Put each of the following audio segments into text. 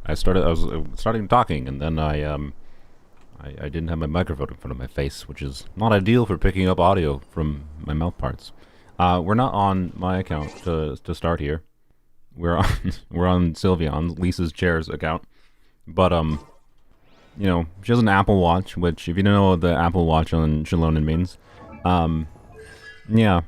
was starting talking, and then I didn't have my microphone in front of my face, which is not ideal for picking up audio from my mouth parts. We're not on my account to start here. We're on we're on Sylveon, Lisa's chair's account. But you know, she has an Apple Watch, which if you don't know what the Apple Watch on Xilonen means, yeah,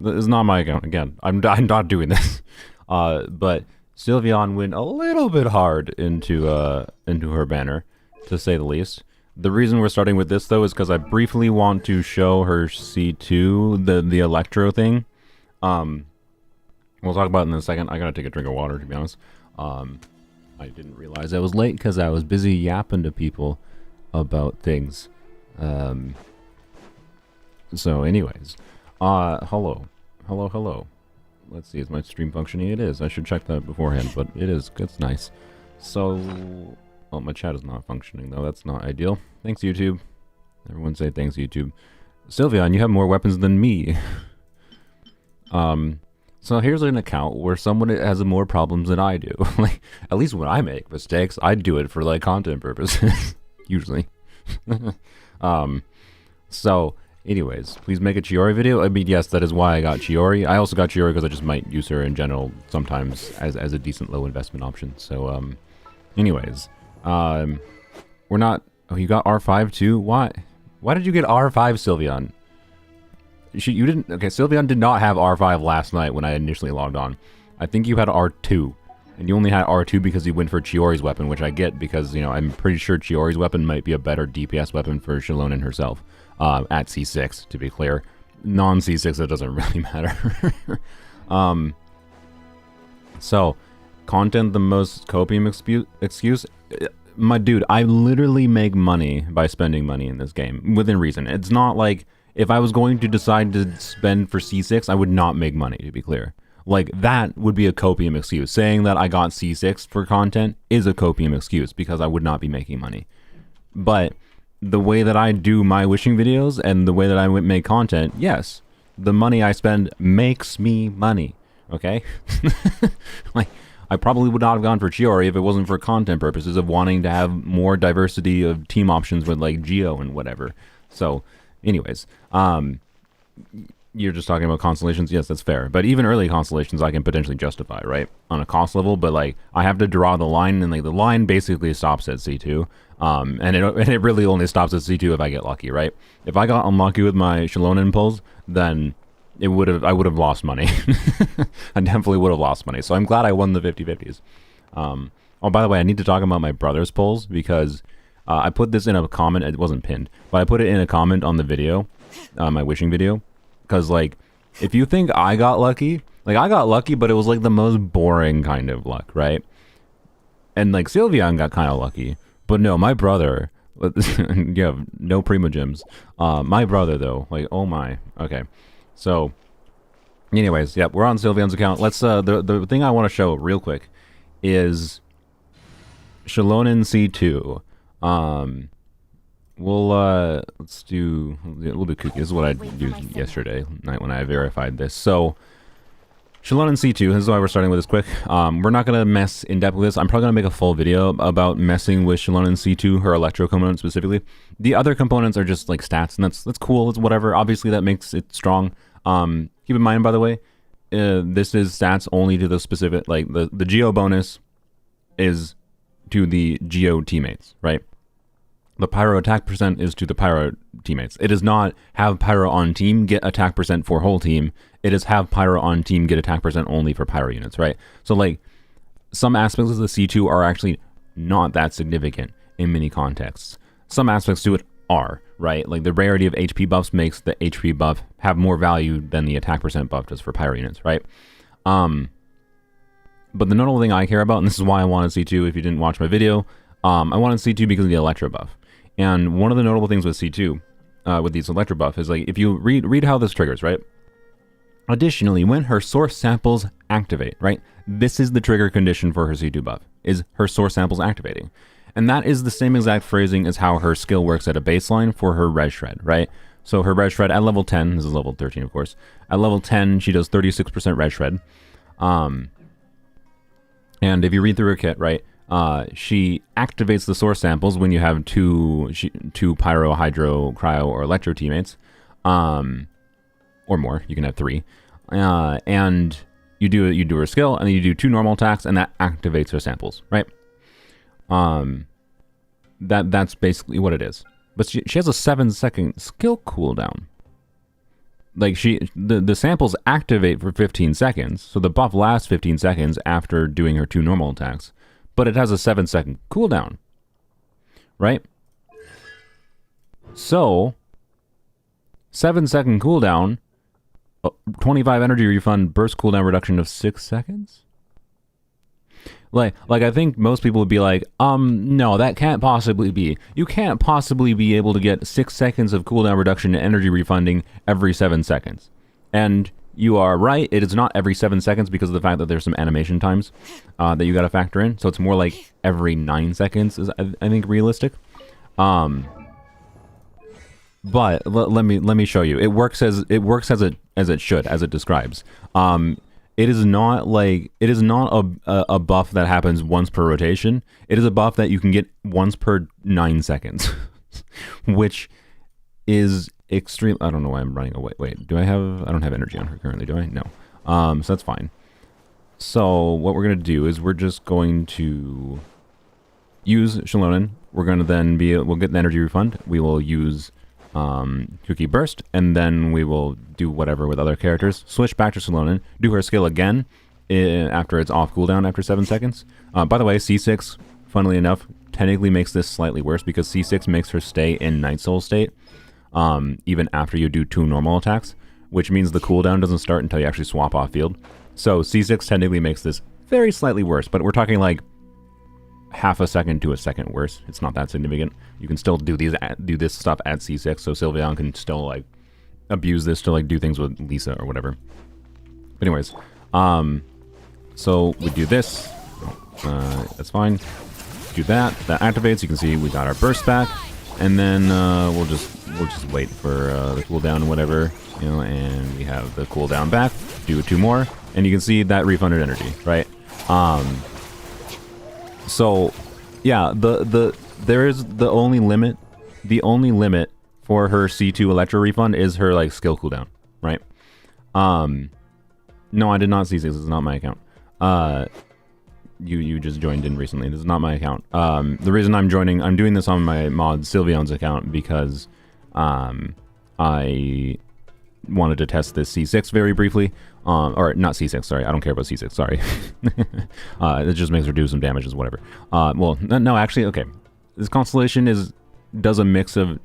it's not my account. Again, I'm not doing this. But Sylveon went a little bit hard into her banner, to say the least. The reason we're starting with this though is because I briefly want to show her C2, the Electro thing. We'll talk about it in a second. I gotta take a drink of water, to be honest. I didn't realize I was late because I was busy yapping to people about things. So anyways, hello. Let's see, is my stream functioning? It is. I should check that beforehand, but it is. It's nice. So, oh, my chat is not functioning though. That's not ideal. Thanks, YouTube. Everyone say thanks, YouTube. Sylveon, you have more weapons than me. So here's an account where someone has more problems than I do. Like, at least when I make mistakes, I do it for like content purposes, usually. So, anyways, please make a Chiori video. I mean, yes, that is why I got Chiori. I also got Chiori because I just might use her in general sometimes as a decent low investment option. So, anyways, we're not. Oh, you got R5 too? Why? Why did you get R5, Sylveon? You didn't. Okay, Sylveon did not have R5 last night when I initially logged on. I think you had R2, and you only had R2 because you went for Chiori's weapon, which I get because, you know, I'm pretty sure Chiori's weapon might be a better DPS weapon for Xilonen herself. At C6, to be clear. Non-C6, it doesn't really matter. So, content the most copium excuse? My dude, I literally make money by spending money in this game, within reason. It's not like, if I was going to decide to spend for C6, I would not make money, to be clear. Like, that would be a copium excuse. Saying that I got C6 for content is a copium excuse, because I would not be making money. But the way that I do my wishing videos and the way that I make content, yes, the money I spend makes me money, okay? Like, I probably would not have gone for Chiori if it wasn't for content purposes of wanting to have more diversity of team options with, like, Geo and whatever. So, anyways, you're just talking about constellations. Yes, that's fair. But even early constellations I can potentially justify, right? On a cost level, but like I have to draw the line, and like the line basically stops at C2. And it really only stops at C2 if I get lucky, right? If I got unlucky with my Xilonen pulls, then I would have lost money. I definitely would have lost money. So I'm glad I won the 50-50s. Oh, by the way, I need to talk about my brother's pulls because I put this in a comment. It wasn't pinned, but I put it in a comment on the video, my wishing video. Because, like, if you think I got lucky, like, I got lucky, but it was, like, the most boring kind of luck, right? And, like, Sylveon got kind of lucky. But no, my brother, yeah, no Primogems. My brother, though, like, oh my. Okay. So, anyways, yep, we're on Sylveon's account. Let's, the thing I want to show real quick is Xilonen C2. We'll do cookies. This is what I used yesterday night when I verified this. So, Xilonen C2, this is why we're starting with this quick. We're not going to mess in depth with this. I'm probably going to make a full video about messing with Xilonen C2, her electro component specifically. The other components are just like stats, and that's cool, it's whatever. Obviously that makes it strong. Keep in mind, by the way, this is stats only to the specific, like the Geo bonus is to the Geo teammates, right? The Pyro attack percent is to the Pyro teammates. It does not have Pyro on team, get attack percent for whole team. It is have Pyro on team, get attack percent only for Pyro units, right? So, like, some aspects of the C2 are actually not that significant in many contexts. Some aspects to it are, right? Like, the rarity of HP buffs makes the HP buff have more value than the attack percent buff does for Pyro units, right? But the notable thing I care about, and this is why I wanted C2 if you didn't watch my video, I wanted C2 because of the Electro buff. And one of the notable things with C2, with these Electro buff, is like, if you read how this triggers, right? Additionally, when her source samples activate, right? This is the trigger condition for her C2 buff, is her source samples activating. And that is the same exact phrasing as how her skill works at a baseline for her Res Shred, right? So her Res Shred at level 10, this is level 13 of course, at level 10 she does 36% Res Shred. And if you read through her kit, right, she activates the source samples when you have two pyro, hydro, cryo, or electro teammates, or more. You can have 3, and you do her skill, and then you do 2 normal attacks, and that activates her samples, right? That's basically what it is. But she has a 7-second skill cooldown. Like the samples activate for 15 seconds, so the buff lasts 15 seconds after doing her 2 normal attacks. But it has a 7-second cooldown, right? So 7-second cooldown, 25 energy refund, burst cooldown reduction of 6 seconds. Like I think most people would be like, no, that can't possibly be. You can't possibly be able to get 6 seconds of cooldown reduction and energy refunding every 7 seconds. And you are right, it is not every 7 seconds because of the fact that there's some animation times that you got to factor in. So it's more like every 9 seconds is, I think, realistic. But let me show you. It works as it should, as it describes. It is not a buff that happens once per rotation. It is a buff that you can get once per 9 seconds, which is extreme. I don't know why I'm running away. Wait, I don't have energy on her currently, do I? No. So that's fine. So what we're gonna do is we're just going to use Xilonen. We're gonna then we'll get an energy refund. We will use Cookie Burst, and then we will do whatever with other characters. Switch back to Xilonen, do her skill again after it's off cooldown after 7 seconds. By the way, C6, funnily enough, technically makes this slightly worse because C6 makes her stay in Night Soul state even after you do 2 normal attacks, which means the cooldown doesn't start until you actually swap off field. So C6 technically makes this very slightly worse, but we're talking like half a second to a second worse. It's not that significant. You can still do this stuff at C6, so Sylveon can still like abuse this to like do things with Lisa or whatever. But anyways, so we do this. That's fine. Do that. That activates. You can see we got our burst back, and then we'll just wait for the cooldown and whatever, you know. And we have the cooldown back. Do 2 more, and you can see that refunded energy, right? So, yeah, there is the only limit for her C2 Electro refund is her like skill cooldown, right? No, I did not see this. This is not my account. You just joined in recently. This is not my account. The reason I'm doing this on my mod Sylveon's account because I wanted to test this C6 very briefly. Or not C6, sorry. I don't care about C6, sorry. It just makes her do some damages, whatever. Well, no, actually, okay. This constellation does a mix of,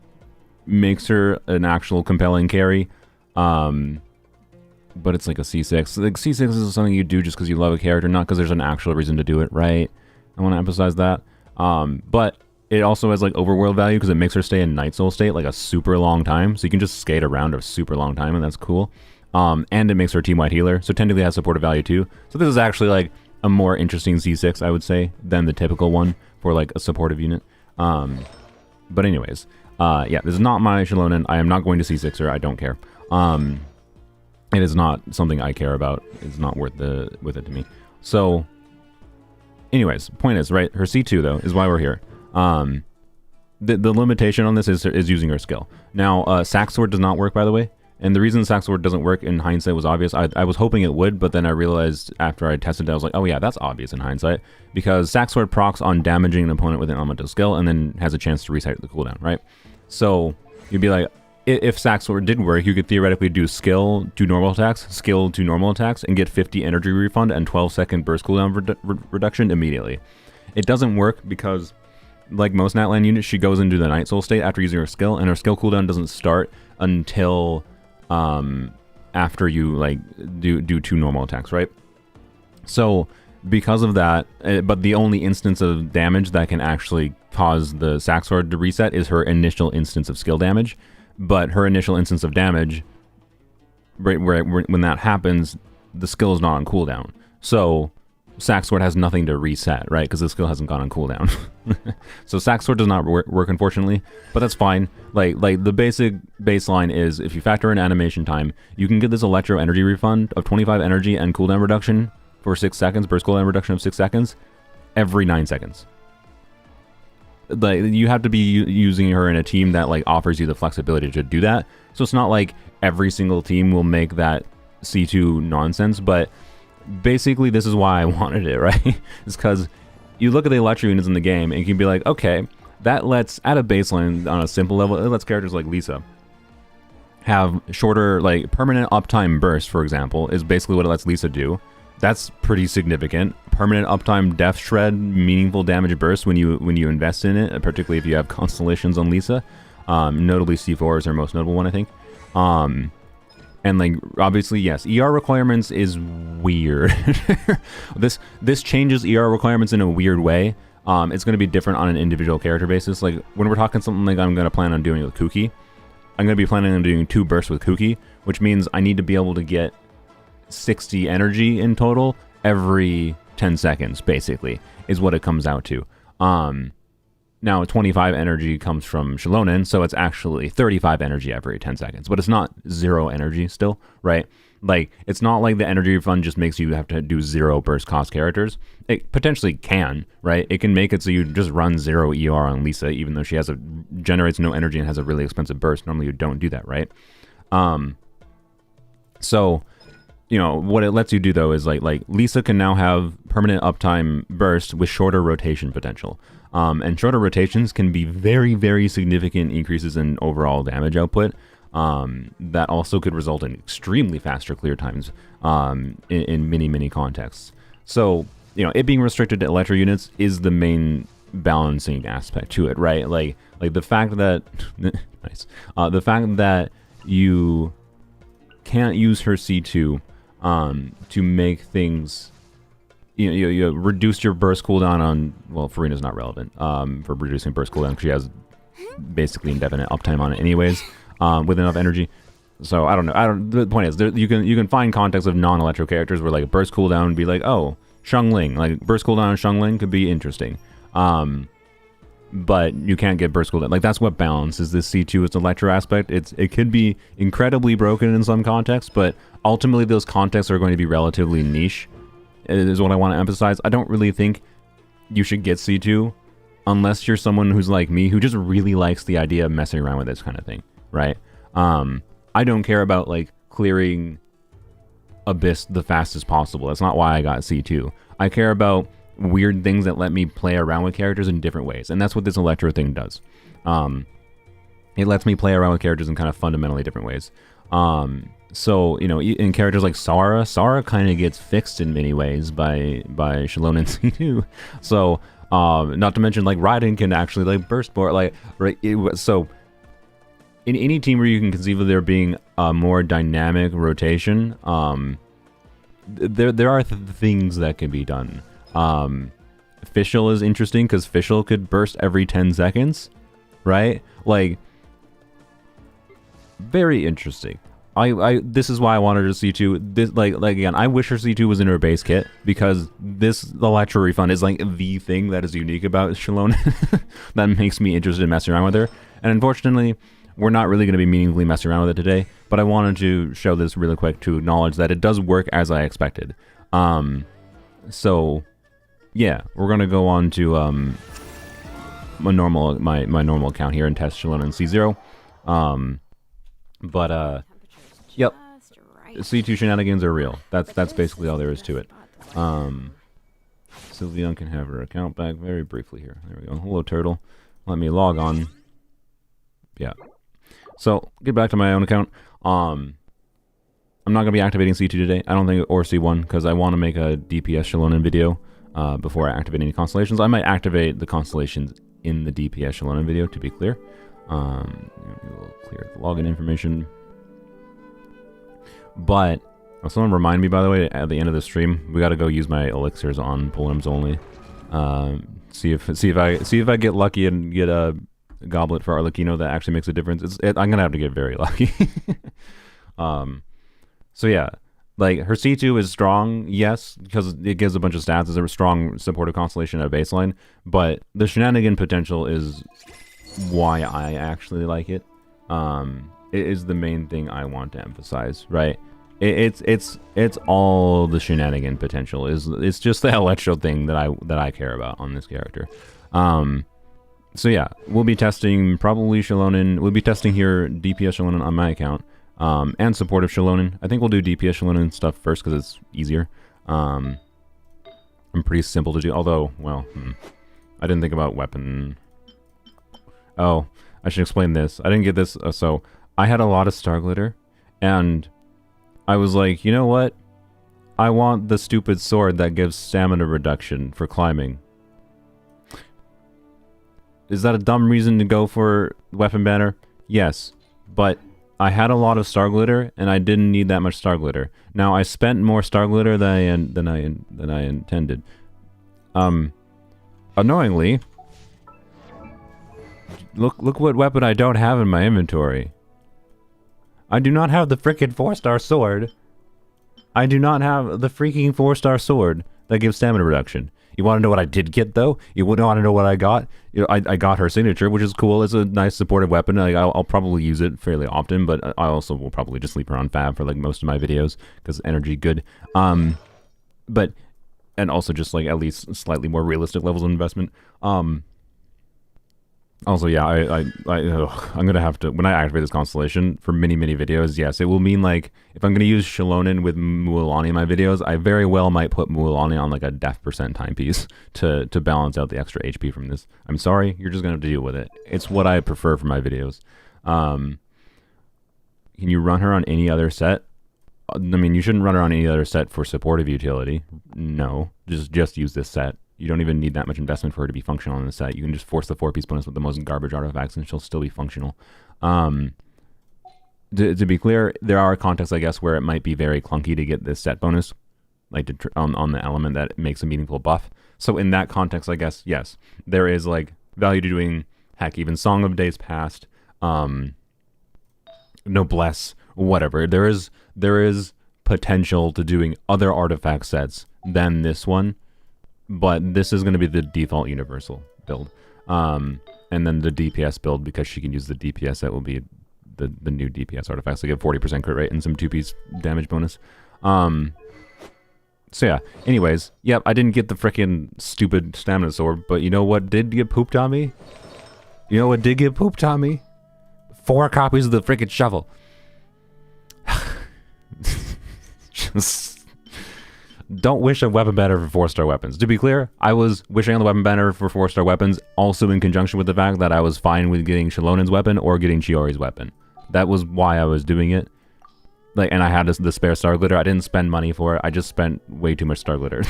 makes her an actual compelling carry, but it's like a C6. Like, C6 is something you do just because you love a character, not because there's an actual reason to do it, right? I want to emphasize that. But it also has like overworld value because it makes her stay in Night Soul state like a super long time, so you can just skate around a super long time, and that's cool. And it makes her team-wide healer, so technically has supportive value too. So this is actually like a more interesting C6, I would say, than the typical one for like a supportive unit. But anyways, yeah, this is not my Xilonen. I am not going to C6 her. I don't care. It is not something I care about. It's not worth it to me. So, anyways, point is, right, her C2 though is why we're here. The limitation on this is using her skill. Now, Sac Sword does not work, by the way. And the reason Sac Sword doesn't work in hindsight was obvious. I was hoping it would, but then I realized after I tested it, I was like, oh yeah, that's obvious in hindsight. Because Sac Sword procs on damaging an opponent with an elemental skill and then has a chance to reset the cooldown, right? So you'd be like, if Sac Sword did work, you could theoretically do skill to normal attacks, skill to normal attacks, and get 50 energy refund and 12-second burst cooldown reduction immediately. It doesn't work because, like most Natlan units, she goes into the Night Soul state after using her skill, and her skill cooldown doesn't start until after you like do 2 normal attacks, right? So because of that, but the only instance of damage that can actually cause the Sac Sword to reset is her initial instance of skill damage. But her initial instance of damage, right, when that happens, the skill is not on cooldown. So Sac Sword has nothing to reset, right? Because the skill hasn't gone on cooldown. So Sac Sword does not work, unfortunately, but that's fine. Like the basic baseline is if you factor in animation time, you can get this Electro energy refund of 25 energy and cooldown reduction for 6 seconds, burst cooldown reduction of 6 seconds, every 9 seconds. Like, you have to be using her in a team that like offers you the flexibility to do that. So it's not like every single team will make that C2 nonsense, but basically this is why I wanted it, right? It's because you look at the electro units in the game and you can be like, okay, that lets, at a baseline on a simple level, it lets characters like Lisa have shorter, like permanent uptime burst, for example, is basically what it lets Lisa do. That's pretty significant. Permanent uptime death shred, meaningful damage burst when you invest in it, particularly if you have constellations on Lisa. Notably C4 is her most notable one, I think. And like obviously, yes, ER requirements is weird. This changes ER requirements in a weird way. It's going to be different on an individual character basis. Like when we're talking something like I'm going to plan on doing with Kuki, I'm going to be planning on doing 2 bursts with Kuki, which means I need to be able to get 60 energy in total every 10 seconds, basically, is what it comes out to. Now, 25 energy comes from Xilonen, so it's actually 35 energy every 10 seconds. But it's not 0 energy still, right? Like, it's not like the energy refund just makes you have to do 0 burst cost characters. It potentially can, right? It can make it so you just run 0 ER on Lisa, even though she generates no energy and has a really expensive burst. Normally you don't do that, right? So, you know, what it lets you do, though, is like Lisa can now have permanent uptime burst with shorter rotation potential. And shorter rotations can be very, very significant increases in overall damage output. That also could result in extremely faster clear times in many contexts. So, you know, it being restricted to electro units is the main balancing aspect to it, right? Like the fact that nice, the fact that you can't use her C2 to make things. You reduce your burst cooldown on, well, Farina's not relevant for reducing burst cooldown because she has basically indefinite uptime on it anyways, with enough energy. So I don't know. The point is, you can find context of non-electro characters where like burst cooldown would be like, oh, Xiangling, like burst cooldown on Xiangling could be interesting. But you can't get burst cooldown. Like that's what balances this C2 its electro aspect. It could be incredibly broken in some contexts, but ultimately those contexts are going to be relatively niche. Is what I want to emphasize. I don't really think you should get C2 unless you're someone who's like me, who just really likes the idea of messing around with this kind of thing, right? I don't care about like clearing Abyss the fastest possible. That's not why I got C2. I care about weird things that let me play around with characters in different ways, and that's what this Electro thing does. It lets me play around with characters in kind of fundamentally different ways. So, you know, in characters like Sara kind of gets fixed in many ways by Xilonen C2. So, not to mention, like, Raiden can actually, like, burst more, like, right, so, in any team where you can conceive of there being a more dynamic rotation, there are things that can be done. Fischl is interesting, because Fischl could burst every 10 seconds, right? Like, very interesting. This is why I wanted her C2. This like again, I wish her C2 was in her base kit, because the Electro refund is like the thing that is unique about Xilonen that makes me interested in messing around with her. And unfortunately, we're not really going to be meaningfully messing around with it today. But I wanted to show this really quick to acknowledge that it does work as I expected. So yeah, we're gonna go on to my normal account here and test Xilonen C0. Yep, C2 shenanigans are real. That's basically all there is to it. Sylveon can have her account back very briefly here. There we go. Hello, Turtle. Let me log on. Yeah. So, get back to my own account. I'm not going to be activating C2 today, I don't think, or C1, because I want to make a DPS Xilonen video before I activate any constellations. I might activate the constellations in the DPS Xilonen video, to be clear. We'll clear the login information. But someone remind me, by the way, at the end of the stream, we got to go use my elixirs on Polems only. See if I get lucky and get a Goblet for Arlecchino that actually makes a difference. I'm gonna have to get very lucky. So yeah, like her C2 is strong, yes, because it gives a bunch of stats. It's a strong supportive constellation at baseline, but the shenanigan potential is why I actually like it. It is the main thing I want to emphasize, right? It's all the shenanigan potential. It's just the electro thing that I care about on this character. So yeah, we'll be testing probably Xilonen. We'll be testing here DPS Xilonen on my account, and supportive Xilonen. I think we'll do DPS Xilonen stuff first because it's easier. I'm pretty simple to do. Although, well, I didn't think about weapon. Oh, I should explain this. I didn't get this. So I had a lot of star glitter, and I was like, you know what? I want the stupid sword that gives stamina reduction for climbing. Is that a dumb reason to go for weapon banner? Yes, but I had a lot of star glitter, and I didn't need that much star glitter. Now I spent more star glitter than I intended. Annoyingly, look what weapon I don't have in my inventory. I do not have the frickin' 4-star sword. I do not have the freaking 4-star sword that gives stamina reduction. You want to know what I did get, though? You want to know what I got? You know, I got her signature, which is cool. It's a nice supportive weapon. Like, I'll probably use it fairly often, but I also will probably just leave her on fab for like most of my videos because energy good. But and also just like at least slightly more realistic levels of investment. Also, yeah, I'm gonna have to, when I activate this constellation for many videos, yes, it will mean like if I'm gonna use Xilonen with Mualani in my videos, I very well might put Mualani on like a def percent timepiece to balance out the extra HP from this. I'm sorry, you're just gonna have to deal with it. It's what I prefer for my videos. Can you run her on any other set? I mean, you shouldn't run her on any other set for supportive utility. No, just use this set. You don't even need that much investment for her to be functional in the set. You can just force the 4-piece bonus with the most garbage artifacts and she'll still be functional. To be clear, there are contexts, I guess, where it might be very clunky to get this set bonus, like on the element that makes a meaningful buff. So in that context, I guess, yes, there is like value to doing, heck, even Song of Days Past, Noblesse, whatever. There is potential to doing other artifact sets than this one. But this is going to be the default universal build. And then the DPS build, because she can use the DPS, that will be the new DPS artifacts. They get 40% crit rate and some 2-piece damage bonus. So yeah, anyways, yep, I didn't get the frickin' stupid stamina sword, but you know what did get pooped on me? You know what did get pooped on me? 4 copies of the frickin' shovel. Just... don't wish a weapon banner for 4-star weapons. To be clear, I was wishing on the weapon banner for 4-star weapons also in conjunction with the fact that I was fine with getting Xilonen's weapon or getting Chiori's weapon. That was why I was doing it. Like, and I had the spare star glitter. I didn't spend money for it. I just spent way too much star glitter.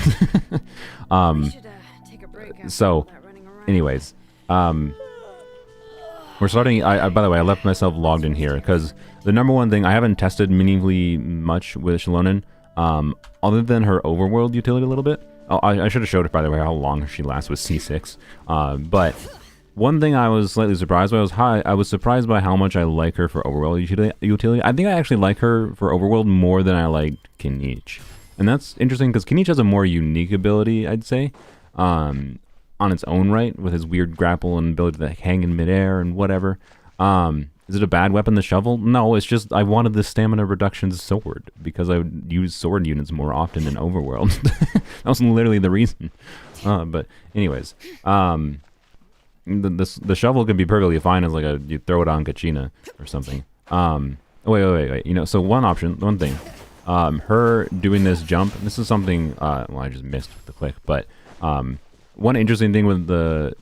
So, anyways, we're starting. By the way, I left myself logged in here because the number one thing I haven't tested meaningfully much with Xilonen. Other than her overworld utility a little bit. Oh, I should have showed it, by the way, how long she lasts with C6. But one thing I was slightly surprised by I was surprised by how much I like her for overworld utility. I think I actually like her for overworld more than I liked Kinich. And that's interesting because Kinich has a more unique ability, I'd say, on its own right, with his weird grapple and ability to hang in midair and whatever. Is it a bad weapon, the shovel? No, it's just I wanted the stamina reduction sword because I would use sword units more often in Overworld. That was literally the reason. But anyways, the shovel could be perfectly fine as like you throw it on Kachina or something. Wait. You know, so one thing, her doing this jump. This is something. Well, I just missed the click, but one interesting thing with the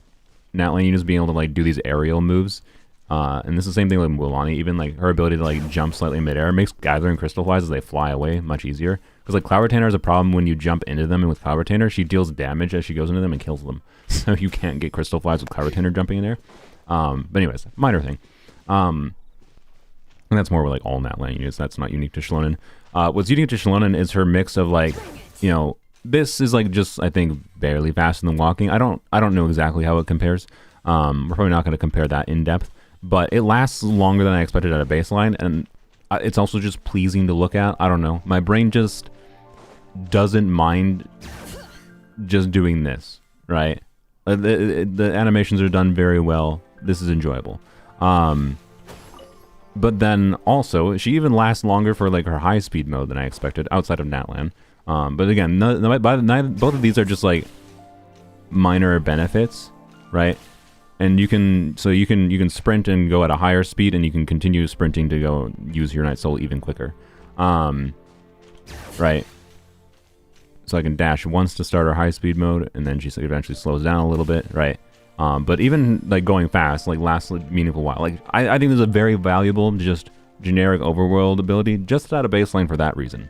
Natlan units being able to like do these aerial moves. And this is the same thing with Mualani, even like her ability to like jump slightly in midair makes gathering crystal flies as they fly away much easier. Because like Cloud Retainer is a problem when you jump into them, and with Cloud Retainer, she deals damage as she goes into them and kills them. So you can't get crystal flies with Cloud Retainer jumping in there. But anyways, minor thing. And that's more with like all Natlan units. That's not unique to Xilonen. What's unique to Xilonen is her mix of like, you know, this is like just I think barely faster than walking. I don't know exactly how it compares. We're probably not going to compare that in depth. But it lasts longer than I expected at a baseline, and it's also just pleasing to look at. I don't know. My brain just doesn't mind just doing this, right? The animations are done very well. This is enjoyable. But then also, she even lasts longer for like her high speed mode than I expected outside of Natlan. But again, both of these are just like minor benefits, right? And you can sprint and go at a higher speed, and you can continue sprinting to go use your Night Soul even quicker, right? So I can dash once to start her high speed mode, and then she eventually slows down a little bit, right? But even like going fast, like lasts a meaningful while. Like I think there's a very valuable, just generic overworld ability just at a baseline for that reason.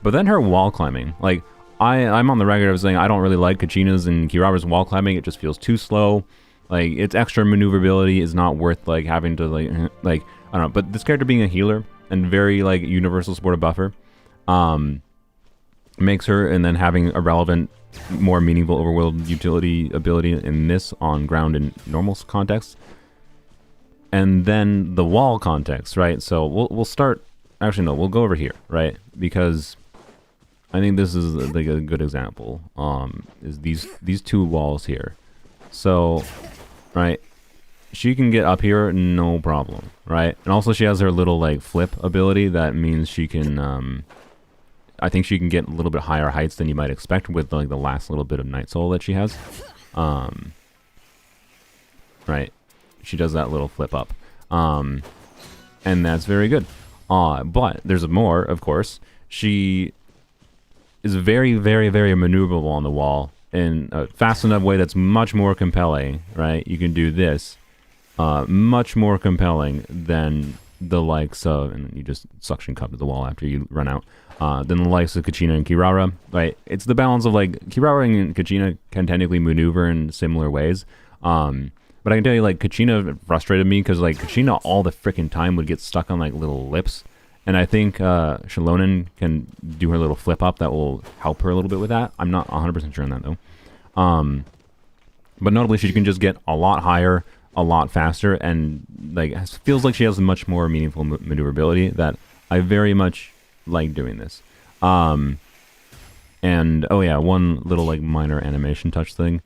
But then her wall climbing, like I'm on the record of saying I don't really like Kachina's and Kirara's wall climbing. It just feels too slow. Like its extra maneuverability is not worth like having to like I don't know. But this character being a healer and very like universal supportive buffer, makes her, and then having a relevant, more meaningful overworld utility ability in this on ground and normal context. And then the wall context, right? So we'll start. Actually, no, we'll go over here, right? Because I think this is like a good example. Is these two walls here? So, right, she can get up here no problem, right? And also she has her little like flip ability that means she can. I think she can get a little bit higher heights than you might expect with like the last little bit of Night Soul that she has. Right, she does that little flip up, and that's very good. But there's more, of course. She is very, very, very maneuverable on the wall in a fast enough way that's much more compelling, right? You can do this, much more compelling than the likes of, and you just suction cup to the wall after you run out, than the likes of Kachina and Kirara, right? It's the balance of like, Kirara and Kachina can technically maneuver in similar ways, but I can tell you, like, Kachina frustrated me because, like, Kachina all the freaking time would get stuck on, like, little lips. And I think Xilonen can do her little flip up that will help her a little bit with that. I'm not 100% sure on that, though. But notably, she can just get a lot higher, a lot faster, and, like, feels like she has much more meaningful maneuverability that I very much like doing this. And, oh yeah, one little, like, minor animation touch thing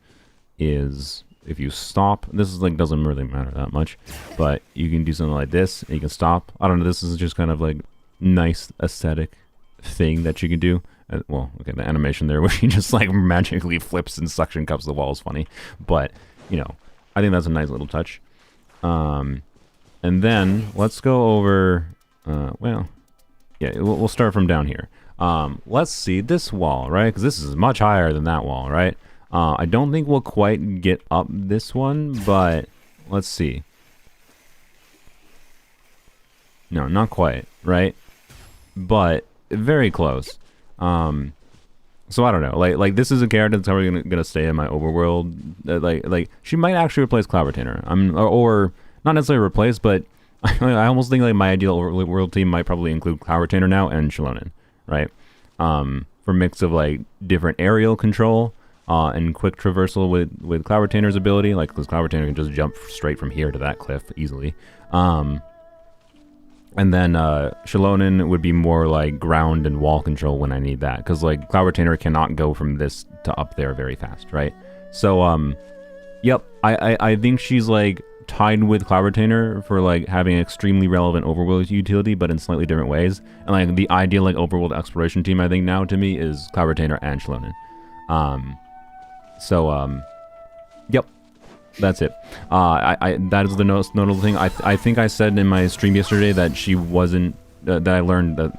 is... if you stop, this is like doesn't really matter that much, but you can do something like this and you can stop. I don't know, this is just kind of like nice aesthetic thing that you can do. Well, okay, the animation there where she just like magically flips and suction cups the wall is funny, but you know, I think that's a nice little touch. And then let's go over, well, yeah, we'll start from down here. Let's see this wall, right? Because this is much higher than that wall, right? I don't think we'll quite get up this one, but let's see. No, not quite, right? But very close. So I don't know. Like this is a character that's probably gonna stay in my overworld. Like she might actually replace Cloud Retainer. Or not necessarily replace, but I almost think like my ideal overworld team might probably include Cloud Retainer now and Xilonen, right? For mix of like different aerial control. And quick traversal with Cloud Retainer's ability, like because Cloud Retainer can just jump straight from here to that cliff easily. And then Xilonen would be more like ground and wall control when I need that, because like Cloud Retainer cannot go from this to up there very fast, right? So yep, I think she's like tied with Cloud Retainer for like having extremely relevant overworld utility, but in slightly different ways. And like the ideal like overworld exploration team I think now to me is Cloud Retainer and Xilonen. So, yep, that's it. That is the notable thing. I think I said in my stream yesterday that she wasn't, that I learned that,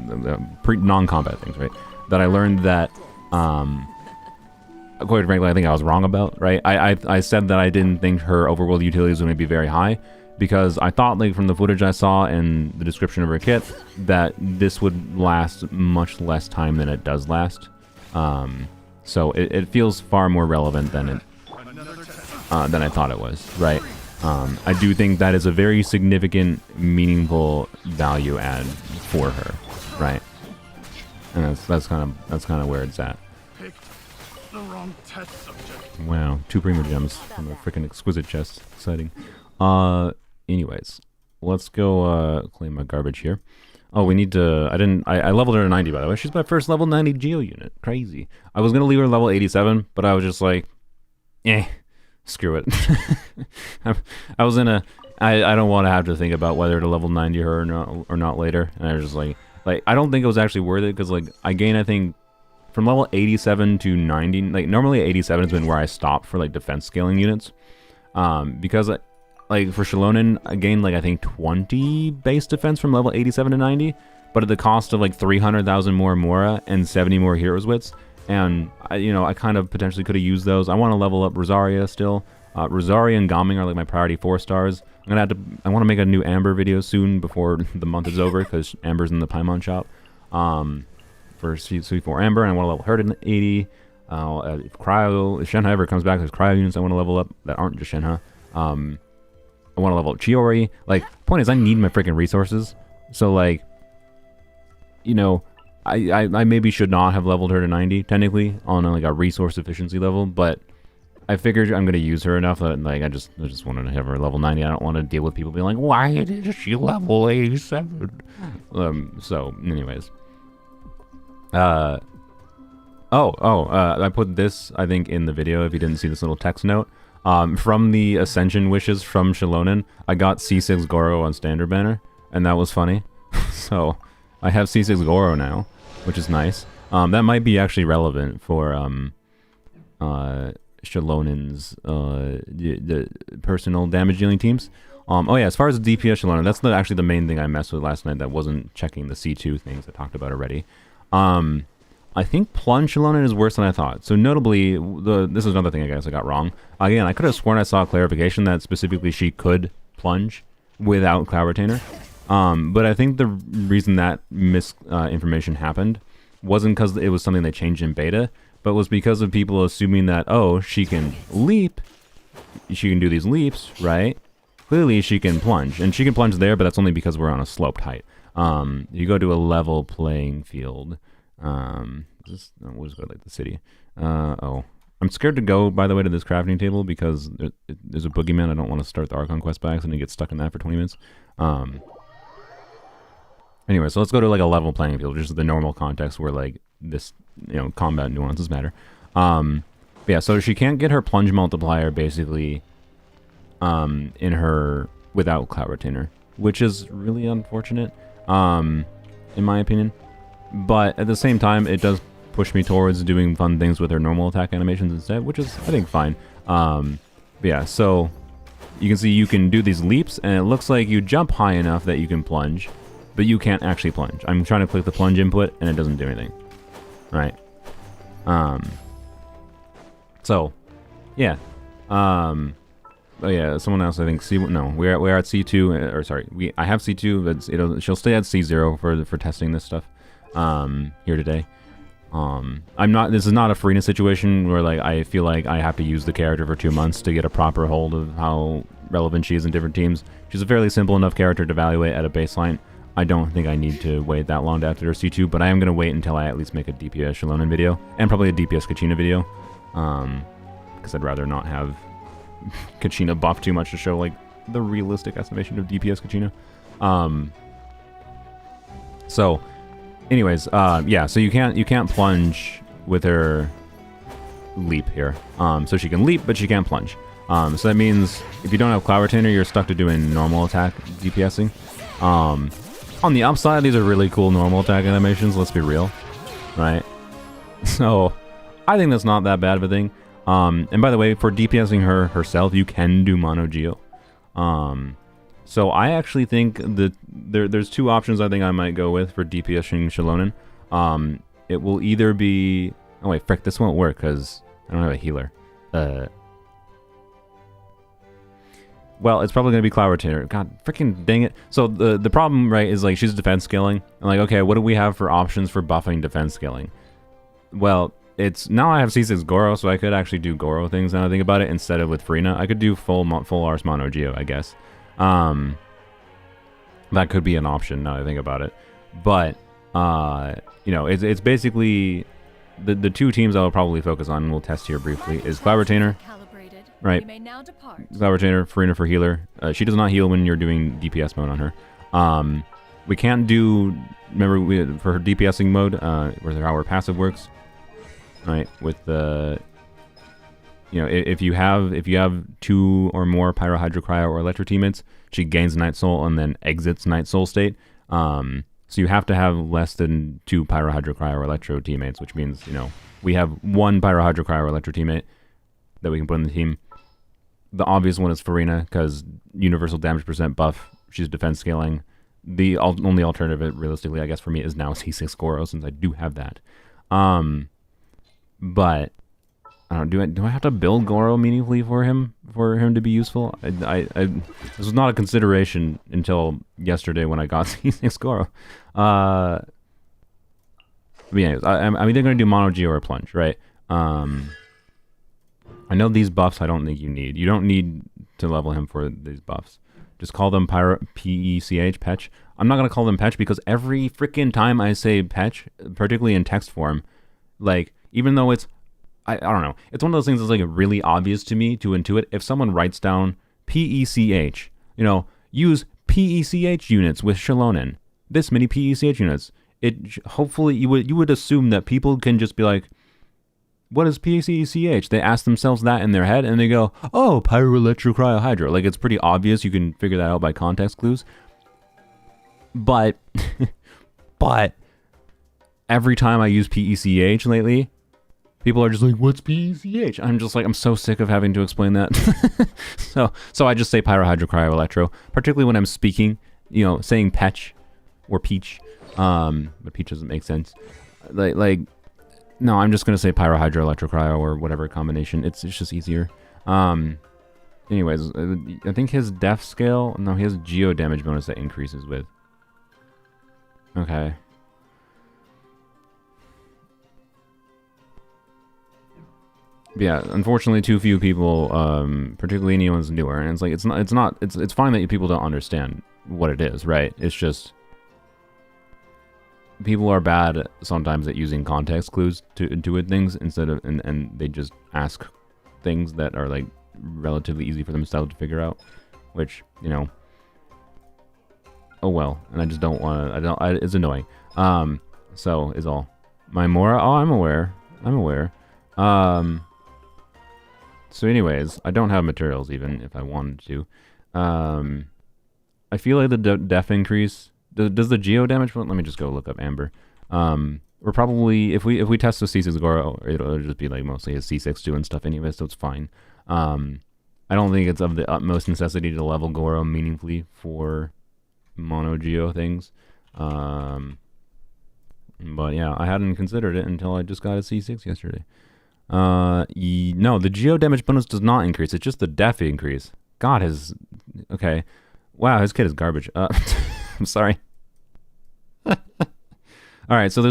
non-combat things, right? That I learned that, quite frankly, I think I was wrong about, right? I said that I didn't think her overworld utility was going to be very high, because I thought, like, from the footage I saw and the description of her kit, that this would last much less time than it does last. So it feels far more relevant than I thought it was, right? I do think that is a very significant, meaningful value add for her, right? And that's kind of where it's at. Wow, 2 Primo Gems from a freaking exquisite chest, exciting. Anyways, let's go claim my garbage here. Oh, we need to... I leveled her to 90, by the way. She's my first level 90 Geo unit. Crazy. I was going to leave her level 87, but I was just like, screw it. I was in a I don't want to have to think about whether to level 90 her or not later. And I was just like I don't think it was actually worth it because like I gain I think from level 87 to 90. Like normally 87 has been where I stop for like defense scaling units. Because like for Xilonen I gained like I think 20 base defense from level 87 to 90, but at the cost of like 300,000 more Mora and 70 more Heroes Wits. And I kind of potentially could have used those. I want to level up Rosaria still. Rosaria and Gaming are like my priority 4 stars. I want to make a new Amber video soon before the month is over because Amber's in the Paimon shop. For C4 Amber, and I want to level her to 80. If Shenhe ever comes back, there's Cryo units I want to level up that aren't just Shenhe. I want to level up Chiori. Like, point is, I need my freaking resources. So, like, I maybe should not have leveled her to 90, technically, on like a resource efficiency level, but I figured I'm going to use her enough that, like, I just wanted to have her level 90. I don't want to deal with people being like, why did she level 87? So, anyways. I put this, I think, in the video, if you didn't see this little text note. From the Ascension wishes from Xilonen, I got C6 Gorou on standard banner, and that was funny. So, I have C6 Gorou now, which is nice. That might be actually relevant for, Xilonen's, the personal damage dealing teams. Oh yeah, as far as DPS Xilonen, that's actually the main thing I messed with last night that wasn't checking the C2 things I talked about already. I think Plunge Xilonen is worse than I thought. So notably, this is another thing I guess I got wrong. Again, I could have sworn I saw a clarification that specifically she could plunge without Cloud Retainer. But I think the reason that misinformation happened wasn't because it was something they changed in beta, but was because of people assuming that, oh, she can leap, she can do these leaps, right? Clearly she can plunge, and she can plunge there, but that's only because we're on a sloped height. You go to a level playing field. We'll just go to like the city. I'm scared to go, by the way, to this crafting table because there's a boogeyman. I don't want to start the Archon quest by accident and get stuck in that for 20 minutes. Anyway, so let's go to like a level playing field, just the normal context where like this, combat nuances matter. But yeah, so she can't get her plunge multiplier basically, in her without Cloud Retainer, which is really unfortunate, in my opinion. But at the same time, it does push me towards doing fun things with her normal attack animations instead, which is, I think, fine. But yeah, so you can see you can do these leaps, and it looks like you jump high enough that you can plunge, but you can't actually plunge. I'm trying to click the plunge input, and it doesn't do anything. Right? So, yeah. Oh yeah, someone else I think we're at C2, or sorry, I have C2, but she'll stay at C0 for testing this stuff. Here today. This is not a freeness situation where like I feel like I have to use the character for 2 months to get a proper hold of how relevant she is in different teams. She's a fairly simple enough character to evaluate at a baseline. I don't think I need to wait that long to after her C2, but I am going to wait until I at least make a DPS Xilonen video, and probably a DPS Kachina video, because I'd rather not have Kachina buff too much to show like the realistic estimation of DPS Kachina. So anyways, yeah, so you can't plunge with her leap here. So she can leap, but she can't plunge. So that means if you don't have Cloud Retainer, you're stuck to doing normal attack DPSing. On the upside, these are really cool normal attack animations, let's be real, right? So I think that's not that bad of a thing. And by the way, for DPSing her herself, you can do Mono-Geo. So I actually think that there's 2 options I think I might go with for DPSing Xilonen. It will either be... Oh wait, frick, this won't work because I don't have a healer. Well, it's probably going to be Cloud Retainer. God, freaking dang it. So the problem, right, is like she's defense scaling. And like, okay, what do we have for options for buffing defense scaling? Well, now I have C6 Gorou, so I could actually do Gorou things now I think about it instead of with Frina. I could do full Ars Mono-Geo, I guess. That could be an option now I think about it. But, it's basically the 2 teams I will probably focus on, and we'll test here briefly, is Cloud Retainer. Right. Cloud Retainer, Frina for healer. She does not heal when you're doing DPS mode on her. We can't do, remember, for her DPSing mode, where how her passive works, right, with the you know, if you have 2 or more Pyro, Hydro, Cryo, or Electro teammates, she gains Night Soul and then exits Night Soul state. So you have to have less than 2 Pyro, Hydro, Cryo, or Electro teammates, which means, you know, we have 1 Pyro, Hydro, Cryo, or Electro teammate that we can put in the team. The obvious one is Farina, because universal damage percent buff. She's defense scaling. The only alternative, realistically, I guess, for me is now C6 Gorou, since I do have that. But I don't know, do I have to build Gorou meaningfully for him to be useful? This was not a consideration until yesterday when I got C6 Gorou. But anyways, I'm either going to do Mono-Geo or Plunge, right? I know these buffs I don't think you need. You don't need to level him for these buffs. Just call them P-E-C-H, Petch. I'm not going to call them Petch because every freaking time I say Petch, particularly in text form, like, even though it's, I don't know, it's one of those things that's like really obvious to me to intuit. If someone writes down P-E-C-H, you know, use P-E-C-H units with Xilonen, this many P-E-C-H units, hopefully you would assume that people can just be like, what is P-E-C-H? They ask themselves that in their head, and they go, oh, Pyro, Electro, Cryo, Hydro. Like, it's pretty obvious. You can figure that out by context clues. But every time I use P-E-C-H lately, people are just like, what's P-E-C-H? I'm just like, I'm so sick of having to explain that. So I just say Pyro, Hydro, Cryo, Electro, particularly when I'm speaking, you know, saying Petch or Peach. But Peach doesn't make sense. No, I'm just going to say Pyro, Hydro, Electro, Cryo, or whatever combination. It's just easier. Anyways, I think his def scale... No, he has Geo damage bonus that increases with. Okay. But yeah, unfortunately, too few people, particularly anyone's newer, and it's like, it's fine that people don't understand what it is, right? It's just... people are bad sometimes at using context clues to intuit things instead of and they just ask things that are like relatively easy for themselves to figure out, which, you know, oh well. And I just don't want to. It's annoying. So is all. My Mora. Oh, I'm aware. So anyways, I don't have materials even if I wanted to. I feel like the def increase. Does the Geo damage? Let me just go look up Amber. We're probably, if we test the C6 Gorou, it'll just be like mostly his C6 doing stuff anyway, so it's fine. I don't think it's of the utmost necessity to level Gorou meaningfully for Mono-Geo things. But yeah, I hadn't considered it until I just got a C6 yesterday. No, the Geo damage bonus does not increase. It's just the def increase. God, okay. Wow, his kid is garbage. I'm sorry. All right, so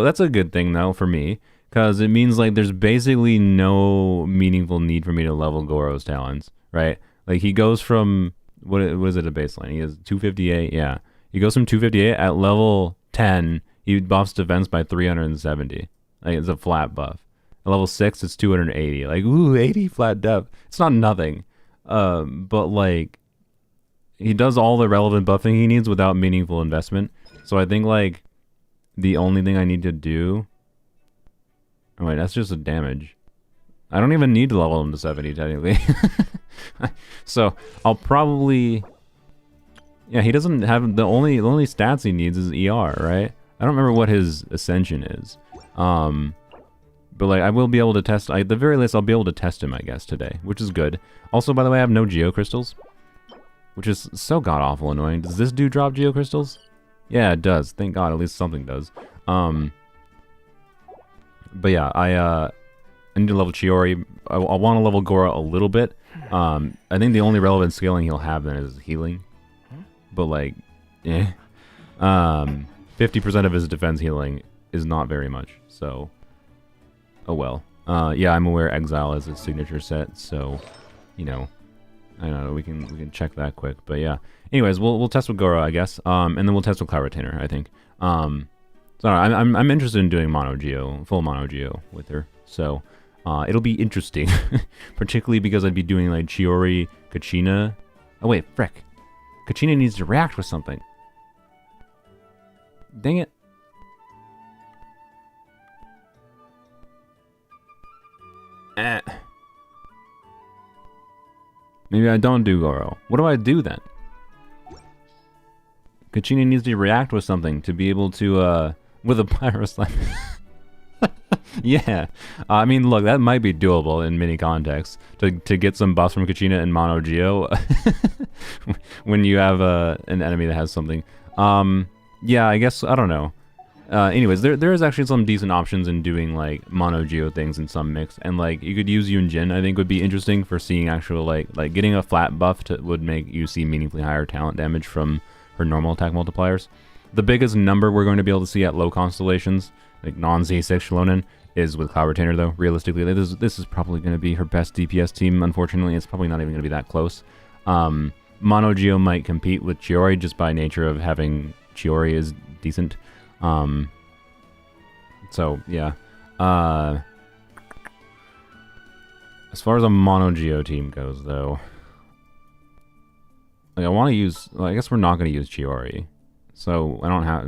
that's a good thing though for me, because it means like there's basically no meaningful need for me to level Gorou's talents, right? Like he goes from what is it, a baseline? He has 258. Yeah, he goes from 258 at level 10. He buffs defense by 370. Like it's a flat buff. At level 6, it's 280. Like ooh, 80 flat def. It's not nothing. But like, he does all the relevant buffing he needs without meaningful investment. So I think like the only thing I need to do... Oh wait, that's just a damage. I don't even need to level him to 70 technically. So I'll probably... Yeah, he doesn't have... The only stats he needs is ER, right? I don't remember what his ascension is. But like I will be able to test... At the very least, I'll be able to test him, I guess, today. Which is good. Also, by the way, I have no Geo Crystals. Which is so god-awful annoying. Does this dude drop Geo Crystals? Yeah, it does. Thank God, at least something does. But yeah, I need to level Chiori. I want to level Gorou a little bit. I think the only relevant scaling he'll have then is healing. But like, eh. 50% of his defense healing is not very much, so... Oh well. Yeah, I'm aware Exile is his signature set, so, you know... I don't know, we can check that quick, but yeah. Anyways, we'll test with Gorou, I guess, and then we'll test with Cloud Retainer, I think. So I'm interested in doing Mono-Geo, full Mono-Geo with her, so it'll be interesting, particularly because I'd be doing like Chiori, Kachina. Oh wait, frick, Kachina needs to react with something. Dang it. Maybe I don't do Gorou. What do I do then? Kachina needs to react with something to be able to, with a Pyro Slime. Yeah. I mean, look, that might be doable in many contexts. To get some buffs from Kachina and Mono-Geo when you have an enemy that has something. Yeah, I guess, I don't know. Anyways, there is actually some decent options in doing, like, Mono-Geo things in some mix. And, like, you could use Yunjin, I think would be interesting for seeing actual, like getting a flat buff would make you see meaningfully higher talent damage from her normal attack multipliers. The biggest number we're going to be able to see at low constellations, like non-C6 Xilonen, is with Cloud Retainer, though. Realistically, this is probably going to be her best DPS team. Unfortunately, it's probably not even going to be that close. Mono-Geo might compete with Chiori just by nature of having Chiori is decent. So, yeah. As far as a Mono-Geo team goes, though, like, I want to use... Well, I guess we're not going to use Chiori. So, I don't have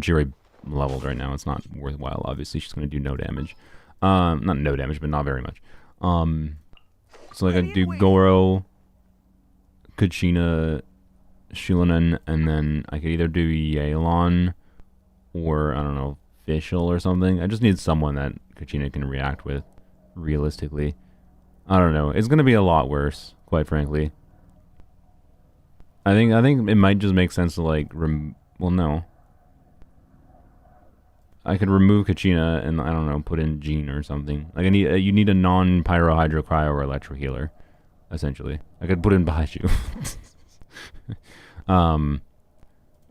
Chiori leveled right now. It's not worthwhile, obviously. She's going to do no damage. Not no damage, but not very much. So, like, I do Gorou, Kachina, Xilonen, and then I could either do Yelan or, I don't know, Fischl or something. I just need someone that Kachina can react with, realistically. I don't know. It's going to be a lot worse, quite frankly. I think it might just make sense to, like, well, no. I could remove Kachina and, I don't know, put in Jean or something. Like, you need a non-Pyro, Hydro, Cryo, or Electro healer, essentially. I could put in Baiju.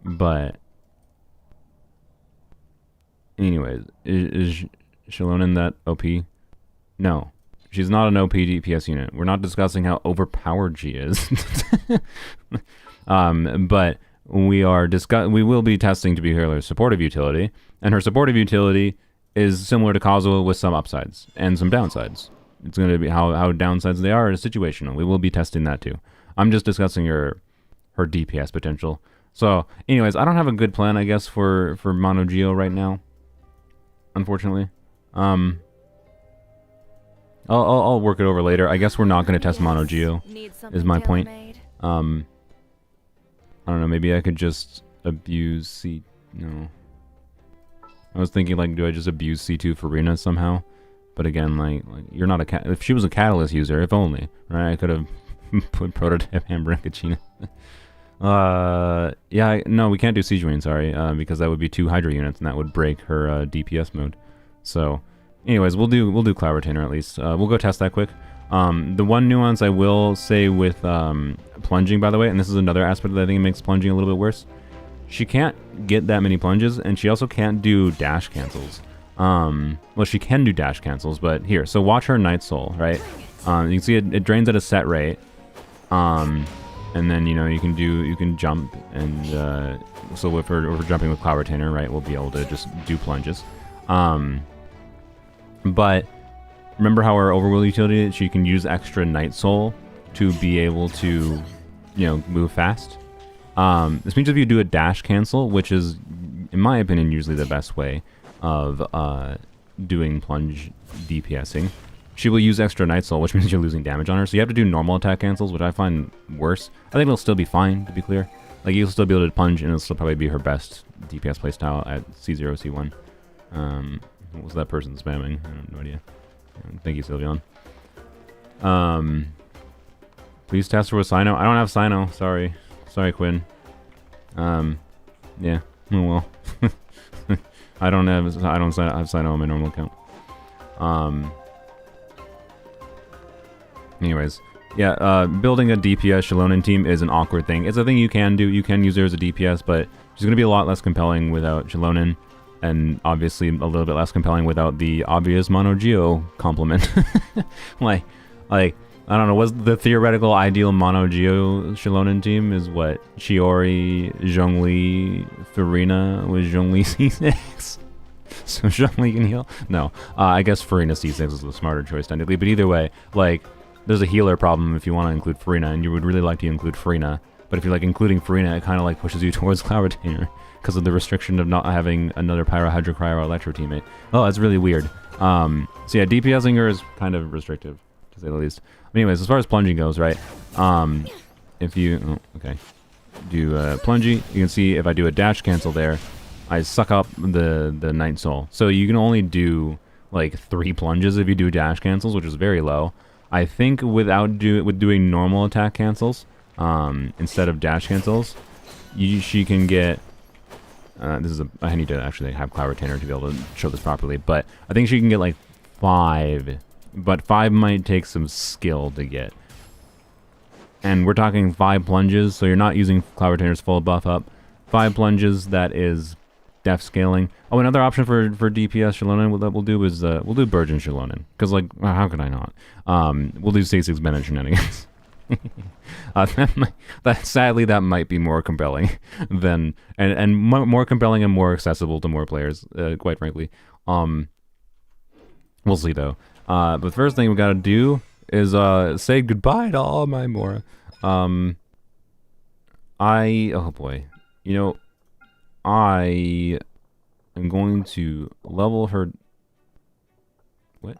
But... Anyways, is Xilonen that OP? No. She's not an OP DPS unit. We're not discussing how overpowered she is. But we will be testing to be her supportive utility, and her supportive utility is similar to Kazuha with some upsides and some downsides. It's going to be how downsides they are is situational. We will be testing that too. I'm just discussing her DPS potential. So, anyways, I don't have a good plan, I guess, for Mono-Geo right now. Unfortunately. I'll work it over later. I guess we're not going to test Mono-Geo, is my point. I don't know, maybe I could just abuse no. I was thinking, like, do I just abuse C2 Farina somehow? But again, like you're not a if she was a Catalyst user, if only, right? I could have put Prototype Amber and Kachina. Yeah, no, we can't do Sijuin, sorry, because that would be 2 Hydra units, and that would break her DPS mode. So, anyways, we'll do Cloud Retainer at least. We'll go test that quick. The one nuance I will say with plunging, by the way, and this is another aspect that I think makes plunging a little bit worse. She can't get that many plunges, and she also can't do dash cancels. Well, she can do dash cancels, but here, so watch her Night Soul, right? You can see it drains at a set rate. And then, you know, you can jump, and so if we're jumping with Cloud Retainer, right, we'll be able to just do plunges. But remember how our Overworld utility, she can use extra Night Soul to be able to, you know, move fast. This means if you do a dash cancel, which is, in my opinion, usually the best way of doing plunge DPSing, she will use extra Night Soul, which means you're losing damage on her. So you have to do normal attack cancels, which I find worse. I think it'll still be fine, to be clear. Like, you'll still be able to plunge, and it'll still probably be her best DPS playstyle at C0, C1. What was that person spamming? I have no idea. Thank you, Sylveon. Please test her with Sino. I don't have Sino. Sorry. Sorry, Quinn. Yeah. Oh, well. I don't have Sino on my normal account. Anyways, yeah, building a DPS Xilonen team is an awkward thing. It's a thing you can do. You can use her as a DPS, but she's going to be a lot less compelling without Xilonen, and obviously a little bit less compelling without the obvious Mono-Geo complement. like, I don't know, what's the theoretical ideal Mono-Geo Xilonen team is what? Chiori, Zhongli, Farina with Zhongli C6. So Zhongli can heal? No, I guess Farina C6 is the smarter choice technically, but either way, like, there's a healer problem if you want to include Farina, and you would really like to include Farina, but if you like including Farina, it kind of like pushes you towards Cloud Retainer because of the restriction of not having another Pyro, Hydro, Cryo, or Electro teammate. Oh, that's really weird. So yeah, DPSing her is kind of restrictive, to say the least. Anyways, as far as plunging goes, right? If you do plunging, you can see if I do a dash cancel there, I suck up the Night Soul. So you can only do like 3 plunges if you do dash cancels, which is very low. I think with doing normal attack cancels instead of dash cancels, she can get. I need to actually have Cloud Retainer to be able to show this properly, but I think she can get like 5, but 5 might take some skill to get. And we're talking 5 plunges, so you're not using Cloud Retainer's full buff up. 5 plunges, that is def scaling. Oh, another option for DPS Xilonen that we'll do is we'll do Burgeon Xilonen, because like how could I not? We'll do C6 Bennett shenanigans. Sadly, that might be more compelling than and more compelling and more accessible to more players. Quite frankly, we'll see though. But the first thing we gotta do is say goodbye to all my Mora. Oh boy, you know, I am going to level her. What?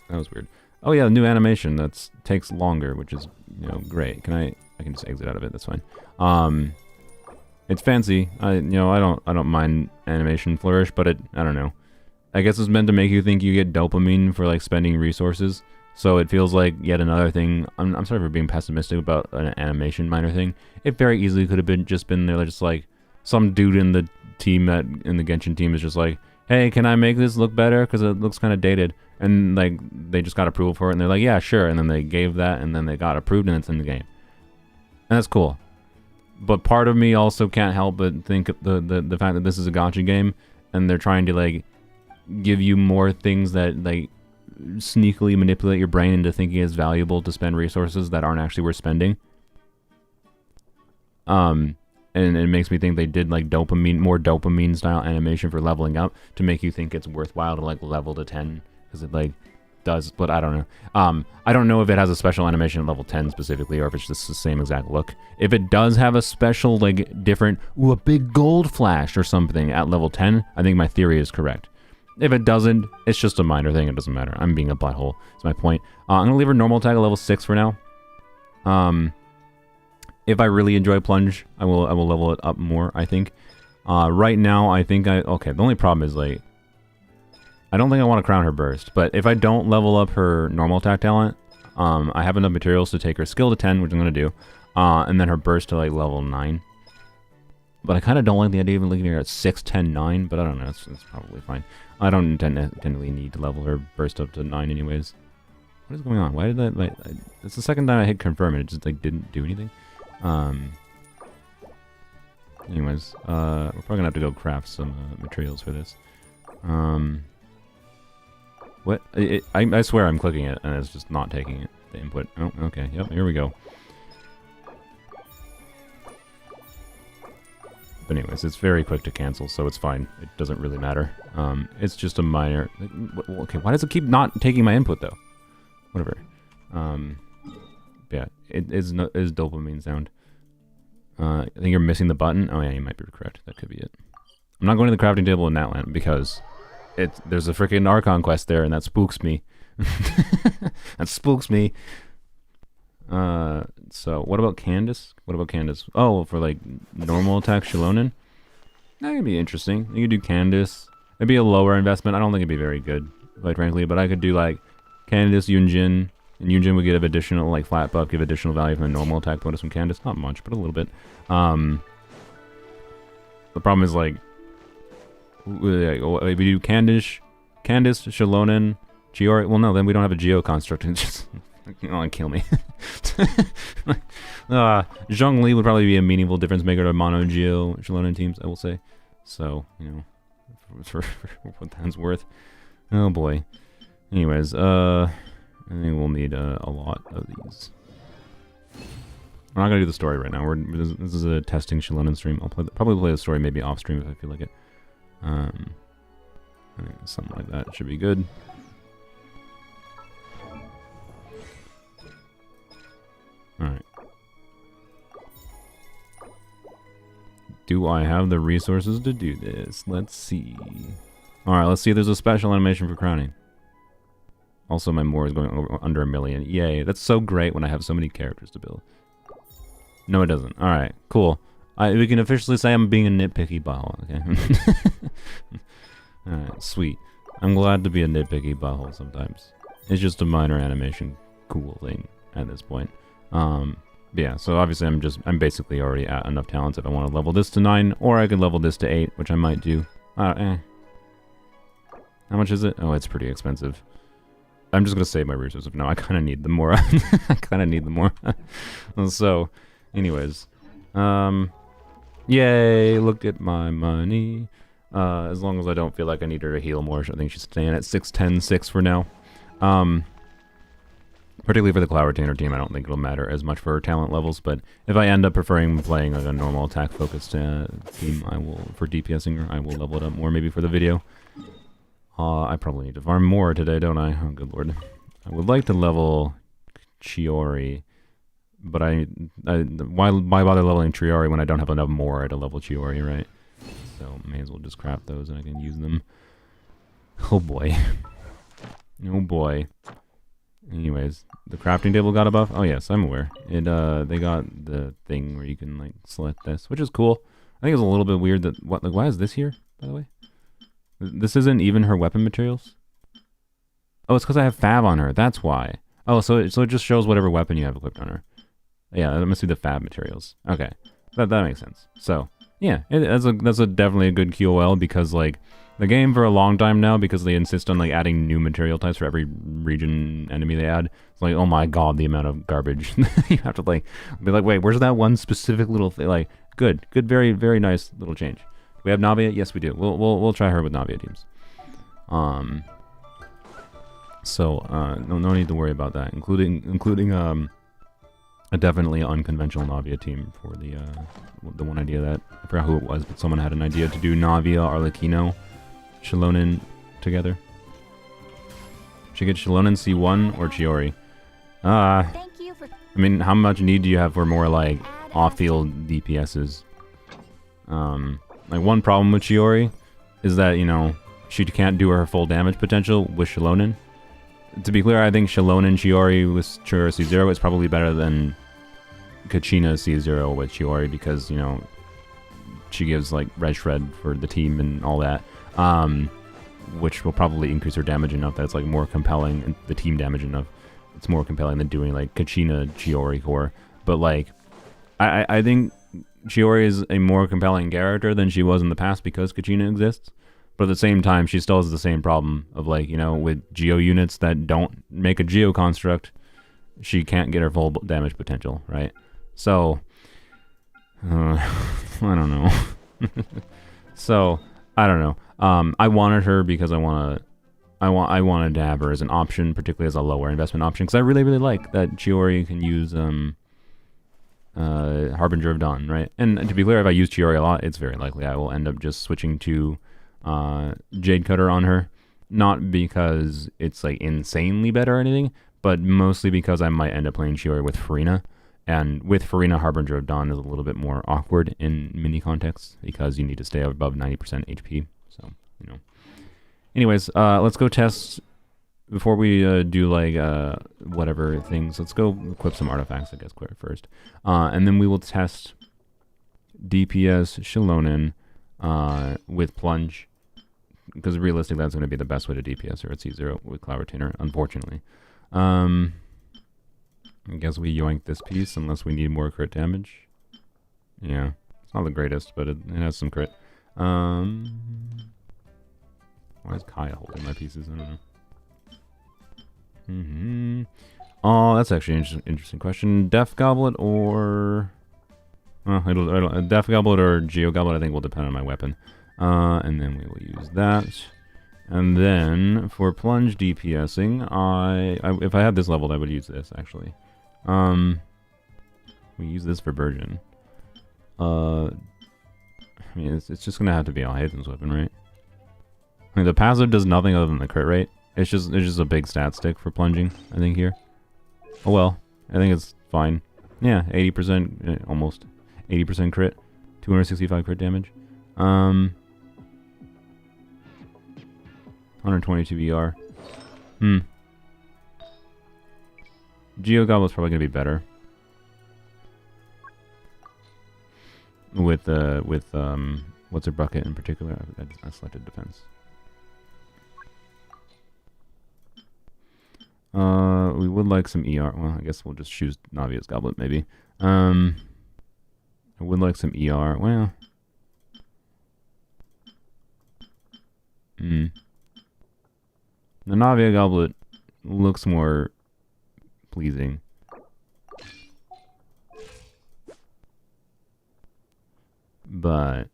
That was weird. Oh yeah, new animation that takes longer, which is, you know, great. I can just exit out of it. That's fine. It's fancy. I don't mind animation flourish, but I don't know. I guess it's meant to make you think you get dopamine for like spending resources. So it feels like yet another thing. I'm sorry for being pessimistic about an animation minor thing. It very easily could have been there, just like some dude in the team in the Genshin team is just like, hey, can I make this look better? Because it looks kind of dated. And like they just got approval for it, and they're like, yeah, sure. And then they gave that, and then they got approved, and it's in the game. And that's cool. But part of me also can't help but think of the fact that this is a gacha game, and they're trying to like give you more things that like sneakily manipulate your brain into thinking it's valuable to spend resources that aren't actually worth spending. And it makes me think they did like more dopamine style animation for leveling up to make you think it's worthwhile to like level to 10, because it like does, but I don't know. I don't know if it has a special animation at level 10 specifically, or if it's just the same exact look. If it does have a special like different, a big gold flash or something at level 10, I think my theory is correct. If it doesn't, it's just a minor thing. It doesn't matter. I'm being a butthole. That's my point. I'm gonna leave her normal tag at level 6 for now. If I really enjoy Plunge, I will level it up more, I think. Right now, I think okay, the only problem is, like, I don't think I want to crown her burst, but if I don't level up her normal attack talent, I have enough materials to take her skill to 10, which I'm going to do, and then her burst to, like, level 9. But I kind of don't like the idea of leaving her at 6, 10, 9, but I don't know, it's probably fine. I don't intendly need to level her burst up to 9 anyways. What is going on? Why did that, like, it's the second time I hit confirm and it just, like, didn't do anything. Anyways, we're probably gonna have to go craft some materials for this. What? I swear I'm clicking it and it's just not taking it, the input. Oh, okay, yep, here we go. But anyways, it's very quick to cancel, so it's fine. It doesn't really matter. It's just a minor... Okay, why does it keep not taking my input, though? Whatever. Yeah, it is dopamine sound. I think you're missing the button. Oh yeah, you might be correct. That could be it. I'm not going to the crafting table in that land because there's a freaking Archon quest there, and that spooks me. That spooks me. So what about Candace? What about Candace? Oh, for like normal attack Xilonen? That could be interesting. You could do Candace. It'd be a lower investment. I don't think it'd be very good, quite frankly, but I could do like Candace, Yunjin. And Yunjin would give additional, like, flat buff, give additional value from a normal attack bonus from Candace. Not much, but a little bit. The problem is, like, if we do Candace, Xilonen, Chiori. Well, no, then we don't have a Geo construct. It's just, kill me. Zhongli would probably be a meaningful difference maker to Mono-Geo Xilonen teams, I will say. So, you know, for what that's worth. Oh, boy. Anyways, I think we'll need a lot of these. We're not gonna do the story right now. This is a testing Xilonen stream. I'll probably play the story maybe off stream if I feel like it. I think something like that should be good. All right. Do I have the resources to do this? Let's see. All right, let's see if there's a special animation for crowning. Also, my more is going under 1 million. Yay, that's so great when I have so many characters to build. No, it doesn't. Alright, cool. We can officially say I'm being a nitpicky butthole, okay? Alright, sweet. I'm glad to be a nitpicky butthole sometimes. It's just a minor animation cool thing at this point. But yeah, so obviously I'm basically already at enough talents if I want to level this to 9, or I could level this to 8, which I might do. How much is it? Oh, it's pretty expensive. I'm just gonna save my resources for now. I kind of need them more. I kind of need them more. So, anyways, yay! Look at my money. As long as I don't feel like I need her to heal more, I think she's staying at 610-6 for now. Particularly for the Cloud Retainer team, I don't think it'll matter as much for her talent levels, but if I end up preferring playing like a normal attack-focused team, I will, for DPSing her, I will level it up more maybe for the video. I probably need to farm more today, don't I? Oh, good lord. I would like to level Chiori, but why bother leveling Chiori when I don't have enough more to level Chiori, right? So, may as well just craft those and I can use them. Oh boy. Oh boy. Anyways, the crafting table got a buff? Oh yes, I'm aware. They got the thing where you can, like, select this, which is cool. I think it's a little bit weird that, why is this here, by the way? This isn't even her weapon materials? Oh, it's because I have Fab on her, that's why. Oh, so it just shows whatever weapon you have equipped on her. Yeah, that must be the Fab materials. Okay, that makes sense. So, yeah, that's definitely a good QOL because, like, the game for a long time now, because they insist on, like, adding new material types for every region enemy they add. It's like, oh my god, the amount of garbage. You have to, like, be like, wait, where's that one specific little thing? Like, good, very, very nice little change. We have Navia? Yes, we do. We'll try her with Navia teams. No need to worry about that. Including a definitely unconventional Navia team for the one idea that I forgot who it was, but someone had an idea to do Navia, Arlecchino, Xilonen together. Should get Xilonen C1 or Chiori. Thank you for I mean, how much need do you have for more like off-field DPSs? Like one problem with Chiori is that, you know, she can't do her full damage potential with Xilonen. To be clear, I think Xilonen Chiori with Chiori C0 is probably better than Kachina C0 with Chiori because, you know, she gives like red shred for the team and all that, which will probably increase her damage enough that it's like more compelling, and the team damage enough. It's more compelling than doing like Kachina Chiori core. But like, I think Chiori is a more compelling character than she was in the past because Kachina exists. But at the same time, she still has the same problem of, like, you know, with Geo units that don't make a Geo construct, she can't get her full damage potential, right? So, I don't know. So, I don't know. I wanted her because I wanted to have her as an option, particularly as a lower investment option, because I really, really like that Chiori can use Harbinger of Dawn, right? And to be clear, if I use Chiori a lot, it's very likely I will end up just switching to Jade Cutter on her, not because it's like insanely better or anything, but mostly because I might end up playing Chiori with Farina, and with Farina, Harbinger of Dawn is a little bit more awkward in mini contexts because you need to stay above 90% HP. So, you know. Anyways, let's go test before we do like whatever things. Let's go equip some artifacts, I guess, first, and then we will test DPS Xilonen with Plunge. Because realistically, that's going to be the best way to DPS her at C0 with Cloud Retainer, unfortunately. I guess we yoink this piece unless we need more crit damage. Yeah, it's not the greatest, but it has some crit. Why is Kaya holding my pieces? I don't know. Oh, that's actually an interesting question. Death Goblet or... Death Goblet or Geo Goblet, I think, will depend on my weapon. And then we will use that. And then for Plunge DPSing, if I had this leveled, I would use this actually. We use this for Burgeon. I mean, it's just gonna have to be Alhazen's weapon, right? I mean, the passive does nothing other than the crit rate. It's just a big stat stick for plunging, I think here. Oh well, I think it's fine. Yeah, 80%, almost 80% crit, 265 crit damage. 122 ER. Geo Goblet's probably gonna be better. With what's her bucket in particular? I selected defense. We would like some ER. Well, I guess we'll just choose Navia's Goblet maybe. I would like some ER. Well, the Navia Goblet looks more pleasing. But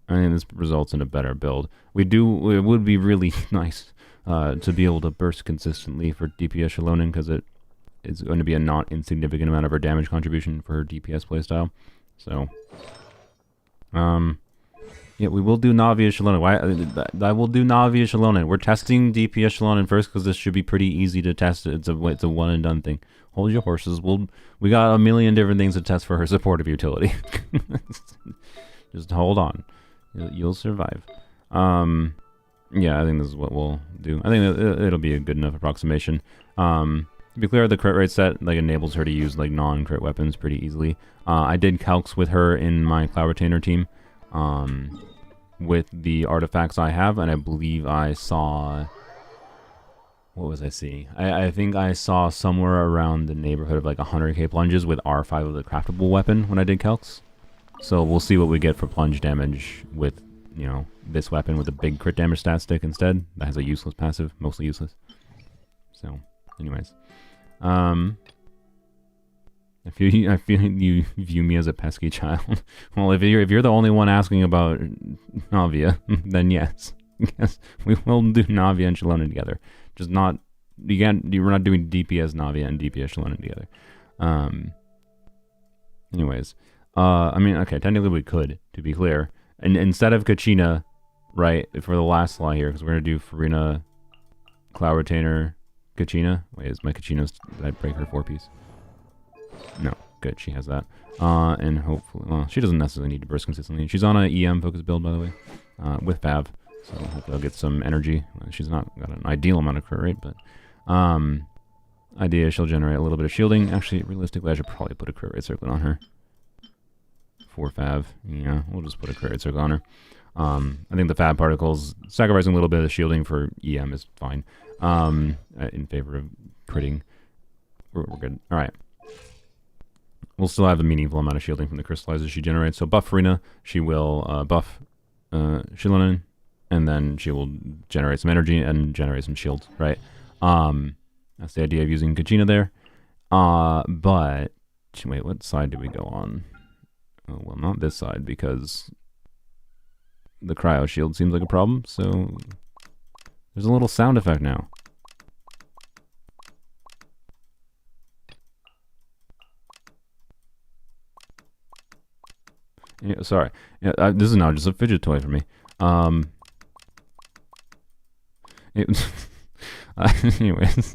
I think this results in a better build. It would be really nice to be able to burst consistently for DPS Xilonen, because it is going to be a not insignificant amount of her damage contribution for her DPS playstyle. So, yeah, we will do Navia Xilonen. I will do Navia Xilonen. We're testing DPS Xilonen first because this should be pretty easy to test. It's a one and done thing. Hold your horses. We got a million different things to test for her supportive utility. Just hold on. You'll survive. Yeah, I think this is what we'll do. I think it'll be a good enough approximation. To be clear, the crit rate set enables her to use non-crit weapons pretty easily. I did calcs with her in my Cloud Retainer team with the artifacts I have, and I believe I saw... What was I seeing? I think I saw somewhere around the neighborhood of 100k plunges with R5 of the craftable weapon when I did calcs. So we'll see what we get for plunge damage with, this weapon with a big crit damage stat stick instead. That has a useless passive, mostly useless. So, anyways. I feel you view me as a pesky child. Well, if you're the only one asking about Navia, then yes. Yes, we will do Navia and Xilonen together. Just not, we're not doing DPS Navia and DPS Xilonen together. Anyways. I mean, okay, technically we could, to be clear. And instead of Kachina, right, for the last slot here, because we're going to do Farina, Cloud Retainer, Kachina. Wait, is my Kachina, did I break her 4-piece? No, good, she has that. And hopefully, well, she doesn't necessarily need to burst consistently. She's on an EM focused build, by the way, with Fav. So hopefully I'll get some energy. Well, she's not got an ideal amount of crit rate, but idea she'll generate a little bit of shielding. Actually, realistically, I should probably put a crit rate circlet on her. 4 Fav. Yeah, we'll just put a crit rate circle on her. I think the Fab particles, sacrificing a little bit of the shielding for EM is fine. In favor of critting. We're good. Alright. We'll still have a meaningful amount of shielding from the crystallizers she generates. So buff Farina, she will buff Xilonen, and then she will generate some energy and generate some shields, right? That's the idea of using Kachina there. But, wait, what side do we go on? Oh, well, not this side, because the cryo shield seems like a problem, so there's a little sound effect now. Yeah, sorry. Yeah, this is now just a fidget toy for me. Anyways,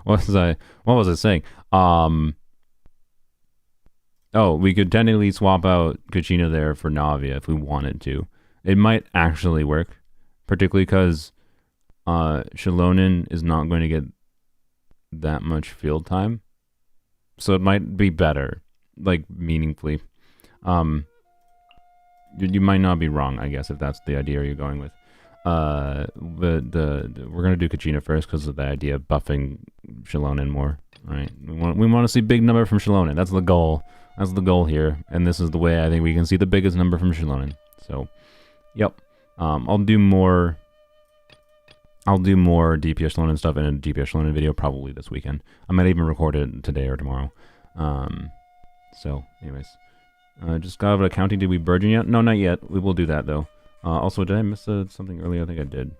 what was I saying? Oh, we could technically swap out Kachina there for Navia if we wanted to. It might actually work, particularly because Xilonen is not going to get that much field time, so it might be better, meaningfully. You might not be wrong, I guess, if that's the idea you're going with. But we're gonna do Kachina first because of the idea of buffing Xilonen more. Right? We want to see big number from Xilonen. That's the goal. That's the goal here, and this is the way I think we can see the biggest number from Xilonen. So, yep. I'll do more DPS Xilonen stuff in a DPS Xilonen video probably this weekend. I might even record it today or tomorrow. So, anyways. Just got out of accounting. Did we Burgeon yet? No, not yet. We will do that, though. Also, did I miss something earlier? I think I did.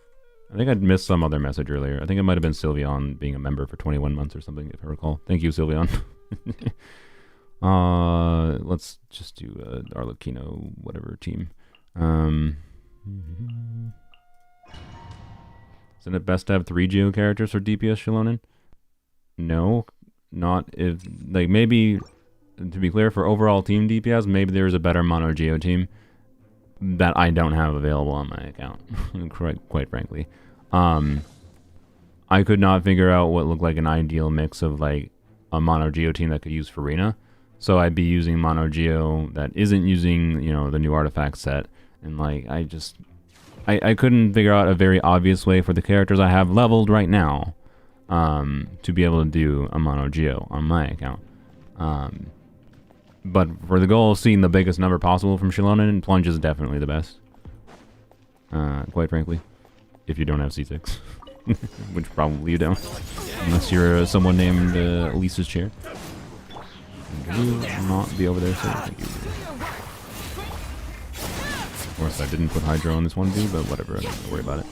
I think I'd missed some other message earlier. I think it might have been Sylveon being a member for 21 months or something, if I recall. Thank you, Sylveon. Let's just do Arlecchino, whatever team. Isn't it best to have 3 Geo characters for DPS Xilonen? No, not if, maybe, to be clear, for overall team DPS, maybe there's a better Mono-Geo team that I don't have available on my account, quite frankly. I could not figure out what looked like an ideal mix of, a Mono-Geo team that could use Farina. So I'd be using Mono-Geo that isn't using, you know, the new artifact set. And like, I couldn't figure out a very obvious way for the characters I have leveled right now to be able to do a Mono-Geo on my account. But for the goal of seeing the biggest number possible from Xilonen, Plunge is definitely the best. Quite frankly. If you don't have C6. Which probably you don't. Unless you're someone named Lisa's Chair. Will you not be over there, sir? Thank you. Of course, I didn't put Hydro on this 1v, but whatever. I don't worry about it.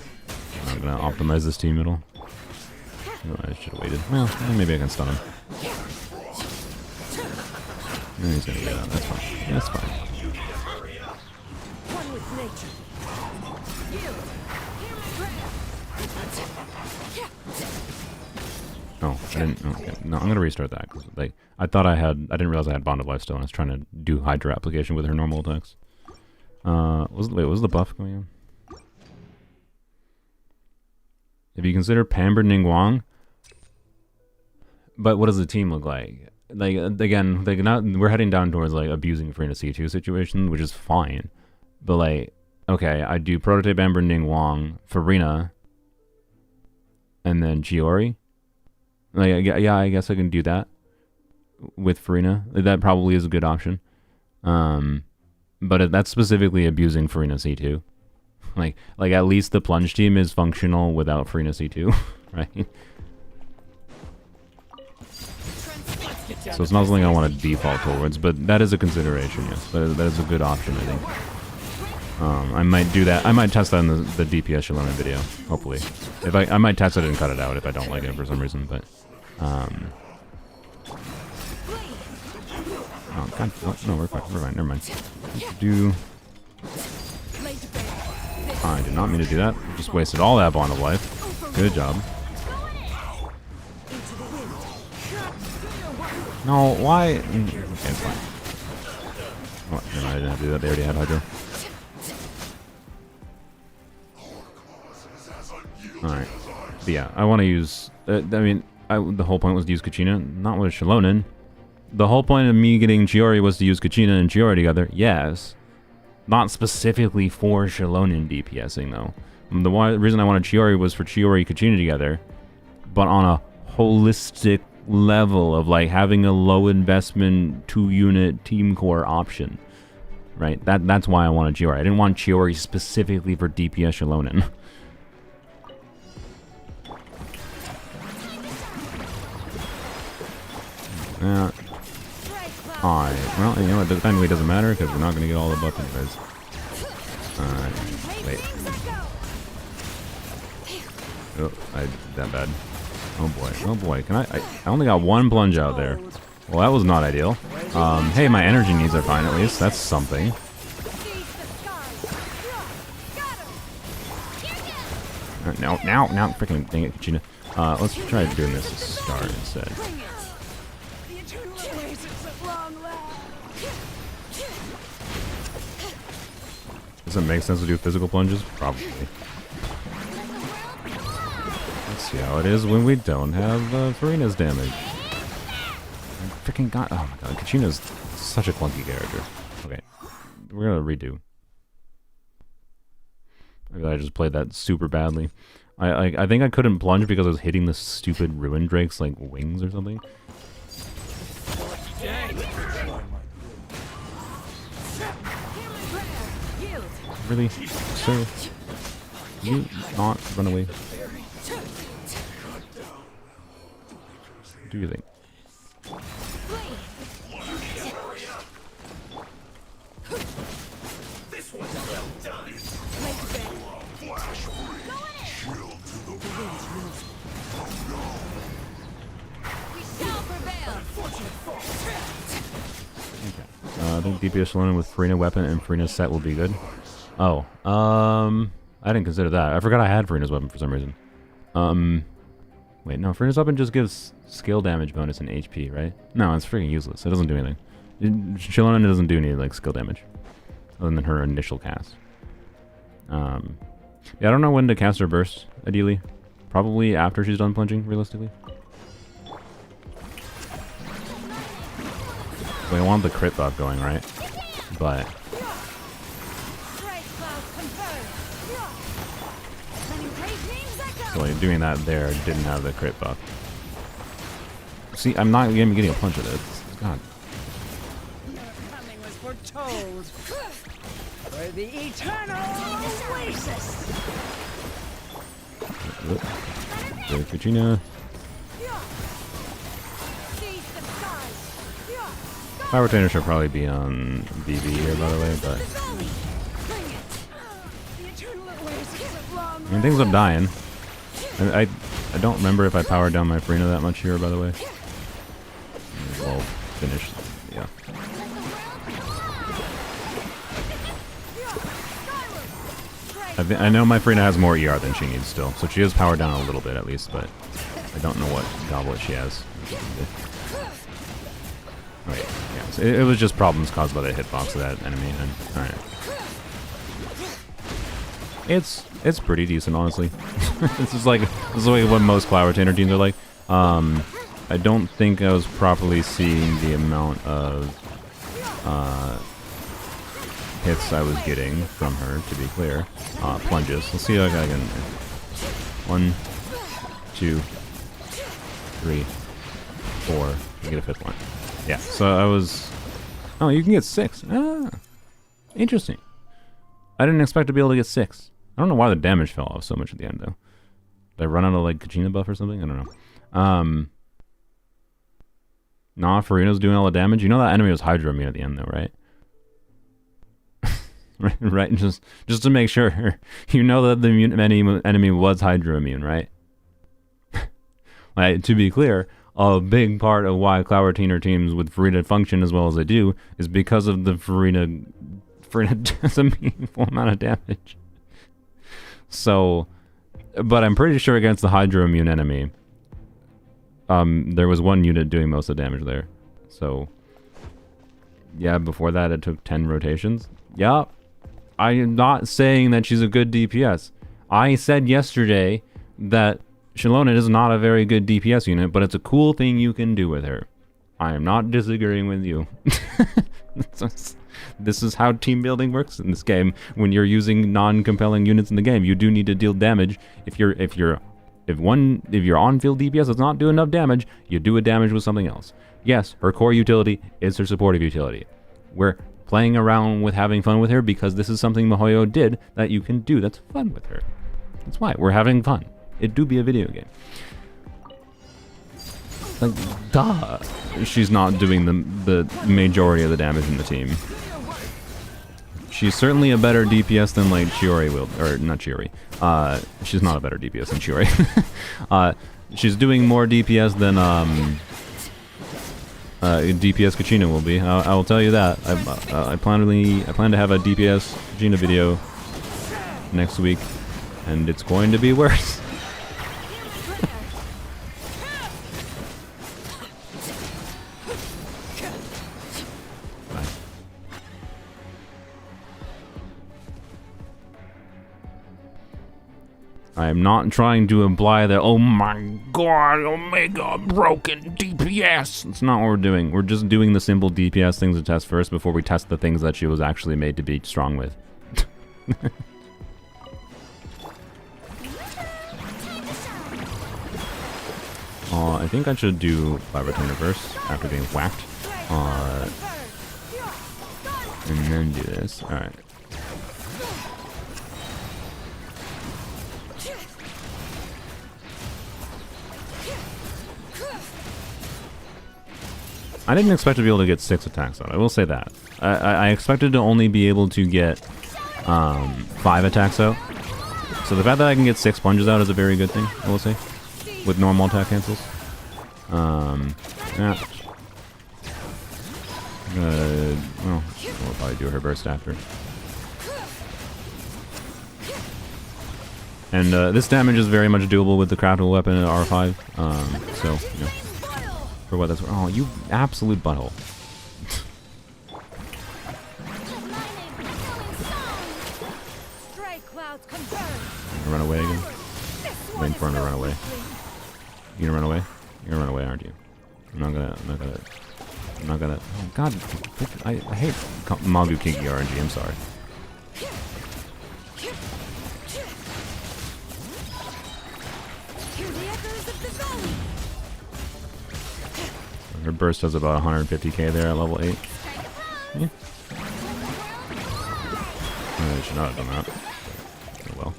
I'm gonna optimize this team middle. Oh, I should have waited. Well, maybe I can stun him. And he's gonna get out. That's fine. Yeah, that's fine. Oh, I didn't. Okay. No, I'm gonna restart that because like I thought I didn't realize I had Bond of Life still, and I was trying to do Hydra application with her normal attacks. Was the buff going on? If you consider Pamber Ningguang, but what does the team look like? Like again, like we're heading down towards like abusing Farina C2 situation, which is fine. But like, okay, I do prototype Amber Ningguang, Farina, and then Chiori. Like, yeah, I guess I can do that with Farina. That probably is a good option. But that's specifically abusing Farina C2. Like at least the Plunge team is functional without Farina C2, right? So it's not something I want to default towards, but that is a consideration, yes. That is a good option, I think. I might do that. I might test that in the DPS Xilonen video, hopefully. If I might test it and cut it out if I don't like it for some reason, but... oh, God, no, we're fine, never mind. I did not mean to do that. Just wasted all that Bond of Life. Good job. No, why? Okay, it's fine. Oh, no, I didn't have to do that. They already had Hydro. Alright. But yeah, I want to use... I mean, the whole point was to use Kachina, not with Xilonen. The whole point of me getting Chiori was to use Kachina and Chiori together, yes. Not specifically for Xilonen DPSing, though. The reason I wanted Chiori was for Chiori Kachina together, but on a holistic level of like having a low investment 2-unit team core option. Right? That's why I wanted Chiori. I didn't want Chiori specifically for DPS Xilonen. Alright, well, you know what, technically it doesn't matter because we're not going to get all the buff anyways. Wait. Oh, I did that bad. Oh boy, can I only got one plunge out there. Well, that was not ideal. Hey, my energy needs are fine at least, that's something. Now, freaking dang it, Kachina. Let's try doing this to start instead. Does it make sense to do physical plunges? Probably. Let's see how it is when we don't have Farina's damage. I freaking got... Oh my god, Kachina's such a clunky character. Okay, we're gonna redo. I just played that super badly. I think I couldn't plunge because I was hitting the stupid Ruin Drake's like wings or something. Really? Sir? Can you not run away? Do you think? I think DPS Xilonen with Farina weapon and Farina's set will be good. Oh, I didn't consider that. I forgot I had Farina's weapon for some reason. Wait, no, Farina's weapon just gives skill damage bonus and HP, right? No, it's freaking useless. It doesn't do anything. Xilonen doesn't do any like skill damage, other than her initial cast. Yeah, I don't know when to cast her burst. Ideally, probably after she's done plunging. Realistically. We want the crit buff going, right? But so like doing that there didn't have the crit buff. See, I'm not even getting a punch of this. God. Coming was foretold. For the eternal oasis. The Katrina. Fire Retainer should probably be on BB here, by the way, but I mean, things are dying. I don't remember if I powered down my Farina that much here, by the way. Well, finish. Yeah. I know my Farina has more ER than she needs still, so she is powered down a little bit at least, but I don't know what Goblet she has. Wait, yeah, so it was just problems caused by the hitbox of that enemy, and alright. It's pretty decent, honestly. This is like what most Cloud Retainer teams are like. I don't think I was properly seeing the amount of hits I was getting from her, to be clear. Plunges. Let's see how I can. 1, 2, 3, 4. You get a 5th one. Yeah, so I was... Oh, you can get 6. Ah, interesting. I didn't expect to be able to get 6. I don't know why the damage fell off so much at the end, though. Did I run out of, like, Kachina buff or something? I don't know. Nah, Farina's doing all the damage. You know that enemy was Hydro immune at the end, though, right? right, just to make sure. You know that the enemy was Hydro immune, right? Like, to be clear, a big part of why Cloud Retainer teams with Farina function as well as they do is because of the Farina does a meaningful amount of damage. So, but I'm pretty sure against the Hydro immune enemy, there was one unit doing most of the damage there. So, yeah, before that it took 10 rotations. Yeah, I am not saying that she's a good DPS. I said yesterday that Xilonen is not a very good DPS unit, but it's a cool thing you can do with her. I am not disagreeing with you. This is how team building works in this game. When you're using non-compelling units in the game, you do need to deal damage. If your on-field DPS does not do enough damage, you do a damage with something else. Yes, her core utility is her supportive utility. We're playing around with having fun with her because this is something Mono-Geo did that you can do that's fun with her. That's why we're having fun. It do be a video game. Like, duh. She's not doing the majority of the damage in the team. She's certainly a better DPS than, like, Chiori will, or not Chiori. She's not a better DPS than Chiori. She's doing more DPS than, DPS Kachina will be. I will tell you that. I plan to have a DPS Kachina video next week, and it's going to be worse. I am not trying to imply that, oh my god, Omega broken DPS. That's not what we're doing. We're just doing the simple DPS things to test first before we test the things that she was actually made to be strong with. I think I should do Fire Retainer first after being whacked. And then do this. Alright. I didn't expect to be able to get 6 attacks out. I will say that. I expected to only be able to get 5 attacks out. So the fact that I can get 6 plunges out is a very good thing, I will say. With normal attack cancels. Yeah. Well, we'll probably do her burst after. And this damage is very much doable with the craftable weapon at R5. So, you know. For what that's worth. Oh, you absolute butthole. Run away again? Waiting for him to run away. You gonna run away? You're gonna run away, aren't you? I'm not gonna I'm not gonna... Oh, God. I hate Magu Kinky RNG. I'm sorry. Her burst does about 150k there at level 8. Yeah. I should not have done that. Oh well.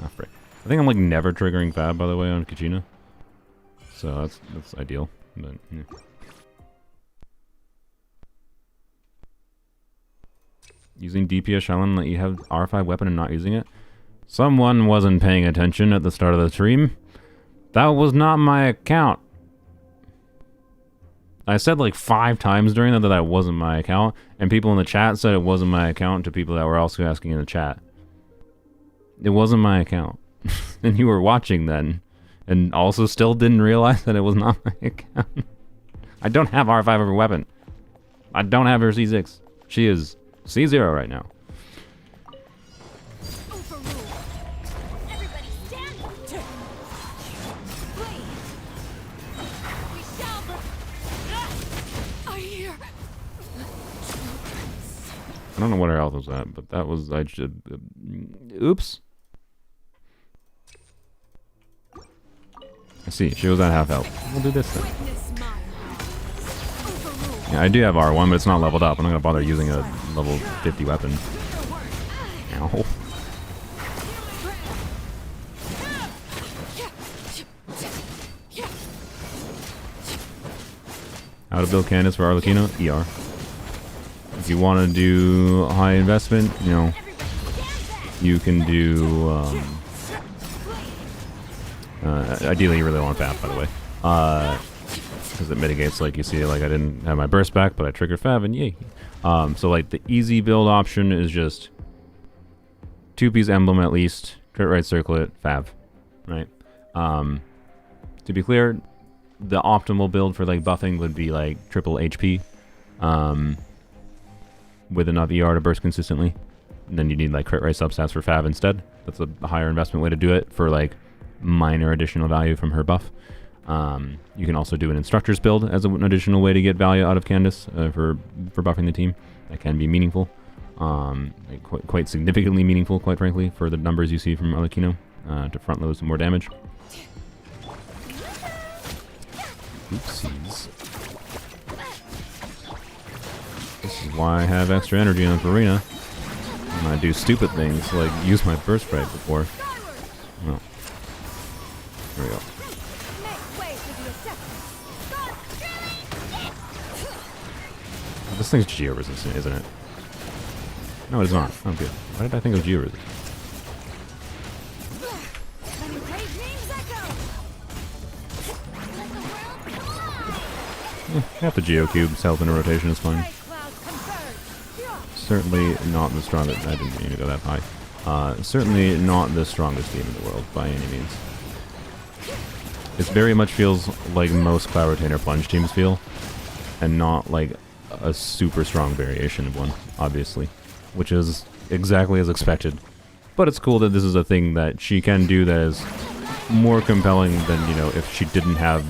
Ah, frick. I think I'm like never triggering Fab, by the way, on Kachina. So that's ideal. But, yeah. Using DPS Xilonen, that you have R5 weapon and not using it? Someone wasn't paying attention at the start of the stream. That was not my account. I said like 5 times during that wasn't my account, and people in the chat said it wasn't my account to people that were also asking in the chat. It wasn't my account. And you were watching then, and also still didn't realize that it was not my account. I don't have R5 over weapon. I don't have her C6. She is C0 right now. I don't know what her health was at, but that was... I should... oops. I see, she was at half health. We'll do this then. Yeah, I do have R1, but it's not leveled up. I'm not going to bother using a level 50 weapon. Ow. How to build Candace for Arlecchino? ER. If you want to do high investment, you know, you can do, ideally you really want Fab, by the way, because it mitigates, like you see, like I didn't have my burst back, but I triggered Fab, and yay. So like the easy build option is just 2-piece emblem at least, crit right circlet, Fab, right? To be clear, the optimal build for like buffing would be like triple HP, with enough ER to burst consistently. And then you need like crit rate substats for Fab instead. That's a higher investment way to do it for like minor additional value from her buff. You can also do an instructor's build as an additional way to get value out of Candace for buffing the team. That can be meaningful. Like quite significantly meaningful, quite frankly, for the numbers you see from Arlecchino to front load some more damage. Oopsies. This is why I have extra energy in the arena. And I do stupid things like use my burst right before. Well, there we go. This thing's geo resistant, isn't it? No, it's not. Oh, good. Why did I think it was geo resistant? Half the geo cubes help in a rotation is fine. Certainly not the strongest. I didn't mean to go that high. Certainly not the strongest team in the world by any means. It very much feels like most Cloud Retainer Plunge teams feel, and not like a super strong variation of one, obviously, which is exactly as expected. But it's cool that this is a thing that she can do that is more compelling than, you know, if she didn't have,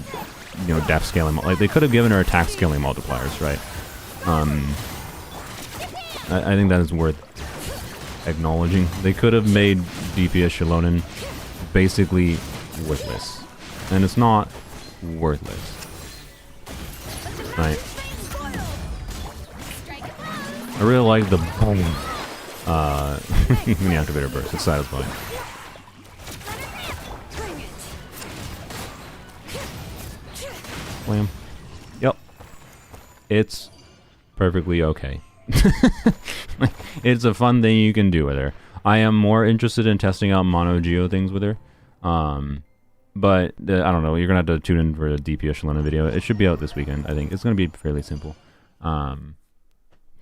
you know, def scaling. Like, they could have given her attack scaling multipliers, right? I think that is worth acknowledging. They could have made DPS Xilonen basically worthless. And it's not worthless. Right. I really like the boom when you activate her burst. It's satisfying. Wham. Yep. It's perfectly okay. It's a fun thing you can do with her. I am more interested in testing out Mono-Geo things with her. But I don't know. You're going to have to tune in for a DPS Xilonen video. It should be out this weekend, I think. It's going to be fairly simple.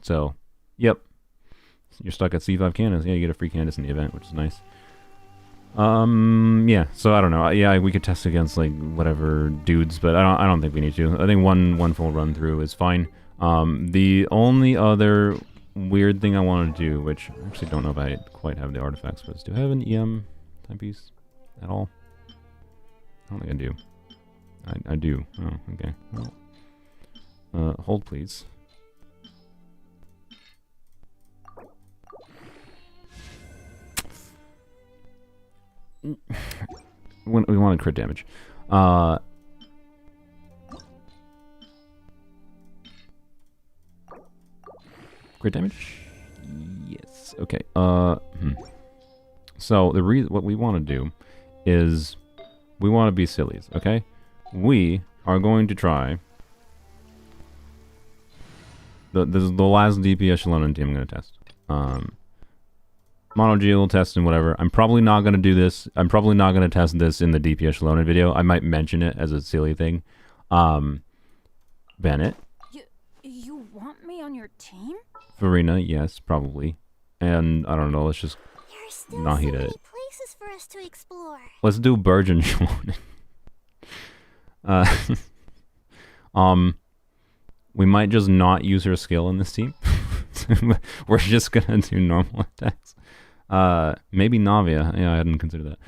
So, yep. You're stuck at C5 Candace. Yeah, you get a free Candace in the event, which is nice. Yeah, so I don't know. Yeah, we could test against like whatever dudes, but I don't think we need to. I think one full run through is fine. The only other weird thing I want to do, which I actually don't know if I quite have the artifacts for this. Do I have an EM timepiece at all? I don't think I do. I do. Oh, okay. Well, hold please. We wanted crit damage. Crit damage? Yes. Okay. So what we want to do is we want to be sillies, okay? We are going to try. This is the last DPS Xilonen team I'm going to test. Mono-Geo test and whatever. I'm probably not going to do this. I'm probably not going to test this in the DPS Xilonen video. I might mention it as a silly thing. Bennett. You want me on your team? Farina, yes, probably. And I don't know, let's just There's still Nahida so many it. places for us to explore. Let's do Burgeon Xilonen. We might just not use her skill in this team. We're just gonna do normal attacks. Maybe Navia. Yeah, I hadn't considered that.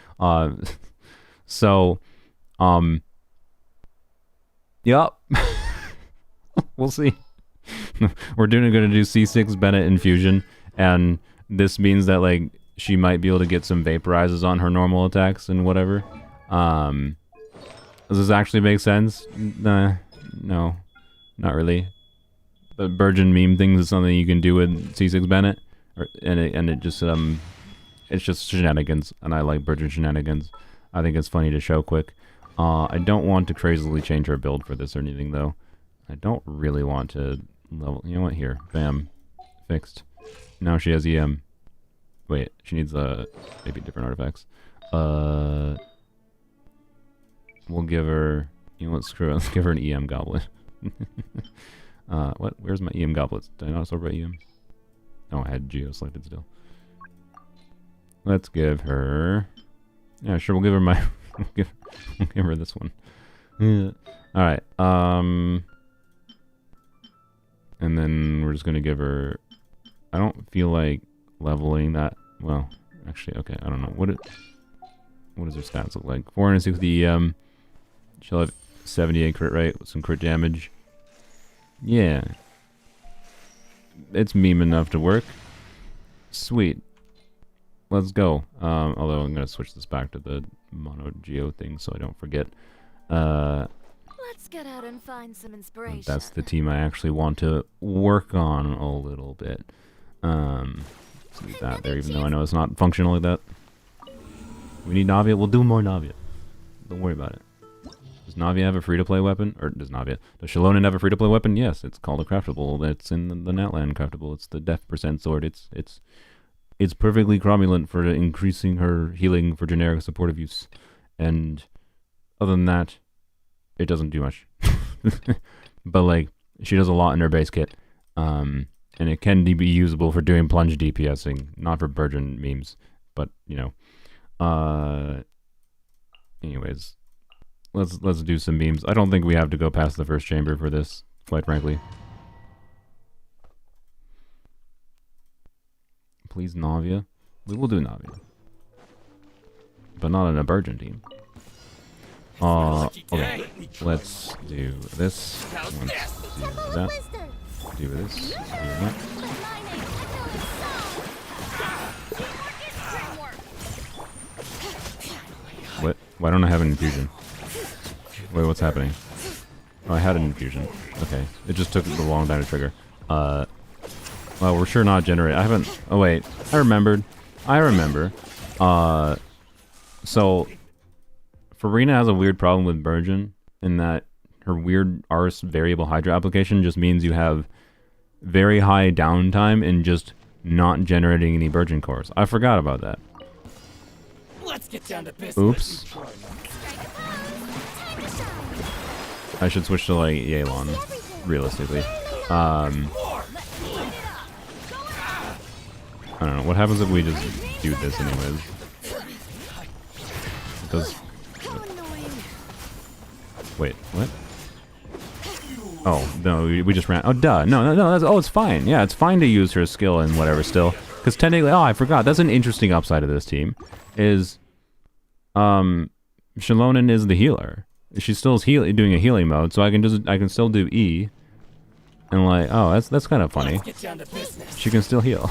Yup. We'll see. We're gonna do C6 Bennett infusion, and this means that like she might be able to get some vaporizes on her normal attacks and whatever. Does this actually make sense? No, not really. The Burgeon meme things is something you can do with C6 Bennett, it's just shenanigans, and I like Burgeon shenanigans. I think it's funny to show quick. I don't want to crazily change her build for this or anything though. I don't really want to level. You know what? Here, bam, fixed. Now she has EM. Wait, she needs maybe different artifacts. We'll give her. You know what? Screw it. Let's give her an EM goblet. What? Where's my EM goblets? Did I not sort by EM? Oh, I had Geo selected still. Let's give her. Yeah, sure. We'll give her my. we'll give her this one. Yeah. All right. And then we're just gonna give her. I don't feel like leveling that. Well, actually, okay. I don't know what does her stats look like? 460 EM. She'll have 78 crit rate with some crit damage. Yeah. It's meme enough to work. Sweet. Let's go. Although I'm gonna switch this back to the Mono-Geo thing so I don't forget. Let's get out and find some inspiration. That's the team I actually want to work on a little bit. Let's leave that there, even though I know it's not functional like that. We need Navia. We'll do more Navia. Don't worry about it. Does Navia have a free-to-play weapon? Or does Xilonen have a free-to-play weapon? Yes, it's called a craftable. It's in the Natlan craftable. It's the Def % sword. It's perfectly cromulent for increasing her healing for generic supportive use. And other than that, it doesn't do much. But like, she does a lot in her base kit. And it can be usable for doing plunge DPSing, not for Burgeon memes. But, you know. Anyways. Let's do some memes. I don't think we have to go past the first chamber for this, quite frankly. Please, Navia. We will do Navia. But not in a Burgeon team. Okay. Let's do this. Let's do that. Do this. Do that. What? Why don't I have an infusion? Wait, what's happening? Oh, I had an infusion. Okay. It just took a long time to trigger. Well, we're sure not generate. I haven't... Oh, wait. I remembered. I remember. So... Farina has a weird problem with Burgeon in that her weird Ars variable Hydra application just means you have very high downtime in just not generating any Burgeon cores. I forgot about that. Let's get down to business. Oops. I should switch to like Yelan, realistically. I don't know. What happens if we just do this anyways? Because... Wait, what? Oh, no, we just ran. Oh, duh. No, that's, oh, it's fine. Yeah, it's fine to use her skill and whatever still. Because technically, oh, I forgot. That's an interesting upside of this team. Is, Xilonen is the healer. she's still doing a healing mode, so I can still do E. And like, oh, that's kind of funny. Let's get down to business. She can still heal.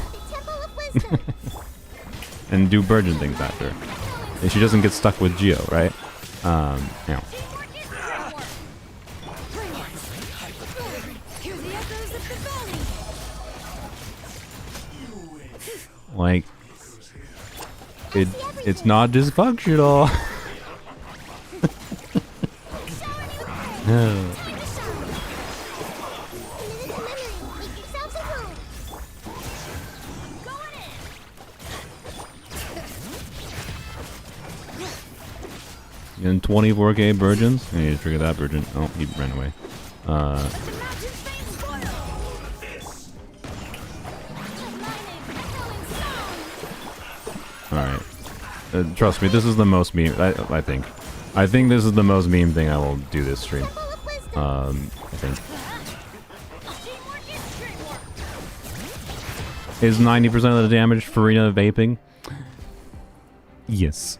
And do Burgeon things after. And she doesn't get stuck with Geo, right? Yeah. Like, it's not dysfunctional. No. And 24k Burgeons? I need to trigger that Burgeon. Oh, he ran away. Alright. Trust me, this is the most meme, I think. I think this is the most meme thing I will do this stream. I think. Is 90% of the damage Farina vaping? Yes.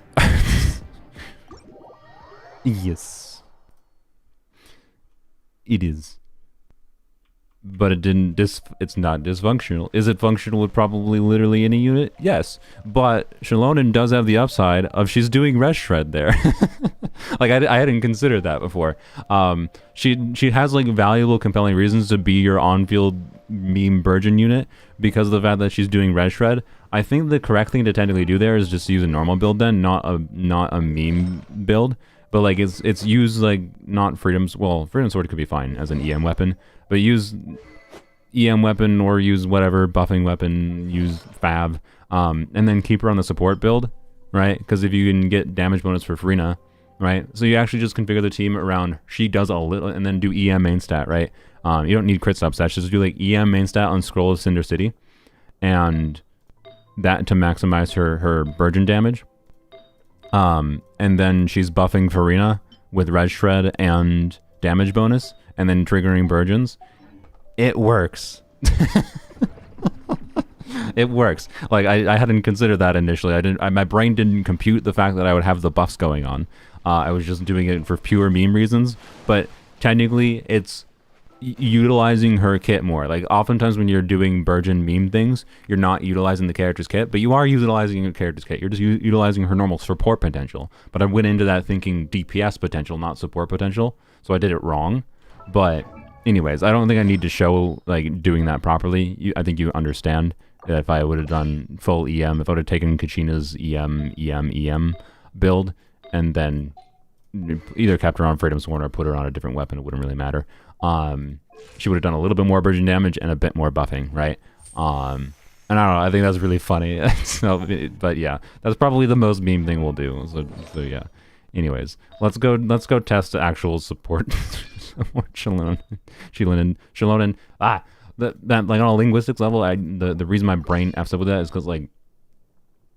Yes. It is. But it didn't it's not dysfunctional. Is it functional with probably literally any unit? Yes. But Xilonen does have the upside of she's doing res shred there. Like I hadn't considered that before. She has like valuable, compelling reasons to be your on-field meme Burgeon unit because of the fact that she's doing res shred. I think the correct thing to technically do there is just use a normal build then, not a meme build. But like it's used like not Freedom's, well, Freedom Sword could be fine as an EM weapon, but use EM weapon or use whatever buffing weapon, use Fav, and then keep her on the support build, right? Because if you can get damage bonus for Farina, right? So you actually just configure the team around she does a little, and then do EM main stat, right? You don't need crit substats, just do like EM main stat on Scroll of Cinder City, and that to maximize her Burgeon damage. And then she's buffing Farina with Res Shred and damage bonus, and then triggering Burgeons. It works. It works. Like, I hadn't considered that initially. My brain didn't compute the fact that I would have the buffs going on. I was just doing it for pure meme reasons, but technically it's utilizing her kit more. Like, oftentimes when you're doing Burgeon meme things, you're not utilizing the character's kit, but you are utilizing your character's kit. You're just utilizing her normal support potential. But I went into that thinking DPS potential, not support potential, so I did it wrong. But anyways, I don't think I need to show, like, doing that properly. I think you understand that if I would have done full EM, if I would have taken Kachina's EM build, and then either kept her on Freedom Sword or put her on a different weapon, it wouldn't really matter. She would have done a little bit more Burgeon damage and a bit more buffing, right? And I don't know, I think that's really funny. But yeah, that's probably the most meme thing we'll do. So yeah. Anyways, let's go test the actual support. Xilonen. That like on a linguistics level, the reason my brain f's up with that is because like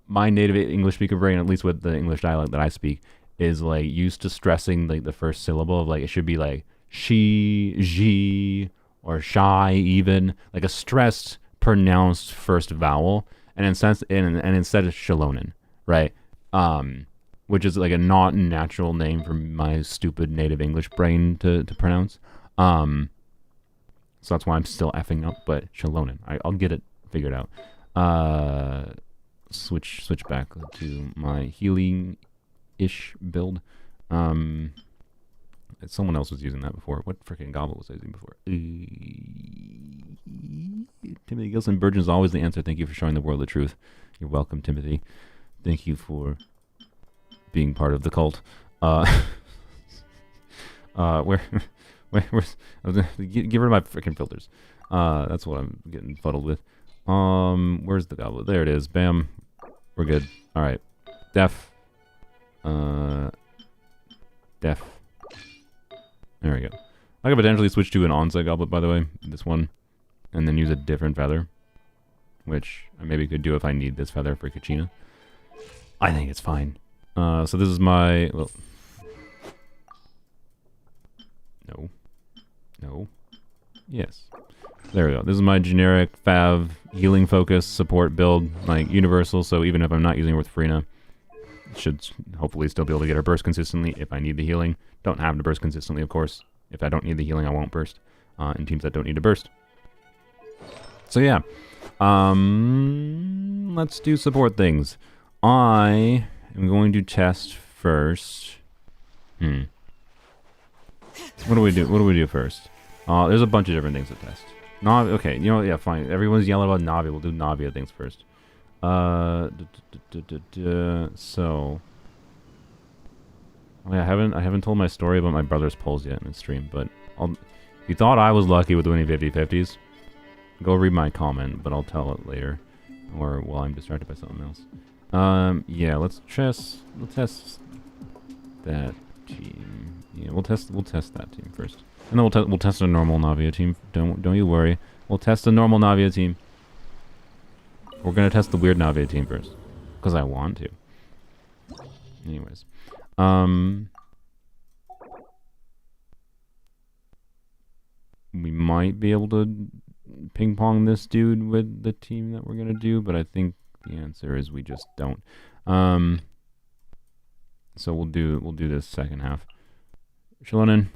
my native English speaker brain, at least with the English dialect that I speak, is like used to stressing like the first syllable of like it should be like she, or shy, even like a stressed pronounced first vowel, and instead of Xilonen, right? Which is like a not natural name for my stupid native English brain to pronounce. So that's why I'm still effing up, but Xilonen. I'll get it figured out. Switch back to my healing-ish build. Someone else was using that before. What freaking Goblet was I using before? Timothy Gilson, Burgeon is always the answer. Thank you for showing the world the truth. You're welcome, Timothy. Thank you for being part of the cult. Where's get rid of my freaking filters. That's what I'm getting fuddled with. Where's the Goblet? There it is. Bam. We're good. All right. Def. There we go. I could potentially switch to an on-site Goblet, by the way, this one, and then use a different feather, which I maybe could do if I need this feather for Kachina. I think it's fine. So this is my... Well, no. Yes. There we go. This is my generic Fav healing focus support build, like universal, so even if I'm not using it with Farina, should hopefully still be able to get her burst consistently if I need the healing. Don't have to burst consistently, of course. If I don't need the healing, I won't burst. In teams that don't need to burst. So yeah. Let's do support things. I am going to test first. What do we do? What do we do first? There's a bunch of different things to test. Navia, okay, you know, yeah, fine. Everyone's yelling about Navia. We'll do Navia things first. So, I haven't told my story about my brother's pulls yet in the stream. But if you thought I was lucky with winning 50-50s, go read my comment. But I'll tell it later, or while I'm distracted by something else. Yeah, let's test that team. Yeah, we'll test that team first. And then we'll test a normal Navia team. Don't you worry. We'll test a normal Navia team. We're gonna test the weird Navia team first, because I want to. Anyways, we might be able to ping pong this dude with the team that we're gonna do, but I think the answer is we just don't. So we'll do this second half. Xilonen.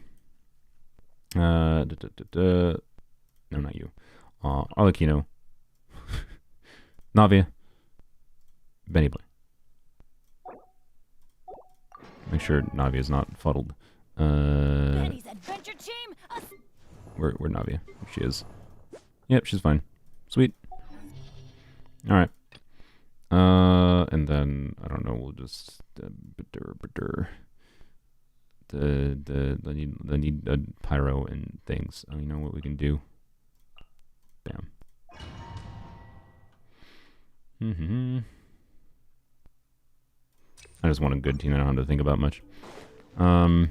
No, not you. Arlecchino. Navia. Benny Blay. Make sure Navia is not fuddled. Benny's adventure team. Where Navia? She is. Yep, she's fine. Sweet. Alright. And then I don't know, we'll just I need a pyro and things. You know what we can do? Bam. I just want a good team. I don't have to think about much. Yeah,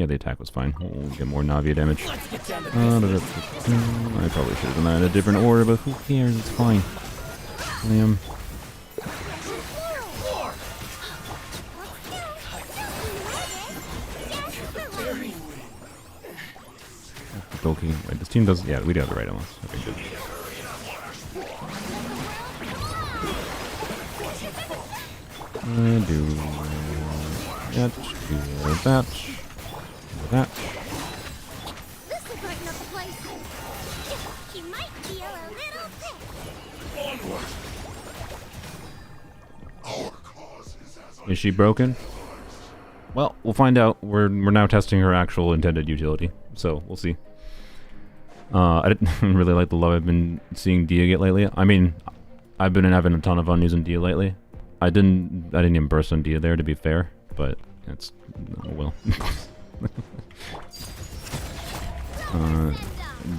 the attack was fine. We'll get more Navia damage. I probably should have done that in a different order, but who cares? It's fine. Okay, wait, this team does. Yeah, we do have the right elements. Okay, good. Do that. This will brighten up the place. He might feel a little sick. Is she broken? Well, we'll find out. We're now testing her actual intended utility, so we'll see. I didn't really like the love I've been seeing Dia get lately. I mean, I've been having a ton of fun using Dia lately. I didn't even burst on Dia there, to be fair, but it's well.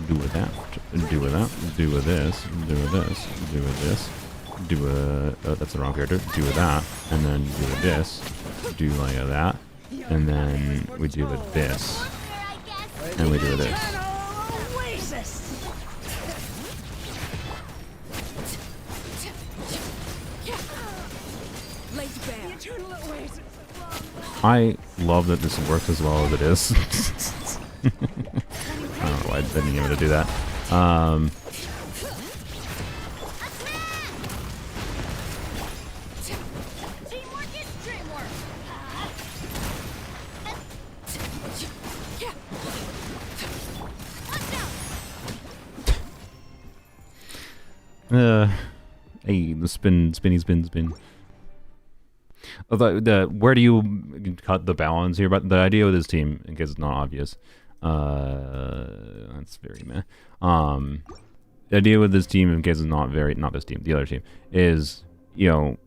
Do with that. Do with that. Do with this. Do with this. Do with this. Do a. Oh, that's the wrong character. Do with that, and then do with this. Do like that, and then we do with this, and we do with this. I love that this works as well as it is. I don't know why I didn't even do that. Hey, the spin. Where do you cut the balance here? But the idea with this team, in case it's not obvious, that's very meh. The idea with this team, in case it's not this team, the other team, is, you know,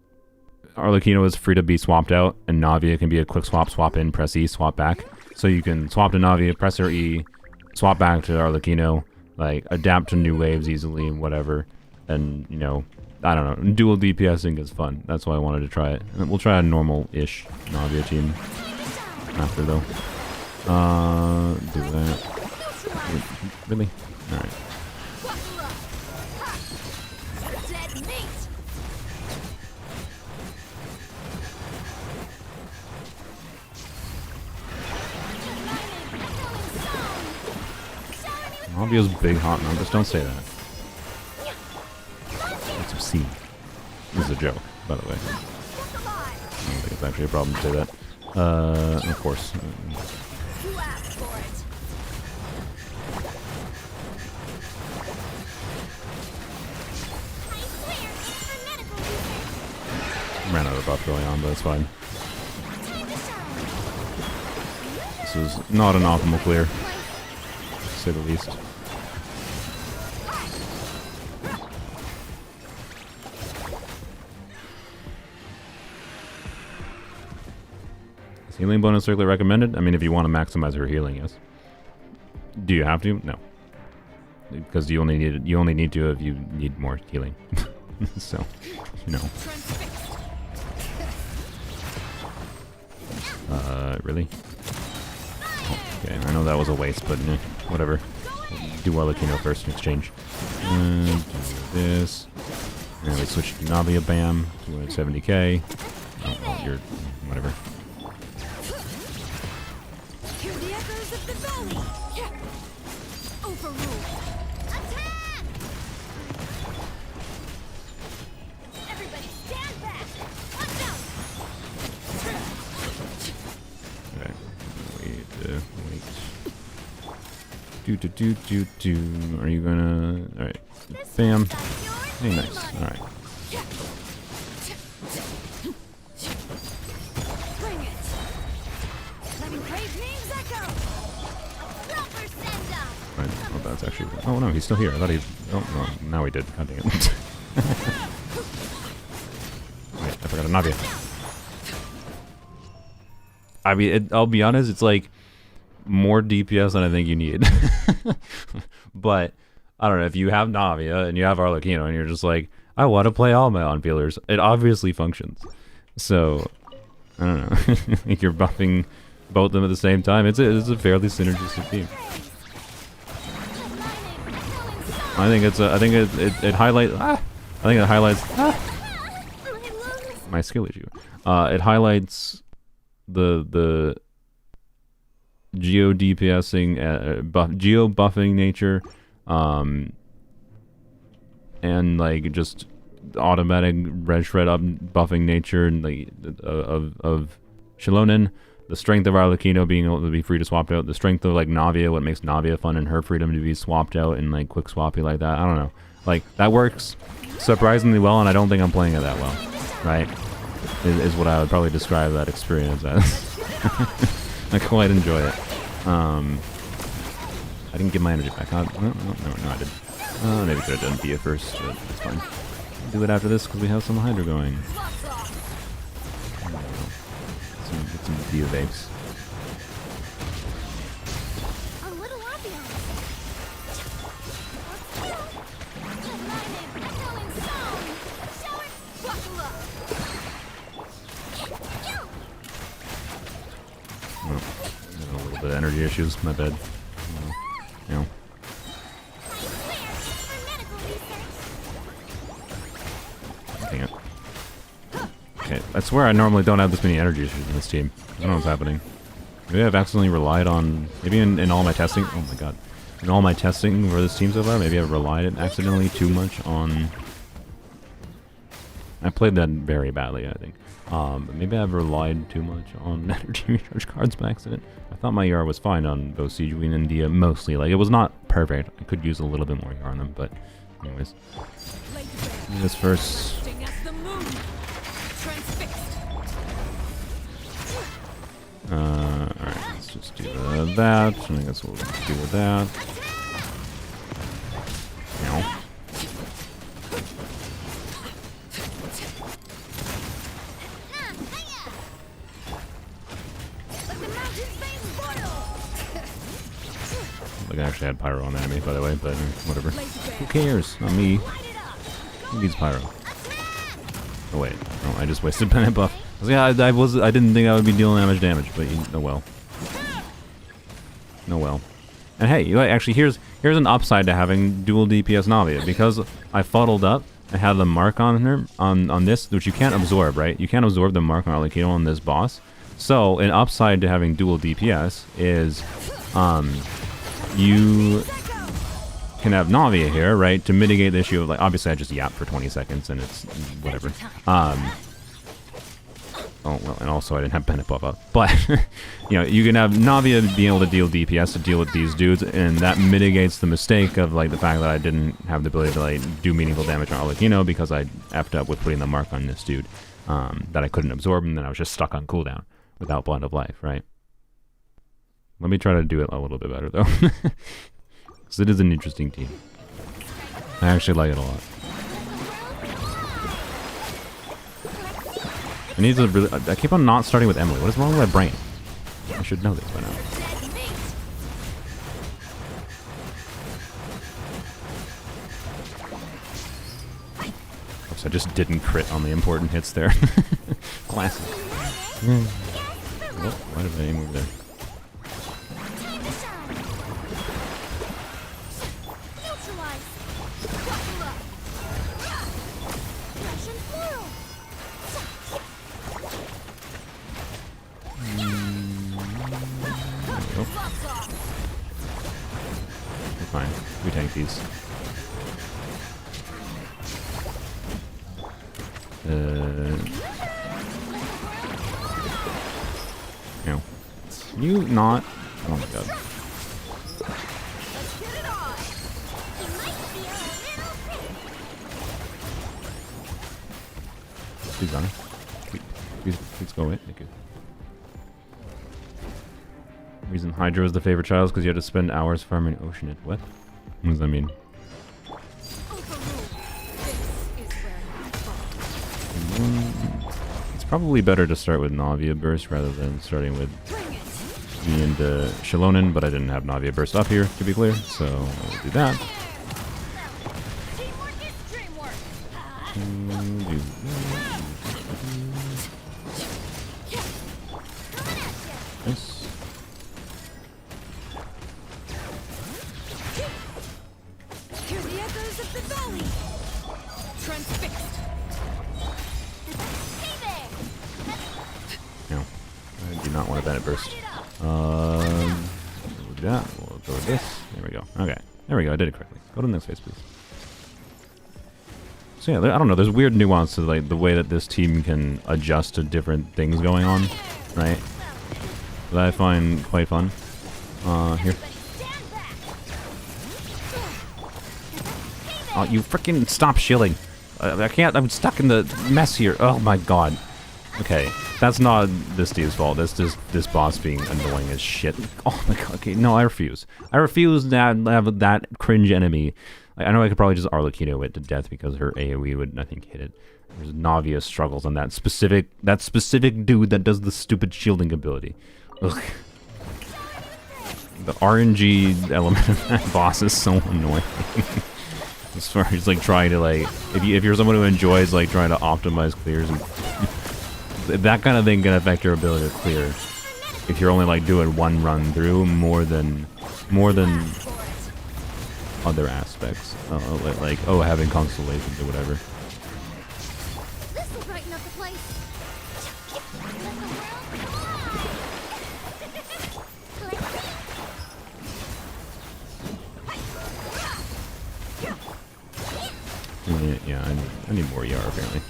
Arlecchino is free to be swapped out, and Navia can be a quick swap in, press E, swap back. So you can swap to Navia, press her E, swap back to Arlecchino, like adapt to new waves easily and whatever, and you know. I don't know. Dual DPSing is fun. That's why I wanted to try it. And we'll try a normal-ish Navia team after, though. Do that. Really? Alright. Navia's big hot numbers. Don't say that. That's obscene. This is a joke, by the way. it's actually a problem to say that. Of course. You asked for it. I swear it's for medical research. Ran out of buff going on, but it's fine. Time to shine. This was not an optimal clear, to say the least. Is healing bonus circular recommended? I mean, if you want to maximize her healing, yes. Do you have to? No. Because you only need to if you need more healing. So, no. Really? Oh, okay, I know that was a waste, but whatever. Do Arlecchino first in exchange. And do this. And we switch to Navia, bam. 270k. Oh, well, you're... whatever. Hear the echoes of the valley. Overruled. Attack! Everybody stand back. Watch out. Okay. Wait. Do. Are you gonna... Alright. Bam. Hey, nice. Alright. Bring it. Letting brave names echo. Proper send up. Right. Oh, that's actually... Oh, no, he's still here. I thought he... Oh, no. Now he did. God dang it. Wait, I forgot a Navia. I mean, I'll be honest, it's like more DPS than I think you need. But, I don't know, if you have Navia and you have Arlecchino and you're just like, I want to play all my on-feelers, it obviously functions. So, I don't know. Like you're buffing both of them at the same time. It's a fairly synergistic team. I think it highlights... I think it highlights... my skill issue. It highlights the geo DPSing, geo buffing nature, and like just automatic red shred up buffing nature, and like of Xilonen, the strength of Arlecchino being able to be free to swap out, the strength of like Navia, what makes Navia fun, and her freedom to be swapped out and like quick swappy like that. I don't know, like that works surprisingly well, and I don't think I'm playing it that well, right? Is what I would probably describe that experience as. I quite enjoy it. I didn't get my energy back. No, I did. Maybe could have done Dia first, but it's fine. Do it after this because we have some Hydra going. Get some Dia vapes. A little ambiance. Echoing song. Shower. Buckle up. Oh, a little bit of energy issues. My bad. You know. Dang it. Okay, I swear I normally don't have this many energy issues in this team. I don't know what's happening. Maybe I've accidentally relied on... Maybe in all my testing... Oh my god. In all my testing for this team so far, maybe I've relied accidentally too much on... I played that very badly, I think. But maybe I've relied too much on energy recharge cards by accident. I thought my ER was fine on both Sijuin and Dia, mostly. Like, it was not perfect. I could use a little bit more ER on them, but... Anyways. Do this first. Alright, let's just do that. I guess we'll do with that. Now. Like I actually had pyro on the enemy, by the way, but whatever. Who cares? Not me. Who needs pyro? Oh wait, no, I just wasted planet buff. I didn't think I would be dealing that much damage, but oh well. Oh well. And hey, actually, here's an upside to having dual DPS Navia, because I fuddled up. I had the mark on her on this, which you can't absorb, right? You can't absorb the mark on Arlecchino on this boss. So an upside to having dual DPS is, you can have Navia here, right, to mitigate the issue of, like, obviously I just yap for 20 seconds and it's whatever. Oh, well, and also I didn't have Bennett buff up. But, you know, you can have Navia being able to deal DPS to deal with these dudes, and that mitigates the mistake of, like, the fact that I didn't have the ability to, like, do meaningful damage on Arlecchino because I effed up with putting the mark on this dude that I couldn't absorb, and then I was just stuck on cooldown without Blend of Life, right? Let me try to do it a little bit better, though. Because it is an interesting team. I actually like it a lot. I need to really... I keep on not starting with Emily. What is wrong with my brain? I should know this by now. Oops, I just didn't crit on the important hits there. Classic. Oh, why did I aim over there? Fine. We tank these. No. Can you not? Oh my god. Please, Donnie. Please go away. Thank you. Reason Hydra is the favorite child is because you had to spend hours farming Oceanid. What? What does that mean? It's probably better to start with Navia Burst rather than starting with me and Xilonen, but I didn't have Navia Burst up here, to be clear, so I'll do that. Nice. No, I do not want a Bennett Burst. We'll do that. We'll go with this. There we go. Okay, there we go. I did it correctly. Go to the next phase, please. So yeah, I don't know. There's weird nuance to like the way that this team can adjust to different things going on, right? That I find quite fun. Here. Oh, you freaking stop shielding. I can't, I'm stuck in the mess here. Oh my god. Okay, that's not this dude's fault. That's just this boss being annoying as shit. Oh my god, okay, no, I refuse. I refuse to have that cringe enemy. I know I could probably just Arlecchino it to death because her AoE would, I think, hit it. There's Navia struggles on that specific dude that does the stupid shielding ability. Ugh. The RNG element of that boss is so annoying. As far as like trying to like, if you're someone who enjoys like trying to optimize clears, and that kind of thing can affect your ability to clear. If you're only like doing one run through more than other aspects, like having constellations or whatever. Yeah, I need more ER apparently.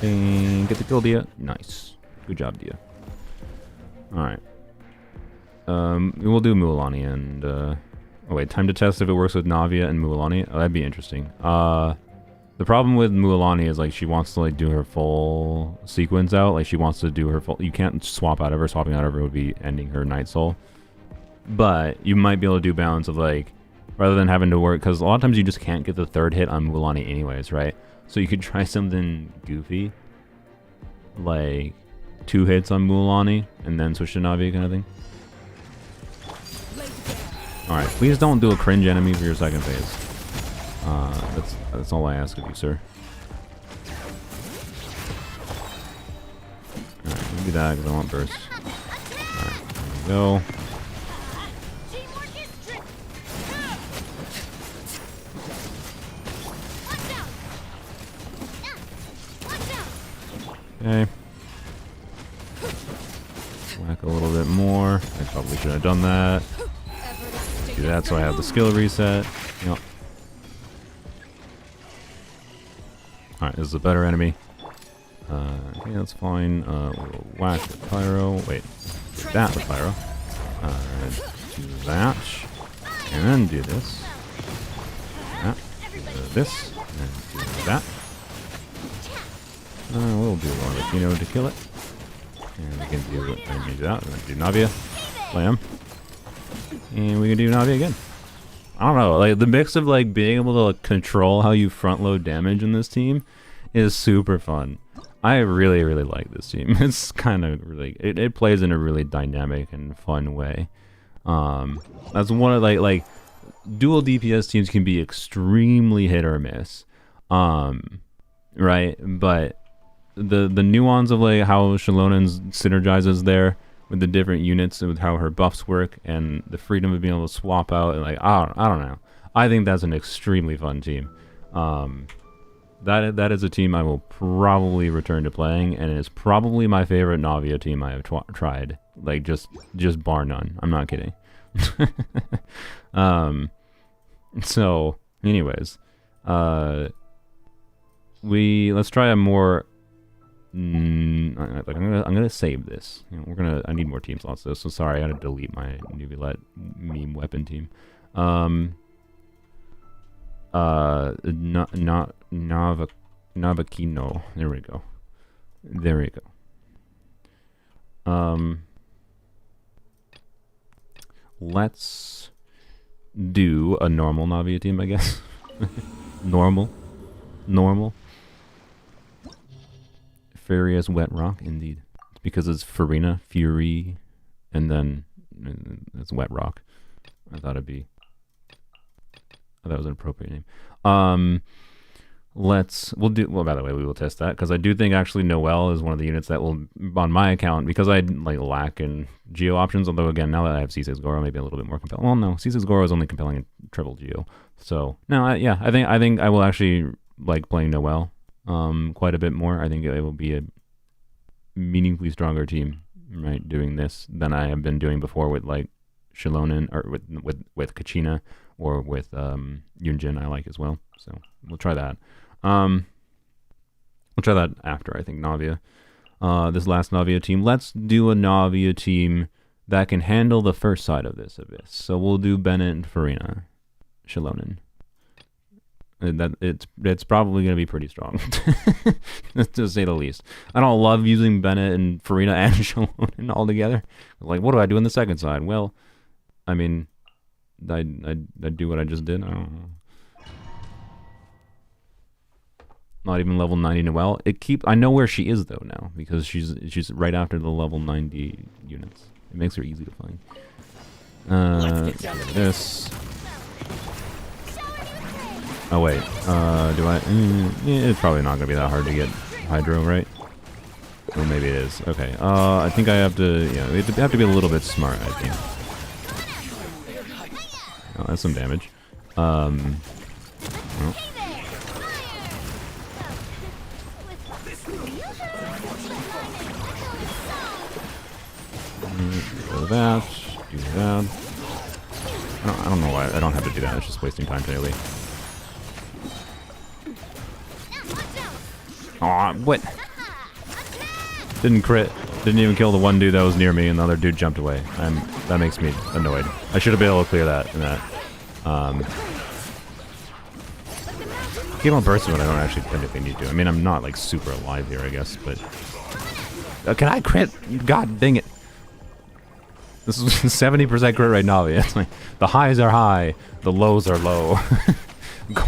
And get the kill, Dia. Nice. Good job, Dia. Alright. We'll do Mualani and oh wait, time to test if it works with Navia and Mualani. Oh, that'd be interesting. The problem with Mualani is like she wants to like do her full sequence out. Like she wants to do her full, you can't swap out of her. Swapping out of her would be ending her Night Soul. But you might be able to do balance of like, rather than having to work, because a lot of times you just can't get the third hit on Mualani anyways, right? So you could try something goofy, like 2 hits on Mualani and then switch to Navia kind of thing. Alright, please don't do a cringe enemy for your second phase. That's all I ask of you, sir. Alright, let me do that because I want burst. Alright, there we go. Okay. Whack a little bit more. I probably should have done that. Do that so I have the skill reset. Yep. Alright, this is a better enemy. Okay, that's fine. We'll whack with Pyro. Wait, do that with Pyro. Do that. And then do this. That. Do this. And then do that. We'll do Arlecchino to kill it. And we can do that. And then do Navia. Slam. And we can do Navia again. I don't know, like the mix of like being able to like, control how you front load damage in this team is super fun. I really, really like this team. It's kind of really, it plays in a really dynamic and fun way. That's one of like dual DPS teams can be extremely hit or miss, right? But the nuance of like how Xilonen synergizes there with the different units and with how her buffs work and the freedom of being able to swap out and like I don't know. I think that's an extremely fun team. That is a team I will probably return to playing, and it is probably my favorite Navia team I have tried. Like just bar none. I'm not kidding. So, anyways, let's try a more. I'm gonna save this. You know, I need more team slots though. So sorry, I had to delete my Neuvillette meme weapon team. Navakino. There we go. There we go. Let's do a normal Navia team, I guess. Normal. Furious Wet Rock, indeed. It's because it's Farina, Fury, and then it's Wet Rock. I thought it was an appropriate name. Well, by the way, we will test that, because I do think actually Noel is one of the units that will, on my account, because I like lack in Geo options, although again, now that I have C6 Gorou, maybe a little bit more compelling. Well, no, C6 Gorou is only compelling in triple Geo. So, no, I think I will actually like playing Noel quite a bit more. I think it will be a meaningfully stronger team, right, doing this than I have been doing before with like Xilonen, or with Kachina, or with Yunjin I like as well. So we'll try that. We'll try that after, I think, Navia. This last Navia team. Let's do a Navia team that can handle the first side of this abyss. So we'll do Bennett and Farina Xilonen. That it's probably going to be pretty strong, to say the least. I don't love using Bennett and Farina and Xilonen all together. Like, what do I do on the second side? Well, I mean, I do what I just did. I don't know. Not even level 90 Noel. I know where she is though now, because she's right after the level 90 units. It makes her easy to find. This. Oh wait, do I? It's probably not gonna be that hard to get Hydro, right? Or maybe it is. Okay. I think I have to. Yeah, we have to be a little bit smart, I think. Oh, that's some damage. Well. Do that. Do that. I don't know why. I don't have to do that. It's just wasting time daily. Aw, what? Didn't crit. Didn't even kill the one dude that was near me, and the other dude jumped away. That makes me annoyed. I should have been able to clear that. Keep on bursting when I don't actually technically need to. I mean, I'm not like super alive here, I guess, but can I crit? God dang it! This is 70% crit right now. It's like the highs are high, the lows are low.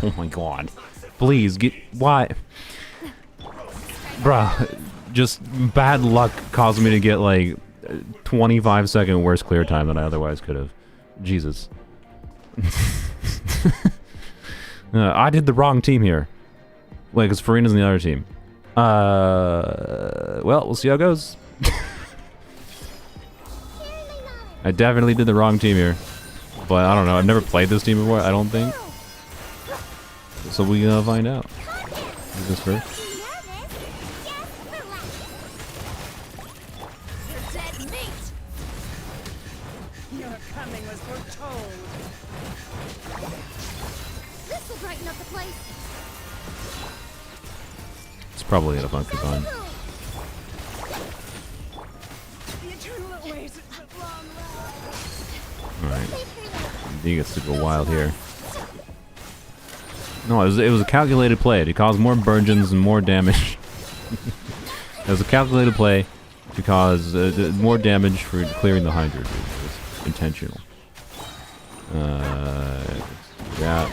Oh my god! Please get why? Bruh, just bad luck caused me to get like 25-second worse clear time than I otherwise could have. Jesus. I did the wrong team here. Wait, because Farina's in the other team. Well, we'll see how it goes. I definitely did the wrong team here. But I don't know, I've never played this team before, I don't think. So we gonna find out. Do this first. probably gonna function fine. The eternal oasis at long last. Alright. He gets to go wild here. No, it was a calculated play to cause more Burgeons and more damage. It was a calculated play to cause more damage for clearing the Hydra. It was intentional. Yeah.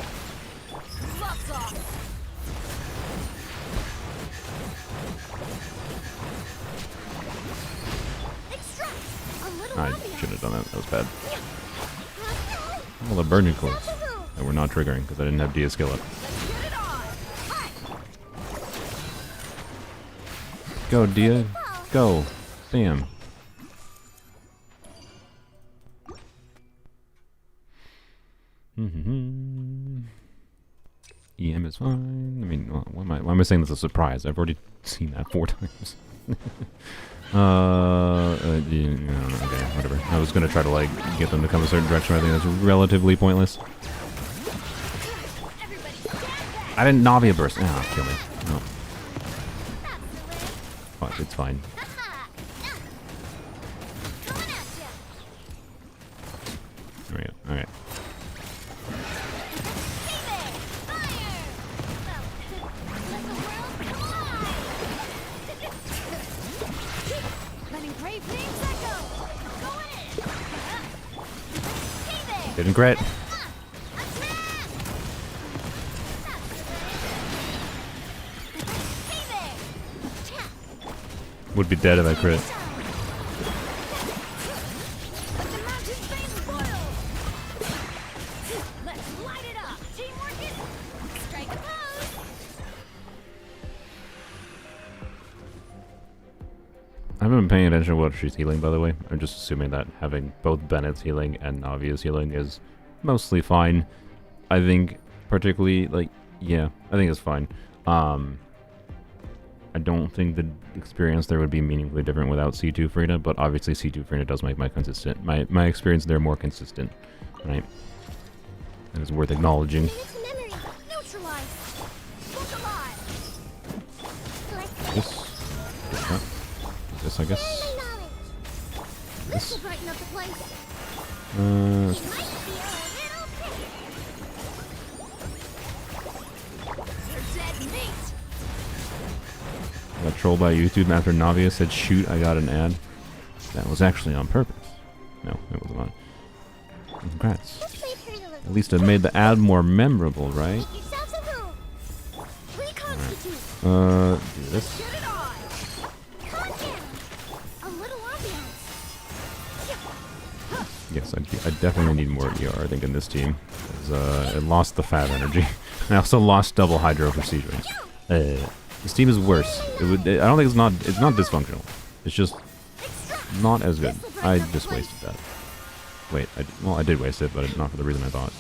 I shouldn't have done that. That was bad. Well, the Burgeon clothes that were not triggering because I didn't have Dia skill up. Go, Dia. Go. Bam. EM is fine. I mean, why am I saying this is a surprise? I've already seen that 4 times. Yeah, okay, whatever. I was gonna try to like get them to come a certain direction. I think that's relatively pointless. I didn't Navia burst. Ah, kill me. No. Oh, it's fine. There we go. Alright. Didn't crit. Would be dead if I crit. I haven't been paying attention to what she's healing, by the way. I'm just assuming that having both Bennett's healing and Navia's healing is mostly fine. I think, particularly, like, yeah, I think it's fine. I don't think the experience there would be meaningfully different without C2 Frina, but obviously C2 Frina does make my experience there more consistent, right? And it's worth acknowledging. This, I guess. This. Got trolled by YouTube after Navia said, "Shoot, I got an ad." That was actually on purpose. No, it was not. Congrats. At least it made the ad more memorable, right? Alright. Do this. Yes, I definitely need more ER, I think, in this team. Because it lost the fat energy. I also lost double Hydro for Siege Wings. This team is worse. I don't think it's not dysfunctional. It's just not as good. I just wasted that. Wait, I did waste it, but not for the reason I thought.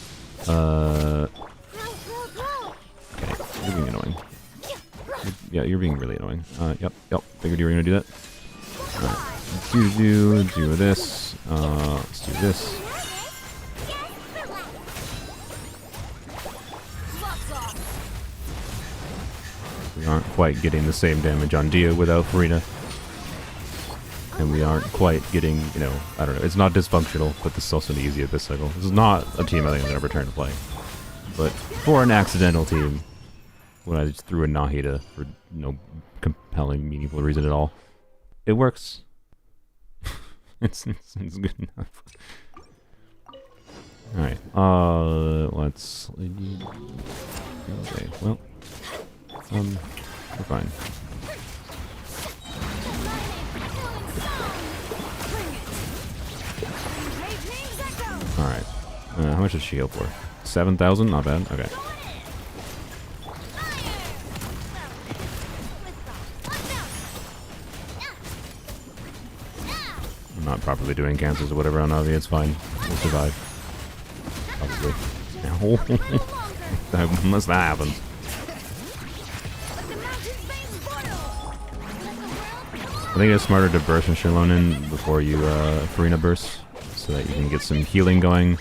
Okay, you're being annoying. Yeah, you're being really annoying. Yep, figured you were gonna do that. Alright, do this. Let's do this. We aren't quite getting the same damage on Dia without Farina. And we aren't quite getting, you know, I don't know, it's not dysfunctional, but this is also an easy Abyss cycle. This is not a team I think I'm going to return to play. But for an accidental team, when I just threw a Nahida for no compelling, meaningful reason at all, it works. it's good enough. Alright, let's... Okay, well... we're fine. Alright. How much does she heal for? 7,000? Not bad. Okay. I'm not properly doing cancels or whatever on Navi. It's fine. We'll survive. Probably. Unless that happens. I think it's smarter to burst in Xilonen before you Farina burst, so that you can get some healing going.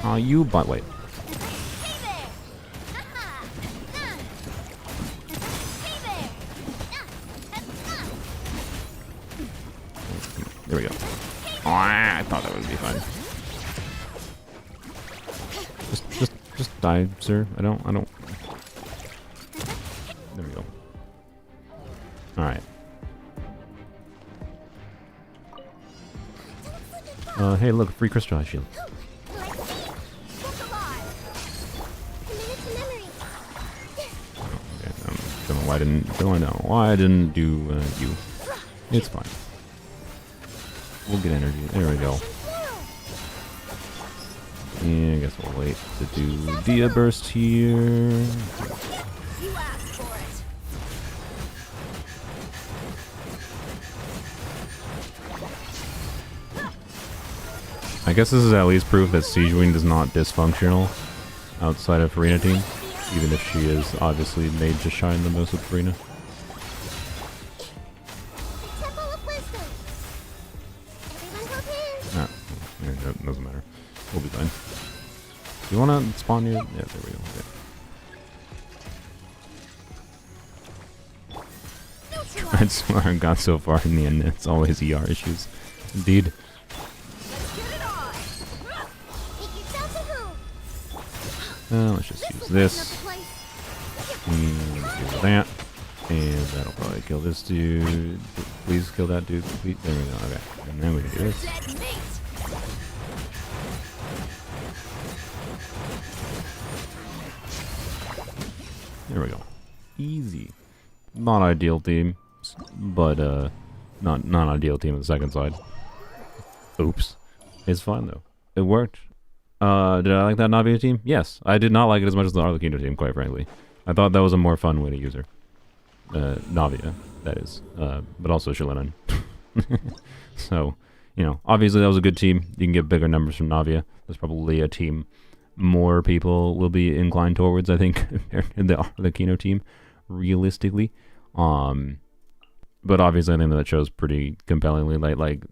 Aw, you but wait. There we go. Ah, I thought that would be fine. Just die, sir. I don't. There we go. Alright. Hey, look, free crystallized shield. Okay, don't know why I didn't do you. It's fine. We'll get energy. There we go. Yeah, I guess we'll wait to do Dia Burst here. You asked for it. I guess this is at least proof that Siegewind is not dysfunctional outside of Farina team, even if she is obviously made to shine the most with Farina. Ah, yeah, that doesn't matter. We'll be fine. Do you want to spawn here? Yeah, there we go. Okay. I swear I got so far in the end, it's always ER issues. Indeed. Let's just use this. Do that. And that'll probably kill this dude. Please kill that dude. Please. There we go. Okay. And then we can do this. There we go. Easy. Not ideal team. But, not ideal team on the second side. Oops. It's fine, though. It worked. Did I like that Navia team? Yes. I did not like it as much as the Arlecchino team, quite frankly. I thought that was a more fun way to use her. Navia, that is. But also Xilonen. So, you know, obviously that was a good team. You can get bigger numbers from Navia. There's probably a team more people will be inclined towards, I think, compared to the Arlecchino team, realistically. But obviously I think that shows pretty compellingly, like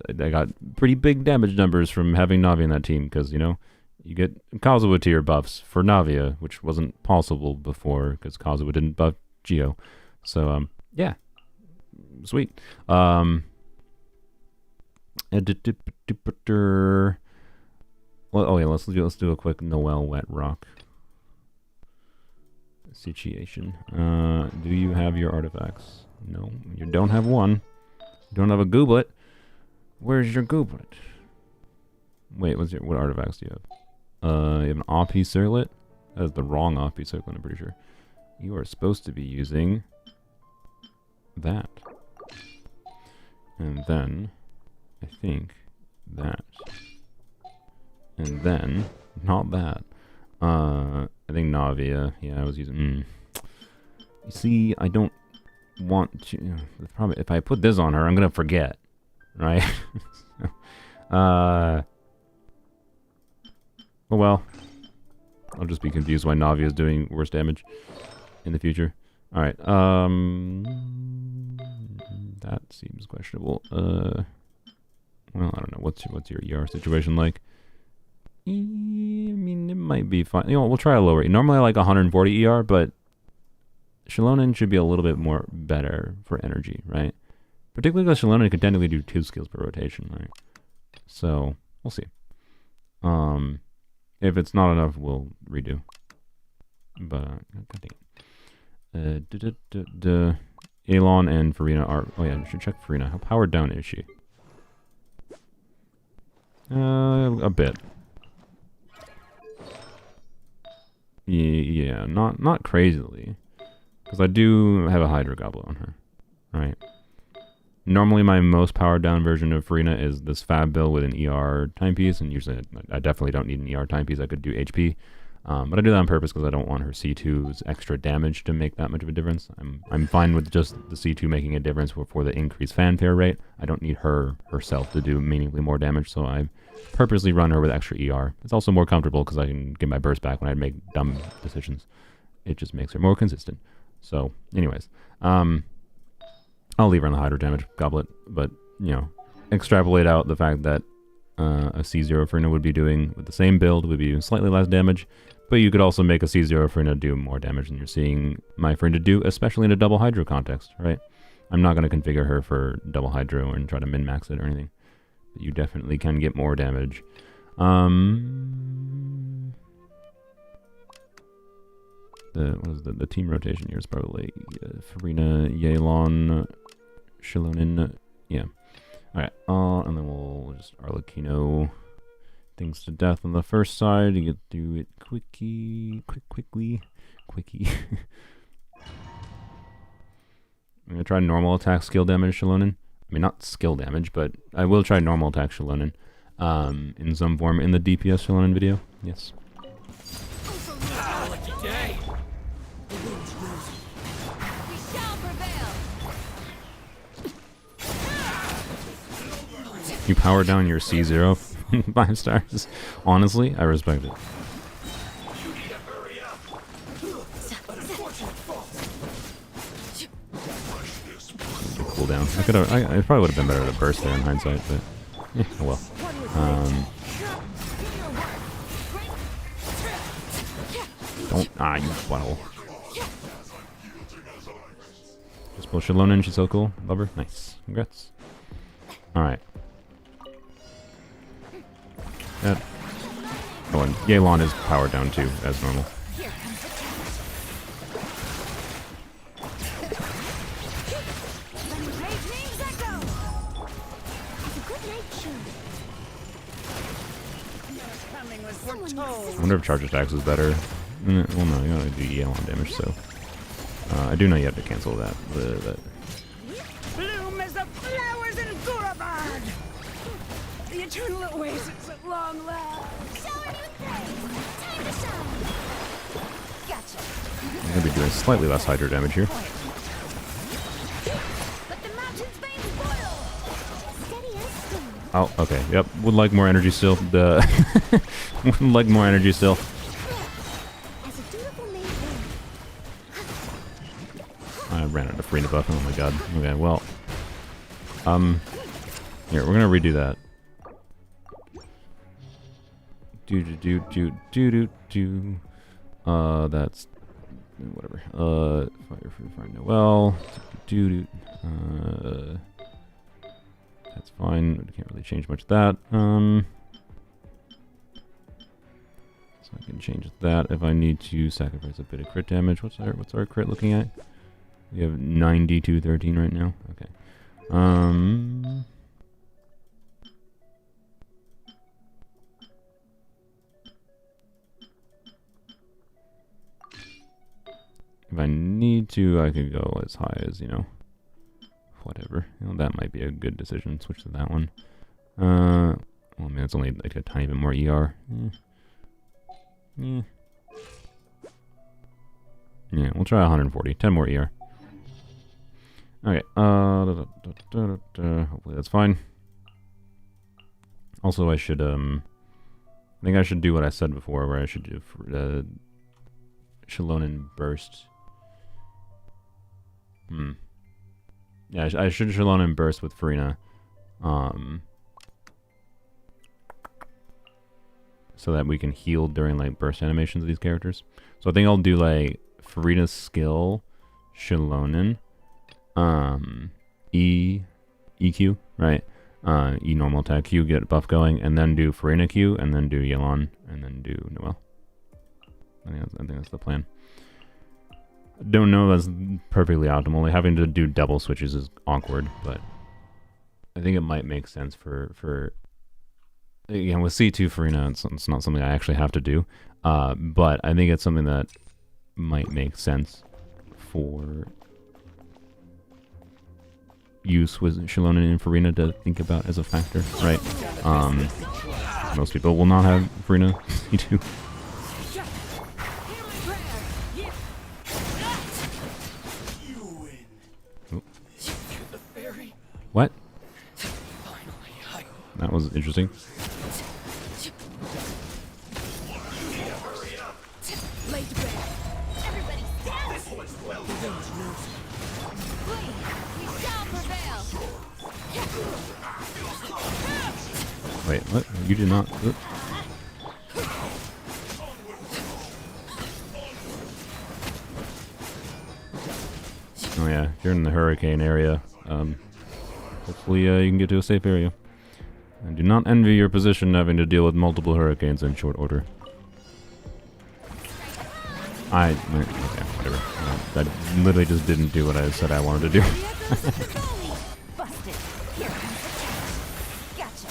they got pretty big damage numbers from having Navia in that team, because, you know, you get Kazuha tier buffs for Navia, which wasn't possible before, because Kazuha didn't buff Geo. So, yeah. Sweet. Well, oh yeah, let's do a quick Noel wet rock situation. Do you have your artifacts? No, you don't have one. You don't have a Goblet. Where's your Goblet? Wait, what artifacts do you have? You have an OP circlet. That is the wrong OP circlet, I'm pretty sure. You are supposed to be using that. And then, I think, that. And then, not that. I think Navia. Yeah, I was using... You see, I don't want to... The problem, if I put this on her, I'm going to forget. Right? Oh well. I'll just be confused why Navia is doing worse damage in the future. Alright, that seems questionable. Well, I don't know. What's your ER situation like? I mean, it might be fine. You know, we'll try a lower. Normally I like 140 ER, but Xilonen should be a little bit more better for energy, right? Particularly because Xilonen can technically do 2 skills per rotation, right? So, we'll see. If it's not enough, we'll redo. But, Elon and Farina are... Oh yeah, I should check Farina. How powered down is she? A bit. Yeah, not crazily. Because I do have a Hydra Goblet on her. Right? Normally my most powered down version of Farina is this Fab build with an ER timepiece, and usually I definitely don't need an ER timepiece. I could do HP. But I do that on purpose because I don't want her C2's extra damage to make that much of a difference. I'm fine with just the C2 making a difference for the increased fanfare rate. I don't need her herself to do meaningfully more damage, so I purposely run her with extra ER. It's also more comfortable because I can get my burst back when I make dumb decisions. It just makes her more consistent. So, anyways, I'll leave her on the Hydra damage goblet, but, you know, extrapolate out the fact that a C0 Farina would be doing with the same build would be slightly less damage, but you could also make a C0 Farina do more damage than you're seeing my Farina do, especially in a double Hydra context, right? I'm not going to configure her for double hydro and try to min-max it or anything. But you definitely can get more damage. The team rotation here is probably Furina, Yelan, Xilonen. Yeah. Alright, and then we'll just Arlecchino things to death on the first side. You get through it quickly. I'm gonna try normal attack skill damage Xilonen. I mean, not skill damage, but I will try normal attack Xilonen in some form in the DPS Xilonen video. Yes. Lucky day. We shall prevail. You power down your C0 5 stars. Honestly, I respect it. Cooldown. I probably would have been better to burst there in hindsight, but oh well. Don't you butthole. Just pull Xilonen, she's so cool. Love her. Nice. Congrats. Alright. That one. Yelan is powered down too, as normal. I wonder if charge attacks is better. Well, no, you gotta do Yelan damage, so. I do know you have to cancel that. Bloom as the flowers in Gurabard. The eternal oasis at long last. Showing you things. Time to shine. Gotcha. I'm gonna be doing slightly less hydro damage here. Let the mountain's veins boil. Steady as stone. Oh, okay. Yep. Would like more energy still. Would like more energy still. As a dutiful maiden. I ran out of Furina buff. Oh my god. Okay, well. Here, we're gonna redo that. That's whatever. Fire Noel. That's fine. We can't really change much of that. So I can change that if I need to sacrifice a bit of crit damage. What's our crit looking at? We have 92-13 right now. Okay. If I need to, I could go as high as, whatever. That might be a good decision. Switch to that one. Well, I mean, it's only like a tiny bit more ER. Yeah, we'll try 140. 10 more ER. Okay. Hopefully that's fine. Also, I should, I think I should do what I said before, where I should do Xilonen burst. Yeah, I should Xilonen burst with Furina. So that we can heal during like burst animations of these characters. So I think I'll do like Furina's skill, Xilonen, EQ, right? E normal attack Q, get buff going, and then do Furina Q, and then do Yelan, and then do Noel. I think that's the plan. Don't know that's perfectly optimal. Like, having to do double switches is awkward, but I think it might make sense for again with C2 Furina. It's not something I actually have to do, but I think it's something that might make sense for use with Xilonen and Furina to think about as a factor, right? Most people will not have Furina C2. What? That was interesting. Wait, what? You did not. Oh yeah, if you're in the hurricane area, hopefully you can get to a safe area. I do not envy your position having to deal with multiple hurricanes in short order. Okay, whatever. I literally just didn't do what I said I wanted to do. Busted. Here comes the test. Gotcha.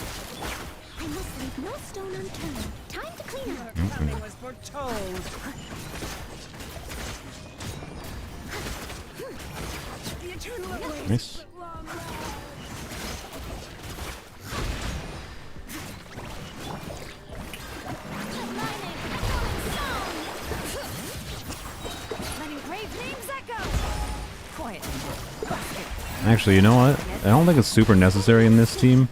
I must leave no stone unturned. Time to clean up. Nothing was foretold. The eternal awaits. Nice. Actually, you know what? I don't think it's super necessary in this team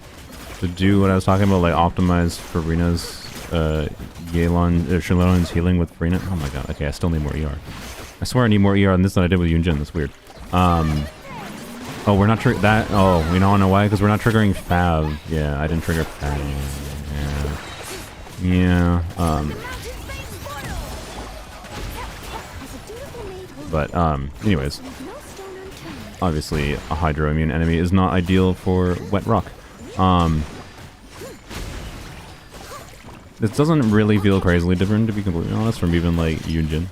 to do what I was talking about, like optimize Farina's Xilonen's healing with Farina. Oh my god, okay, I still need more ER. I swear I need more ER than this than I did with Yunjin, that's weird. Oh, we're not triggering that. Oh, we don't know why, because we're not triggering Fav. Yeah, I didn't trigger Fav. Yeah. But, anyways. Obviously, a Hydro immune enemy is not ideal for Wet Rock. This doesn't really feel crazily different, to be completely honest, from even, like, Yunjin.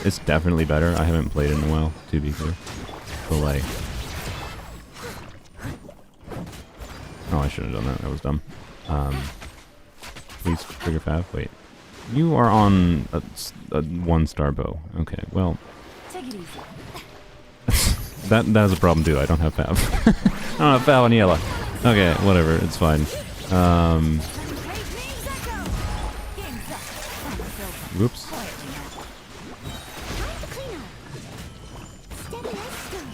It's definitely better. I haven't played it in a while, to be clear. But, like... Oh, I shouldn't have done that. That was dumb. Please trigger Fav. Wait. You are on a 1-star bow. Okay, well... Take it easy. that is a problem too. I don't have Fav. I don't have Fav on yellow. Okay, whatever. It's fine. Whoops.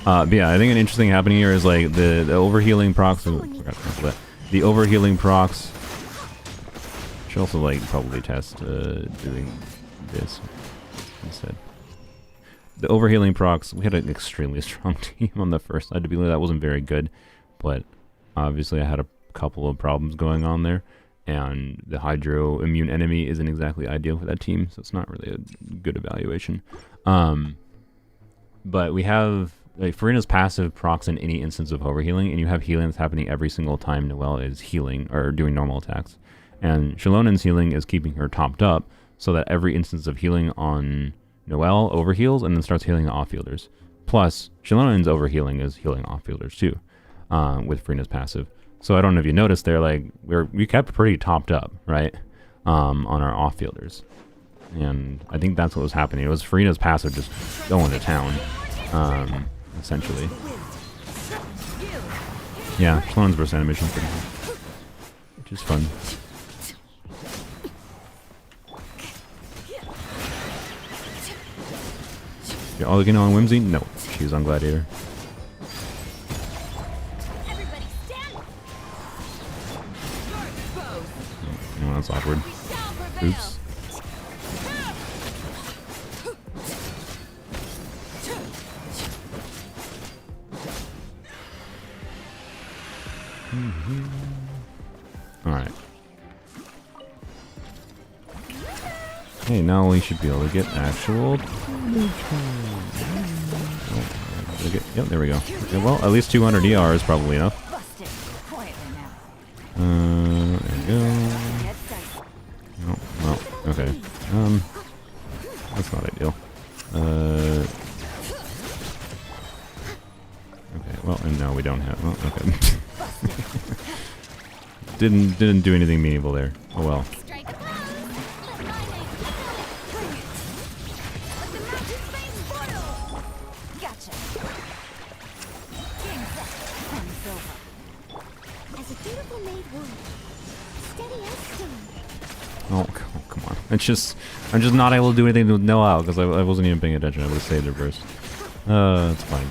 But yeah, I think an interesting happening here is like the overhealing procs. Oh, the overhealing procs. Should also like probably test doing this instead. The overhealing procs, we had an extremely strong team on the first side. To be honest, that wasn't very good, but obviously I had a couple of problems going on there, and the Hydro immune enemy isn't exactly ideal for that team, so it's not really a good evaluation. But we have like Farina's passive procs in any instance of overhealing, and you have healing that's happening every single time Noel is healing or doing normal attacks. And Xilonen's healing is keeping her topped up so that every instance of healing on Noel overheals and then starts healing the offfielders. Plus, Xilonen's overhealing is healing offfielders too, with Farina's passive. So I don't know if you noticed there, like we kept pretty topped up, right, on our offfielders. And I think that's what was happening. It was Farina's passive just going to town, essentially. Yeah, Xilonen's burst animation is pretty cool, which is fun. You're all looking on Whimsy? No, she's on Gladiator. Oh, that's awkward. Oops. Alright. Hey, now we should be able to get actual damage. Yep, there we go. Okay, well, at least 200 ER is probably enough. There we go. Oh, well, okay. That's not ideal. Okay, well, and now we don't have... Well, okay. Didn't do anything meaningful there. Oh well. Oh, come on. I'm just not able to do anything with Noel because I wasn't even paying attention. I would have saved it first. It's fine.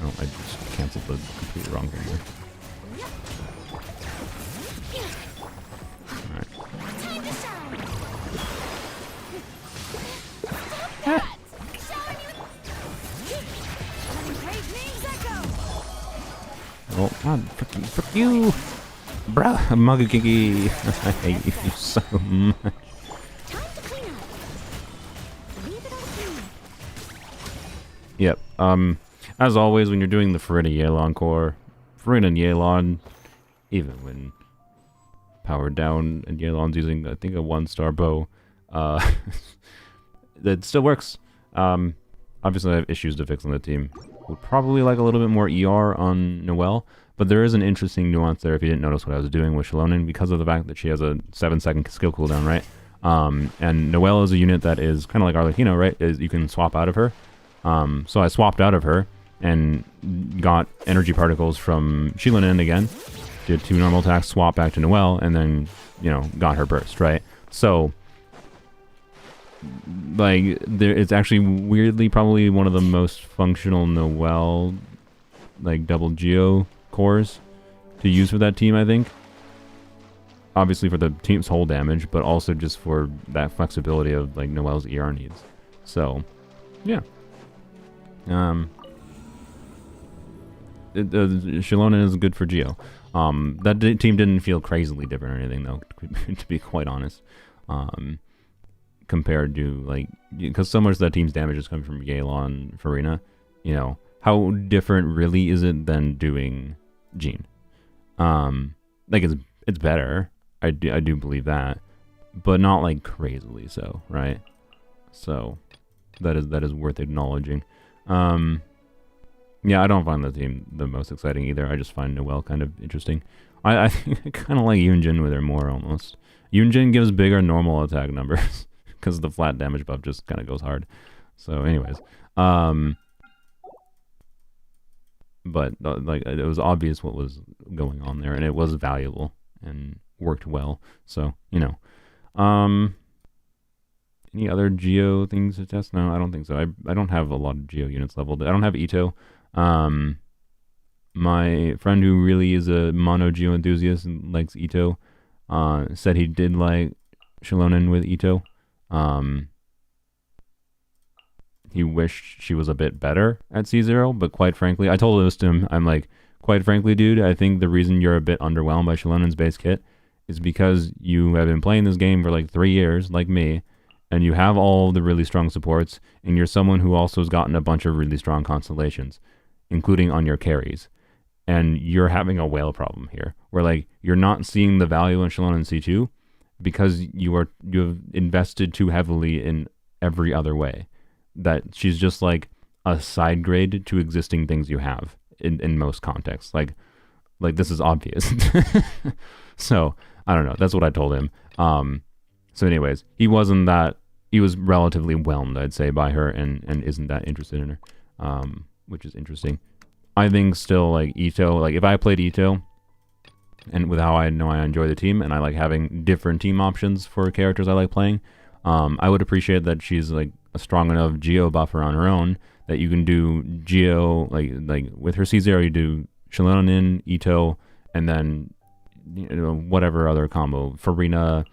Oh, I just canceled the completely wrong thing there. Alright. Oh, God, frick you! Bruh, Mugakiki! I hate you so much. Yep. As always, when you're doing the Farina Yelan core, Farina and Yelan, even when powered down and Yelan's using, I think, a 1-star bow, that still works. Obviously, I have issues to fix on the team. Would probably like a little bit more ER on Noel, but there is an interesting nuance there if you didn't notice what I was doing with Xilonen because of the fact that she has a 7-second skill cooldown, right? And Noel is a unit that is kind of like Arlecchino, right? You can swap out of her. So I swapped out of her and got energy particles from Xilonen again. Did 2 normal attacks, swap back to Noel, and then, you know, got her burst, right? So, like, it's actually weirdly probably one of the most functional Noel, like, double Geo cores to use for that team, I think. Obviously for the team's whole damage, but also just for that flexibility of, like, Noel's ER needs. So, yeah. Xilonen is good for Geo. That team didn't feel crazily different or anything, though, to be quite honest. Compared to, like, because so much of that team's damage is coming from Yelan, Farina, you know, how different really is it than doing Jean? Like, it's better. I do believe that, but not, like, crazily so, right? So, that is worth acknowledging. Yeah, I don't find the team the most exciting either. I just find Noel kind of interesting. I kind of like Yunjin with her more, almost. Yunjin gives bigger normal attack numbers because the flat damage buff just kind of goes hard. So anyways, but like, it was obvious what was going on there, and it was valuable and worked well. So, you know. Any other Geo things to test? No, I don't think so. I don't have a lot of Geo units leveled. I don't have Ito. My friend who really is a Mono-Geo enthusiast and likes Ito, said he did like Xilonen with Ito. He wished she was a bit better at C0, but quite frankly, I told this to him, I'm like, quite frankly, dude, I think the reason you're a bit underwhelmed by Xilonen's base kit is because you have been playing this game for like 3 years, like me, and you have all the really strong supports, and you're someone who also has gotten a bunch of really strong constellations, including on your carries. And you're having a whale problem here, where like you're not seeing the value in Xilonen C2 because you have invested too heavily in every other way. That she's just like a side grade to existing things you have in most contexts. Like this is obvious. So I don't know. That's what I told him. So anyways, he was relatively whelmed, I'd say, by her and isn't that interested in her, which is interesting. I think still, like, Ito, like, if I played Ito, and with how I know I enjoy the team, and I like having different team options for characters I like playing, I would appreciate that she's, like, a strong enough Geo buffer on her own, that you can do Geo, like with her C0, you do Xilonen, Ito, and then, you know, whatever other combo, Farina,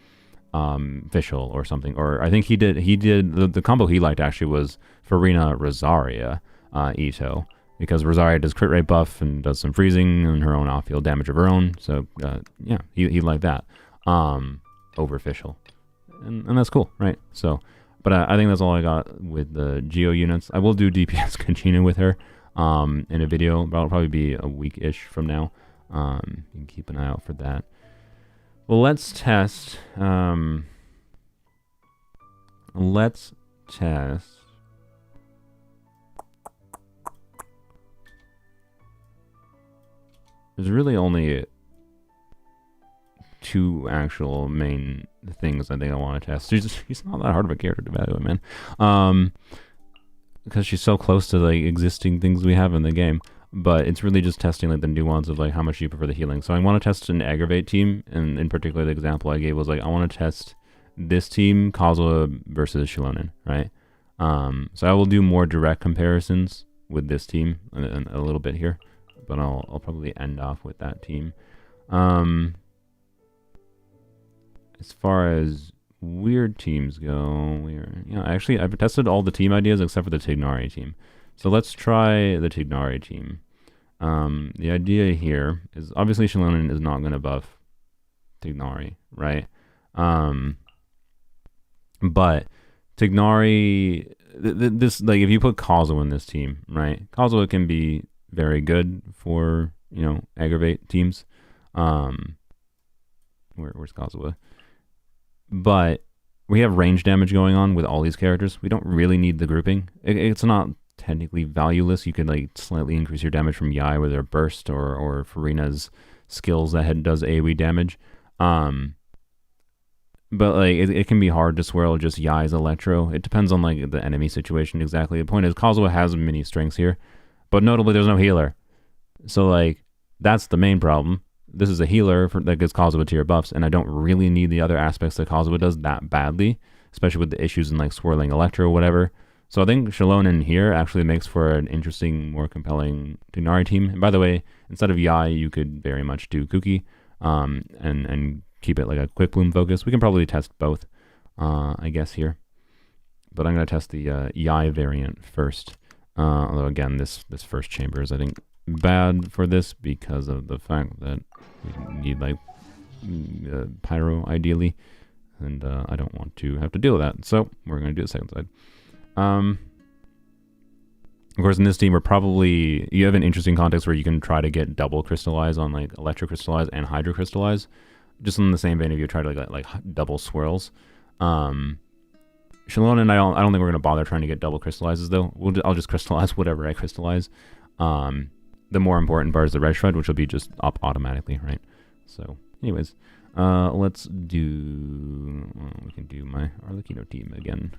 Fischl or something. Or I think he did the combo he liked actually was Farina Rosaria Ito, because Rosaria does crit rate buff and does some freezing and her own off-field damage of her own. So yeah, he liked that over Fischl, and that's cool, right? So, but I think that's all I got with the Geo units. I will do DPS Conchina with her in a video, but it'll probably be a week-ish from now. You can keep an eye out for that. Well, let's test. Let's test. There's really only 2 actual main things I think I want to test. She's not that hard of a character to evaluate, man. Because she's so close to like existing things we have in the game. But it's really just testing like the nuance of like how much you prefer the healing. So I want to test an aggravate team, and in particular the example I gave was like I want to test this team, Kazuha versus Xilonen, right? So I will do more direct comparisons with this team and a little bit here, but I'll probably end off with that team. As far as weird teams go, actually I've tested all the team ideas except for the Tighnari team. So let's try the Tighnari team. The idea here is obviously Xilonen is not going to buff Tighnari, right? But Tighnari, this, like, if you put Kazuha in this team, right? Kazuha can be very good for, you know, aggravate teams. Where's Kazuha? But we have range damage going on with all these characters. We don't really need the grouping. It's not technically valueless. You could like slightly increase your damage from Yai with their burst or Farina's skills that does AoE damage. But like it can be hard to swirl just Yai's Electro. It depends on like the enemy situation exactly. The point is Kazuha has many strengths here, but notably there's no healer. So like that's the main problem. This is a healer that gives Kazuha tier buffs, and I don't really need the other aspects that Kazuha does that badly, especially with the issues in like swirling Electro or whatever. So I think Xilonen here actually makes for an interesting, more compelling Tighnari team. And by the way, instead of Yai, you could very much do Kuki, and keep it like a quick bloom focus. We can probably test both, I guess here. But I'm going to test the Yai variant first. Although again, this first chamber is, I think, bad for this because of the fact that we need like pyro ideally, and I don't want to have to deal with that. So we're going to do the second side. Of course, in this team, you have an interesting context where you can try to get double crystallize on like electrocrystallize and hydrocrystallize, just in the same vein if you try to like double swirls. Xilonen, I don't think we're gonna bother trying to get double crystallizes though. I'll just crystallize whatever I crystallize. The more important part is the red shred, which will be just up automatically, right? So, anyways, let's do. We can do my Arlecchino team again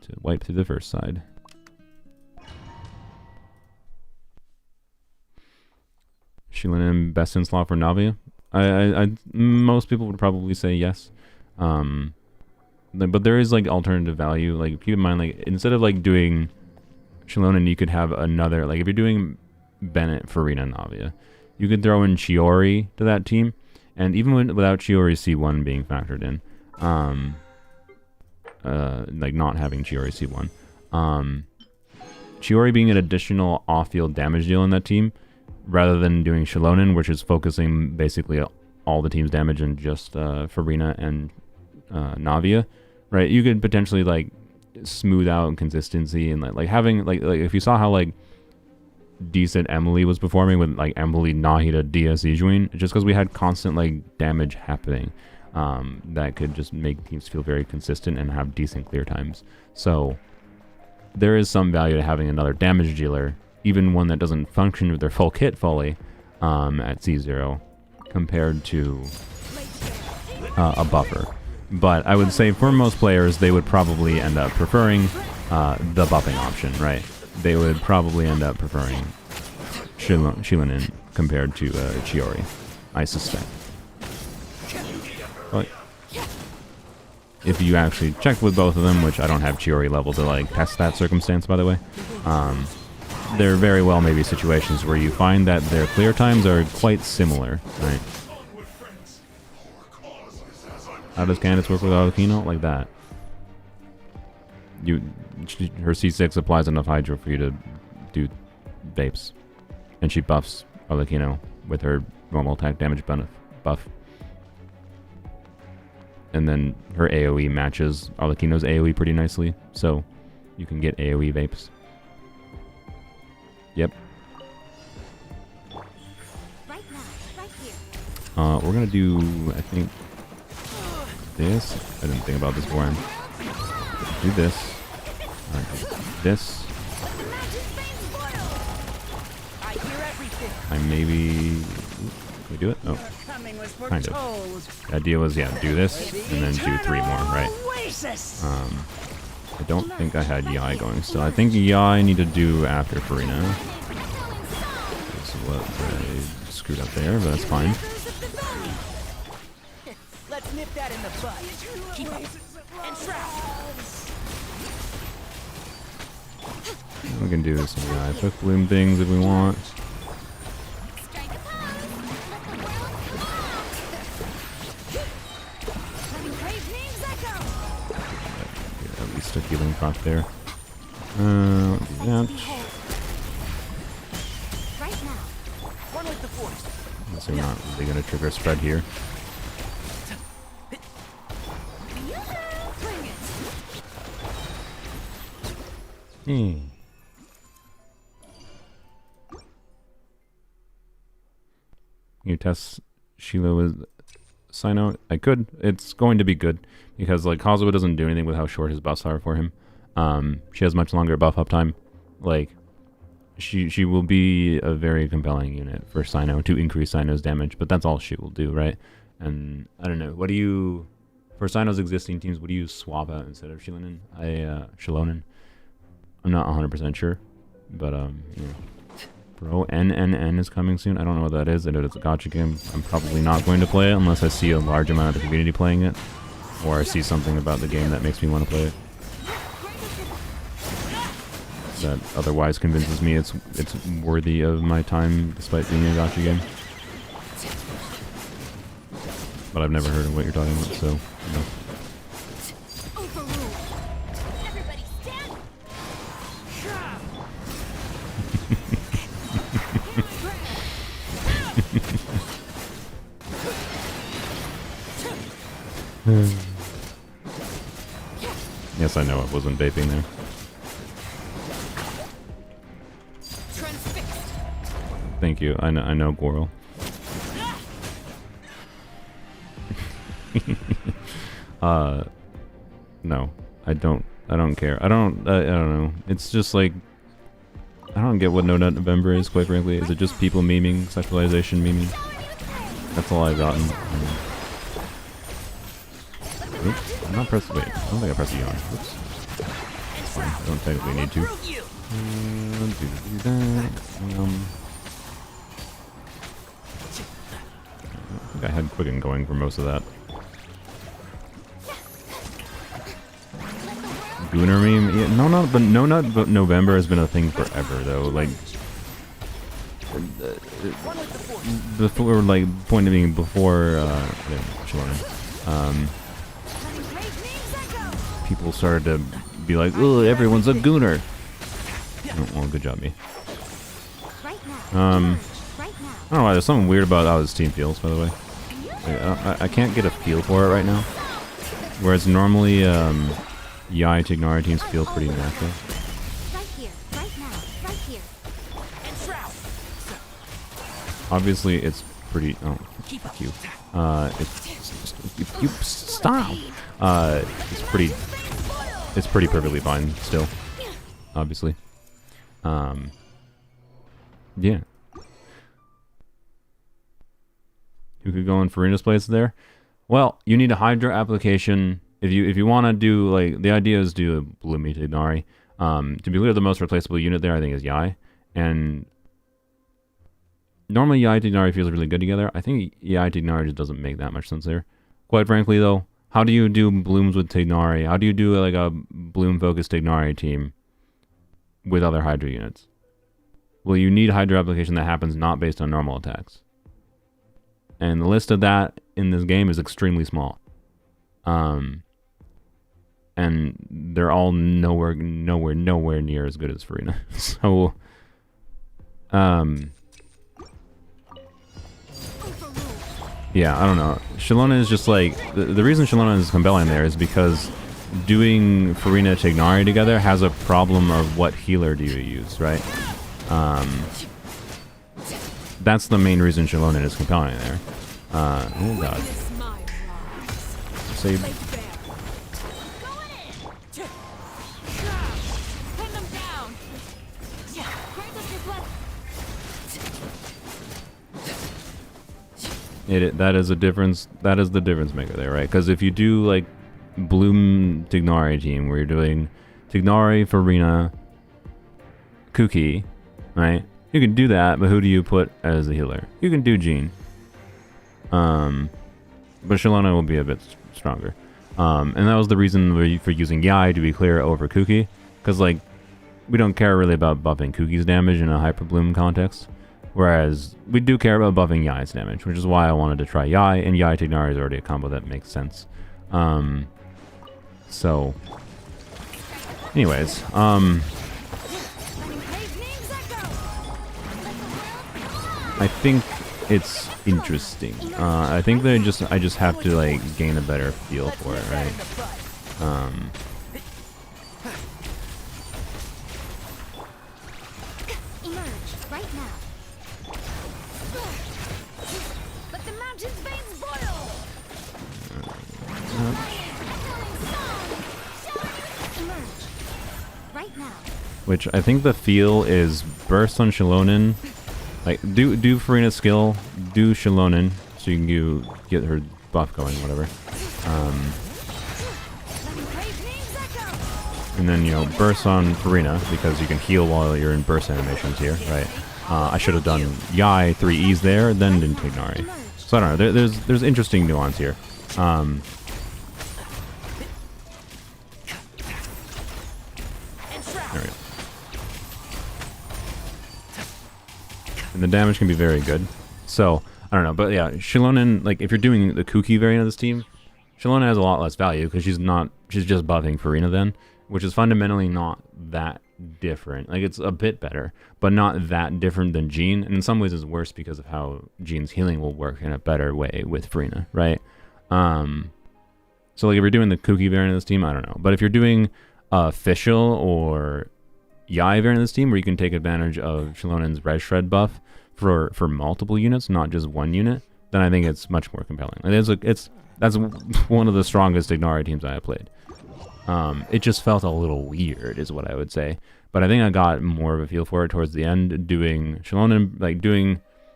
to wipe through the first side. Xilonen best in slot for Navia. Most people would probably say yes. But there is like alternative value. Like keep in mind, like instead of like doing Xilonen, you could have another. Like if you're doing Bennett, Farina, Navia, you could throw in Chiori to that team, and even without Chiori C1 being factored in, like not having Chiori C1, Chiori being an additional off-field damage deal in that team, rather than doing Xilonen, which is focusing basically all the team's damage in just Farina and Navia, right? You could potentially like smooth out consistency and like having like if you saw how like decent Emily was performing with like Emily, Nahida, Dia, Zijuin, just because we had constant like damage happening, that could just make teams feel very consistent and have decent clear times. So there is some value to having another damage dealer, even one that doesn't function with their full kit fully, at C0 compared to a buffer. But I would say for most players, they would probably end up preferring the buffing option, right? They would probably end up preferring Xilonen compared to Chiori, I suspect. But if you actually check with both of them, which I don't have Chiori level to like test that circumstance, by the way, there very well may be situations where you find that their clear times are quite similar, right? How does Candace work with Arlecchino? Like that. Her C6 applies enough Hydro for you to do vapes. And she buffs Arlecchino with her normal attack damage buff. And then her AoE matches Arlecchino's AoE pretty nicely. So you can get AoE vapes. Yep. Right now, right here. We're gonna do, I think, this. I didn't think about this beforehand. Do this. Alright, this. I maybe... Can we do it? Oh. Kind of. The idea was, yeah, do this, and then do 3 more, right? I don't think I had Yai going still. I think Yai I need to do after Farina. That's what I screwed up there, but that's fine. Let's nip that in the bud. Keep up. And trap. We can do some Yai quick bloom things if we want. At least a healing proc there. Do that. So we're not really going to trigger a spread here. Hmm. You test Shiloh with Sino? I could. It's going to be good because like Kazuha doesn't do anything with how short his buffs are for him. She has much longer buff uptime. Like she will be a very compelling unit for Sino to increase Sino's damage, but that's all she will do, right? And I don't know. What do you for Sino's existing teams? What do you swap out instead of Xilonen? Xilonen. I'm not 100% sure, but yeah. Bro, NNN is coming soon. I don't know what that is. I know it's a gacha game. I'm probably not going to play it unless I see a large amount of the community playing it, or I see something about the game that makes me want to play it. That otherwise convinces me it's worthy of my time, despite being a gacha game. But I've never heard of what you're talking about, so no. Everybody stand. Yes, I know it wasn't vaping there. Thank you. I know Gorou. No, I don't care. I don't know. It's just like I don't get what No Nut November is, quite frankly. Is it just people memeing, sexualization memeing? That's all I've gotten. Oops, I'm not pressing. Wait, I don't think I pressed E on. Oops. It's fine. I don't technically need to. Do that. I think I had Quicken going for most of that. Gooner meme? Yeah, No Nut but November has been a thing forever though. Like before, like point of being before Xilonen, people started to be like, "Oh, everyone's a Gooner." Oh, well, good job, me. I don't know why. There's something weird about how this team feels, by the way. Like, I can't get a feel for it right now. Whereas normally, Yai Tighnari teams feel pretty natural. Right here, right now, right here. Obviously, it's pretty. Oh, fuck you. You stop. It's pretty perfectly fine still. Obviously. Yeah. Who could go in Farina's place there? Well, you need a Hydra application. If you want to do, like, the idea is do a Bloomy Tighnari. To be clear, the most replaceable unit there, I think, is Yai. And normally Yai Tighnari feels really good together. I think Yai Tighnari just doesn't make that much sense there. Quite frankly, though, how do you do Blooms with Tighnari? How do you do, like, a Bloom-focused Tighnari team with other Hydra units? Well, you need Hydra application that happens not based on normal attacks. And the list of that in this game is extremely small. And they're all nowhere near as good as Farina. So, yeah, I don't know. Xilonen is just like the reason Xilonen is compelling there is because doing Farina Tighnari together has a problem of what healer do you use, right? That's the main reason Xilonen is compelling there. Oh god. Say that is a difference. That is the difference maker there, right? Because if you do like Bloom Tighnari team where you're doing Tighnari, Farina, Kuki, right? You can do that, but who do you put as the healer? You can do Jean. But Xilonen will be a bit stronger. And that was the reason for using Yai, to be clear, over Kuki. Because, like, we don't care really about buffing Kuki's damage in a Hyper Bloom context. Whereas, we do care about buffing Yai's damage, which is why I wanted to try Yai, and Yai Tighnari is already a combo that makes sense. So, anyways, I think it's interesting. I think I just have to like gain a better feel for it, right? Let the mountain's veins boil. Emerge. Right now. Which I think the feel is burst on Xilonen. Like, do Furina's skill, do Xilonen, so you can get her buff going, whatever. And then, you know, burst on Furina, because you can heal while you're in burst animations here, right? I should have done Yai 3Es there, then did Tighnari. So I don't know, there's interesting nuance here. There we go. And the damage can be very good. So, I don't know, but yeah, Xilonen, like, if you're doing the kooky variant of this team, Xilonen has a lot less value, because she's just buffing Furina then, which is fundamentally not that different. Like, it's a bit better, but not that different than Jean, and in some ways it's worse because of how Jean's healing will work in a better way with Furina, right? So, like, if you're doing the kooky variant of this team, I don't know. But if you're doing official or Yai variant of this team, where you can take advantage of Shilonen's Red Shred buff for multiple units, not just one unit, then I think it's much more compelling. That's one of the strongest Tighnari teams I have played. It just felt a little weird, is what I would say. But I think I got more of a feel for it towards the end, doing Xilonen, like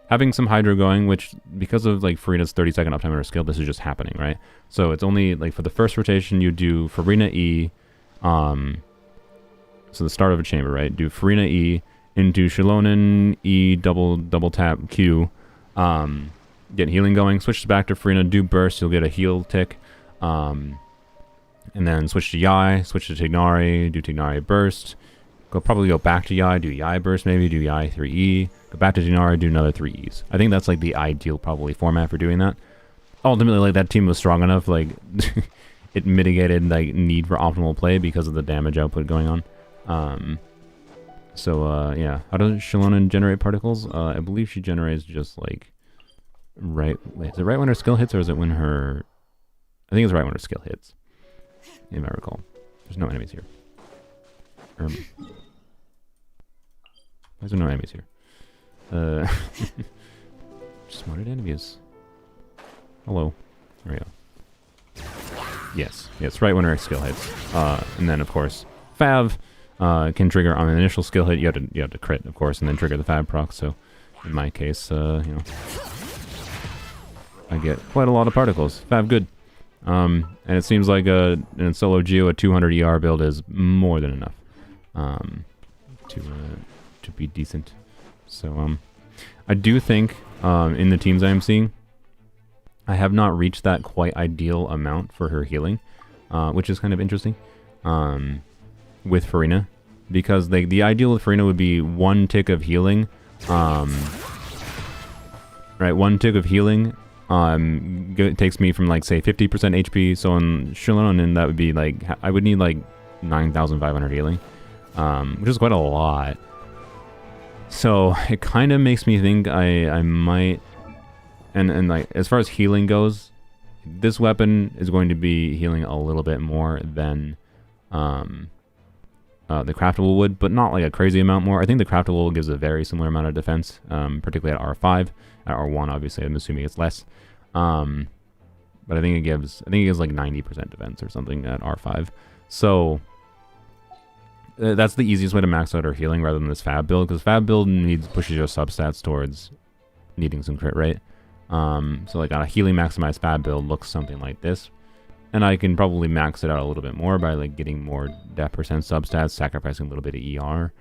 having some Hydro going, which because of like Furina's 30-second uptime on her skill, this is just happening, right? So it's only like for the first rotation, you do Furina E, so the start of a chamber, right? Do Furina E into Xilonen E, double tap Q, get healing going, switch back to Furina, do burst, you'll get a heal tick, and then switch to Yai, switch to Tighnari, do Tighnari burst, probably go back to Yai, do Yai burst maybe, do Yai 3E, go back to Tighnari, do another 3Es. I think that's like the ideal probably format for doing that. Ultimately, like, that team was strong enough, like it mitigated like need for optimal play because of the damage output going on. Yeah, how does Xilonen generate particles? I believe she generates just like wait, is it right when her skill hits, or is it when her... I think it's right when her skill hits, if I recall. There's no enemies here. Why is there no enemies here? Smarted enemies. Hello. There we go. Yes, right when her skill hits. And then, of course, Fav can trigger on an initial skill hit. You have to crit, of course, and then trigger the Fav proc. So, in my case, you know, I get quite a lot of particles. Fav good. And it seems like in solo Geo, a 200 ER build is more than enough to be decent. So, I do think in the teams I am seeing, I have not reached that quite ideal amount for her healing, which is kind of interesting with Furina, because the ideal with Furina would be one tick of healing, right? One tick of healing takes me from like say 50% HP. So in Xilonen, that would be like I would need like 9,500 healing, which is quite a lot. So it kind of makes me think I might. And like, as far as healing goes, this weapon is going to be healing a little bit more than the craftable would, but not like a crazy amount more. I think the craftable gives a very similar amount of defense, particularly at R5. At R1, obviously, I'm assuming it's less. But I think it gives like 90% defense or something at R5. So that's the easiest way to max out her healing rather than this Fab build, because Fab build pushes your substats towards needing some crit rate. So like on a healing maximized Fab build looks something like this, and I can probably max it out a little bit more by like getting more def percent substats, sacrificing a little bit of ER.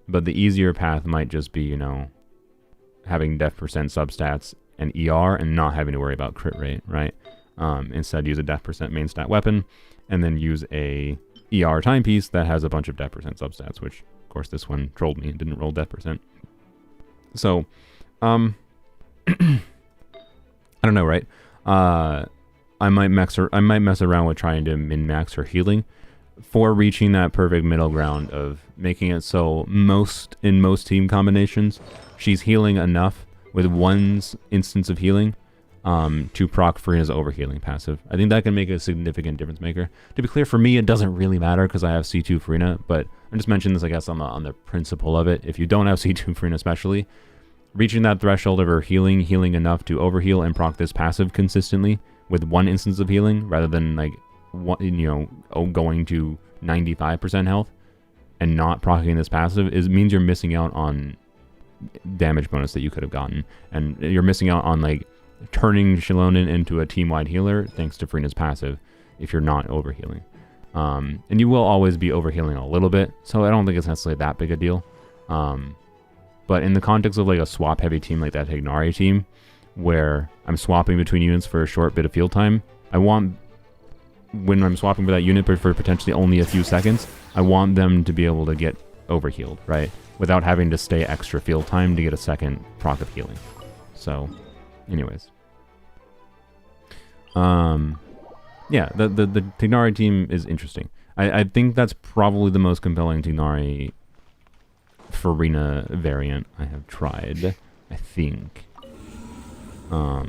But the easier path might just be, you know, having def percent substats and ER and not having to worry about crit rate, right? Instead use a def percent main stat weapon and then use a ER timepiece that has a bunch of def percent substats, which of course this one trolled me and didn't roll def percent. So I don't know, right? I might mess around with trying to min-max her healing for reaching that perfect middle ground of making it so in most team combinations, she's healing enough with one instance of healing to proc Furina's overhealing passive. I think that can make a significant difference maker. To be clear, for me, it doesn't really matter because I have C2 Furina, but I'm just mentioning this, I guess, on the principle of it. If you don't have C2 Furina especially, reaching that threshold of her healing enough to overheal and proc this passive consistently with one instance of healing rather than like one, going to 95% health and not proccing this passive means you're missing out on damage bonus that you could have gotten, and you're missing out on like turning Xilonen into a team-wide healer thanks to Freena's passive if you're not overhealing. And you will always be overhealing a little bit, so I don't think it's necessarily that big a deal. But in the context of like a swap-heavy team like that Tighnari team, where I'm swapping between units for a short bit of field time, I want, when I'm swapping for that unit for potentially only a few seconds, I want them to be able to get overhealed, right? Without having to stay extra field time to get a second proc of healing. So, anyways. Yeah, the Tighnari team is interesting. I think that's probably the most compelling Tighnari Farina variant I have tried, I think. I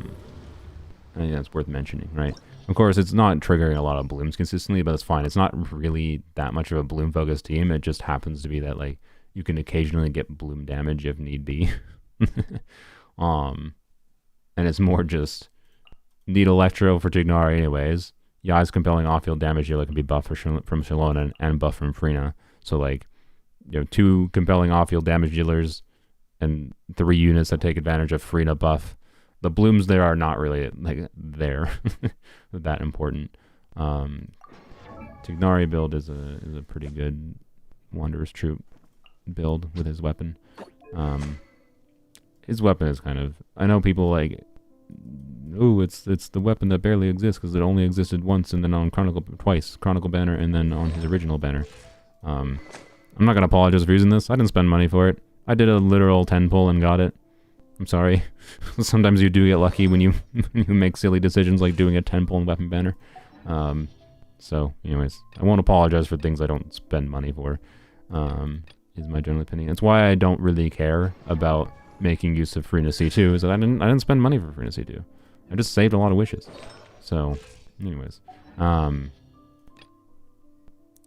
think that's worth mentioning, right? Of course, it's not triggering a lot of blooms consistently, but it's fine. It's not really that much of a bloom-focused team. It just happens to be that, like, you can occasionally get bloom damage if need be. And it's more just need Electro for Tighnari anyways. Yai's compelling off-field damage here that can be buffed from Xilonen and buffed from Freena. So, like, 2 compelling off-field damage dealers and 3 units that take advantage of Freena buff. The blooms there are not really, like, there. that important. Tighnari build is a pretty good Wanderer's Troop build with his weapon. His weapon is kind of... I know people like... Oh, it's the weapon that barely exists because it only existed once and then on Chronicle banner and then on his original banner. I'm not going to apologize for using this. I didn't spend money for it. I did a literal 10 pull and got it. I'm sorry. Sometimes you do get lucky when you make silly decisions like doing a 10 pull and weapon banner. So, anyways, I won't apologize for things I don't spend money for, is my general opinion. It's why I don't really care about making use of Freena C2, is that I didn't spend money for Freena C2. I just saved a lot of wishes. So, anyways.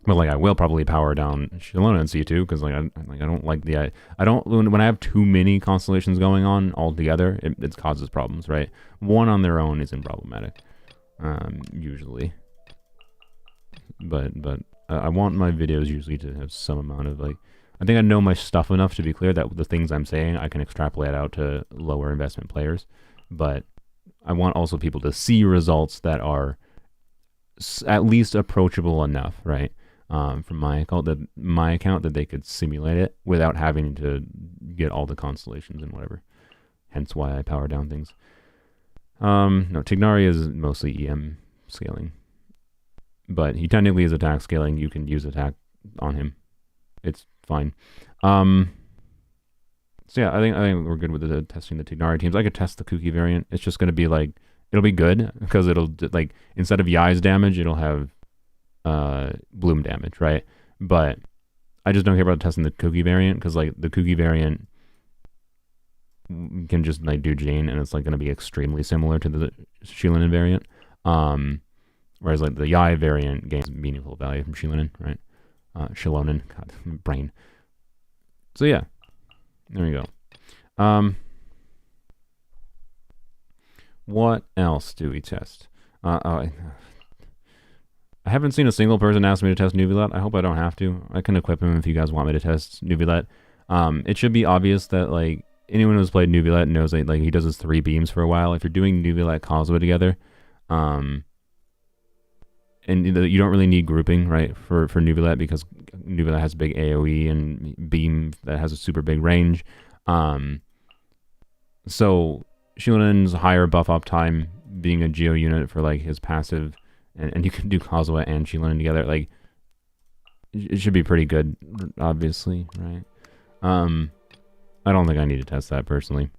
But like I will probably power down Xilonen C2 because like I don't like the I don't when I have too many constellations going on all together, it causes problems, right? One on their own isn't problematic, usually. But I want my videos usually to have some amount of like, I think I know my stuff enough to be clear that the things I'm saying I can extrapolate out to lower investment players, but I want also people to see results that are at least approachable enough, right? From my account that they could simulate it without having to get all the constellations and whatever. Hence why I power down things. No, Tighnari is mostly EM scaling, but he technically is attack scaling. You can use attack on him. It's fine. So yeah, I think we're good with testing the Tighnari teams. I could test the Kuki variant. It's just going to be like, it'll be good because it'll like, instead of Yai's damage, it'll have bloom damage, right? But I just don't care about testing the Kuki variant because like the Kuki variant can just like do Jane and it's like going to be extremely similar to the Xilonen variant. Whereas like the Yai variant gains meaningful value from Xilonen, right? Xilonen, God, brain. So yeah, there you go. What else do we test? I haven't seen a single person ask me to test Neuvillette. I hope I don't have to. I can equip him if you guys want me to test Neuvillette. It should be obvious that like anyone who's played Neuvillette knows that like he does his 3 beams for a while. If you're doing Neuvillette Kazuha together, and you don't really need grouping, right, for Neuvillette because Neuvillette has big AoE and beam that has a super big range. So Xilonen's higher buff up time being a Geo unit for like his passive, and you can do Kazuha and Xilonen together, like it should be pretty good, obviously, right? I don't think I need to test that personally,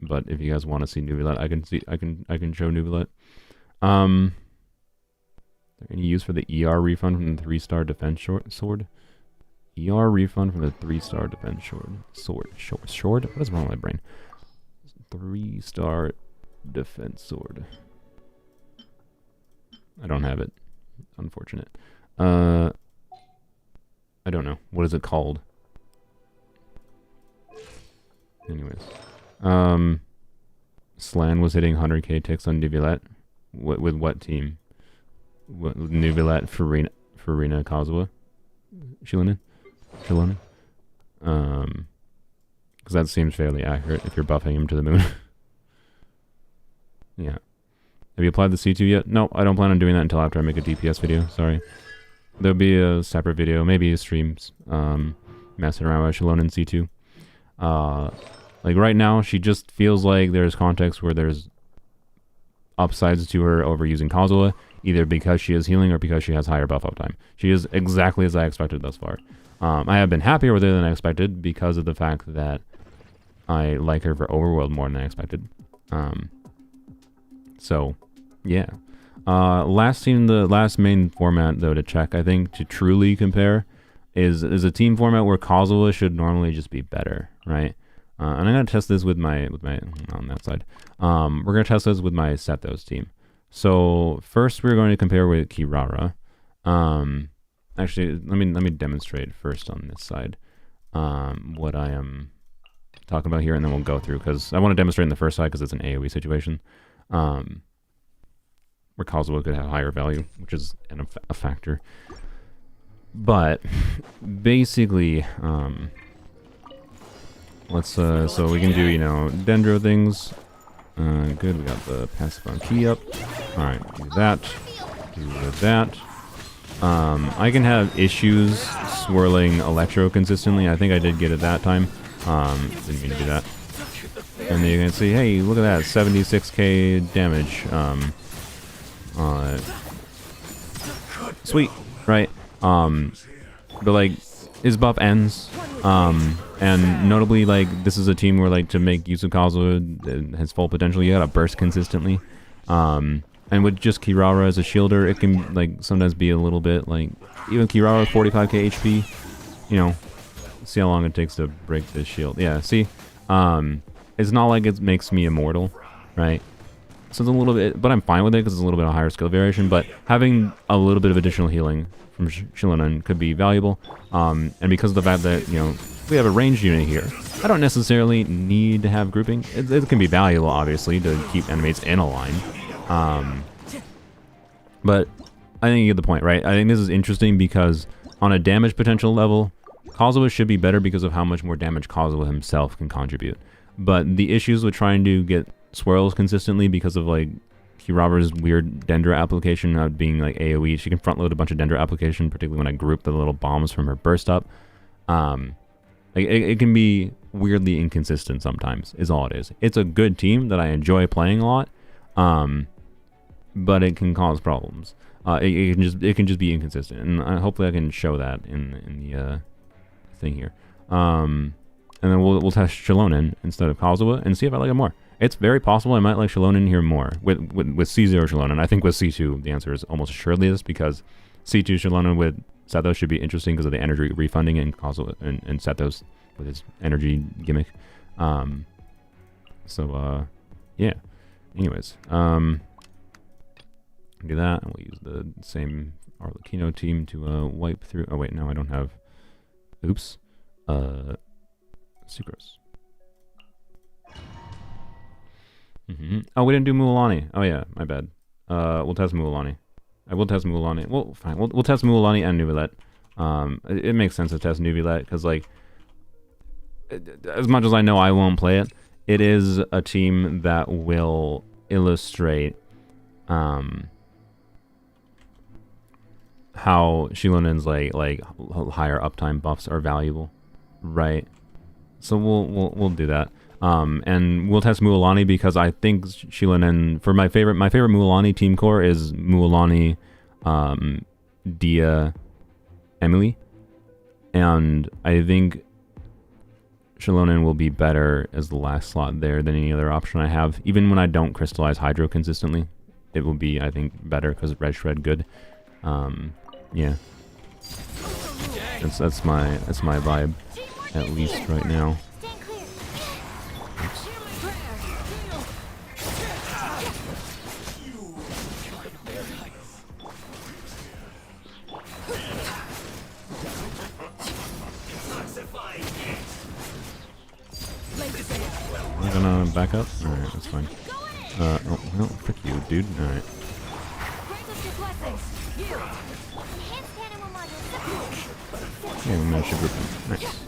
but if you guys want to see Neuvillette, I can show Neuvillette. Any use for the ER refund from the 3-star defense sword? ER refund from the 3-star defense sword? What is wrong with my brain? 3-star defense sword. I don't have it. Unfortunate. I don't know. What is it called? Anyways. Slan was hitting 100k ticks on Neuvillette. With what team? Neuvillette, Farina, Kazuha, Xilonen. Because that seems fairly accurate if you're buffing him to the moon. Yeah. Have you applied the C2 yet? No, I don't plan on doing that until after I make a DPS video. Sorry. There'll be a separate video, maybe a streams, messing around with Xilonen C2. Like right now, she just feels like there's context where there's upsides to her over using Kazuha, either because she is healing or because she has higher buff uptime. She is exactly as I expected thus far. I have been happier with her than I expected because of the fact that I like her for Overworld more than I expected. So, yeah. Last team, the last main format though to check, I think, to truly compare is a team format where Kazuha should normally just be better, right? And I'm gonna test this with my on that side. We're gonna test this with my Sethos team. So first we're going to compare with Kirara. Actually, let me demonstrate first on this side what I am talking about here, and then we'll go through because I want to demonstrate in the first side because it's an AOE situation. Where Kazuha could have higher value, which is a factor. But basically, let's so we can do, you know, dendro things. Good, we got the passive on key up. All right, do that. Do that. I can have issues swirling electro consistently. I think I did get it that time. Didn't mean to do that. And then you can see, hey, look at that, 76k damage. Sweet, right? But like, his buff ends. And notably, like, this is a team where, like, to make use of Kazuha has full potential, you gotta burst consistently. And with just Kirara as a shielder, it can, like, sometimes be a little bit, like, even Kirara 45k HP, you know, see how long it takes to break this shield. Yeah, see? It's not like it makes me immortal, right? So it's a little bit, but I'm fine with it because it's a little bit of higher skill variation, but having a little bit of additional healing from Xilonen could be valuable. And because of the fact that, you know, we have a ranged unit here, I don't necessarily need to have grouping. It can be valuable, obviously, to keep enemies in a line. But I think you get the point, right? I think this is interesting because on a damage potential level, Kazuha should be better because of how much more damage Kazuha himself can contribute. But the issues with trying to get swirls consistently because of, like, Kirara's weird Dendra application of being, like, AoE. She can front load a bunch of Dendra application, particularly when I group the little bombs from her burst up. Like, it can be weirdly inconsistent sometimes, is all it is. It's a good team that I enjoy playing a lot, but it can cause problems. It can just be inconsistent, and hopefully I can show that in the thing here. And then we'll test Xilonen instead of Kazuha and see if I like it more. It's very possible I might like Xilonen here more with C0 Xilonen. I think with C2 the answer is almost assuredly this, because C2 Xilonen with Sethos should be interesting because of the energy refunding, and Kazuha and Sethos with his energy gimmick. So yeah. Anyways, do that, and we'll use the same Arlecchino team to wipe through. Oh wait, no, I don't have. Oops. Sucrose. Oh, we didn't do Mualani. Oh yeah, my bad. We'll test Mualani. I will test Mualani. Well, fine. We'll test Mualani and Neuvillette. It makes sense to test Neuvillette because, like, as much as I know I won't play it, it is a team that will illustrate how Xilonen's like higher uptime buffs are valuable, right? So we'll do that. And we'll test Mualani because I think Xilonen, for my favorite Mualani team core is Mualani, Dia, Emily, and I think Xilonen will be better as the last slot there than any other option I have. Even when I don't crystallize Hydro consistently, it will be, I think, better because Red Shred good. Yeah, that's my vibe, at least right now. gonna back up? Alright, that's fine. Oh, no, frick you, dude. Alright. Grant us your blessings. Yield. Enhanced animal module. Yeah, we managed to group them. Nice.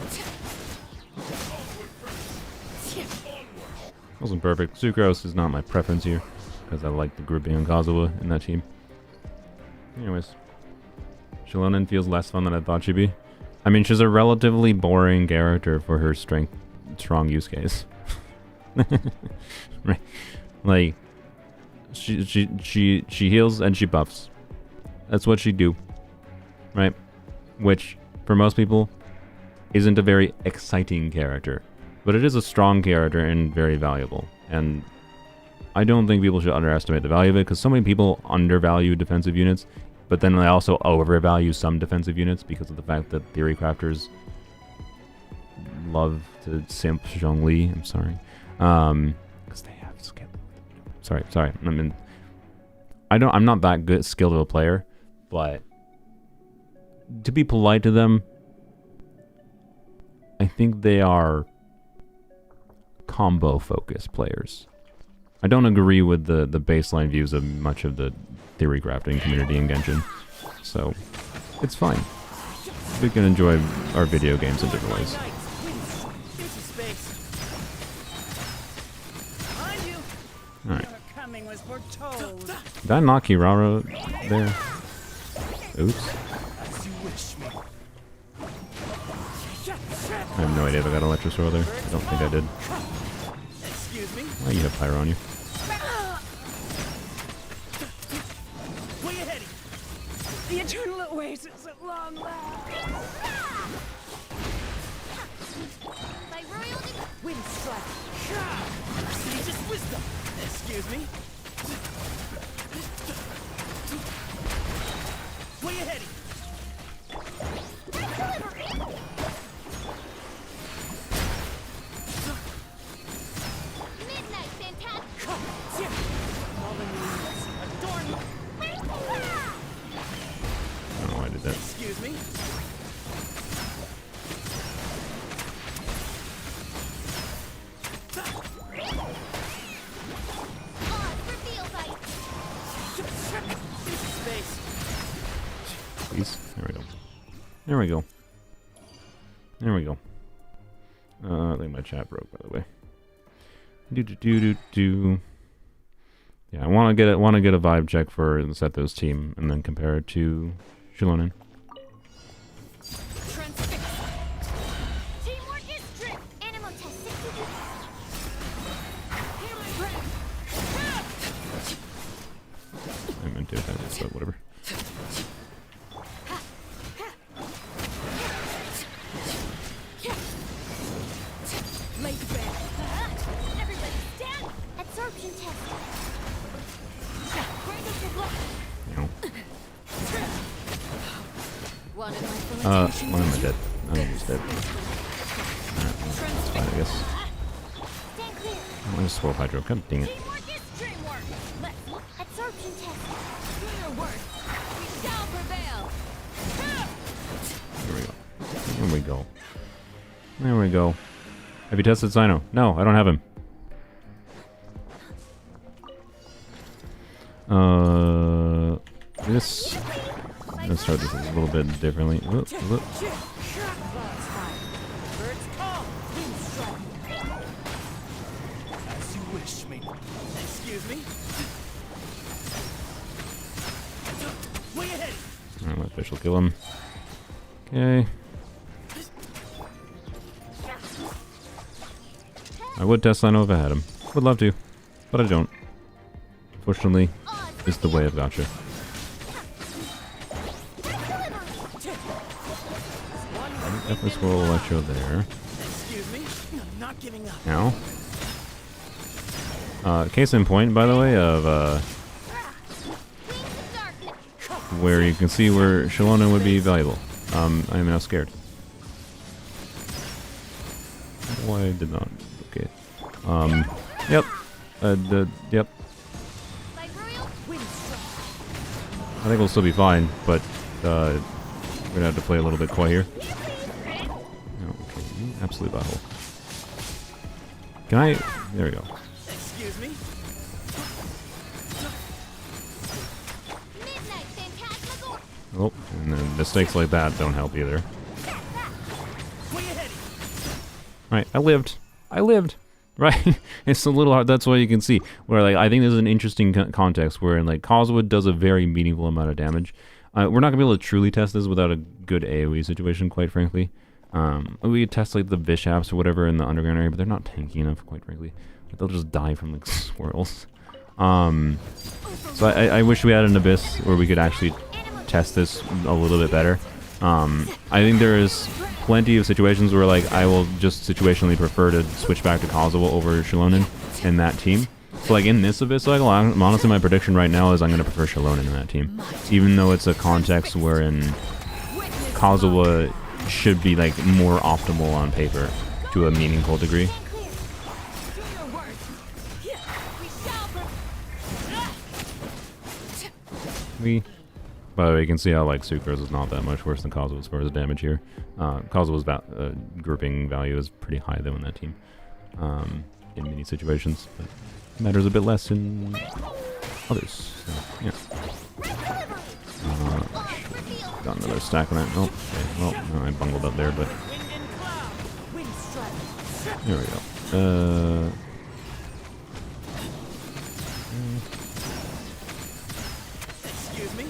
Wasn't perfect. Sucrose is not my preference here, because I like the grouping on Kazuha in that team. Anyways. Xilonen feels less fun than I thought she'd be. I mean, she's a relatively boring character for her strong use case. Right. Like, she heals and she buffs. That's what she do. Right? Which, for most people, isn't a very exciting character. But it is a strong character and very valuable. And I don't think people should underestimate the value of it, because so many people undervalue defensive units, but then they also overvalue some defensive units because of the fact that theory crafters love to simp Zhongli. I'm sorry. Because they have skill. Sorry. I mean, I'm not that good skilled of a player, but to be polite to them, I think they are combo focused players. I don't agree with the baseline views of much of the theory crafting community in Genshin, so it's fine. We can enjoy our video games in different ways. Alright. Did I knock Kirara there? Oops. I have no idea if I got Electrocharged there. I don't think I did. Why you have Pyro on you? The eternal oasis at long last. By royalty. Wind strike. Prestigious wisdom. Excuse me. Where you heading? Midnight fantastic. I don't know why I did that. Excuse me. Please. There we go. There we go. There we go. I think my chat broke, by the way. Yeah, I want to get a vibe check for the Sethos team, and then compare it to Xilonen. Teamwork is strict. Animal test 62. I meant to attack this, but whatever. Everybody stand. Absorption test. No. Wanted Why am I dead? I'm almost dead. Alright, well, that's fine, I guess. Stand clear. I want to swirl Hydro. God dang it. Teamwork is dreamwork. Let's absorption test. Do your work. We shall prevail. Here we go. There we go. There we go. Have you tested Sino? No, I don't have him. This... Let's start this a little bit differently. Whoop, whoop. Birds call. Wind strike. As you wish, me. Excuse me. Where you heading? Alright, let Fish will kill him. Okay. I would test Sino if I had him. Would love to, but I don't. Fortunately, it's the way of gotcha. Definitely swirl Electro there. Excuse me. I'm not giving up. Now. Case in point, by the way, of where you can see where Xilonen would be valuable. I am now scared. Why did not? Okay. Yep. Yep. I think we'll still be fine, but we're gonna have to play a little bit coy here. Oh, okay, absolute butthole. Can I There we go. Excuse me? Midnight Phantasmagoria. Oh, and then mistakes like that don't help either. Where you heading? Right, I lived. Right, it's a little hard. That's why you can see where like I think there's an interesting context where like Kazuha does a very meaningful amount of damage. We're not gonna be able to truly test this without a good AOE situation, quite frankly. We could test like the Bishops or whatever in the underground area, but they're not tanky enough, quite frankly. They'll just die from like swirls. So I wish we had an Abyss where we could actually test this a little bit better. I think there is plenty of situations where like I will just situationally prefer to switch back to Kazuha over Xilonen in that team. So like in this Abyss cycle, honestly my prediction right now is I'm going to prefer Xilonen in that team. Even though it's a context wherein Kazuha should be like more optimal on paper to a meaningful degree. By the way, you can see how like Sucrose is not that much worse than Kazuha as far as damage here. Kazuha's grouping value is pretty high though in that team, in many situations, but matters a bit less in others. So, yeah. Got another stack on that. Oh, okay. Well, no, I bungled up there, but there we go. Excuse me?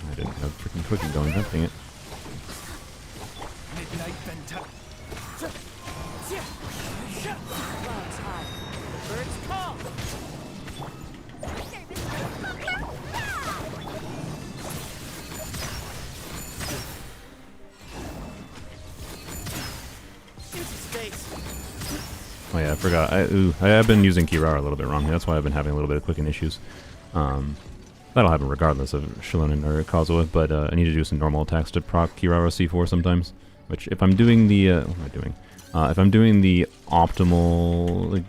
I didn't have freaking Twiggy going. God dang it. Midnight Phantasmagoria. Clouds high. The birds call. Into space. Oh yeah, I forgot. I have been using Kirara a little bit wrong. That's why I've been having a little bit of clicking issues. That'll happen regardless of Xilonen or Kazuha, but I need to do some normal attacks to proc Kirara C4 sometimes. Which, if I'm doing the what am I doing? If I'm doing the optimal like,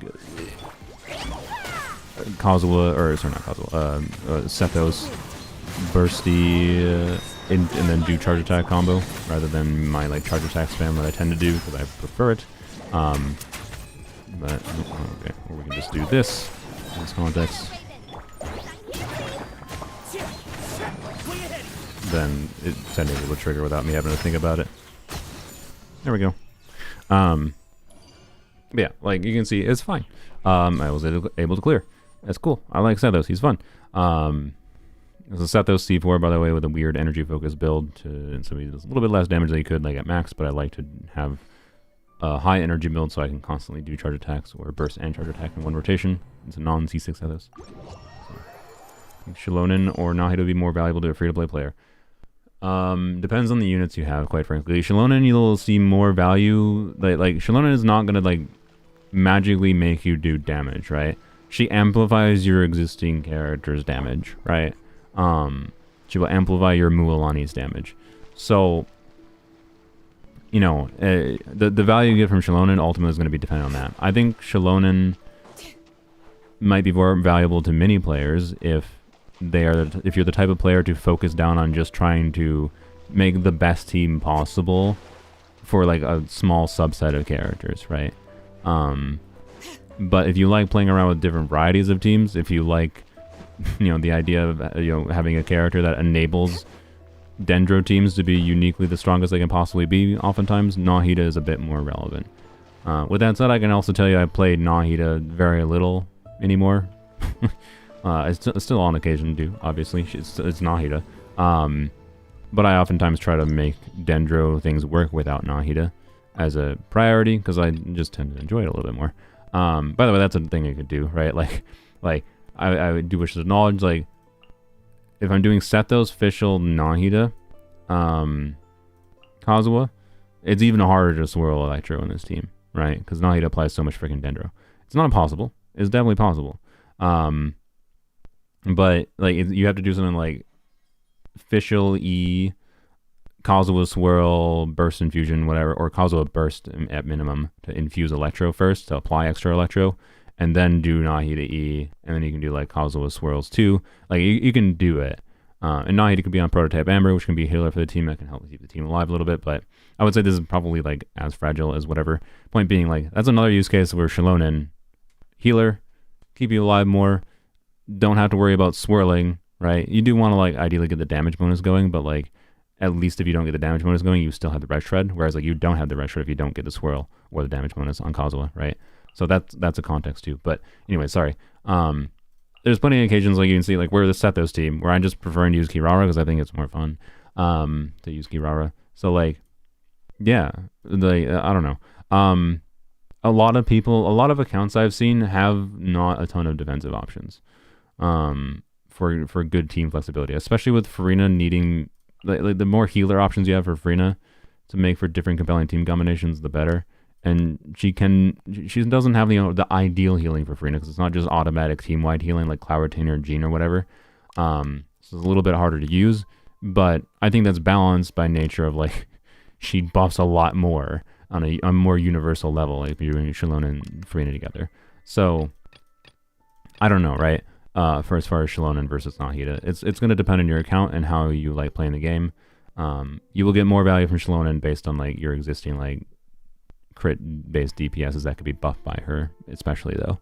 Kazuha, or sorry, not Kazuha, Sethos bursty and then do charge attack combo rather than my like charge attack spam that I tend to do because I prefer it. But okay, or we can just do this in this context. Then it technically would trigger without me having to think about it. There we go. But yeah, like you can see, it's fine. I was able to clear. That's cool. I like Sethos. He's fun. It's a Sethos C4, by the way, with a weird energy focus build, so he does a little bit less damage than he could like at max. But I like to have a high energy build so I can constantly do charge attacks or burst and charge attack in one rotation. It's a non C6 Sethos. So, Xilonen or Nahida would be more valuable to a free-to-play player. Depends on the units you have, quite frankly. Xilonen, you'll see more value. Like Xilonen is not gonna like magically make you do damage, right? She amplifies your existing character's damage, right? She will amplify your Mualani's damage. So, you know, the value you get from Xilonen ultimately is going to be dependent on that. I think Xilonen might be more valuable to many players if you're the type of player to focus down on just trying to make the best team possible for like a small subset of characters, right? But if you like playing around with different varieties of teams, if you like, you know, the idea of having a character that enables Dendro teams to be uniquely the strongest they can possibly be, oftentimes Nahida is a bit more relevant. With that said, I can also tell you I played Nahida very little anymore. I still on occasion do, obviously. It's Nahida. But I oftentimes try to make Dendro things work without Nahida as a priority, because I just tend to enjoy it a little bit more. By the way, that's a thing you could do, right? Like I do wish to acknowledge, like, if I'm doing Sethos, Fischl, Nahida, Kazuha, it's even harder to swirl Electro in this team, right? Because Nahida applies so much freaking Dendro. It's not impossible. It's definitely possible. But like you have to do something like Fischl E, Kazuha Swirl, Burst Infusion, whatever, or Kazuha Burst at minimum to infuse Electro first, to apply extra Electro, and then do Nahida E, and then you can do like Kazuha Swirls too. Like you can do it. And Nahida could be on Prototype Amber, which can be a healer for the team that can help keep the team alive a little bit, but I would say this is probably like as fragile as whatever. Point being, like, that's another use case where Xilonen healer, keep you alive more, don't have to worry about swirling, right? You do want to, like, ideally get the damage bonus going, but, like, at least if you don't get the damage bonus going, you still have the red shred, whereas, like, you don't have the red shred if you don't get the swirl or the damage bonus on Kazuha, right? So that's a context too. But anyway, sorry. There's plenty of occasions, like you can see, like, we're the Sethos team, where I'm just preferring to use Kirara because I think it's more fun to use Kirara. So, like, yeah, I don't know. A lot of accounts I've seen have not a ton of defensive options for good team flexibility, especially with Furina needing, like the more healer options you have for Furina to make for different compelling team combinations, the better. And she doesn't have the ideal healing for Furina because it's not just automatic team-wide healing like Cloud Retainer or Jean or whatever. So it's a little bit harder to use, but I think that's balanced by nature of, like, she buffs a lot more on a more universal level, like if you're doing Xilonen and Furina together. So I don't know, right? For as far as Xilonen versus Nahida, it's going to depend on your account and how you like playing the game. You will get more value from Xilonen based on, like, your existing, like, crit-based DPSs that could be buffed by her, especially though.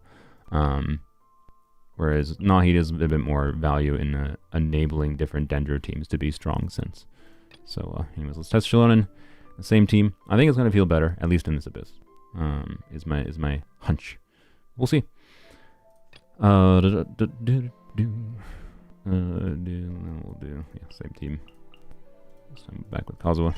Whereas Nahida is a bit more value in enabling different Dendro teams to be strong since. So anyways, let's test Xilonen. The same team. I think it's going to feel better, at least in this Abyss. Is my hunch. We'll see. We'll do same team. So I'm back with Kazuha.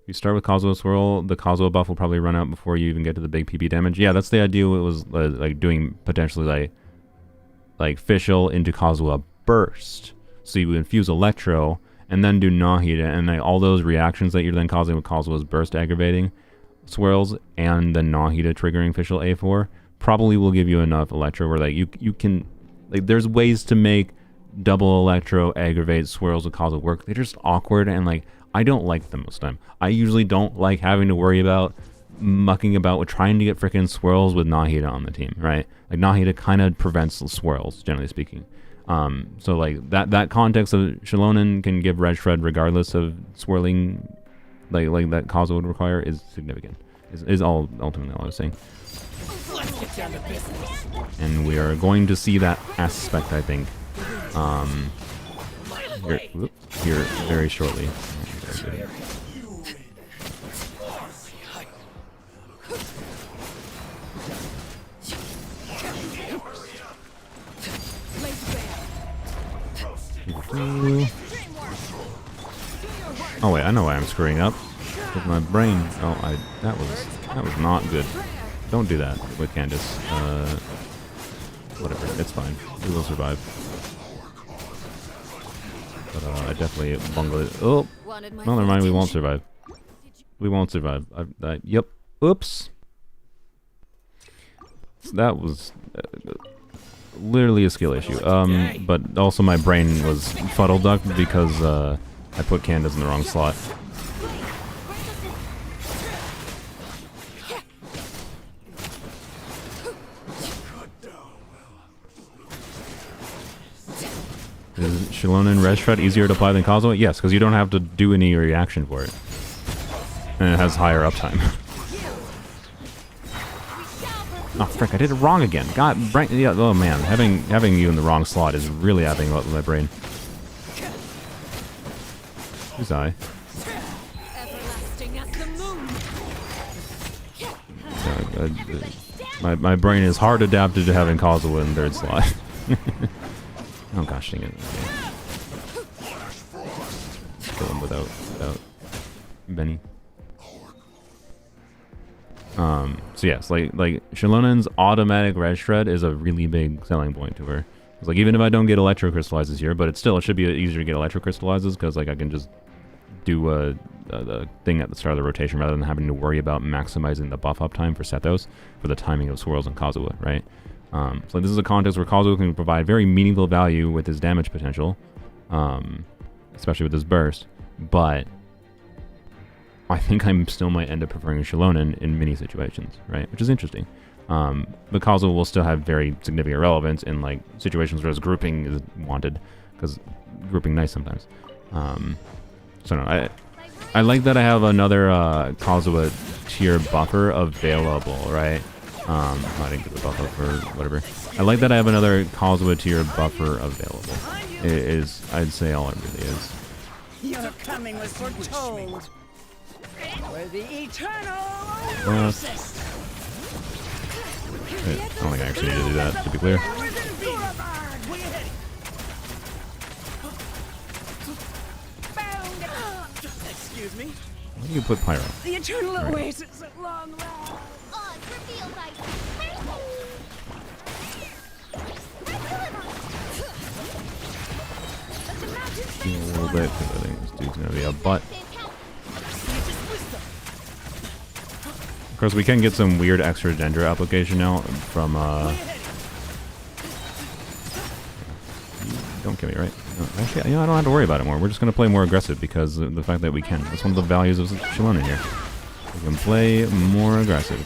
You start with Kazuha Swirl, the Kazuha buff will probably run out before you even get to the big PP damage. Yeah, that's the idea. It was like doing potentially like Fischl into Kazuha Burst. So you infuse Electro and then do Nahida, and like all those reactions that you're then causing with Kazuha's Burst aggravating swirls and the Nahida triggering Fischl A4 probably will give you enough Electro where, like, you can, like, there's ways to make double Electro aggravate swirls with Kazuha work. They're just awkward, and, like, I don't like them most of the time. I usually don't like having to worry about mucking about with trying to get freaking swirls with Nahida on the team, right? Like, Nahida kind of prevents the swirls, generally speaking. So, like, that context of Xilonen can give red shred regardless of swirling, like that Kazuha would require, is significant. Is ultimately all I was saying. Let's get down to business. And we are going to see that aspect, I think, here very shortly. Oh wait, I know why I'm screwing up. With my brain. Oh, that was not good. Don't do that with Candace. Whatever, it's fine. We will survive. But I definitely bungled it. Oh, well, never mind. We won't survive. We won't survive. Yep. Oops. So that was literally a skill issue. But also my brain was fuddle-ducked because I put Candace in the wrong slot. Is Xilonen Red Shred easier to apply than Kazuha? Yes, because you don't have to do any reaction for it. And it has higher uptime. Oh frick, I did it wrong again. God, yeah, oh man, having you in the wrong slot is really adding up with my brain. Who's I? My brain is hard adapted to having Kazuha in third slot. Oh gosh, dang it. Kill him without Benny. So yes, like Xilonen's automatic red shred is a really big selling point to her. It's like, even if I don't get electro crystallizes here, but it should be easier to get electro crystallizes because, like, I can just do the thing at the start of the rotation rather than having to worry about maximizing the buff uptime for Sethos for the timing of swirls and Kazuha, right? So this is a context where Kazuha can provide very meaningful value with his damage potential, especially with his burst, but I think I still might end up preferring Xilonen in many situations, right? Which is interesting. But Kazuha will still have very significant relevance in, like, situations where his grouping is wanted, because grouping nice sometimes. So no, I like that I have another Kazuha tier buffer available, right? I didn't get the buff up or whatever. I like that I have another Kazuha tier buffer available. It is, I'd say, all it really is. Your coming was foretold. For the eternal I oasis. don't think I actually need to do that, to be clear. Powers in Gurabard. Way ahead. Found. Excuse me. Why do you put Pyro? The eternal Right. oasis at long last. Odds revealed by A little bit, because I think this dude's gonna be a butt. Of course, we can get some weird extra Dendra application now from, Don't kill me, right? No, actually, I don't have to worry about it more. We're just gonna play more aggressive because of the fact that we can. That's one of the values of Xilonen here. We can play more aggressive.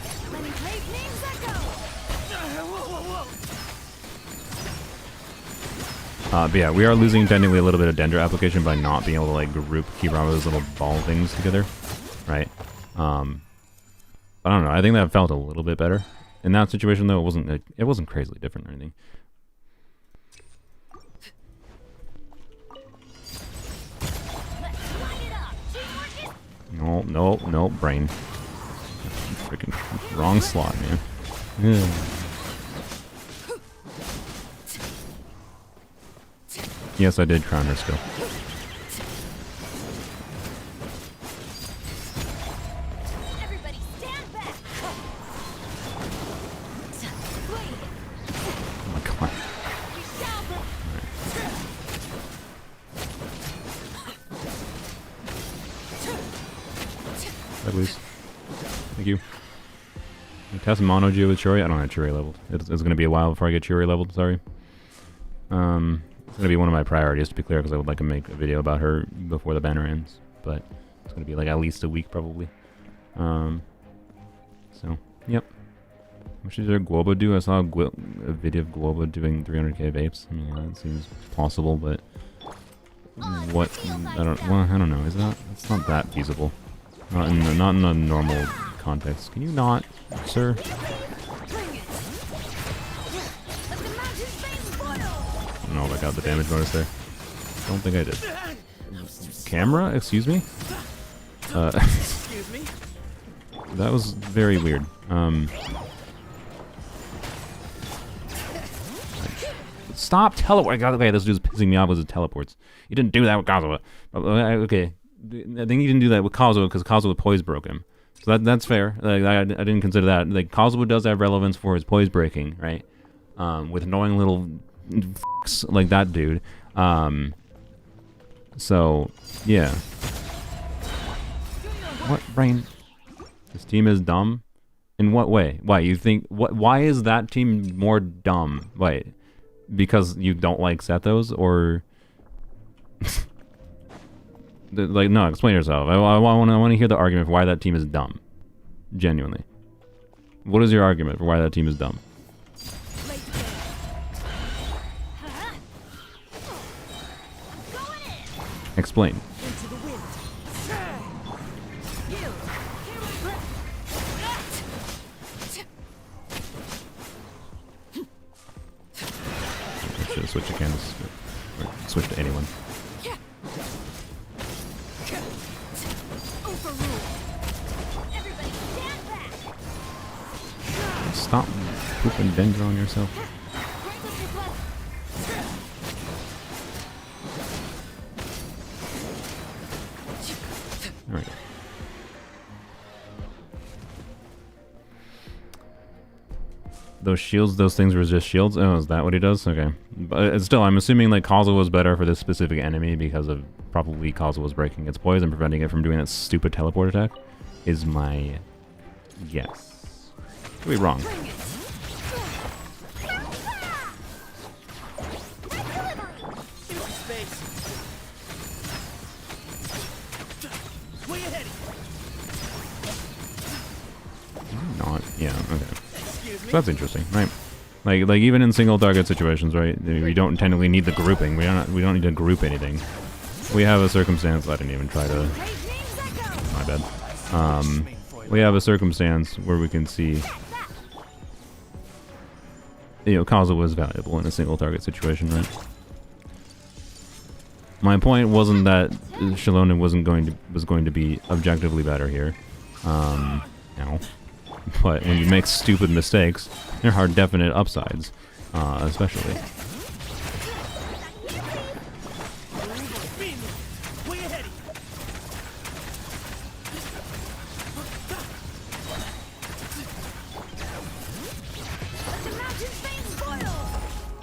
But yeah, we are losing technically a little bit of Dendra application by not being able to like group Kira's little ball things together, right? But I don't know. I think that felt a little bit better in that situation, though. It wasn't crazily different or anything. No, brain. Freaking wrong slot, man. Yeah. Yes, I did crown her skill. Everybody stand back. Oh my god. Please. Thank you. Test Mono-Geo with Chiori. I don't have Chiori leveled. It's going to be a while before I get Chiori leveled. Sorry. It's going to be one of my priorities, to be clear, because I would like to make a video about her before the banner ends. But it's going to be like at least a week, probably. So, yep. How much did Guoba do? I saw a video of Guoba doing 300k vapes. I mean, that seems possible, but what? I don't know. Is that? It's not that feasible. Not in a normal context. Can you not, sir? I don't know if I got the damage bonus there. Don't think I did. Camera? Excuse me? Excuse me. That was very weird. Stop teleporting. Okay, this dude's pissing me off with his teleports. You didn't do that with Kazuha. Okay. I think he didn't do that with Kazuha because Kazuha poise broke him. So that's fair. Like, I didn't consider that. Like, Kazuha does have relevance for his poise breaking, right? With annoying little f***s like that dude. So, yeah. What, brain? This team is dumb? In what way? Why, you think... Why is that team more dumb? Wait. Because you don't like Sethos, or... Like, no, explain yourself. I want to hear the argument for why that team is dumb. Genuinely. What is your argument for why that team is dumb? Explain. I should have switched to Candace. Or switch to anyone. Stop pooping Dendra on yourself. Alright. Those shields, those things were just shields? Oh, is that what he does? Okay. But still, I'm assuming like Kazuha was better for this specific enemy because of probably Kazuha was breaking its poise and preventing it from doing that stupid teleport attack. Is my guess. Could be wrong. Not, yeah, okay. So that's interesting, right? Like even in single target situations, right? We don't technically need the grouping. We don't need to group anything. We have a circumstance. I didn't even try to my bad. We have a circumstance where we can see, you know, Kazuha was valuable in a single target situation, right? My point wasn't that Xilonen was going to be objectively better here. No. But when you make stupid mistakes, there are definite upsides, especially.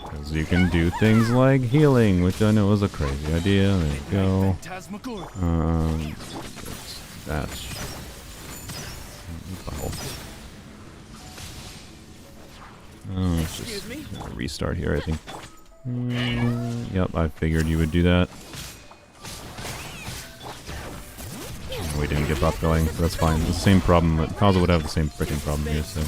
Because you can do things like healing, which I know is a crazy idea. There you go. That's let's just restart here, I think. Yep, I figured you would do that. We didn't get buff going, so that's fine. The same problem, Kazuha would have the same freaking problem here, so.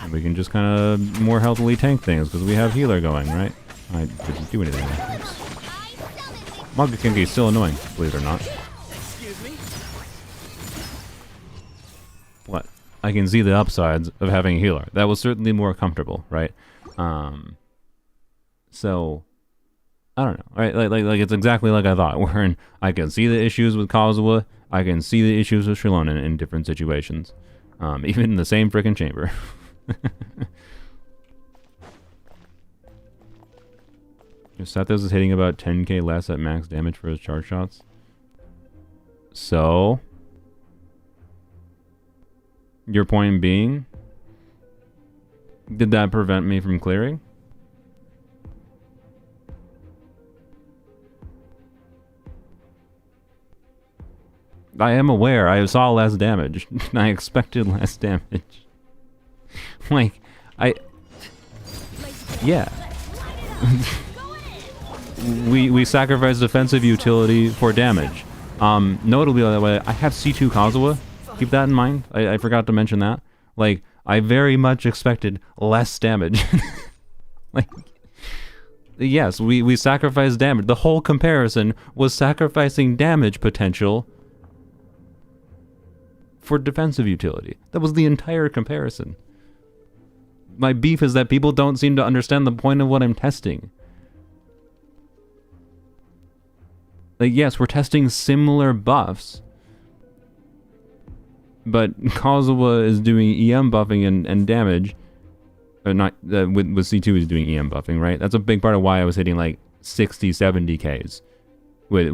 And we can just kind of more healthily tank things, because we have healer going, right? I didn't do anything. Manga Kinki is still annoying, believe it or not. What? I can see the upsides of having a healer. That was certainly more comfortable, right? So I don't know, right? Like it's exactly like I thought. Wherein I can see the issues with Kazuha, I can see the issues with Xilonen in different situations, even in the same freaking chamber. Sethos is hitting about 10k less at max damage for his charge shots. So your point being, did that prevent me from clearing? I am aware, I saw less damage. I expected less damage. Like, yeah. we sacrifice defensive utility for damage. Notably, by the way, I have C2 Kazuha. Keep that in mind. I forgot to mention that. Like, I very much expected less damage. Like, yes, we sacrificed damage. The whole comparison was sacrificing damage potential for defensive utility. That was the entire comparison. My beef is that people don't seem to understand the point of what I'm testing. Like, yes, we're testing similar buffs, but Kazuha is doing EM buffing and damage, or not, with C2 is doing EM buffing, right? That's a big part of why I was hitting like 60, 70 Ks with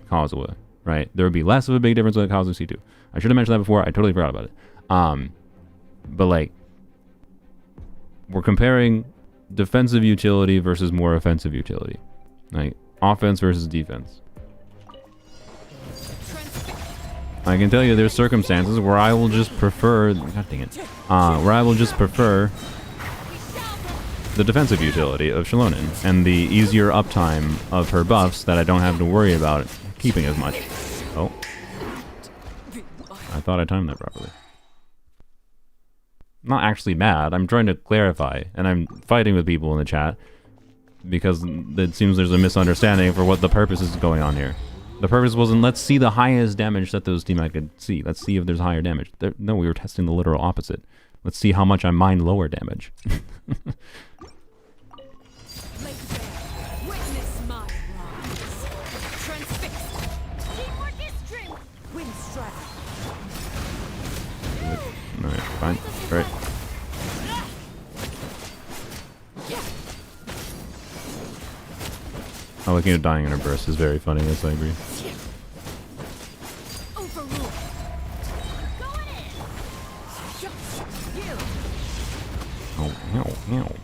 Kazuha, right? There would be less of a big difference with Kazuha C2. I should have mentioned that before, I totally forgot about it. But like, we're comparing defensive utility versus more offensive utility. Like, offense versus defense. I can tell you there's circumstances where I will just prefer, god dang it, where I will just prefer the defensive utility of Xilonen and the easier uptime of her buffs that I don't have to worry about keeping as much. Oh. I thought I timed that properly. I'm not actually mad, I'm trying to clarify, and I'm fighting with people in the chat because it seems there's a misunderstanding for what the purpose is going on here. The purpose wasn't, let's see the highest damage that those teammates could see. Let's see if there's higher damage. No, we were testing the literal opposite. Let's see how much I mine lower damage. Alright, fine. Alright. Arlecchino dying in her burst is very funny, yes, I agree. Oh, ow.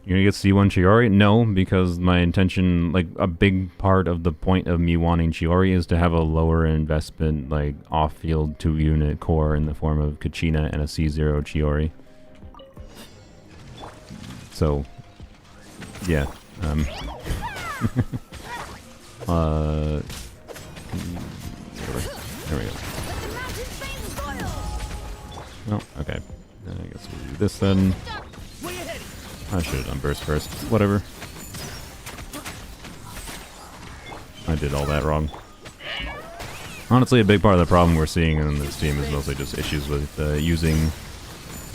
You're gonna get C1 Chiori? No, because my intention, like, a big part of the point of me wanting Chiori is to have a lower investment, like, off-field 2-unit core in the form of Kachina and a C0 Chiori. So, yeah. There we go. Oh, okay. I guess we'll do this then. I should have done burst first. Whatever. I did all that wrong. Honestly, a big part of the problem we're seeing in this team is mostly just issues with using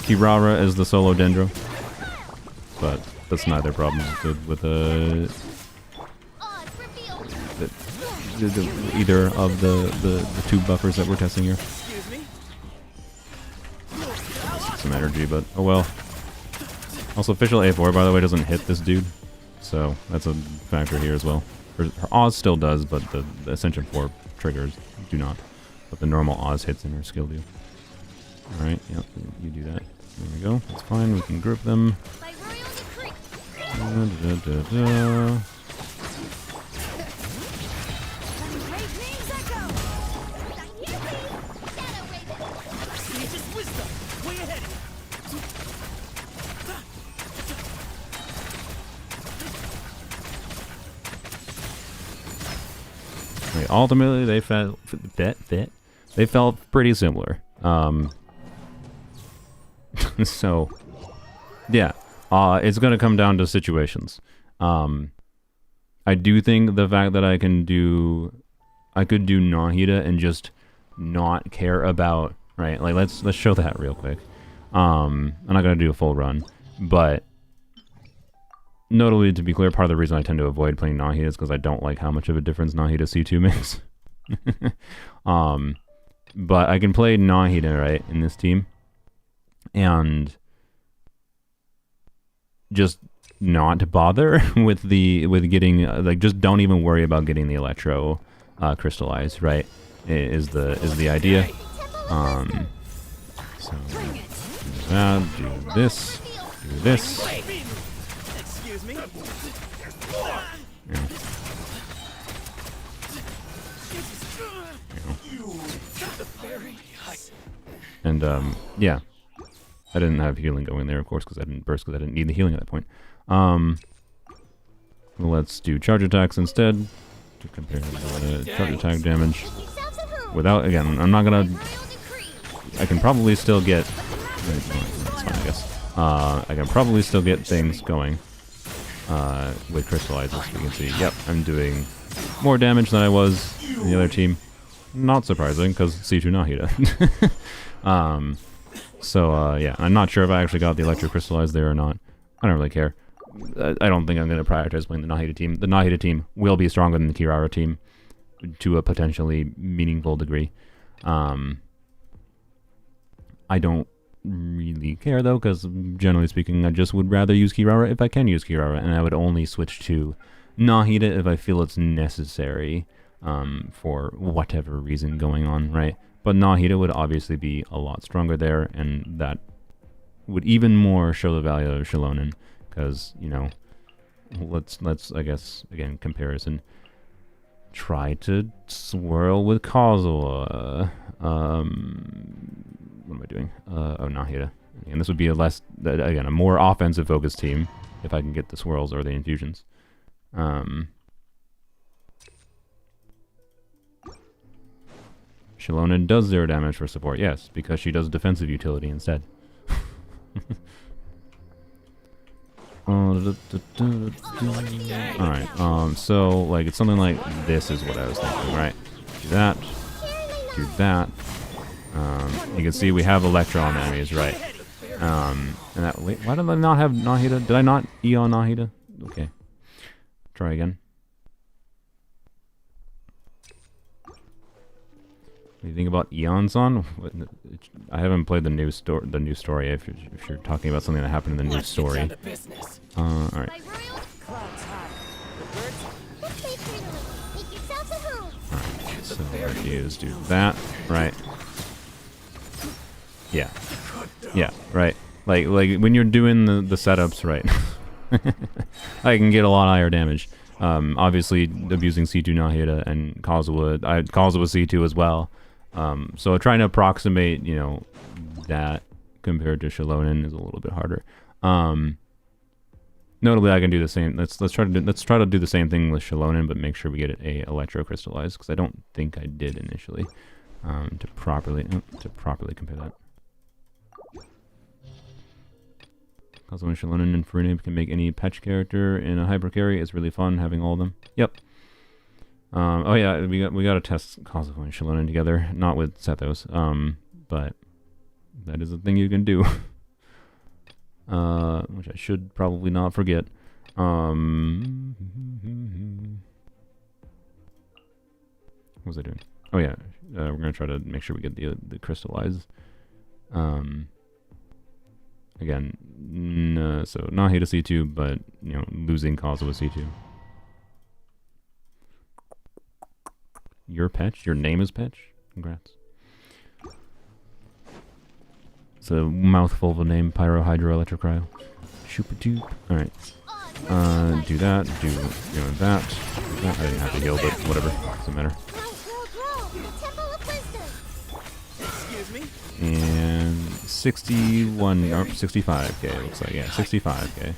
Kirara as the solo Dendro. But that's not their problem with either of the two buffers that we're testing here. Some energy, but oh well. Also, official A4, by the way, doesn't hit this dude, so that's a factor here as well. Her Oz still does, but the Ascension 4 triggers do not. But the normal Oz hits in her skill do. Alright, yep, you do that. There we go, that's fine, we can group them. Ultimately, they felt they felt pretty similar. So, yeah, it's gonna come down to situations. I do think the fact that I could do Nahida and just not care about, right? Like let's show that real quick. I'm not gonna do a full run, but notably, to be clear, part of the reason I tend to avoid playing Nahida is because I don't like how much of a difference Nahida C2 makes. But I can play Nahida, right, in this team, and just not bother with getting like, just don't even worry about getting the Electro crystallized, right? Is the idea. So do that, do this, do this. Yeah. And yeah, I didn't have healing going there, of course, because I didn't burst, because I didn't need the healing at that point. Let's do charge attacks instead to compare the charge attack damage. Without, again, I'm not gonna. I can probably still get. That's fine, I guess. I can probably still get things going with crystallizers. We can see. Yep, I'm doing more damage than I was in the other team. Not surprising, because C2 Nahida. So yeah, I'm not sure if I actually got the Electro crystallized there or not. I don't really care. I don't think I'm going to prioritize playing the Nahida team. The Nahida team will be stronger than the Kirara team to a potentially meaningful degree. I don't really care though, because generally speaking, I just would rather use Kirara if I can use Kirara, and I would only switch to Nahida if I feel it's necessary for whatever reason going on, right? But Nahida would obviously be a lot stronger there, and that would even more show the value of Xilonen, because, you know, let's I guess, again, comparison. Try to swirl with Kazuha. What am I doing? Oh, Nahida. And this would be a more offensive focused team if I can get the swirls or the infusions. Xilonen does 0 damage for support, yes, because she does defensive utility instead. Alright, so, like, it's something like this is what I was thinking, right? Do that, do that. You can see we have Electro on enemies, right? And that, wait, why did I not have Nahida? Did I not Eon Nahida? Okay. Try again. What do you think about Eon-san? I haven't played the new story. If you're talking about something that happened in the new story. All right. Alright, so is do that, right? Yeah. Yeah, right. Like when you're doing the setups, right? I can get a lot higher damage. Obviously abusing C2 Nahida and Kazuha C2 as well. So trying to approximate, you know, that compared to Xilonen is a little bit harder. Notably, I can do the same. Let's try to do the same thing with Xilonen, but make sure we get it electro crystallized, because I don't think I did initially. To properly compare that. Kazuha and Xilonen and Furine can make any patch character in a hyper carry. It's really fun having all of them. Yep. Oh yeah, we got to test Kazuha and Xilonen together, not with Sethos. But that is a thing you can do. Which I should probably not forget. What was I doing? Oh yeah, we're gonna try to make sure we get the crystallized. Again, so Nahida C2, but you know, losing Kazuha C2. Your Petch? Your name is Petch? Congrats. It's a mouthful of a name, Pyro Hydro Electrocryo. Shoop-a-doop. Alright. Do that, do that. I didn't have to heal, but whatever. Doesn't matter. Temple of Wisdom. Excuse me? And 61 or 65k looks like, yeah, 65k.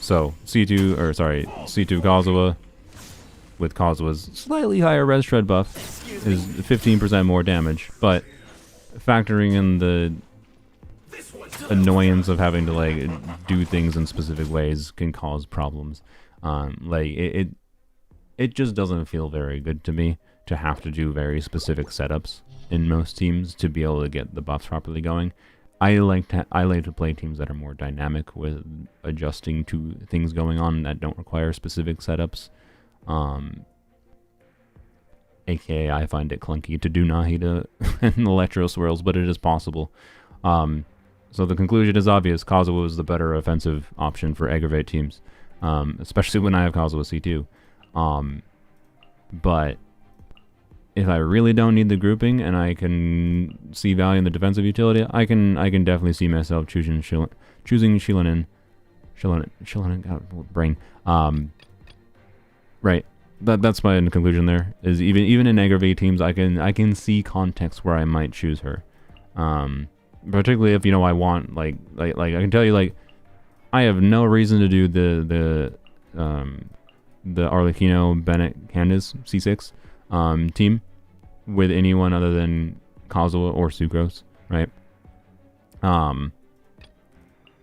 So C2 Kazuha with Kazuha's slightly higher res shred buff is 15% more damage, but factoring in the annoyance of having to like do things in specific ways can cause problems. Like it just doesn't feel very good to me to have to do very specific setups in most teams to be able to get the buffs properly going. I like to play teams that are more dynamic with adjusting to things going on that don't require specific setups. AKA I find it clunky to do Nahida and Electro Swirls, but it is possible. So the conclusion is obvious. Kazuha is the better offensive option for aggravate teams, especially when I have Kazuha C2. But if I really don't need the grouping and I can see value in the defensive utility, I can definitely see myself choosing Xilonen. God, brain. Right. That's my conclusion there. Is even in aggravate teams, I can see context where I might choose her. Particularly if, you know, I want like I can tell you, like, I have no reason to do the Arlecchino Bennett Candace C6 team with anyone other than Kazuha or Sucrose, right?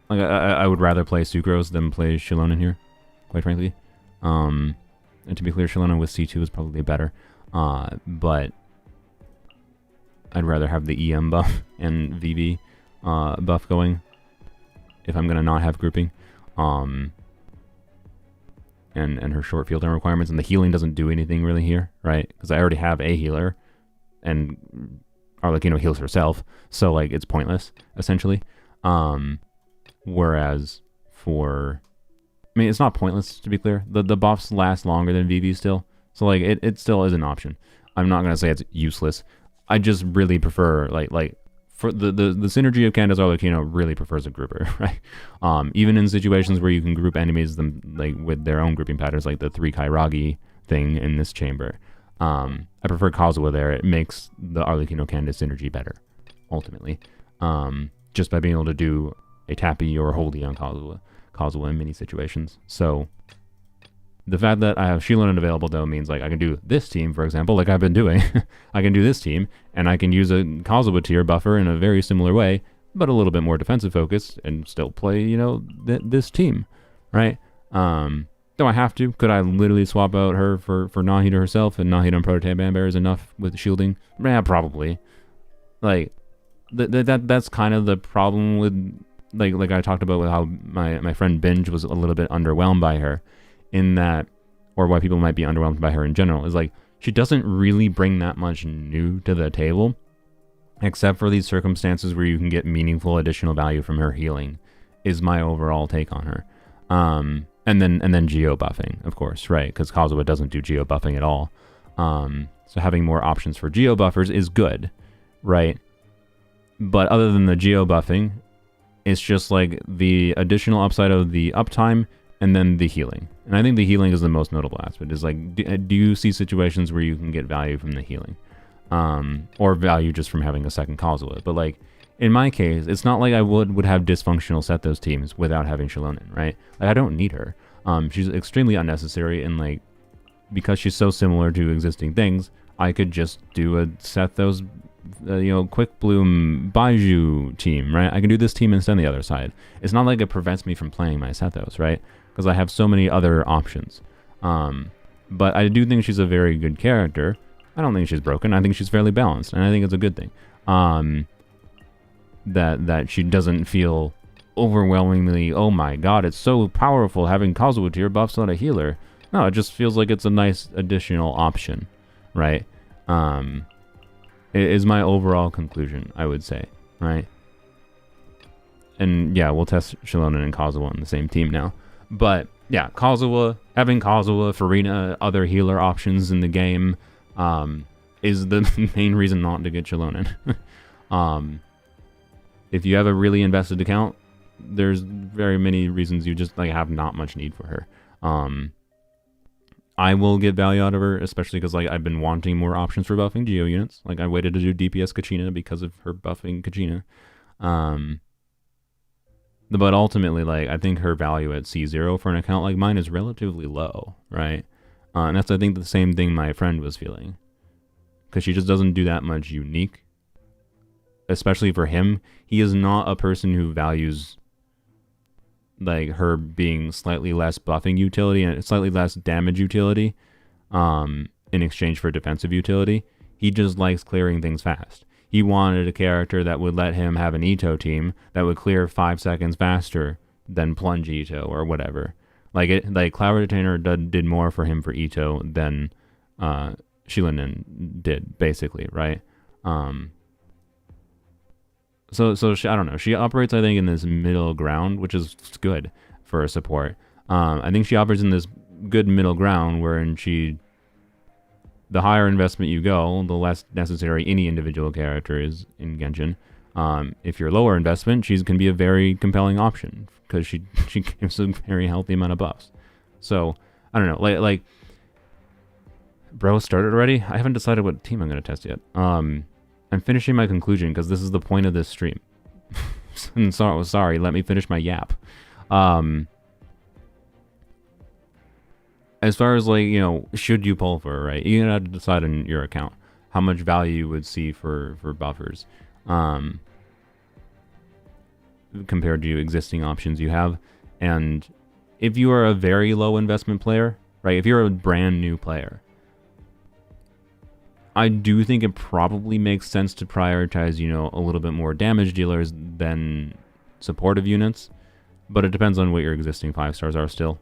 Like I would rather play Sucrose than play Xilonen here, quite frankly. And to be clear, Xilonen with C2 is probably better, but I'd rather have the EM buff and VV buff going if I'm gonna not have grouping. And her short field time requirements, and the healing doesn't do anything really here, right? Because I already have a healer, and Arlecchino heals herself, so like it's pointless essentially. Whereas for, I mean, it's not pointless, to be clear. The buffs last longer than VV still, so like it still is an option. I'm not gonna say it's useless. I just really prefer like for the synergy of Candace Arlecchino really prefers a grouper, right? Even in situations where you can group enemies them like with their own grouping patterns, like the 3 Kairagi thing in this chamber. I prefer Kazuha there. It makes the Arlecchino Candace synergy better, ultimately. Just by being able to do a tappy or a holdy on Kazuha in many situations. So the fact that I have Xilonen available, though, means like I can do this team, for example, like I've been doing. I can do this team, and I can use a Kazuha tier buffer in a very similar way, but a little bit more defensive focused, and still play, you know, this team, right? Do I have to? Could I literally swap out her for Nahida herself, and Nahida and Prototype Bambear is enough with shielding? Yeah, probably. Like, that's kind of the problem with, like I talked about with how my friend Binge was a little bit underwhelmed by her. In that, or why people might be underwhelmed by her in general, is like she doesn't really bring that much new to the table, except for these circumstances where you can get meaningful additional value from her healing, is my overall take on her. And then geo buffing, of course, right? Because Kazuha doesn't do geo buffing at all. So having more options for geo buffers is good, right? But other than the geo buffing, it's just like the additional upside of the uptime and then the healing. And I think the healing is the most notable aspect. Is like, do you see situations where you can get value from the healing? Or value just from having a second Kazuha? But like, in my case, it's not like I would have dysfunctional Sethos teams without having Xilonen, right? Like, I don't need her. She's extremely unnecessary, and like, because she's so similar to existing things, I could just do a Sethos Quick Bloom Baiju team, right? I can do this team instead on the other side. It's not like it prevents me from playing my Sethos, right? Because I have so many other options. But I do think she's a very good character. I don't think she's broken. I think she's fairly balanced, and I think it's a good thing. That she doesn't feel overwhelmingly, oh my god, it's so powerful having Kazuha tier buffs on a healer. No, it just feels like it's a nice additional option, right? It is my overall conclusion, I would say, right? And yeah, we'll test Xilonen and Kazuha on the same team now. But yeah, having Kazuha, Farina, other healer options in the game is the main reason not to get Xilonen. If you have a really invested account, there's very many reasons you just like have not much need for her. I will get value out of her, especially because like I've been wanting more options for buffing Geo units. Like I waited to do DPS Kachina because of her buffing Kachina. But ultimately, like I think her value at C0 for an account like mine is relatively low, right? And that's I think the same thing my friend was feeling, because she just doesn't do that much unique. Especially for him, he is not a person who values like her being slightly less buffing utility and slightly less damage utility in exchange for defensive utility. He just likes clearing things fast. He wanted a character that would let him have an Ito team that would clear 5 seconds faster than Plunge Ito or whatever. Like Cloud Retainer did more for him for Ito than Xilonen did, basically, right? So she, I don't know. She operates, I think, in this middle ground, which is good for a support. I think she operates in this good middle ground wherein the higher investment you go, the less necessary any individual character is in Genshin. If you're lower investment, she can be a very compelling option because she gives a very healthy amount of buffs. So I don't know. Like, bro, started already? I haven't decided what team I'm gonna test yet. I'm finishing my conclusion because this is the point of this stream. And sorry, let me finish my yap. As far as like, should you pull for her, right? You have to decide on your account how much value you would see for buffers compared to existing options you have. And if you are a very low investment player, right? If you're a brand new player, I do think it probably makes sense to prioritize, a little bit more damage dealers than supportive units, but it depends on what your existing 5 stars are still.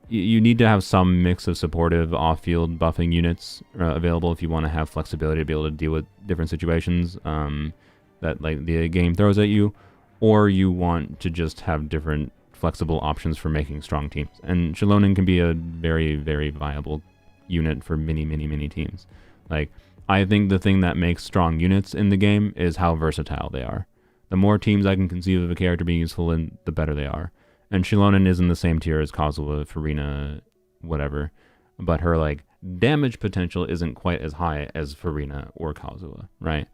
You need to have some mix of supportive off-field buffing units available if you want to have flexibility to be able to deal with different situations that like the game throws at you, or you want to just have different flexible options for making strong teams. And Xilonen can be a very, very viable unit for many teams. Like, I think the thing that makes strong units in the game is how versatile they are. The more teams I can conceive of a character being useful in, the better they are. And Xilonen is in the same tier as Kazuha, Farina, whatever, but her like damage potential isn't quite as high as Farina or Kazuha, right?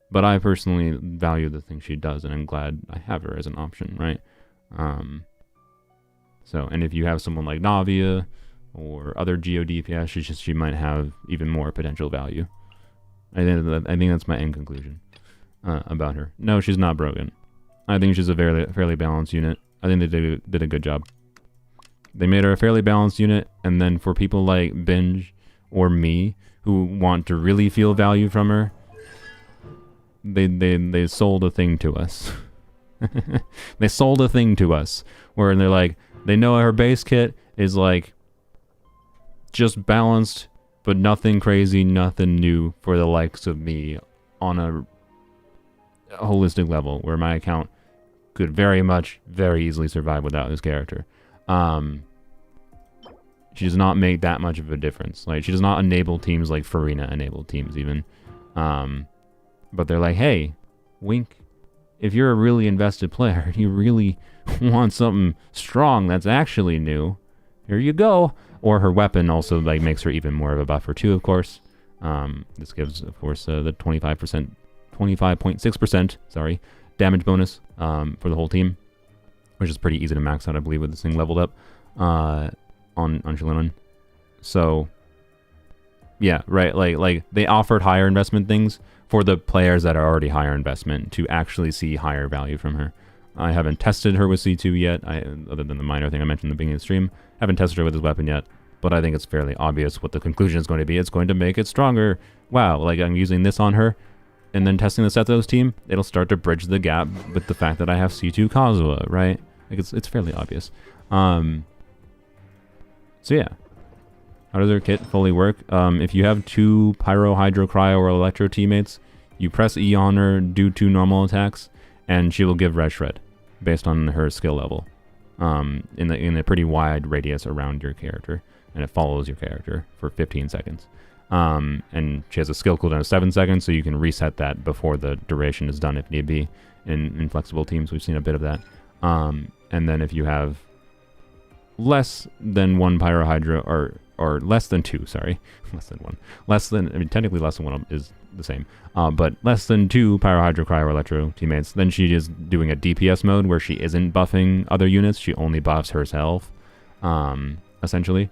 But I personally value the things she does, and I'm glad I have her as an option, right? So, and if you have someone like Navia or other Geo DPS, she might have even more potential value. I think that's my end conclusion about her. No, she's not broken. I think she's a fairly balanced unit. I think they did a good job. They made her a fairly balanced unit, and then for people like Binge or me who want to really feel value from her, they sold a thing to us. They sold a thing to us where they're like, they know her base kit is like just balanced, but nothing crazy, nothing new for the likes of me on a holistic level, where my account could very easily survive without this character. She does not make that much of a difference. Like, she does not enable teams like Farina enabled teams even. But they're like, hey, wink, if you're a really invested player and you really want something strong that's actually new, here you go. Or her weapon also like makes her even more of a buffer too, of course. This gives, of course, the 25.6%, sorry, damage bonus for the whole team, which is pretty easy to max out, I believe, with this thing leveled up on Xilonen. So Yeah, right. Like they offered higher investment things for the players that are already higher investment to actually see higher value from her. I haven't tested her with C2 yet, other than the minor thing I mentioned in the beginning of the stream. Haven't tested her with this weapon yet, but I think it's fairly obvious what the conclusion is going to be. It's going to make it stronger. Wow, like I'm using this on her, and then testing the Sethos team, it'll start to bridge the gap with the fact that I have C2 Kazuha, right? Like it's fairly obvious. So yeah. How does her kit fully work? If you have 2 Pyro, Hydro, Cryo, or Electro teammates, you press E on her, do 2 normal attacks, and she will give Red Shred based on her skill level. In a pretty wide radius around your character, and it follows your character for 15 seconds. And she has a skill cooldown of 7 seconds, so you can reset that before the duration is done if need be. In flexible teams, we've seen a bit of that. And then if you have less than 1 Pyro Hydro, or less than 2, sorry. Less than 1. I mean, technically less than 1 is the same. But less than 2 Pyro, Hydro, Cryo, or Electro teammates, then she is doing a DPS mode where she isn't buffing other units. She only buffs herself, essentially.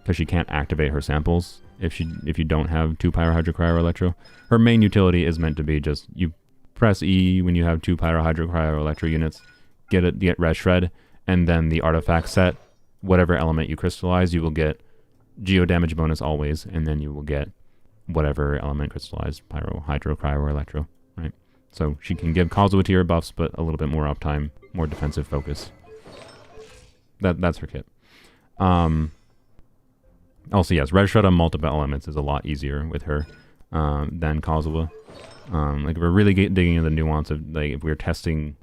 Because she can't activate her samples if you don't have 2 Pyro, Hydro, Cryo, or Electro. Her main utility is meant to be just, you press E when you have 2 Pyro, Hydro, Cryo, or Electro units, get Red Shred, and then the artifact set, whatever element you crystallize, you will get Geo damage bonus always, and then you will get whatever element crystallized, Pyro, Hydro, Cryo, or Electro, right? So she can give Kazuha tier buffs, but a little bit more uptime, more defensive focus. That's her kit. Also, yes, Red Shred on multiple elements is a lot easier with her than Kazuha. Like, if we're really digging into the nuance of, like, if we were testing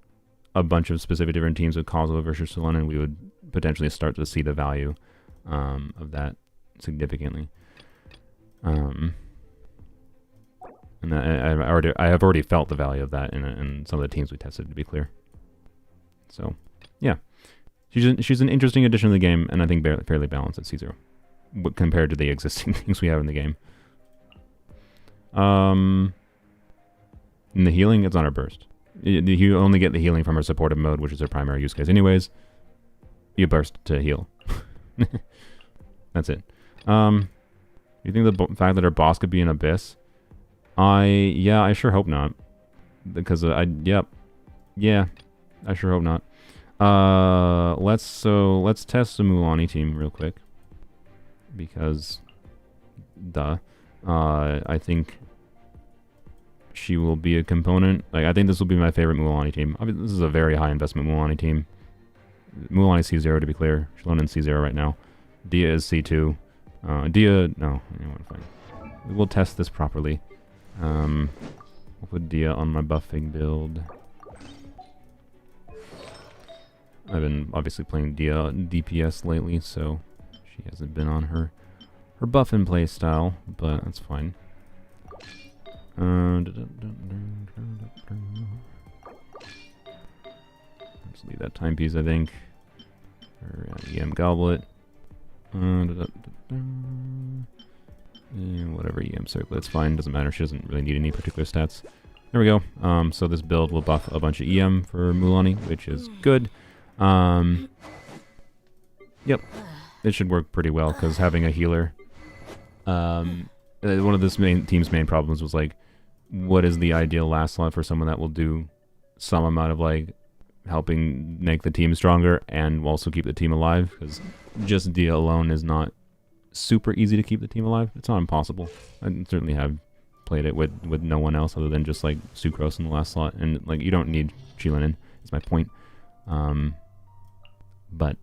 a bunch of specific different teams with Kazuha versus Xilonen, we would potentially start to see the value of that significantly. And I have already felt the value of that in some of the teams we tested, to be clear. So, yeah. She's an interesting addition to the game, and I think fairly balanced at C0 compared to the existing things we have in the game. In the healing, it's on her burst. You only get the healing from her supportive mode, which is her primary use case anyways. You burst to heal. That's it. You think the fact that her boss could be an abyss? Yeah, I sure hope not. Because yeah, I sure hope not. Let's test the Mualani team real quick. Because, I think she will be a component. Like, I think this will be my favorite Mualani team. I mean, this is a very high investment Mualani team. Mualani C0 to be clear. Xilonen C0 right now. Dia is C2. Dia, no, we'll test this properly. We'll put Dia on my buffing build. I've been obviously playing Dia DPS lately, so she hasn't been on her buff and play style, but that's fine. Let's leave that timepiece, I think. Or EM Goblet. Whatever EM circle, it's fine, doesn't matter. She doesn't really need any particular stats. There we go. So this build will buff a bunch of EM for Mualani, which is good. Yep, it should work pretty well because having a healer. One of this team's main problems was like, what is the ideal last slot for someone that will do some amount of like helping make the team stronger and also keep the team alive? Because just Dia alone is not super easy to keep the team alive. It's not impossible. I certainly have played it with no one else other than just like Sucrose in the last slot, and like you don't need Xilonen, is my point. But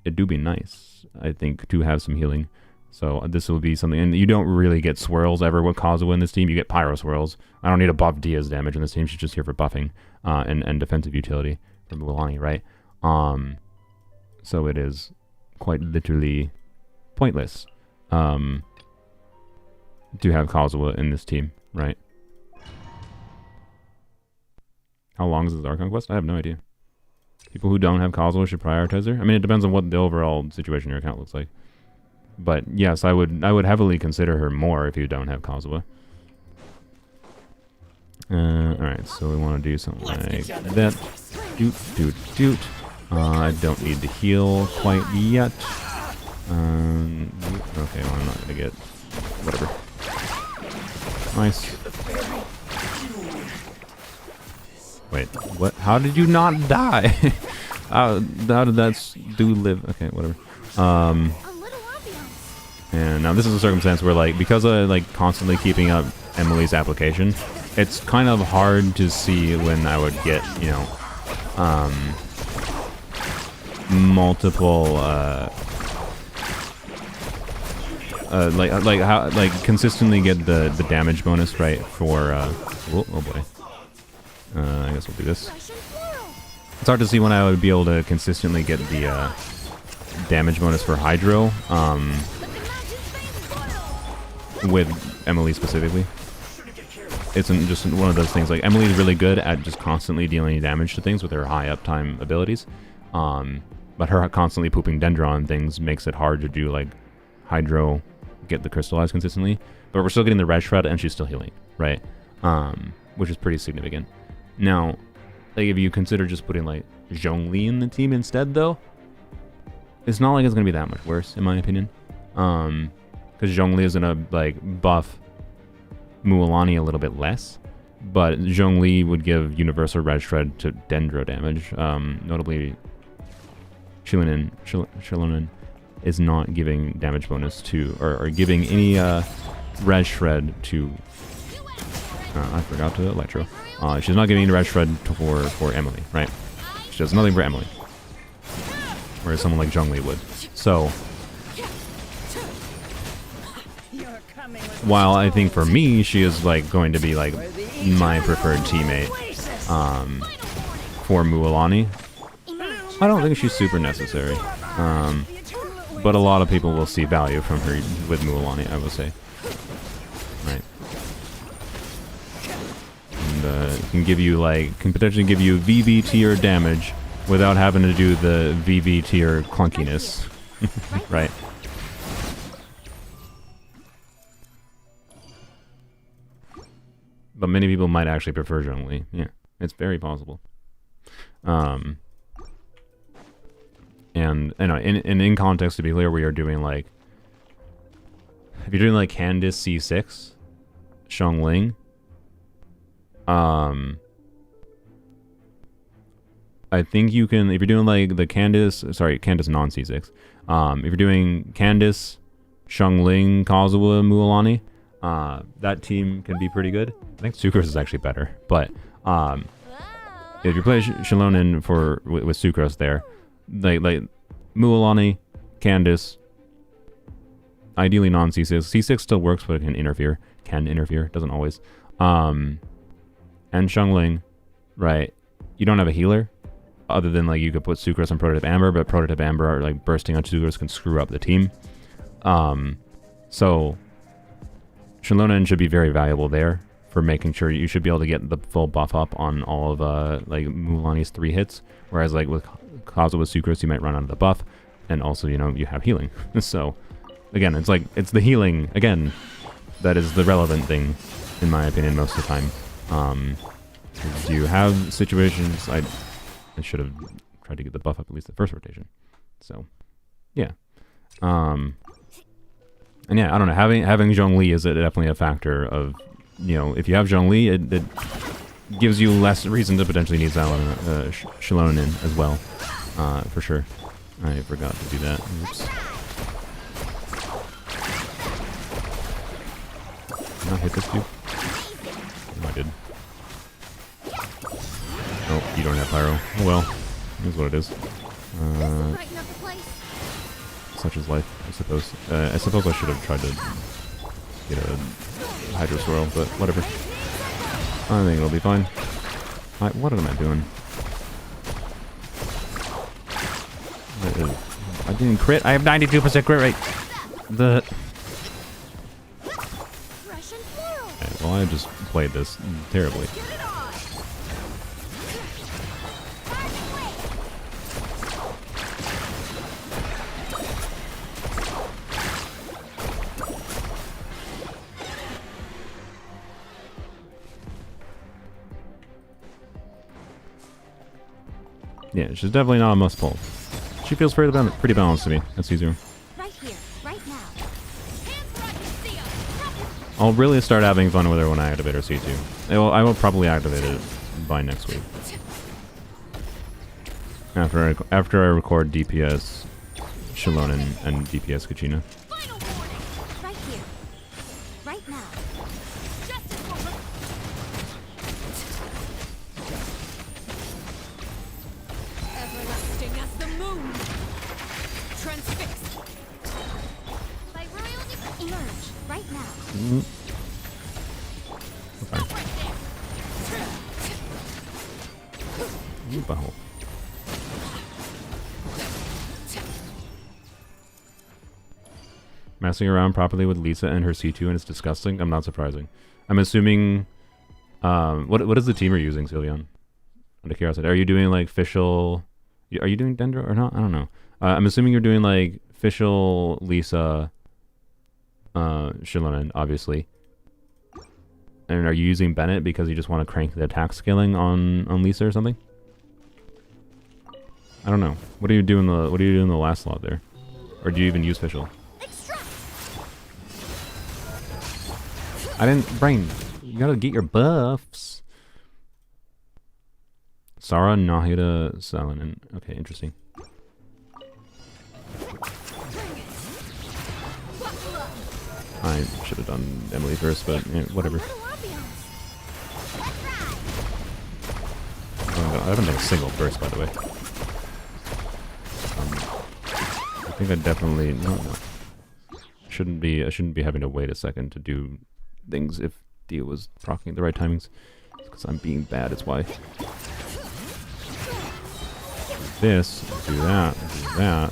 it do be nice, I think, to have some healing. So this will be something, and you don't really get swirls ever with Kazuha in this team. You get Pyro swirls. I don't need to buff Dia's damage in this team. She's just here for buffing and defensive utility from Mualani, right? So it is quite literally pointless to have Kazuha in this team, right? How long is this Archon quest? I have no idea. People who don't have Kazuha should prioritize her. I mean, it depends on what the overall situation in your account looks like. But yes, I would heavily consider her more if you don't have Kazuha. Alright, so we want to do something like that. Doot. I don't need to heal quite yet. Okay, well, I'm not going to get whatever. Nice. Wait, what? How did you not die? how did that dude live? Okay, whatever. A little ambiance. And now this is a circumstance where, like, because of like constantly keeping up Emily's application, it's kind of hard to see when I would get, you know, multiple like consistently get the damage bonus, right, for oh boy. I guess we'll do this. Russian floral. It's hard to see when I would be able to consistently get the damage bonus for Hydro with Emily specifically. It's just one of those things, like, Emily's really good at just constantly dealing damage to things with her high uptime abilities, but her constantly pooping Dendron things makes it hard to do, like, Hydro, get the crystallized consistently, but we're still getting the red shred and she's still healing, right? Which is pretty significant. Now, like, if you consider just putting, like, Zhongli in the team instead, though, it's not like it's gonna be that much worse, in my opinion, because Zhongli is gonna, like, buff Mualani a little bit less, but Zhongli would give universal red shred to Dendro damage. Notably, Xilonen is not giving damage bonus to, or giving any red shred to. I forgot to Electro. She's not giving any red shred for Emily, right? She does nothing for Emily, whereas someone like Zhongli would. So, while I think for me, she is, like, going to be, like, my preferred teammate for Mualani, I don't think she's super necessary. But a lot of people will see value from her with Mualani, I will say. Right. And can give you, like, can potentially give you VV tier damage without having to do the VV tier clunkiness. Right. But many people might actually prefer Zhongli. Yeah, it's very possible. And you know, in context, to be clear, we are doing, like, if you're doing, like, Candace C6, Xiongling, I think you can, if you're doing, like, the Candace non C6, if you're doing Candace, Xiongling, Kazuha, Mualani, that team can be pretty good. I think Sucrose is actually better, but if you play Xilonen with Sucrose there, like Mualani, Candace, ideally non C6. C6 still works, but it can interfere. Doesn't always. And Xiongling, right? You don't have a healer, other than, like, you could put Sucrose on Prototype Amber, but Prototype Amber, like, bursting on Sucrose can screw up the team. So Xilonen should be very valuable there for making sure you should be able to get the full buff up on all of like Mualani's 3 hits, whereas, like, with Kazuha with Sucrose, you might run out of the buff, and also, you know, you have healing. So again, it's like, it's the healing again that is the relevant thing, in my opinion, most of the time. You have situations, I should have tried to get the buff up at least the first rotation. So yeah. And yeah, I don't know, having Zhongli is definitely a factor of, you know, if you have Zhongli, it gives you less reason to potentially need Xilonen as well, for sure. I forgot to do that. Oops. Did I not hit this dude? No, I did. Oh, you don't have pyro. Oh well, here's what it is. Brighten up the place. Such is life, I suppose. I suppose I should have tried to get a Hydro Swirl, but whatever. I think it'll be fine. What am I doing? I didn't crit. I have 92% crit rate. Okay, well, I just played this terribly. Yeah, she's definitely not a must pull. She feels pretty balanced to me. That's easier. Right here, right now. I'll really start having fun with her when I activate her C2. I will probably activate it by next week. After I record DPS Xilonen and DPS Kachina. Final warning. Right here. Right now. Justice will Everlasting as the moon. Transfixed. by royal emerge. Right now. Okay. Ooh, butthole. Messing around properly with Lisa and her C2 and it's disgusting. I'm not surprising. I'm assuming. What is the team you're using, Sylvian? Out of curiosity, are you doing like official? Are you doing Dendro or not? I don't know. I'm assuming you're doing like official Lisa, Xilonen, obviously. And are you using Bennett because you just want to crank the attack scaling on Lisa or something? I don't know. What do you do in the last slot there? Or do you even use official? I didn't brain. You gotta get your buffs. Sarah, Nahida, Xilonen. Okay, interesting. I should have done Emily first, but whatever. I haven't done a single burst, by the way. I think I definitely no. I shouldn't be having to wait a second to do things if Dia was proccing the right timings. Because I'm being bad, it's why. This, do that, do that.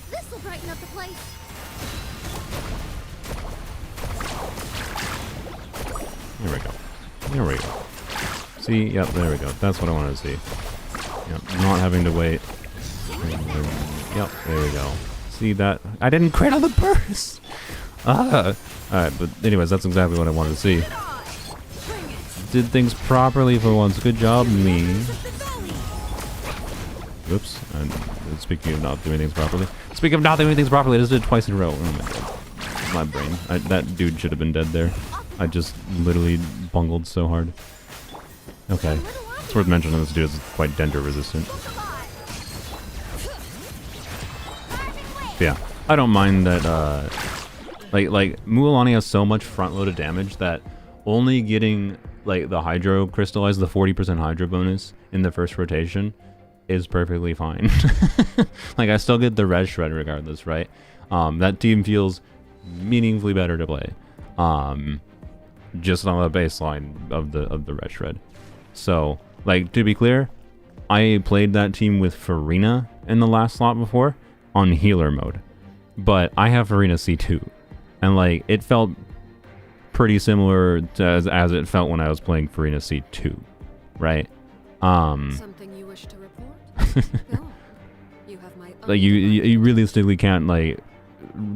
This will brighten up the place. There we go. There we go. See, yep, there we go. That's what I wanted to see. Yep, not having to wait. Yep, there we go. See that? I didn't crit on the burst! Ah! Alright, but anyways, that's exactly what I wanted to see. Did things properly for once. Good job, me. Whoops. And speaking of not doing things properly. Speaking of not doing things properly, I just did it twice in a row. Oh my god. My brain. That dude should have been dead there. I just literally bungled so hard. Okay. It's worth mentioning this dude is quite Dendro resistant. But yeah. I don't mind that, like Mualani has so much front-loaded damage that only getting like the Hydro Crystallize, the 40% Hydro bonus in the first rotation is perfectly fine. Like I still get the Res Shred regardless, right? That team feels meaningfully better to play. Just on the baseline of the Res Shred. So, like to be clear, I played that team with Farina in the last slot before on healer mode. But I have Farina C2. And like it felt pretty similar to as it felt when I was playing Farina C2, right? Something you wish to report? Go. You have my like you realistically can't like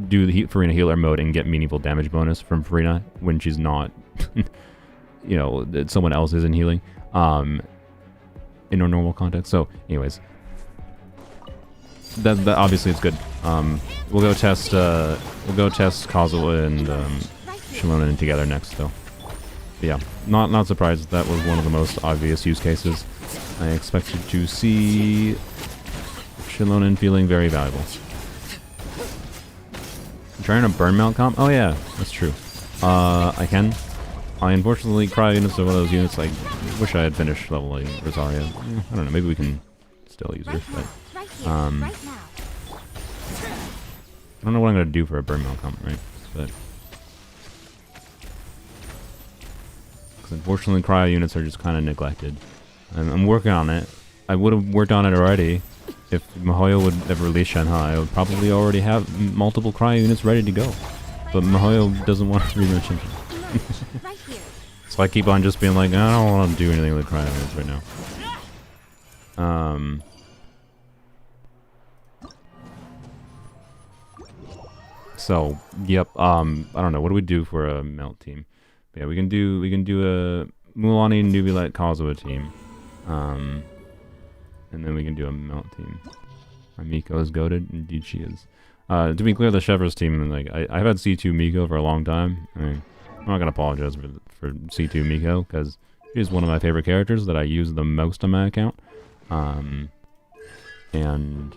do the Farina healer mode and get meaningful damage bonus from Farina when she's not, you know, someone else isn't healing, in a normal context. So, anyways, that obviously it's good. We'll go test Kazuha and Xilonen together next, though. But yeah, not surprised. That was one of the most obvious use cases. I expected to see Xilonen feeling very valuable. I'm trying to burn mount comp? Oh yeah, that's true. I can. I unfortunately cryo units are one of those units I wish I had finished leveling Rosaria. I don't know, maybe we can still use her, but I don't know what I'm gonna do for a burn mount comp, right? But because unfortunately cryo units are just kind of neglected. And I'm working on it. I would have worked on it already. If Mihoyo would have released Shanghai, I would probably already have multiple cryo units ready to go. But Mihoyo doesn't want to rematch him. So I keep on just being like, I don't want to do anything with cryo units right now. So, yep, I don't know, what do we do for a melt team? But yeah, we can do a Mualani, Neuvillette, Kazuha team. And then we can do a melt team. My Miko is goated, indeed she is. To be clear, the Chevrolet's team, like I've had C2 Miko for a long time. I mean, I'm not gonna apologize for C2 Miko because she's one of my favorite characters that I use the most on my account. And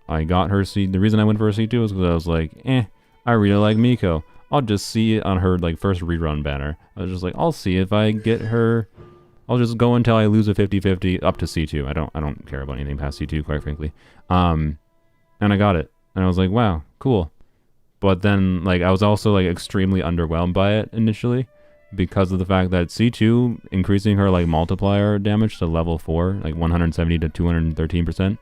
I got her C. The reason I went for a C2 is because I was like, I really like Miko. I'll just see it on her like first rerun banner. I was just like, I'll see if I get her. I'll just go until I lose a 50-50 up to C2. I don't care about anything past C2, quite frankly. And I got it, and I was like, wow, cool. But then like I was also like extremely underwhelmed by it initially because of the fact that C2 increasing her like multiplier damage to level 4, like 170 to 213%,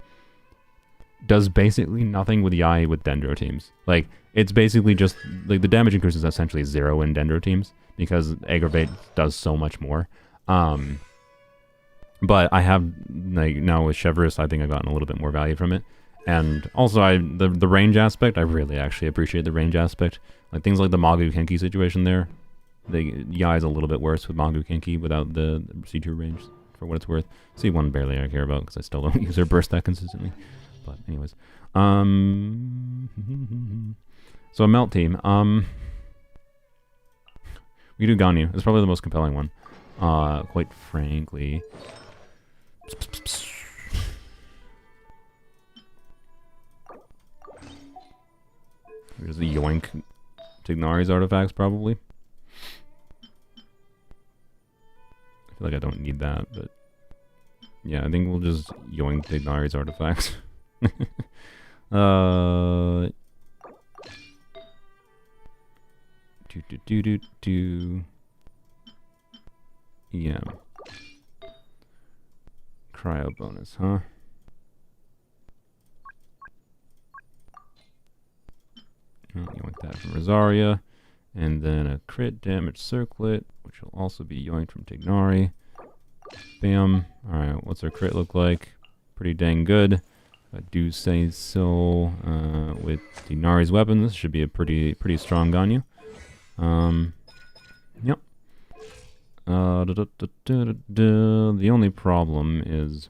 does basically nothing with Yai with Dendro teams. Like it's basically just like the damage increase is essentially 0 in Dendro teams because Aggravate does so much more. But I have like now with Chevreuse, I think I've gotten a little bit more value from it. And also the range aspect, I really actually appreciate the range aspect. Like things like the Magu Kenki situation there. The Yai is a little bit worse with Magu Kenki without the C2 range, for what it's worth. C1 barely I care about because I still don't use her burst that consistently. But anyways. So a melt team. We do Ganyu. It's probably the most compelling one. Quite frankly. There's the yoink Tighnari's artifacts, probably. I feel like I don't need that, but yeah, I think we'll just yoink Tighnari's artifacts. Yeah. Cryo bonus, huh? Yoink that from Rosaria. And then a crit damage circlet, which will also be yoinked from Tighnari. Bam. Alright, what's our crit look like? Pretty dang good. I do say so. With Tighnari's weapon, this should be a pretty strong Ganyu. Yep. The only problem is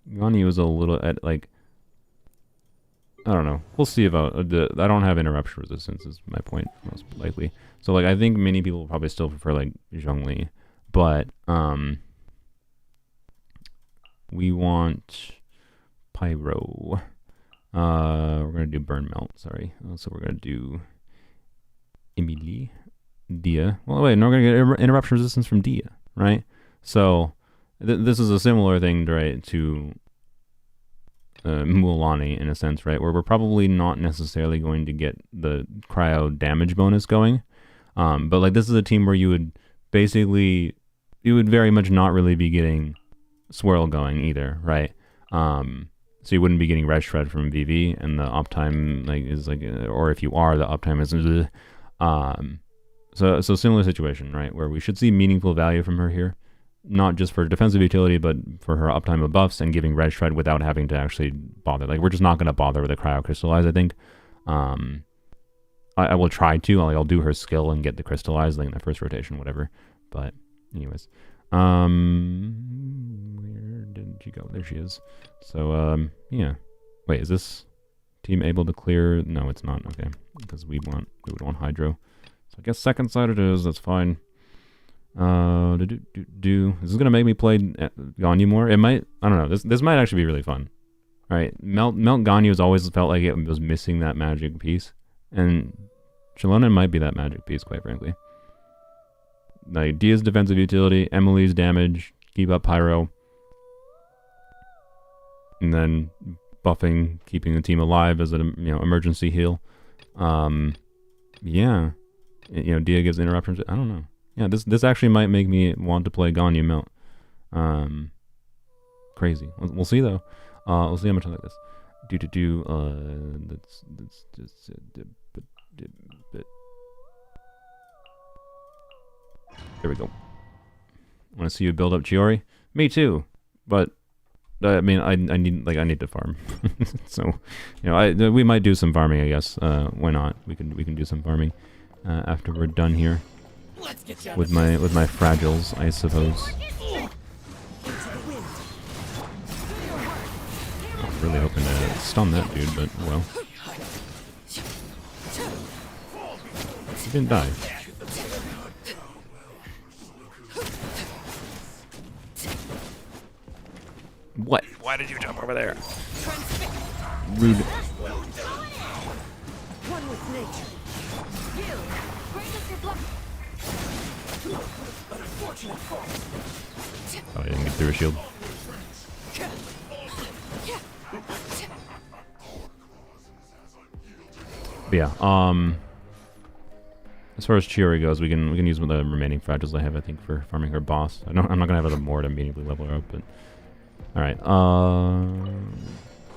Ganyu is a little at like I don't know. We'll see about I don't have interruption resistance is my point most likely. So like I think many people will probably still prefer like Zhongli, but we want Pyro. We're gonna do Burn Melt. Sorry. So we're gonna do Emily. Dia. Well, wait, no, we're gonna get interruption resistance from Dia, right? So this is a similar thing, right, to Mualani in a sense, right, where we're probably not necessarily going to get the cryo damage bonus going, but like this is a team where you would basically, you would very much not really be getting swirl going either, right? So you wouldn't be getting red shred from VV, and the uptime like is like, or if you are, the uptime is So similar situation, right, where we should see meaningful value from her here, not just for defensive utility, but for her uptime of buffs and giving red shred without having to actually bother. Like we're just not going to bother with the cryo crystallize, I think. I will try to, I'll do her skill and get the crystallize like in the first rotation, whatever. But anyways, where did she go? There she is. So yeah. Wait, is this team able to clear? No, it's not. Okay, because we would want hydro. So I guess second side it is, that's fine. Is this gonna make me play Ganyu more? It might, I don't know, this might actually be really fun. Alright, Melt Ganyu has always felt like it was missing that magic piece. And Xilonen might be that magic piece, quite frankly. Like, Dia's defensive utility, Emily's damage, keep up Pyro. And then buffing, keeping the team alive as an emergency heal. Yeah. Dia gives interruptions. I don't know. Yeah, this actually might make me want to play Ganyu Melt. Crazy. We'll see though. We'll see how much I like this. There we go. Want to see you build up Chiori? Me too. But I mean, I need to farm. So, we might do some farming, I guess. Why not? We can do some farming after we're done here with my fragiles, I suppose. I'm really hoping to stun that dude, but well, he didn't die. What? Why did you jump over there? Rude. One with nature. You, bring us your blood. Oh, I didn't get through a shield. But yeah, as far as Chiori goes, we can use one of the remaining fragiles I have, I think, for farming her boss. I'm not gonna have enough more to immediately level her up, but all right.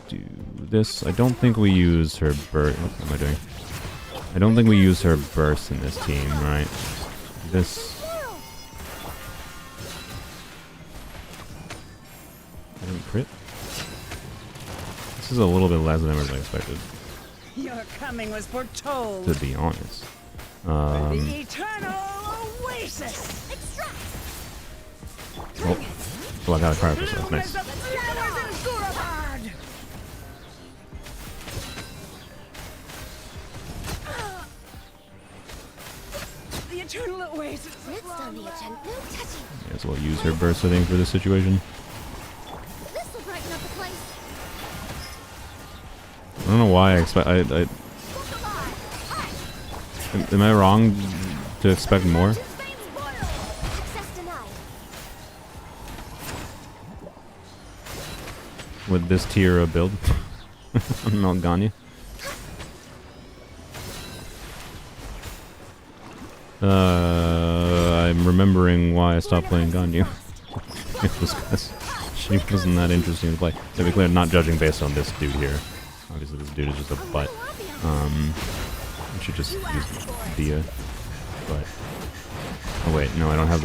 Do this. I don't think we use her burst. What am I doing? I don't think we use her burst in this team, right? This. I didn't crit. This is a little bit less than I expected, Your coming was foretold. to be honest. The eternal oasis. Extract. Oh, well, I got a cryo for myself. Nice. Lure is the flowers in Gurabard. The eternal oasis. Next on the agenda. No touching. May as well use her burst, I think, for this situation. This will brighten up the place. I don't know why I expect. Look alive. Am I wrong to expect more? Access denied. With this tier of build? Not Ganyu. I'm remembering why I stopped playing Ganyu. It was because she wasn't that interesting to play. To be clear, not judging based on this dude here. Obviously, this dude is just a butt. I should just use Dia. But oh wait, no, I don't have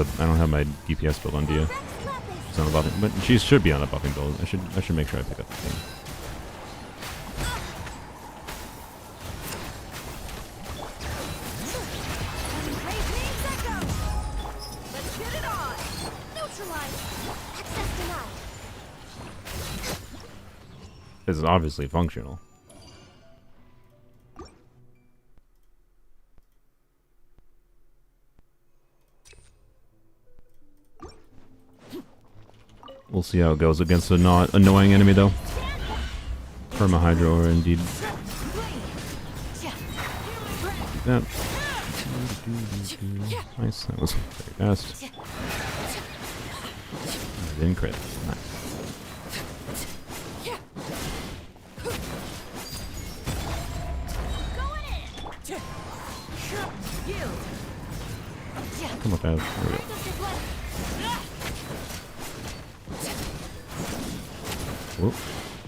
my DPS build on Dia. She's on a buffing, but she should be on a buffing build. I should make sure I pick up the thing. Let's get it on. Neutralize. Access denied. This is obviously functional. We'll see how it goes against a not annoying enemy, though. Perma-Hydro, or indeed. That. Nice, that was very fast. I didn't crit. Nice. Come up out. There we go. Whoop.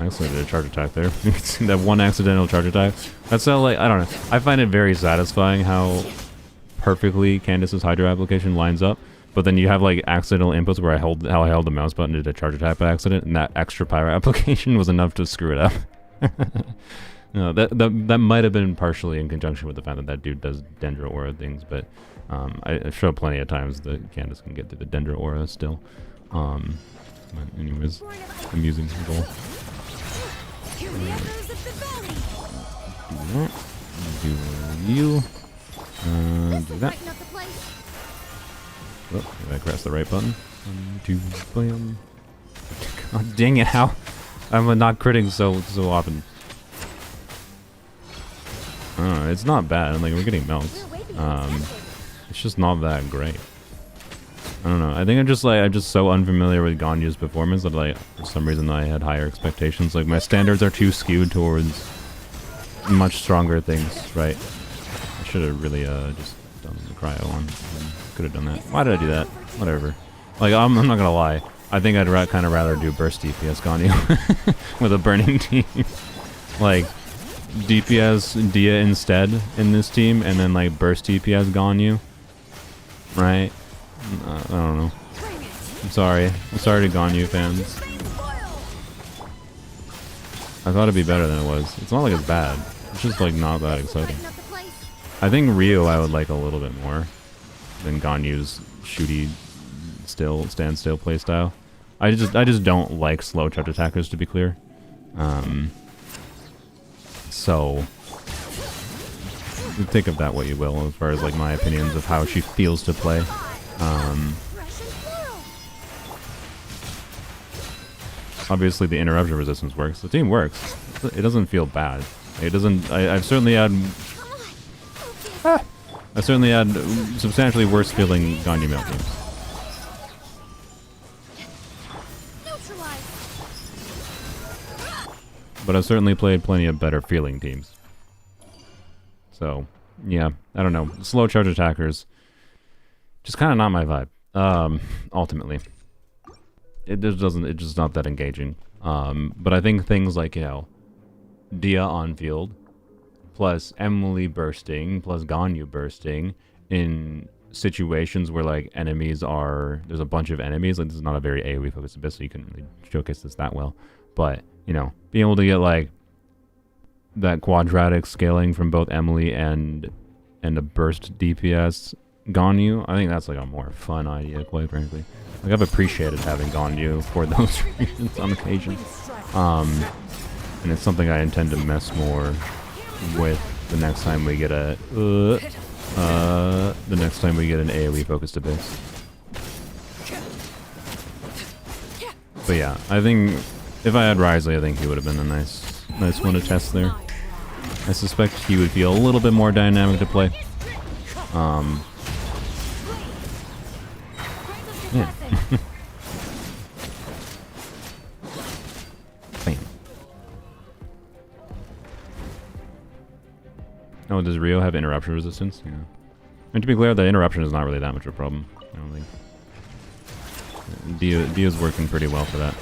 I accidentally did a charge attack there. You can see that one accidental charge attack. That's how, like, I don't know. I find it very satisfying how perfectly Candace's Hydro application lines up. But then you have, like, accidental inputs where I held the mouse button to do a charge attack by accident, and that extra pyro application was enough to screw it up. No, that might have been partially in conjunction with the fact that that dude does Dendro Aura things, but I've showed plenty of times that Candace can get through the Dendro Aura still. But anyways, amusing goal. Do that. Do you. Do that. Oh, did I press the right button? 1, 2, bam. God dang it, how? I'm not critting so often. It's not bad, like, we're getting melts. It's just not that great. I don't know, I think I'm just so unfamiliar with Ganyu's performance that, like, for some reason I had higher expectations. Like, my standards are too skewed towards much stronger things, right? I should have really, just done the cryo one. Could have done that. Why did I do that? Whatever. Like, I'm not gonna lie. I think I'd kind of rather do burst DPS Ganyu with a burning team. Like, DPS Dia instead in this team, and then, like, burst DPS Ganyu. Right? I don't know. I'm sorry. I'm sorry to Ganyu fans. I thought it'd be better than it was. It's not like it's bad. It's just, like, not that exciting. I think Ryu I would like a little bit more than Ganyu's shooty stand still playstyle. I just don't like slow charge attackers, to be clear. So think of that what you will, as far as, like, my opinions of how she feels to play. obviously the interruption resistance works. The team works. It doesn't feel bad. It doesn't. I've certainly had. I certainly had substantially worse feeling Ganyu male teams. But I've certainly played plenty of better feeling teams. So, yeah, I don't know. Slow charge attackers, just kind of not my vibe. Ultimately, it's just not that engaging. But I think things like, you know, Dia on field, plus Emily bursting, plus Ganyu bursting in situations where like there's a bunch of enemies. Like this is not a very AoE focused abyss, so you couldn't really showcase this that well. But you know, being able to get like that quadratic scaling from both Emily and a burst DPS Ganyu, I think that's like a more fun idea, quite frankly. Like I've appreciated having Ganyu for those reasons on occasion. And it's something I intend to mess more with the next time we get an AoE focused abyss. But yeah, I think if I had Risley, I think he would have been a nice one to test there. I suspect he would feel a little bit more dynamic to play. Yeah. Bam. Oh, does Rio have interruption resistance? Yeah. And to be clear, the interruption is not really that much of a problem. I don't think. Dia's working pretty well for that.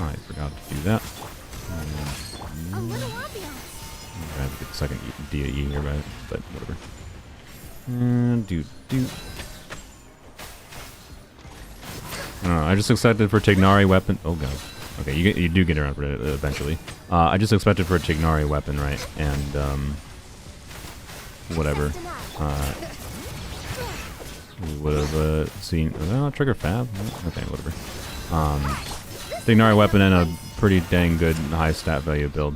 Oh, I forgot to do that. I have to get the second Dia E here, but whatever. I just accepted for Tighnari weapon. Oh god. Okay, you do get around for it eventually. I just expected for a Tighnari weapon, right? And whatever. We would have seen. Trigger Fab. Okay, whatever. Tighnari weapon and a pretty dang good high stat value build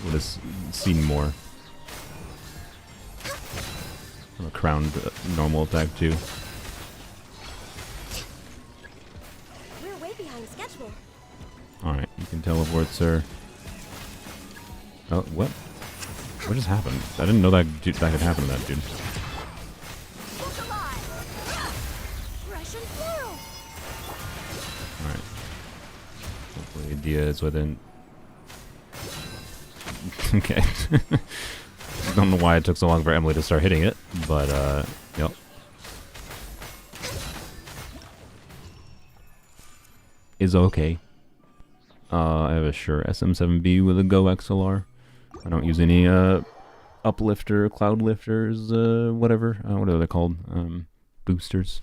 would have seen more. A crowned normal attack too. We're way behind schedule. Alright, you can teleport, sir. Oh, what? What just happened? I didn't know that could happen to that dude. Alright. Hopefully Dia is within... Okay. Don't know why it took so long for Emily to start hitting it, but yep. Is okay. I have a Shure SM7B with a Go XLR. I don't use any uplifter, cloud lifters, whatever. What are they called? Boosters.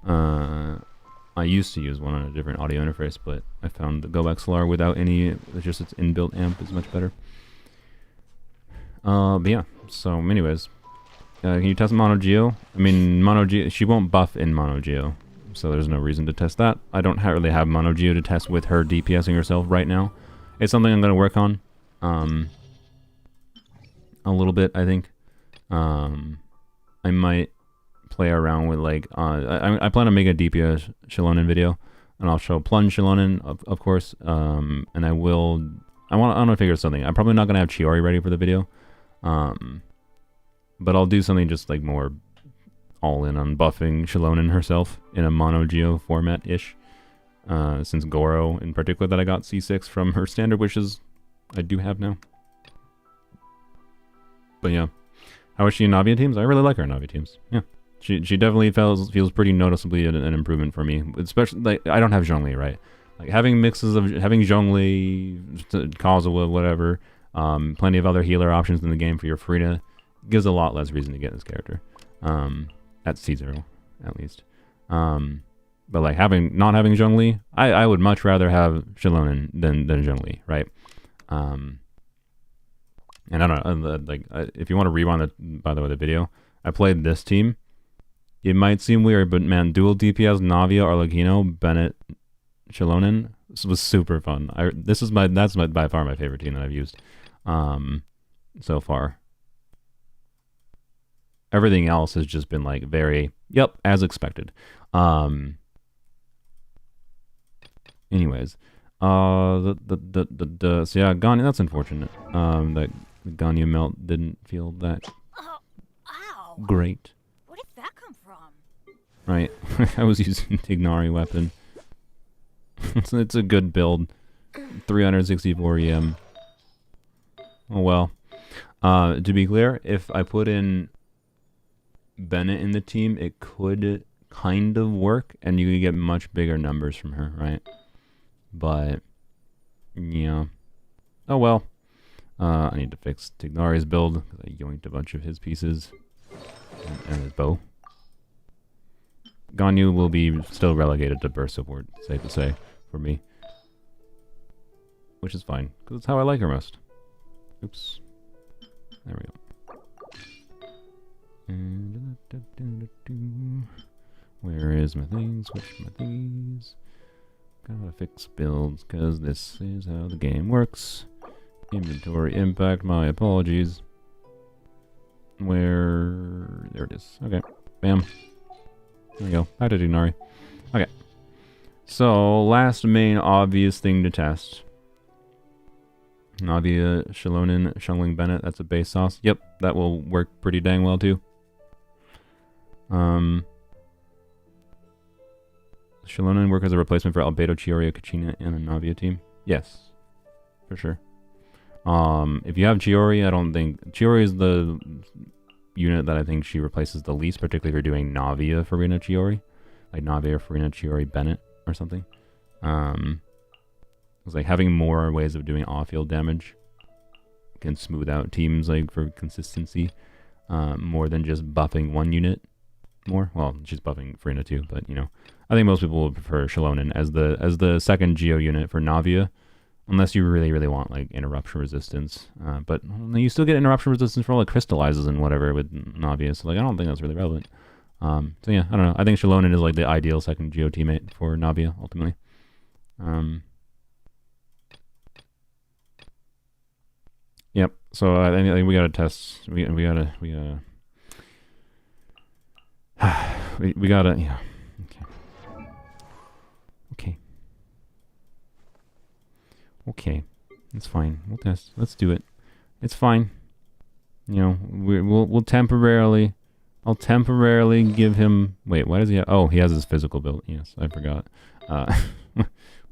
I used to use one on a different audio interface, but I found the Go XLR without any, just its inbuilt amp is much better. But yeah, so anyways, can you test Mono-Geo? I mean, Mono-Geo, she won't buff in Mono-Geo, so there's no reason to test that. I don't really have Mono-Geo to test with her DPSing herself right now. It's something I'm going to work on, a little bit, I think. I might play around with, like, I plan to make a DPS Xilonen video, and I'll show Plunge Xilonen, of course, and I want to figure out something. I'm probably not going to have Chiori ready for the video. But I'll do something just like more all in on buffing Xilonen herself in a Mono-Geo format-ish. Since Gorou in particular that I got C6 from her standard wishes, I do have now. But yeah. How is she in Navia teams? I really like her in Navia teams. Yeah. She definitely feels pretty noticeably an improvement for me. Especially, like, I don't have Zhongli, right? Like, having mixes of, having Zhongli, Kazuha, whatever, plenty of other healer options in the game for your Frida, gives a lot less reason to get this character. At C0, at least. But like not having Zhongli, I would much rather have Xilonen than Zhongli, right? And I don't know, like, if you want to rewind by the way, the video, I played this team. It might seem weird, but man, dual DPS, Navia, Arlecchino, Bennett, Xilonen, this was super fun. That's by far my favorite team that I've used so far. Everything else has just been like very, yep, as expected. Anyways, so yeah, Ganyu, that's unfortunate. That the Ganyu melt didn't feel that Oh, ow. great. Where did that come from? Right, I was using Tighnari weapon. It's a good build. 364 EM. Oh well. To be clear, if I put in Bennett in the team, it could kind of work, and you could get much bigger numbers from her, right? But yeah. Oh well. I need to fix Tighnari's build because I yoinked a bunch of his pieces and his bow. Ganyu will be still relegated to burst support, safe to say, for me. Which is fine, because it's how I like her most. Oops. There we go. Where is my things? Switch my thingies. Gotta fix builds, because this is how the game works. Inventory impact, my apologies. Where... There it is. Okay. Bam. There we go. Back to Tighnari. Okay. So, last main obvious thing to test. Navia, Xilonen, Xiangling Bennett. That's a base sauce. Yep, that will work pretty dang well too. Xilonen work as a replacement for Albedo, Chiori, Kachina, and a Navia team. Yes, for sure. If you have Chiori, I don't think... Chiori is the unit that I think she replaces the least, particularly if you're doing Navia, Farina, Chiori. Like Navia, Farina, Chiori, Bennett, or something. It's like having more ways of doing off-field damage can smooth out teams, like, for consistency, more than just buffing one unit more. Well, she's buffing Farina too, but, you know, I think most people would prefer Xilonen as the second Geo unit for Navia, unless you really, really want, like, interruption resistance. But you still get interruption resistance for all the crystallizes and whatever with Navia, so, like, I don't think that's really relevant. So, yeah, I don't know. I think Xilonen is, like, the ideal second Geo teammate for Navia, ultimately. Yep. So I think we gotta test. We gotta. Yeah. Okay. Okay. It's fine. We'll test. Let's do it. It's fine. You know, we'll temporarily. I'll temporarily give him. Wait. Why does he have? Oh, he has his physical build. Yes, I forgot. Well,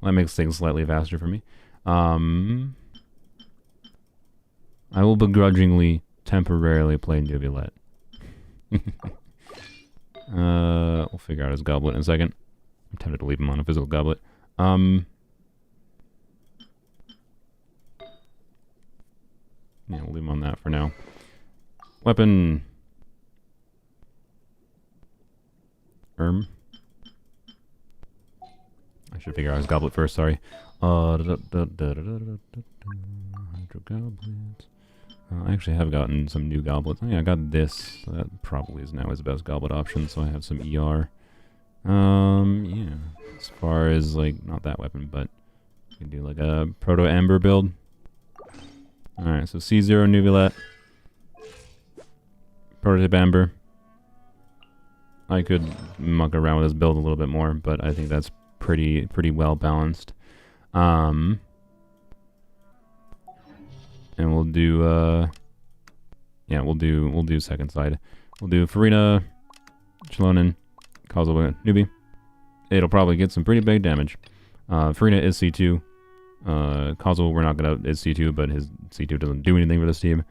that makes things slightly faster for me. I will begrudgingly, temporarily play Neuvillette. We'll figure out his goblet in a second. I'm tempted to leave him on a physical goblet. Yeah, we'll leave him on that for now. Weapon. I should figure out his goblet first, sorry. Hydro goblet. I actually have gotten some new goblets. Oh yeah, I got this. So that probably is now his best goblet option, so I have some ER. Yeah. As far as, like, not that weapon, but you can do, like, a Proto-Ember build. Alright, so C0 Neuvillette. Prototype Ember. I could muck around with this build a little bit more, but I think that's pretty well balanced. And we'll do yeah, we'll do second side. We'll do Farina, Xilonen, Kazuha, newbie. It'll probably get some pretty big damage. Farina is C2. Kazuha we're not gonna is C2, but his C2 doesn't do anything for this team,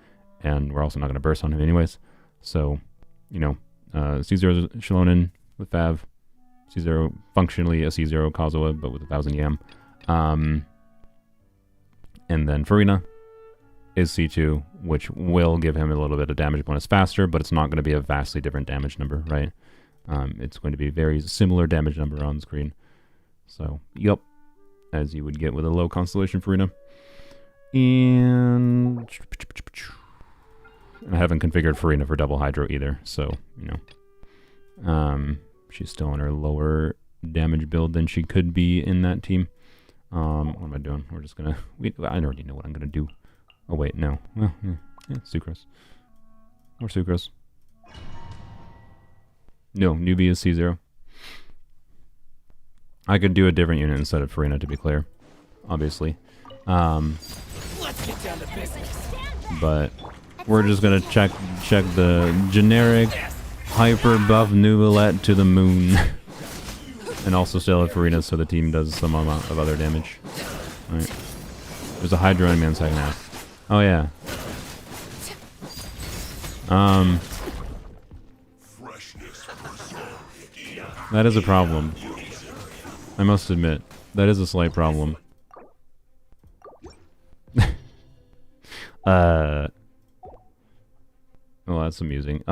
and we're also not gonna burst on him anyways. So, you know, C0 Xilonen with Fav, C0 functionally a C0 Kazuha, but with 1000 EM. And then Farina is C2, which will give him a little bit of damage bonus faster, but it's not going to be a vastly different damage number, right? It's going to be very similar damage number on screen. So, yep, as you would get with a low constellation Farina. And I haven't configured Farina for double hydro either, so, you know. She's still on her lower damage build than she could be in that team. What am I doing? We're just gonna... I already know what I'm gonna do. Oh, wait, no. Well, yeah, Sucrose. More Sucrose. No, newbie is C0. I could do a different unit instead of Farina, to be clear. Obviously. Let's get down to business. But we're just gonna check the generic hyper buff Neuvillette to the moon. And also still have Farina so the team does some amount of other damage. Alright. There's a Hydra enemy on the second half. Oh yeah. That is a problem. I must admit. That is a slight problem. Well, that's amusing.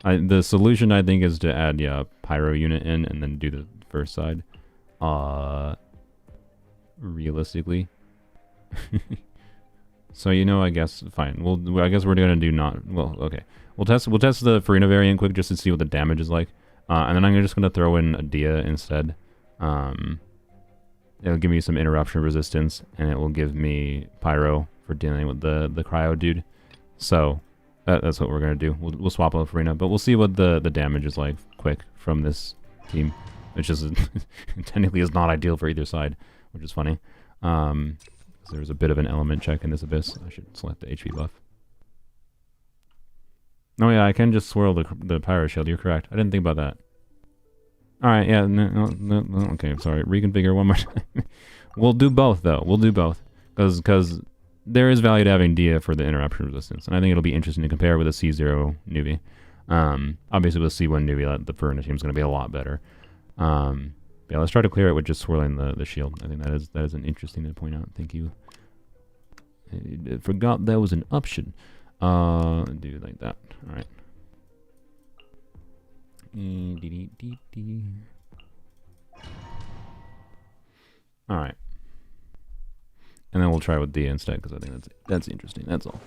The solution I think is to add pyro unit in and then do the first side. Realistically. So I guess fine. I guess we're gonna do not. Well, okay. We'll test the Farina variant quick just to see what the damage is like, and then I'm just gonna throw in a Dia instead. It'll give me some interruption resistance, and it will give me pyro for dealing with the cryo dude. So that's what we're gonna do. We'll swap out Farina, but we'll see what the damage is like quick from this team, which is technically is not ideal for either side, which is funny. There's a bit of an element check in this abyss. I should select the HP buff. Oh yeah, I can just swirl the pyro shield. You're correct. I didn't think about that. All right, yeah. No, okay, sorry. Reconfigure one more time. We'll do both though. We'll do both because there is value to having Dia for the interruption resistance, and I think it'll be interesting to compare with a C0 Nuvi. Obviously with C1 Nuvi, the Farina team is going to be a lot better. Yeah, let's try to clear it with just swirling the shield. I think that is an interesting to point out. Thank you. I forgot that was an option. Do it like that. All right. All right. And then we'll try with Dia instead because I think that's interesting. That's all.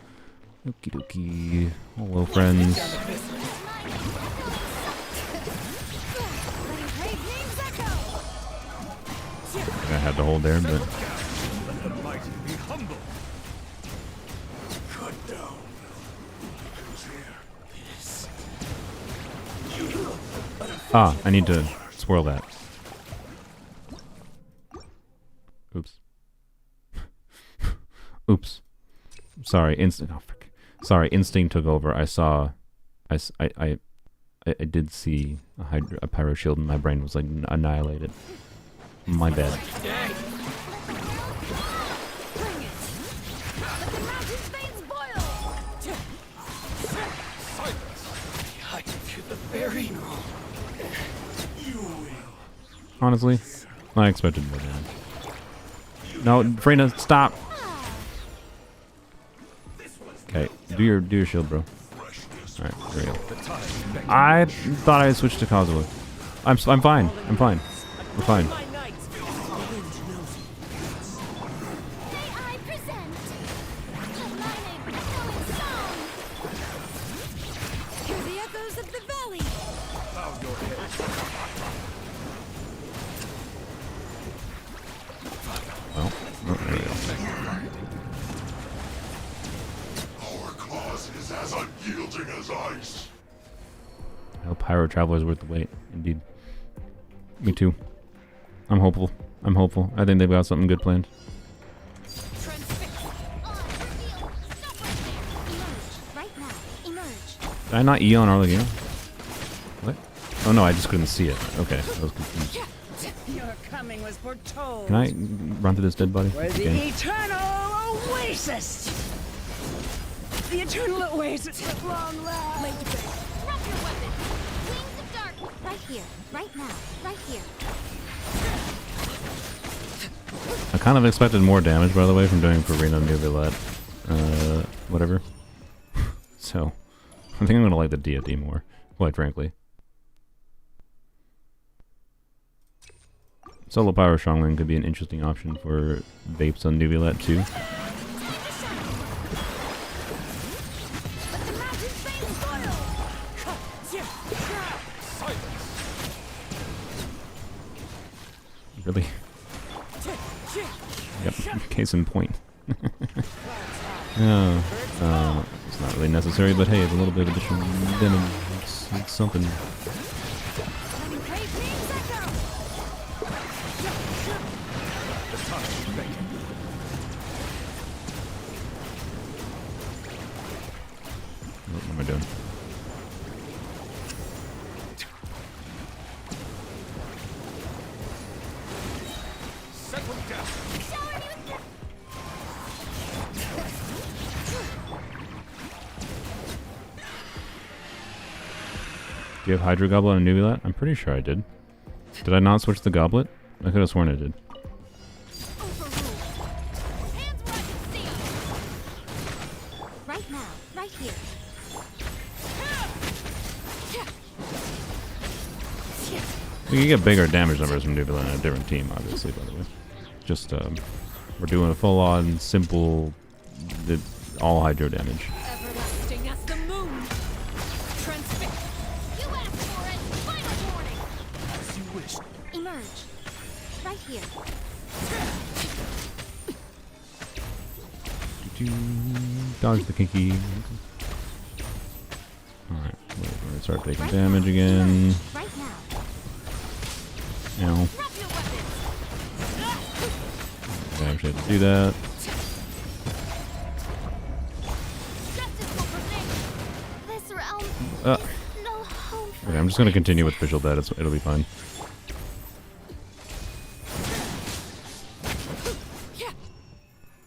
Okie dokie. Hello, friends. I had to hold there, but I need to swirl that. Oops. Oops. Sorry, instinct. Oh, frick. Sorry, instinct took over. I did see a pyro shield, and my brain was like annihilated. My bad. Honestly, I expected more damage. No, Farina, stop. Okay, do your shield, bro. All right, there we go. I thought I switched to Kazuha. I'm fine. I'm fine. We're fine. Well, oh, there we go. Our cause is as unyielding as ice. Well, Pyro Traveler is worth the wait, indeed. Me too. I'm hopeful. I'm hopeful. I think they've got something good planned. Did I not E on Arlecchino? What? Oh no, I just couldn't see it. Okay, I was confused. Your coming was foretold. Can I run through this dead body? We're the eternal oasis. The eternal oasis at long last. Drop your weapon. Wings of darkness. Right here. Right now. Right here. I kind of expected more damage, by the way, from doing Farina Neuvillette. Whatever. So, I think I'm going to like the D&D more, quite frankly. Solo Pyro Xilonen could be an interesting option for Vapes on Neuvillette too. Really? Yep, case in point. It's not really necessary, but hey, it's a little bit of additional damage. it's something. What am I doing? Do you have Hydro Goblet and Neuvillette? I'm pretty sure I did. Did I not switch the Goblet? I could have sworn I did. Right now, right here. We can get bigger damage numbers from Neuvillette in a different team, obviously, by the way. Just, we're doing a full-on, simple, all Hydro damage. Everlasting as the moon. Transfix. You asked for it. Final warning. As you wish. Emerge. Right here. Dodge the kinky. Alright, we're gonna start taking damage again. Right now. Ow. Drop your weapons. I actually have to do that. Justice will prevail. This realm is no home for Okay, I'm just gonna continue with Visual Dead. It'll be fine.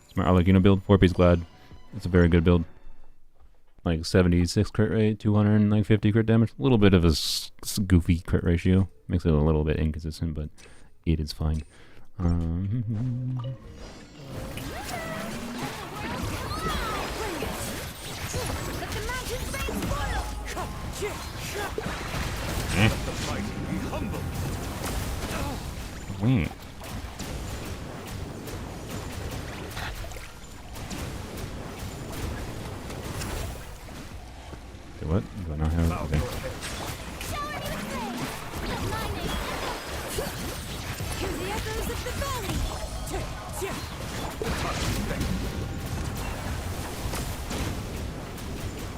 It's my Arlecchino build. 4-piece Glad. It's a very good build. Like 76 crit rate, 250 crit damage. A little bit of a goofy crit ratio. Makes it a little bit inconsistent, but it is fine. Wait. Okay, what? Do I not have? Okay. Hear the echoes of the valley.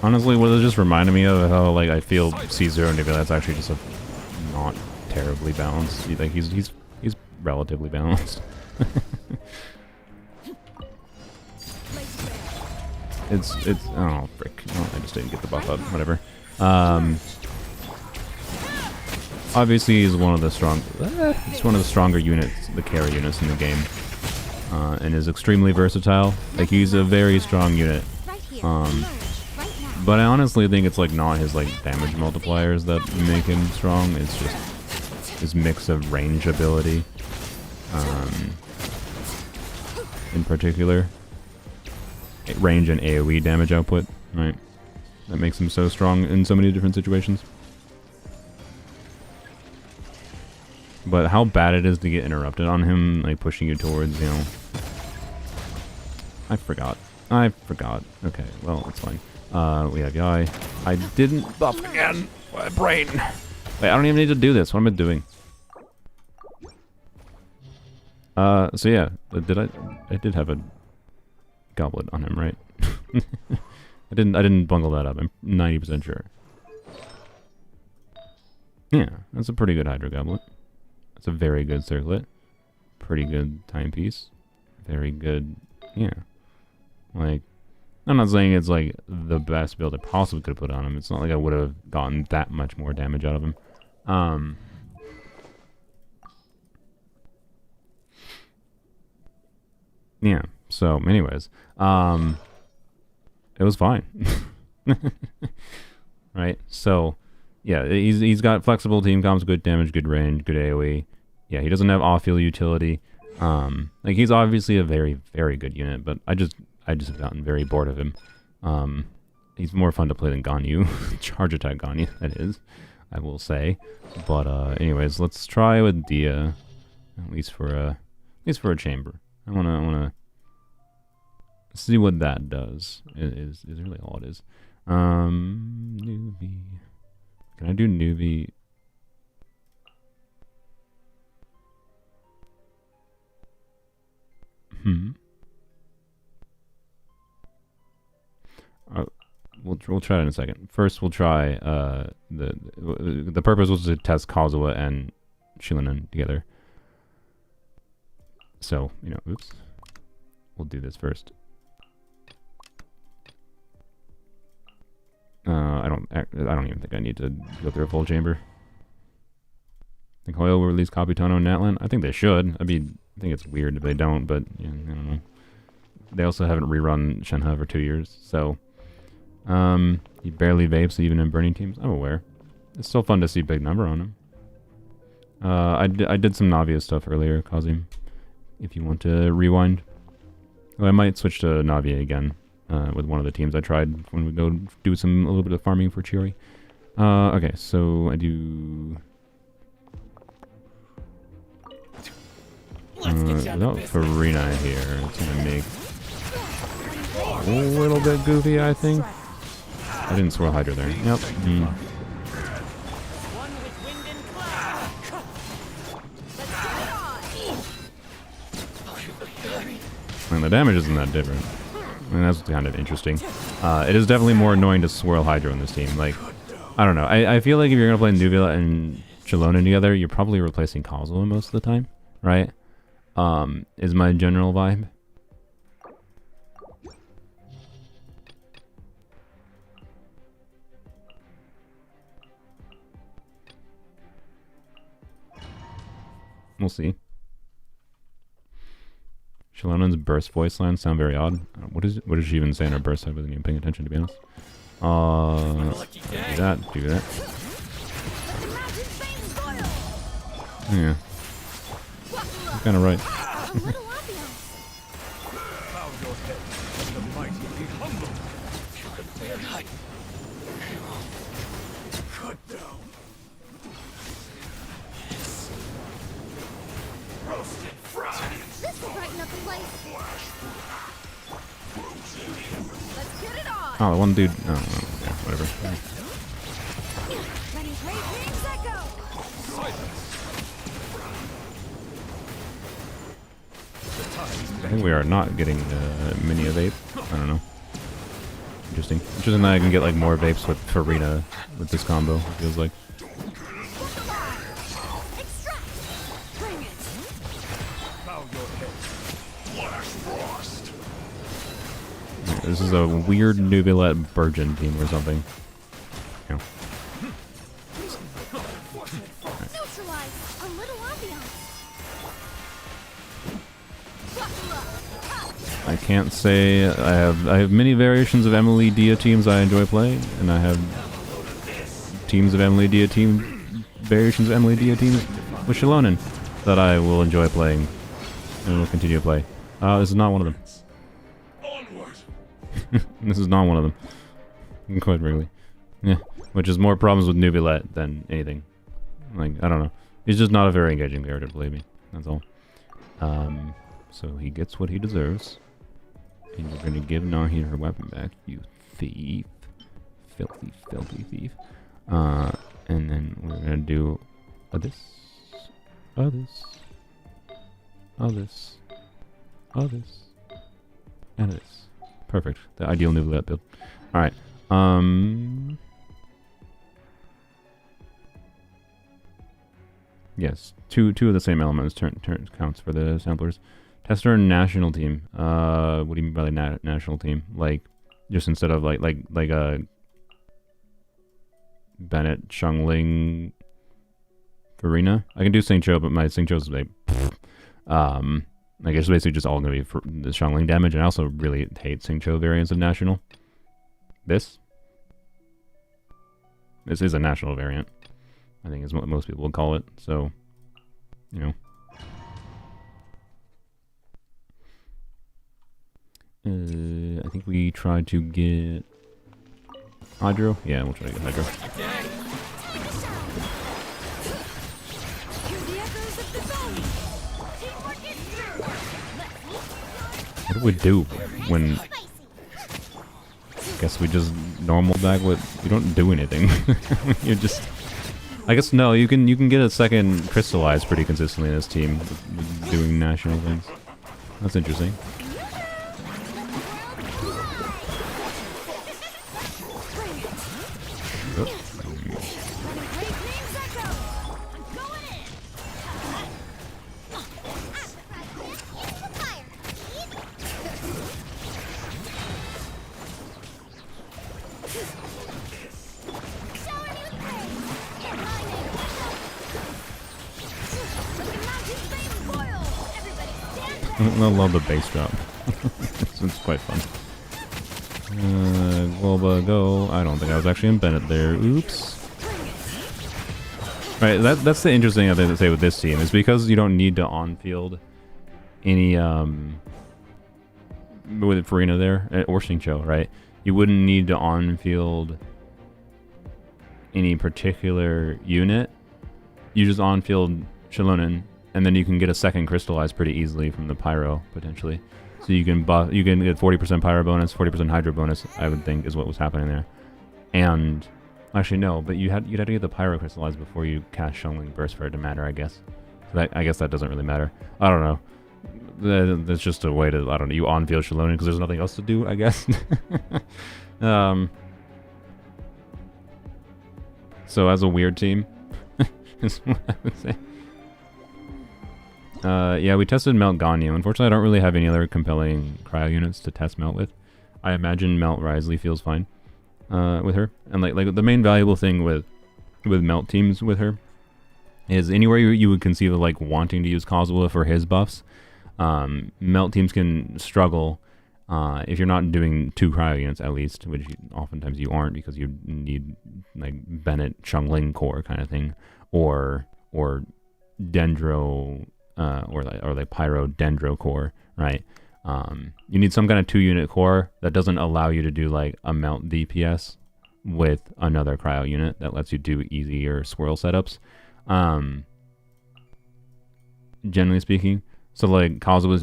Honestly, what it just reminded me of how like I feel C0 Neuvillette's actually just not terribly balanced. Like he's relatively balanced. it's oh frick! Oh, I just didn't get the buff up. Whatever. Obviously, he's one of the stronger units, the carry units in the game, and is extremely versatile. Like he's a very strong unit. But I honestly think it's like not his like damage multipliers that make him strong. It's just his mix of range ability, in particular, range and AOE damage output. Right, that makes him so strong in so many different situations. But how bad it is to get interrupted on him, like pushing you towards, you know. I forgot. Okay, well, it's fine. We have Yai. I didn't buff again. My brain. Wait, I don't even need to do this. What am I doing? So yeah, I did have a goblet on him, right? I didn't bungle that up. I'm 90% sure. Yeah, that's a pretty good Hydro Goblet. That's a very good circlet. Pretty good timepiece. Very good, yeah. Like, I'm not saying it's like the best build I possibly could have put on him. It's not like I would have gotten that much more damage out of him. Yeah, so anyways, it was fine. Right, so yeah, he's got flexible team comps, good damage, good range, good AoE. Yeah, he doesn't have off-field utility. Like he's obviously a very, very good unit, but I just have gotten very bored of him. He's more fun to play than Ganyu. Charge attack Ganyu, that is, I will say. But anyways, let's try with Dia, at least for a chamber. I wanna see what that does. Is really all it is. Newbie. Can I do Newbie? we'll try it in a second. First, we'll try the purpose was to test Kazuha and Xilonen together. So, you know, oops. We'll do this first. I don't even think I need to go through a full chamber. Think Hoyle will release Capitano and Natlan? I think they should. I think it's weird if they don't, but yeah, I don't know. They also haven't rerun Shenhe for 2 years, so he barely vapes even in burning teams. I'm aware. It's still fun to see big number on him. I did some Navia stuff earlier, Kazim. If you want to rewind. Well, I might switch to Navia again with one of the teams I tried when we go do a little bit of farming for Chiori. Okay, so I do... without Farina here, it's gonna make a little bit goofy, I think. I didn't swirl Hydra there. Yep. And the damage isn't that different. I mean, that's kind of interesting. It is definitely more annoying to swirl Hydra in this team. Like, I don't know. I feel like if you're gonna play Neuvillette and Xilonen together, you're probably replacing Kazuha most of the time, right? Is my general vibe. We'll see. Shilonen's burst voice lines sound very odd. What does she even say in her burst? I wasn't even paying attention, to be honest. Do that. Yeah. You're kind of right. This will brighten up the place. Let's get it on. Oh, the one dude. Oh, yeah, whatever. Ready, set, go. I think we are not getting mini of vape. I don't know. Interesting. Interesting that I can get like more vapes with Farina with this combo. It feels like. This is a weird Neuvillette Burgeon team or something. Yeah. Neutralize a little ambiance. I can't say I have many variations of Emily Dia teams I enjoy playing, and I have teams of Emily Dia variations of Emily Dia teams with Xilonen that I will enjoy playing and will continue to play. This is not one of them. This is not one of them. Quite frankly. Yeah. Which is more problems with Neuvillette than anything. Like, I don't know. He's just not a very engaging character, believe me. That's all. So he gets what he deserves. And you're gonna give Nahida her weapon back, you thief. Filthy, filthy thief. And then we're gonna do this. This. And this. Perfect. The ideal Neuvillette build. Alright. Yes. Two of the same elements turn counts for the samplers. Tester and national team. What do you mean by the national team? Like, just instead of like a Bennett, Xiangling, Farina. I can do Xingqiu, but my Xingqiu is like I guess basically just all going to be for the Xiangling damage, and I also really hate Xingqiu variants of national. This is a national variant, I think is what most people would call it, so, you know. I think we tried to get Hydro? Yeah, we'll try to get Hydro. What do we do when... Guess we just normal back with... We don't do anything. You just... I guess no, you can get a second crystallized pretty consistently in this team with doing national things. That's interesting. I love the bass drop. It's quite fun. Globa, go. I don't think I was actually in Bennett there. Oops. Right, that's the interesting thing to say with this team, is because you don't need to on-field any, with Farina there, or Xingqiu, right? You wouldn't need to on-field any particular unit. You just on-field Xilonen, and then you can get a second crystallized pretty easily from the pyro, potentially. So you can get 40% pyro bonus, 40% hydro bonus, I would think, is what was happening there. And actually no, but you'd have to get the pyro crystallized before you cast Xiongling Burst for it to matter, I guess. So I guess that doesn't really matter. I don't know. That's just a way to, I don't know, you on-field Xilonen because there's nothing else to do, I guess. So as a weird team, is what I would say. Yeah, we tested Melt Ganyu. Unfortunately, I don't really have any other compelling cryo units to test Melt with. I imagine Melt Risley feels fine with her. And like the main valuable thing with Melt teams with her is anywhere you would conceive of like wanting to use Kazuha for his buffs. Melt teams can struggle if you're not doing 2 cryo units at least, which oftentimes you aren't because you need like Bennett Xiongling core kind of thing, or Dendro. Or like Pyro Dendro core, right? You need some kind of 2-unit core that doesn't allow you to do like a Melt DPS with another cryo unit that lets you do easier swirl setups. Generally speaking, so like Kazuha is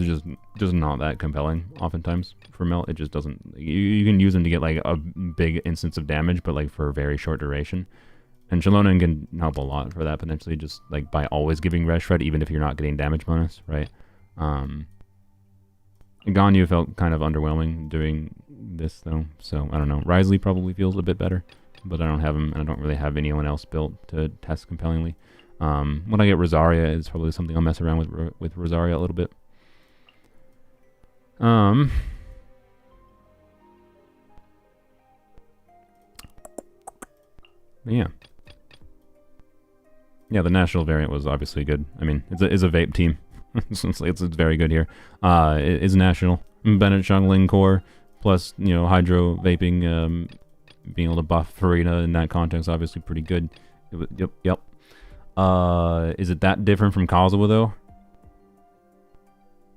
just not that compelling oftentimes for Melt. It just doesn't. You can use them to get like a big instance of damage, but like for a very short duration. And Xilonen can help a lot for that, potentially, just like by always giving Res Shred, even if you're not getting damage bonus, right? Ganyu felt kind of underwhelming doing this, though, so I don't know. Risley probably feels a bit better, but I don't have him, and I don't really have anyone else built to test compellingly. When I get Rosaria, it's probably something I'll mess around with Rosaria a little bit. Yeah. Yeah, the national variant was obviously good. I mean, it's a vape team. it's very good here. It is national. Bennett Xiongling core, plus, you know, hydro vaping, being able to buff Farina in that context, obviously pretty good. Yep. Is it that different from Kazuha, though?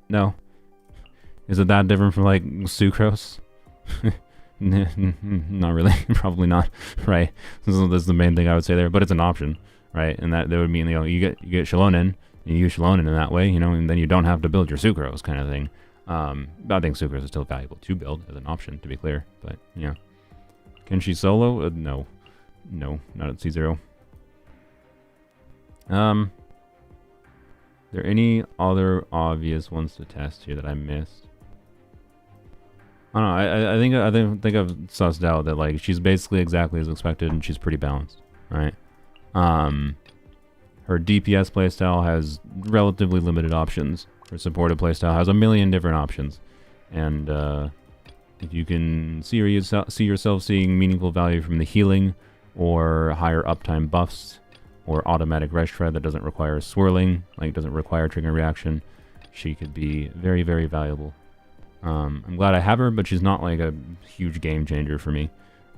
No. Is it that different from, like, Sucrose? Not really. Probably not. Right. So that's the main thing I would say there. But it's an option. Right, and that would mean, you know, you get Xilonen, and you use Xilonen in that way, you know, and then you don't have to build your Sucrose kind of thing. But I think Sucrose is still valuable to build as an option, to be clear. But yeah, can she solo? No, not at C0. There any other obvious ones to test here that I missed? I don't know. I think I've sussed out that like she's basically exactly as expected, and she's pretty balanced, right? Her DPS playstyle has relatively limited options. Her supported playstyle has a million different options, and if you can see yourself seeing meaningful value from the healing, or higher uptime buffs, or automatic Res Shred that doesn't require swirling, like doesn't require trigger reaction, she could be very, very valuable. I'm glad I have her, but she's not like a huge game changer for me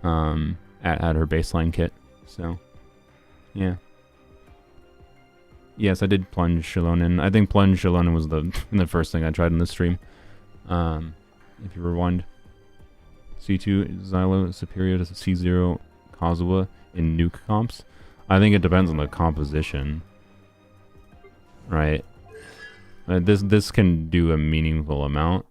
at her baseline kit. So. Yeah. Yes, I did Plunge Xilonen. I think Plunge Xilonen was the first thing I tried in this stream. If you rewind. C2 Xilonen superior to C0 Kazuha in nuke comps. I think it depends on the composition. Right. This can do a meaningful amount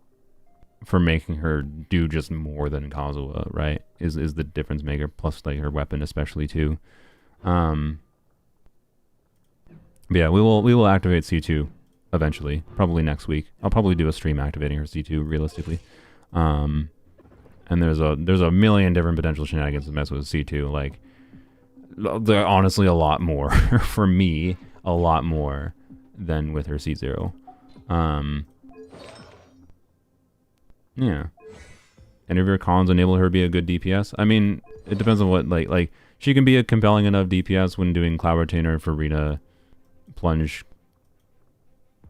for making her do just more than Kazuha, right? Is the difference maker, plus like her weapon especially too. Yeah, we will activate C2 eventually, probably next week. I'll probably do a stream activating her C2 realistically. And there's a million different potential shenanigans to mess with C2. Like, there are honestly a lot more for me, a lot more than with her C0. Yeah. Any of her cons enable her to be a good DPS? I mean, it depends on what like. She can be a compelling enough DPS when doing Cloud Retainer, Farina, Plunge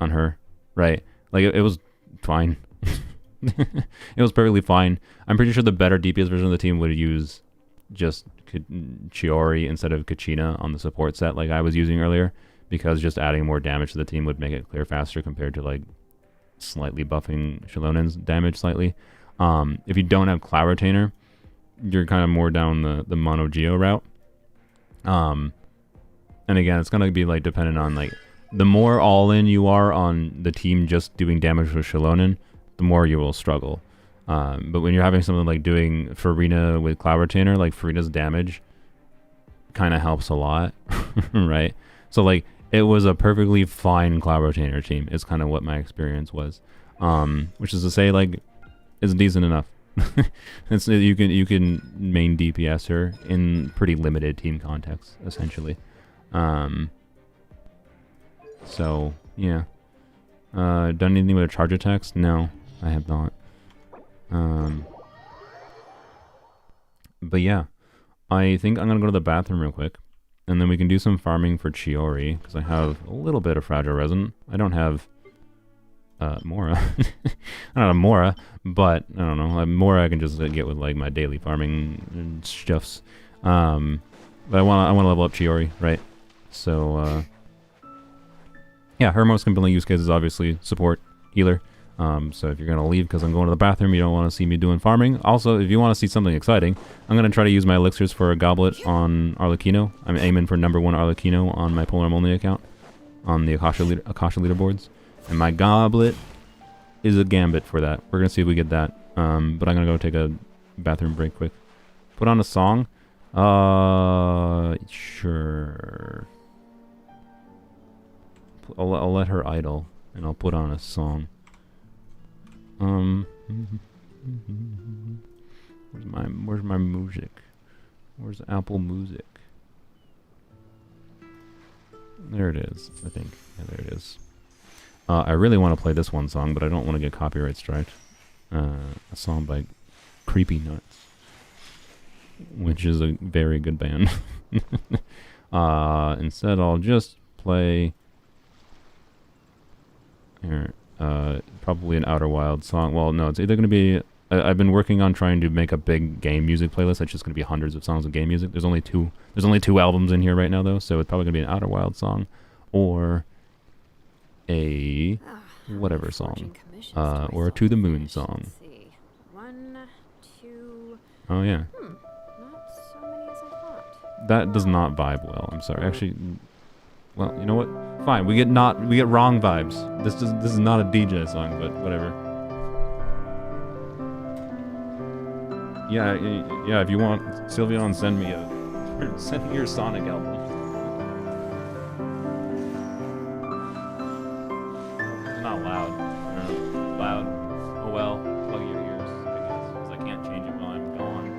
on her, right? Like, it was fine. It was perfectly fine. I'm pretty sure the better DPS version of the team would use just Chiori instead of Kachina on the support set like I was using earlier, because just adding more damage to the team would make it clear faster compared to like slightly buffing Xilonen's damage slightly. If you don't have Cloud Retainer, you're kind of more down the Mono-Geo route. And again, it's gonna be like dependent on like the more all in you are on the team just doing damage with Xilonen, the more you will struggle. But when you're having something like doing Farina with Cloud Retainer, like Farina's damage kind of helps a lot, right? So like it was a perfectly fine Cloud Retainer team. It's kind of what my experience was, which is to say like it's decent enough. You can main DPS her in pretty limited team context essentially. So yeah, done anything with a charge attacks? No, I have not. But yeah, I think I'm gonna go to the bathroom real quick, and then we can do some farming for Chiori, because I have a little bit of fragile resin. I don't have Mora. I don't have Mora, but I don't know. Mora I can just get with like my daily farming and stuffs. But I want to level up Chiori, right? So yeah, her most compelling use case is obviously support, healer. So if you're going to leave because I'm going to the bathroom, you don't want to see me doing farming. Also, if you want to see something exciting, I'm going to try to use my elixirs for a goblet on Arlecchino. I'm aiming for #1 Arlecchino on my Polearm Only account on the Akasha leaderboards. And my goblet is a gambit for that. We're going to see if we get that. But I'm going to go take a bathroom break quick. Put on a song? Sure. I'll let her idle, and I'll put on a song. Where's my music? Where's Apple Music? There it is, I think. Yeah, there it is. I really want to play this one song, but I don't want to get copyright striked. A song by Creepy Nuts, which is a very good band. Instead, I'll just play here. Probably an Outer Wild song. Well, no, it's either going to be... I've been working on trying to make a big game music playlist. That's just going to be hundreds of songs of game music. There's only two albums in here right now, though, so it's probably going to be an Outer Wild song or a whatever song, or a To the Moon song. Oh yeah. Not so many as I thought. That does not vibe well. I'm sorry. Actually, well, you know what? Fine. We get wrong vibes. This is not a DJ song, but whatever. Yeah. If you want, Sylveon, send me your Sonic album. It's not loud. Loud. Oh well. Plug your ears, I guess, because I can't change it while I'm gone.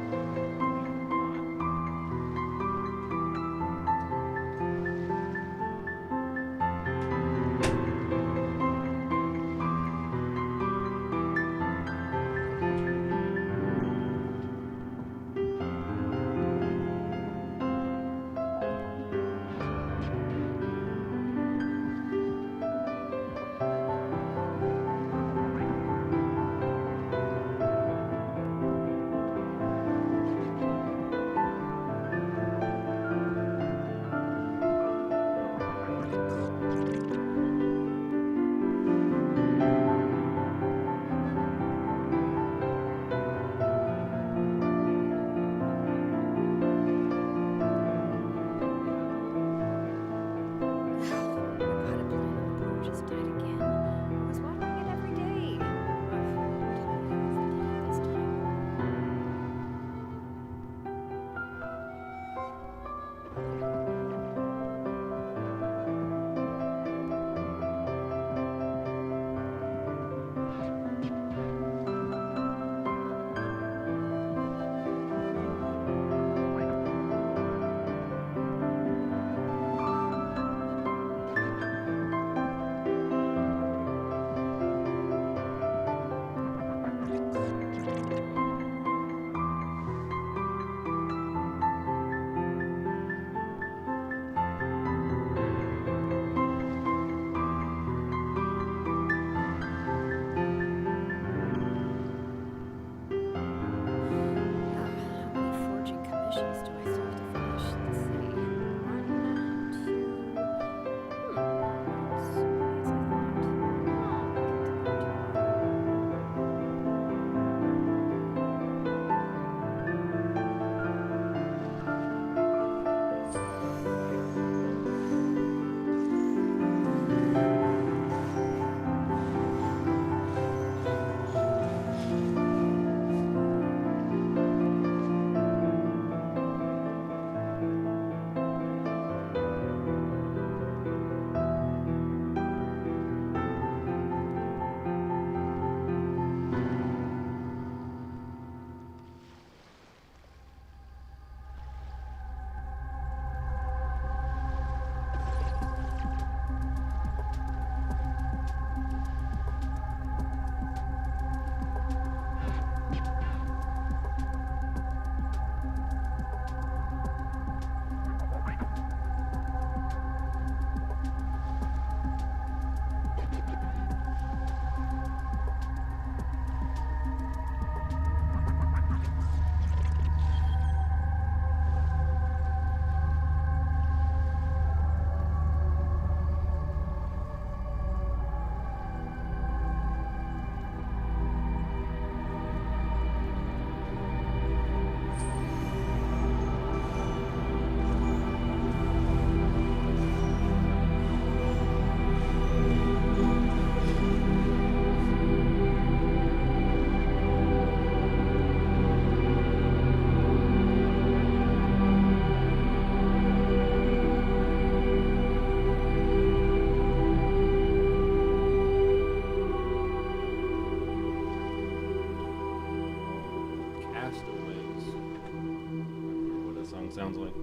sounds like.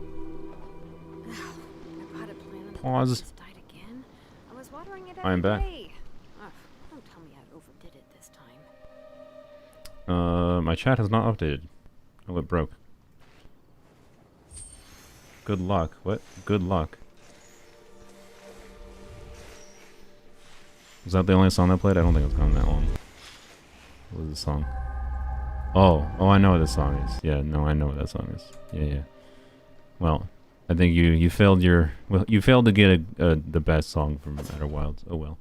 I got a plan on the Pause. just died again. I was watering it I'm every back. day. Ugh, don't tell me I overdid it this time. My chat has not updated. Oh, it broke. Good luck. What? Good luck. Was that the only song that played? I don't think it's gone that long. What was the song? Oh, I know what this song is. Yeah, no, I know what that song is. Yeah. Well, I think you failed your... Well, you failed to get the best song from Outer Wilds. Oh well.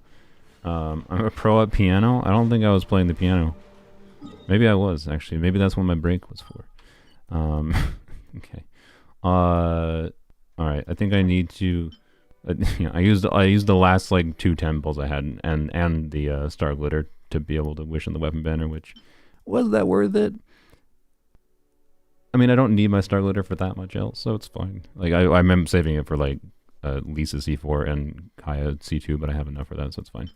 I'm a pro at piano. I don't think I was playing the piano. Maybe I was, actually. Maybe that's what my break was for. Okay. Alright, I think I need to... I used the last, like, 2 temples I had, and the Star Glitter to be able to wish on the weapon banner, which... Was that worth it? I mean, I don't need my Star Glitter for that much else, so it's fine. Like, I remember saving it for, like, Lisa C4 and Kaya C2, but I have enough for that, so it's fine.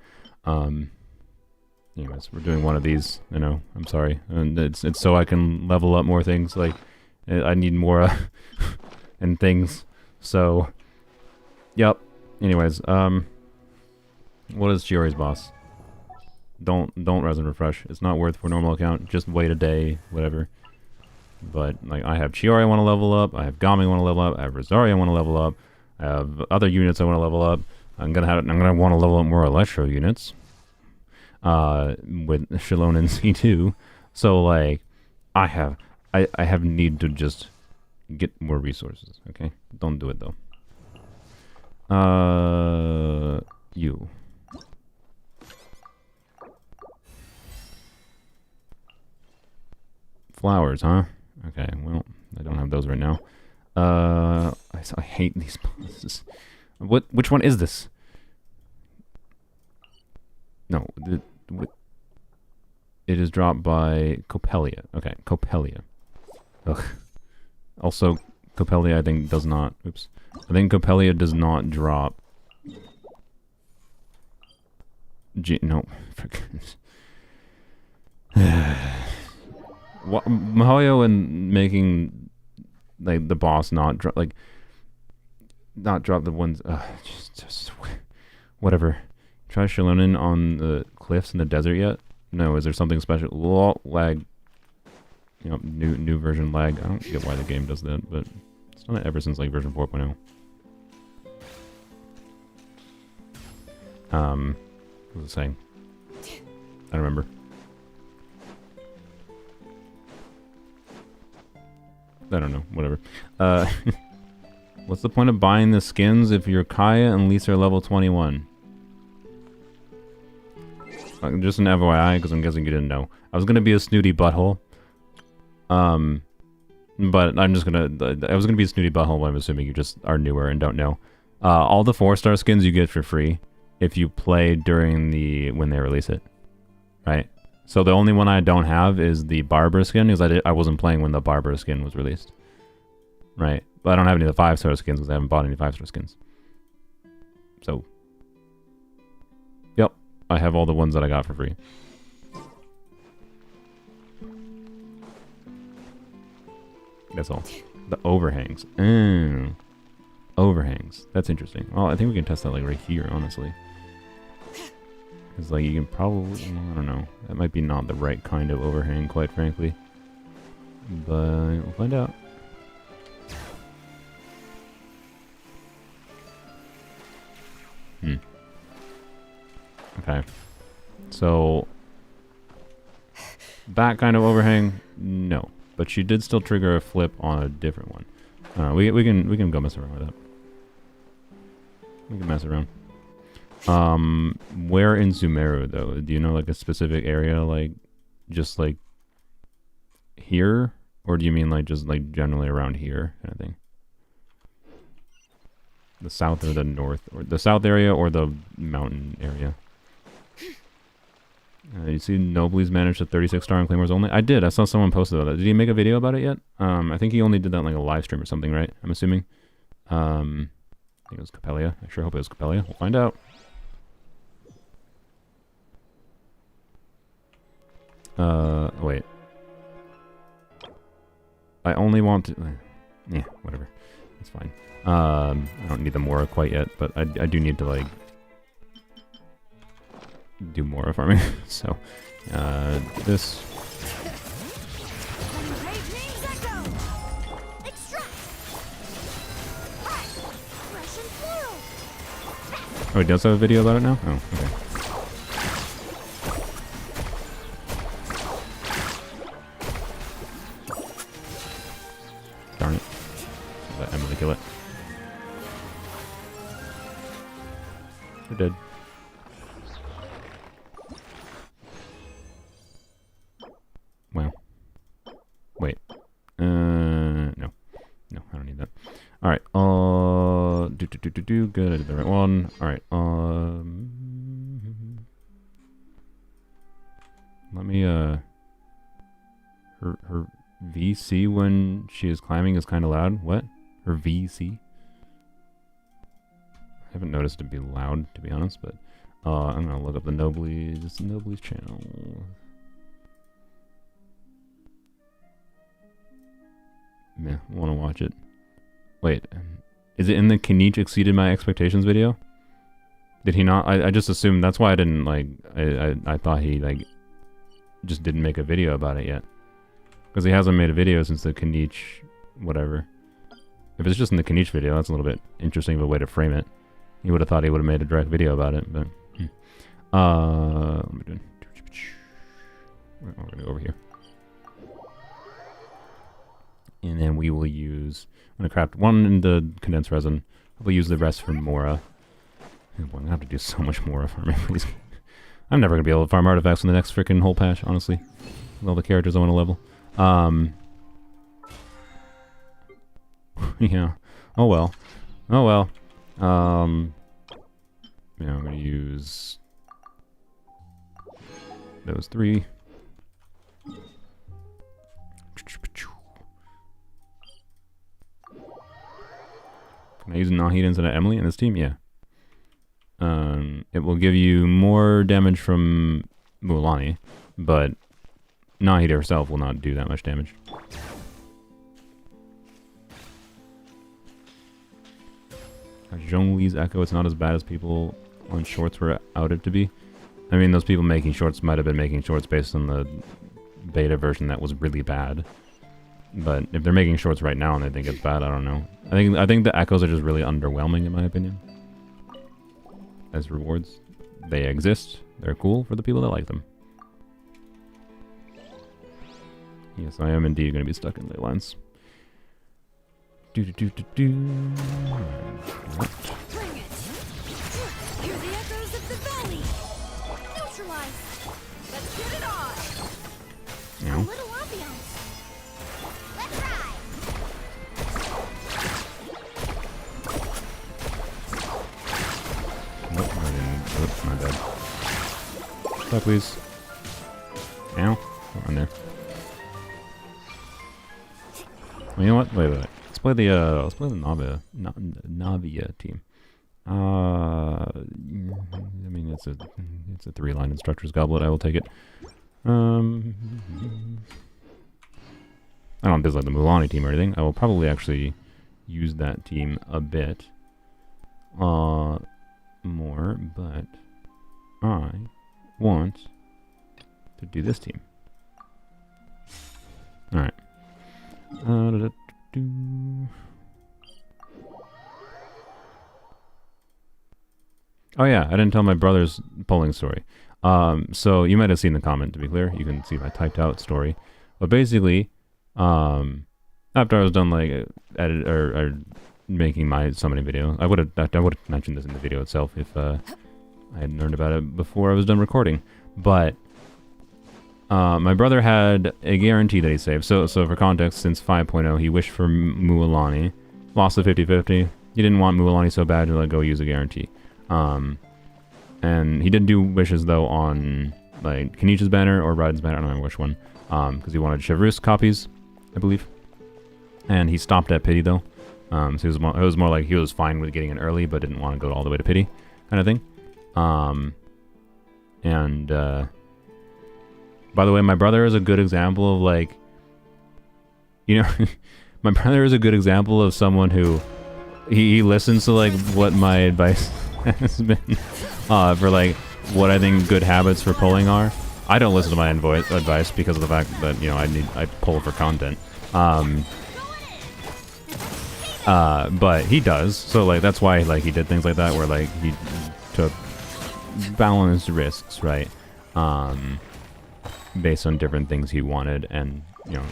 Anyways, we're doing one of these, you know, I'm sorry. And it's so I can level up more things, like, I need more, and things, so... Yep. Anyways, what is Chiori's boss? Don't resin refresh. It's not worth for normal account. Just wait a day, whatever. But like, I have Chiori I want to level up. I have Gami I want to level up. I have Rosaria I want to level up. I have other units I want to level up. I'm gonna want to level up more Electro units. With Xilonen C2. So like, I have need to just get more resources. Okay, don't do it though. You. Flowers, huh? Okay, well, I don't have those right now. I hate these bosses. Which one is this? No, it is dropped by Coppelia. Okay, Coppelia. Ugh. Also, Coppelia I think does not... Oops. I think Coppelia does not drop... no. Mihoyo and making like the boss not drop the ones just whatever. Try Xilonen on the cliffs in the desert yet? No, is there something special? Lag. You know, new version lag. I don't get why the game does that, but it's done it ever since like version 4.0. What was I saying? I don't remember. I don't know, whatever. What's the point of buying the skins if your Kaya and Lisa are level 21? Just an FYI, because I'm guessing you didn't know. I was gonna be a snooty butthole. But I'm just gonna... I was gonna be a snooty butthole, but I'm assuming you just are newer and don't know. All the 4-star skins you get for free if you play during when they release it. Right? So the only one I don't have is the Barber skin, because I wasn't playing when the Barber skin was released. Right? But I don't have any of the 5-star skins, because I haven't bought any 5-star skins. So... Yep. I have all the ones that I got for free. That's all. The overhangs. Overhangs. That's interesting. Well, I think we can test that like right here, honestly. Because like you can probably... Well, I don't know. That might be not the right kind of overhang, quite frankly. But we'll find out. Okay. So... that kind of overhang? No. But she did still trigger a flip on a different one. We can go mess around with that. We can mess around. Where in Sumeru though? Do you know like a specific area, like just like here, or do you mean like just like generally around here kind of thing? The south or the north, or the south area or the mountain area? You see Nobly's managed a 36-star on Claymores only? I did. I saw someone posted about that. Did he make a video about it yet? I think he only did that in like a live stream or something, right? I'm assuming. I think it was Coppelia. I sure hope it was Coppelia. We'll find out. Wait. I only want to... Yeah, whatever. It's fine. I don't need the Mora quite yet, but I do need to, like, do Mora farming. So, this... Oh, he does have a video about it now? Oh, okay. Darn it. Let Emily kill it. We're dead. Wow. Wait. No. No, I don't need that. Alright, good, I did the right one. Alright, let me, her VC when she is climbing is kind of loud. What? Her VC? I haven't noticed it be loud, to be honest, but, I'm gonna look up the Nobley's channel. Yeah, I wanna watch it. Wait, is it in the Kinich exceeded my expectations video? Did he not? I just assumed, that's why I didn't, like, I thought he, like, just didn't make a video about it yet. Because he hasn't made a video since the Kinich, whatever. If it's just in the Kinich video, that's a little bit interesting of a way to frame it. You would have thought he would have made a direct video about it, but... what am I doing? We're gonna go over here. And then we will use... I'm going to craft one in the condensed resin. We'll use the rest for Mora. Oh boy, I'm going to have to do so much Mora farming, please. I'm never going to be able to farm artifacts in the next freaking whole patch, honestly. With all the characters I want to level. Yeah. Oh well. Oh well. Yeah, I'm going to use... those three. Can I use Nahida instead of Emily in this team? Yeah. It will give you more damage from Mualani, but Nahida herself will not do that much damage. Zhongli's Echo, it's not as bad as people on shorts were outed to be. I mean, those people making shorts might have been making shorts based on the beta version that was really bad. But if they're making shorts right now and they think it's bad, I don't know. I think the echoes are just really underwhelming in my opinion. As rewards. They exist. They're cool for the people that like them. Yes, I am indeed going to be stuck in ley lines. Bring it. Hear the echoes of the valley. Neutralize. Let's get it on. A little ambiance. Let's ride. Nope, I didn't. Oops, my bad. Stop, please. Ow. Come on there. Well, you know what? Wait. Let's play the Navia team. I mean, it's a 3-line instructor's goblet. I will take it. I don't dislike the Mualani team or anything. I will probably actually use that team a bit more, but I want to do this team. Alright. Oh yeah, I didn't tell my brother's polling story. So you might have seen the comment, to be clear. You can see my typed out story. But basically, after I was done like edit or making my summoning video, I would have mentioned this in the video itself if I had learned about it before I was done recording. But my brother had a guarantee that he saved. So for context, since 5.0, he wished for Mualani, lost the 50-50. He didn't want Mualani so bad to go use a guarantee. And he did do wishes though on like Kenichi's banner or Raiden's banner, I don't remember which one, because he wanted Chevrus copies, I believe. And he stopped at pity though. So it was more like he was fine with getting it early, but didn't want to go all the way to pity, kind of thing. By the way, my brother is a good example of like, you know, my brother is a good example of someone who he listens to like what my advice has been for like what I think good habits for pulling are. I don't listen to my advice because of the fact that, you know, I pull for content. But he does, so like that's why like he did things like that where like he took balanced risks, right? Based on different things he wanted, and you know,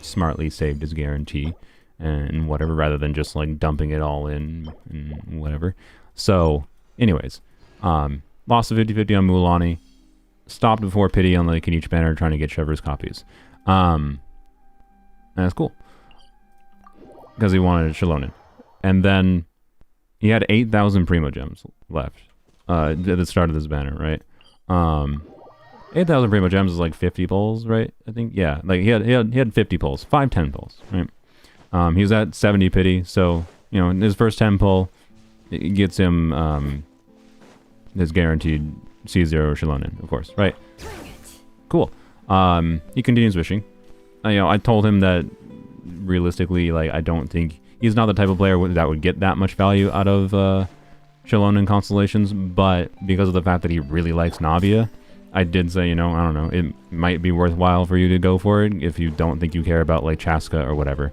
smartly saved his guarantee and whatever, rather than just like dumping it all in and whatever. So anyways, lost the 50-50 on Mualani, stopped before pity on like in each banner trying to get Trevor's copies. And that's cool because he wanted a Xilonen, and then he had 8,000 Primo Gems left at the start of this banner, right? 8,000 Primo Gems is like 50 pulls, right? I think, yeah, like he had 50 pulls, 5-10 pulls, right? He was at 70 pity, so you know, in his first 10 pull, it gets him his guaranteed C0 Xilonen, of course, right? Cool. He continues wishing. You know, I told him that realistically, like, I don't think he's not the type of player that would get that much value out of Xilonen constellations, but because of the fact that he really likes Navia, I did say, you know, I don't know, it might be worthwhile for you to go for it if you don't think you care about like Chaska or whatever.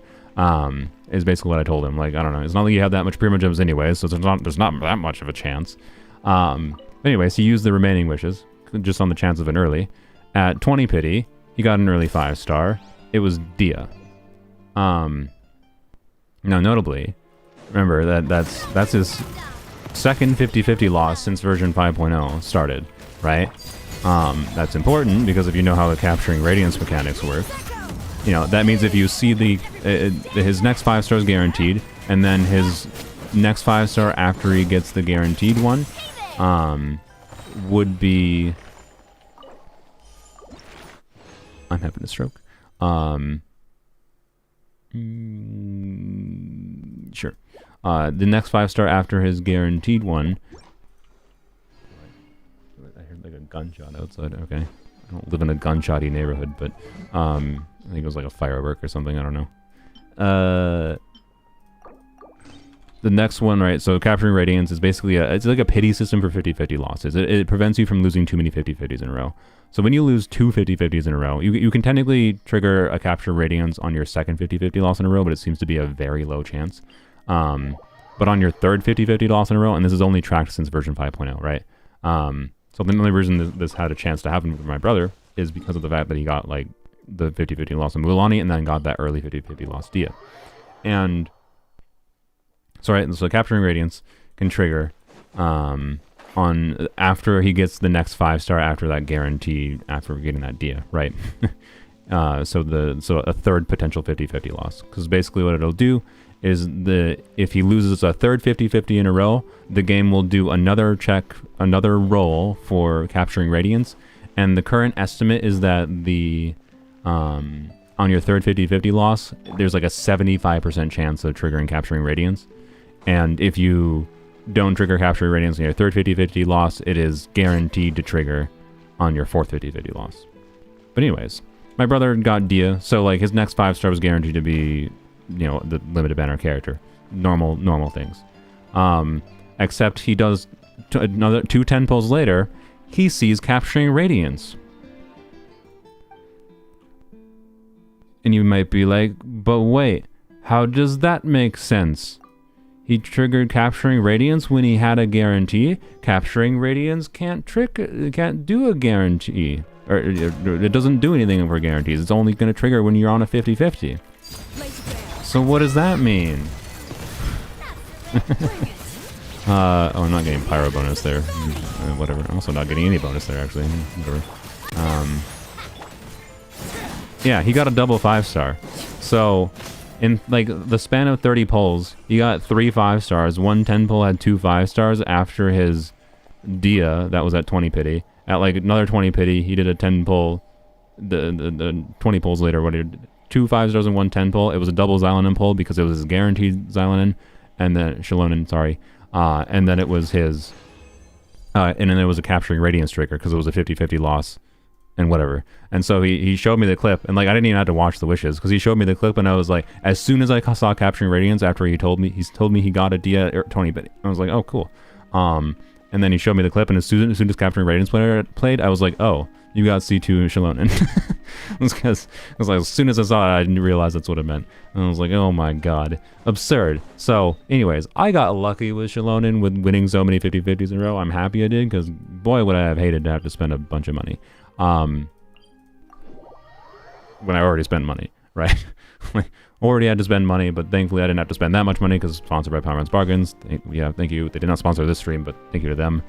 Is basically what I told him. Like, I don't know, it's not like you have that much Primo Gems anyway, so there's not that much of a chance. Anyways, he used the remaining wishes just on the chance of an early. At 20 pity, he got an early 5-star. It was Dia. Now notably, remember that's his second 50-50 loss since version 5.0 started, right? That's important because if you know how the capturing radiance mechanics work, you know, that means if you see his next 5-star is guaranteed, and then his next 5-star after he gets the guaranteed one, would be... I'm having a stroke. Sure. The next 5-star after his guaranteed one... I heard like a gunshot outside. Okay. I don't live in a gunshotty neighborhood, but I think it was like a firework or something. I don't know. The next one, right, so capturing radiance is basically it's like a pity system for 50-50 losses. It prevents you from losing too many 50-50s in a row. So when you lose 2 50-50s in a row, you can technically trigger a capture radiance on your second 50-50 loss in a row, but it seems to be a very low chance. But on your third 50-50 loss in a row, and this is only tracked since version 5.0, right? So the only reason this had a chance to happen with my brother is because of the fact that he got like the 50-50 loss in Mualani and then got that early 50-50 loss Dia. And so capturing radiance can trigger on after he gets the next 5-star after that guarantee, after getting that Dia, right? So a third potential 50-50 loss, because basically what it'll do is if he loses a third 50-50 in a row, the game will do another roll for capturing radiance, and the current estimate is that on your third 50-50 loss, there's like a 75% chance of triggering capturing radiance. And if you don't trigger capturing radiance on your third 50-50 loss, it is guaranteed to trigger on your fourth 50-50 loss. But anyways, my brother got Dia, so like his next 5-star was guaranteed to be, you know, the limited banner character. Normal things. Except he does another 2 10 pulls later, he sees capturing radiance. And you might be like, but wait, how does that make sense? He triggered capturing radiance when he had a guarantee. Capturing radiance can't do a guarantee. Or it doesn't do anything for guarantees. It's only going to trigger when you're on a 50-50. So what does that mean? Oh, I'm not getting pyro bonus there. Whatever. I'm also not getting any bonus there, actually. Whatever. Yeah, he got a double 5-star. So in like the span of 30 pulls, he got 3 5-stars. One 10 pull had 2 5-stars after his Dia, that was at 20 pity. At like another 20 pity, he did a 10 pull. The 20 pulls later, what he did, 2 5-stars and 1 10 pull. It was a double Xilonen pull because it was his guaranteed Xilonen, and then Xilonen, sorry. And then it was his, and then it was a capturing radiance trigger because it was a 50-50 loss and whatever. And so he showed me the clip, and like I didn't even have to watch the wishes because he showed me the clip, and I was like, as soon as I saw capturing radiance after he told me he got a Dia 20, but I was like, oh cool. And then he showed me the clip, and as soon as capturing radiance played, I was like, oh, you got C2 Xilonen. Because I was like, as soon as I saw it, I didn't realize that's what it meant. And I was like, oh my god, absurd. So, anyways, I got lucky with Xilonen with winning so many 50-50s in a row. I'm happy I did, because boy, would I have hated to have to spend a bunch of money. When I already spent money, right? Like, already had to spend money, but thankfully I didn't have to spend that much money because sponsored by Power Runs Bargains. Yeah, thank you. They did not sponsor this stream, but thank you to them.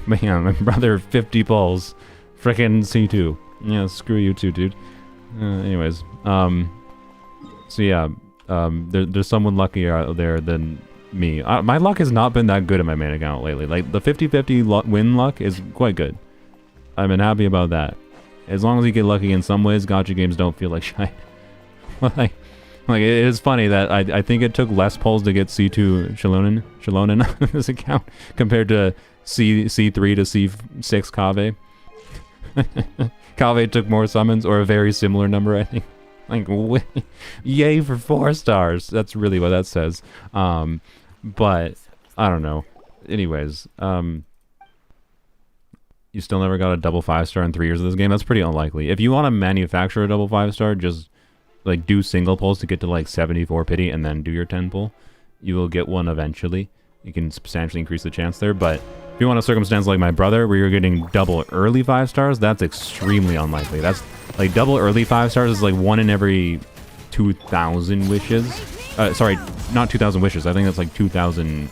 But yeah, my brother 50 pulls. Frickin' C2. Yeah, screw you too, dude. Anyways, so yeah, there's someone luckier out there than me. My luck has not been that good in my main account lately. Like, the 50-50 win luck is quite good. I've been happy about that. As long as you get lucky in some ways, gacha games don't feel like shite. like it is funny that I think it took less pulls to get C2 Xilonen on this account compared to C3 to C6 Kave. Kave took more summons, or a very similar number, I think. Like, yay for 4 stars. That's really what that says. But I don't know. Anyways, you still never got a double 5-star in 3 years of this game. That's pretty unlikely. If you want to manufacture a double 5-star, just like do single pulls to get to like 74 pity and then do your 10 pull. You will get one eventually. You can substantially increase the chance there. But if you want a circumstance like my brother where you're getting double early 5 stars, that's extremely unlikely. That's like double early 5 stars is like 1 in every 2,000 wishes. Sorry, not 2,000 wishes. I think that's like 2,000.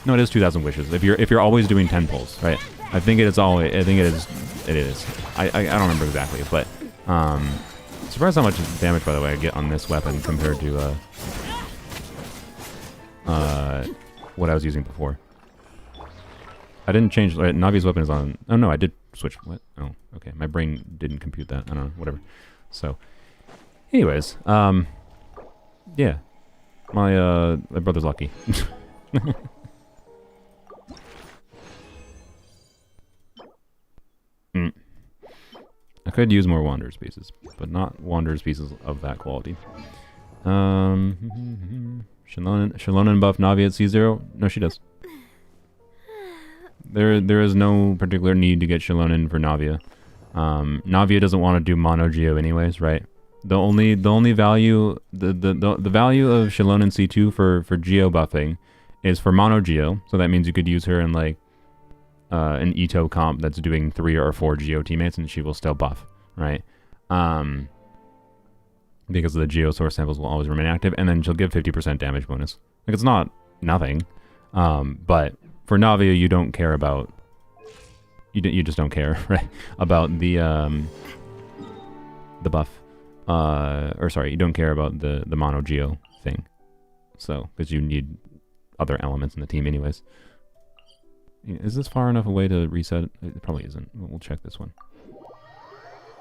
No, it is 2,000 wishes. If you're always doing 10 pulls, right? I think it is. It is. I don't remember exactly, but surprised how much damage, by the way, I get on this weapon compared to what I was using before. I didn't change. Navi's weapon is on. Oh no, I did switch. What? Oh, okay. My brain didn't compute that. I don't know. Whatever. So, anyways, yeah, my brother's lucky. I could use more Wanderer's pieces, but not Wanderer's pieces of that quality. Xilonen buff Navia at C0? No, she does. There is no particular need to get Xilonen for Navia. Navia doesn't want to do Mono-Geo anyways, right? The only value the value of Xilonen C2 for Geo buffing is for Mono-Geo, so that means you could use her in like an Ito comp that's doing 3 or 4 Geo teammates, and she will still buff, right? Because the Geo source samples will always remain active, and then she'll give 50% damage bonus. Like, it's not nothing, but for Navia, you don't care about... You just don't care, right? About the buff. Or sorry, you don't care about the Mono-Geo thing. So, because you need other elements in the team anyways. Is this far enough away to reset? It probably isn't. We'll check this one.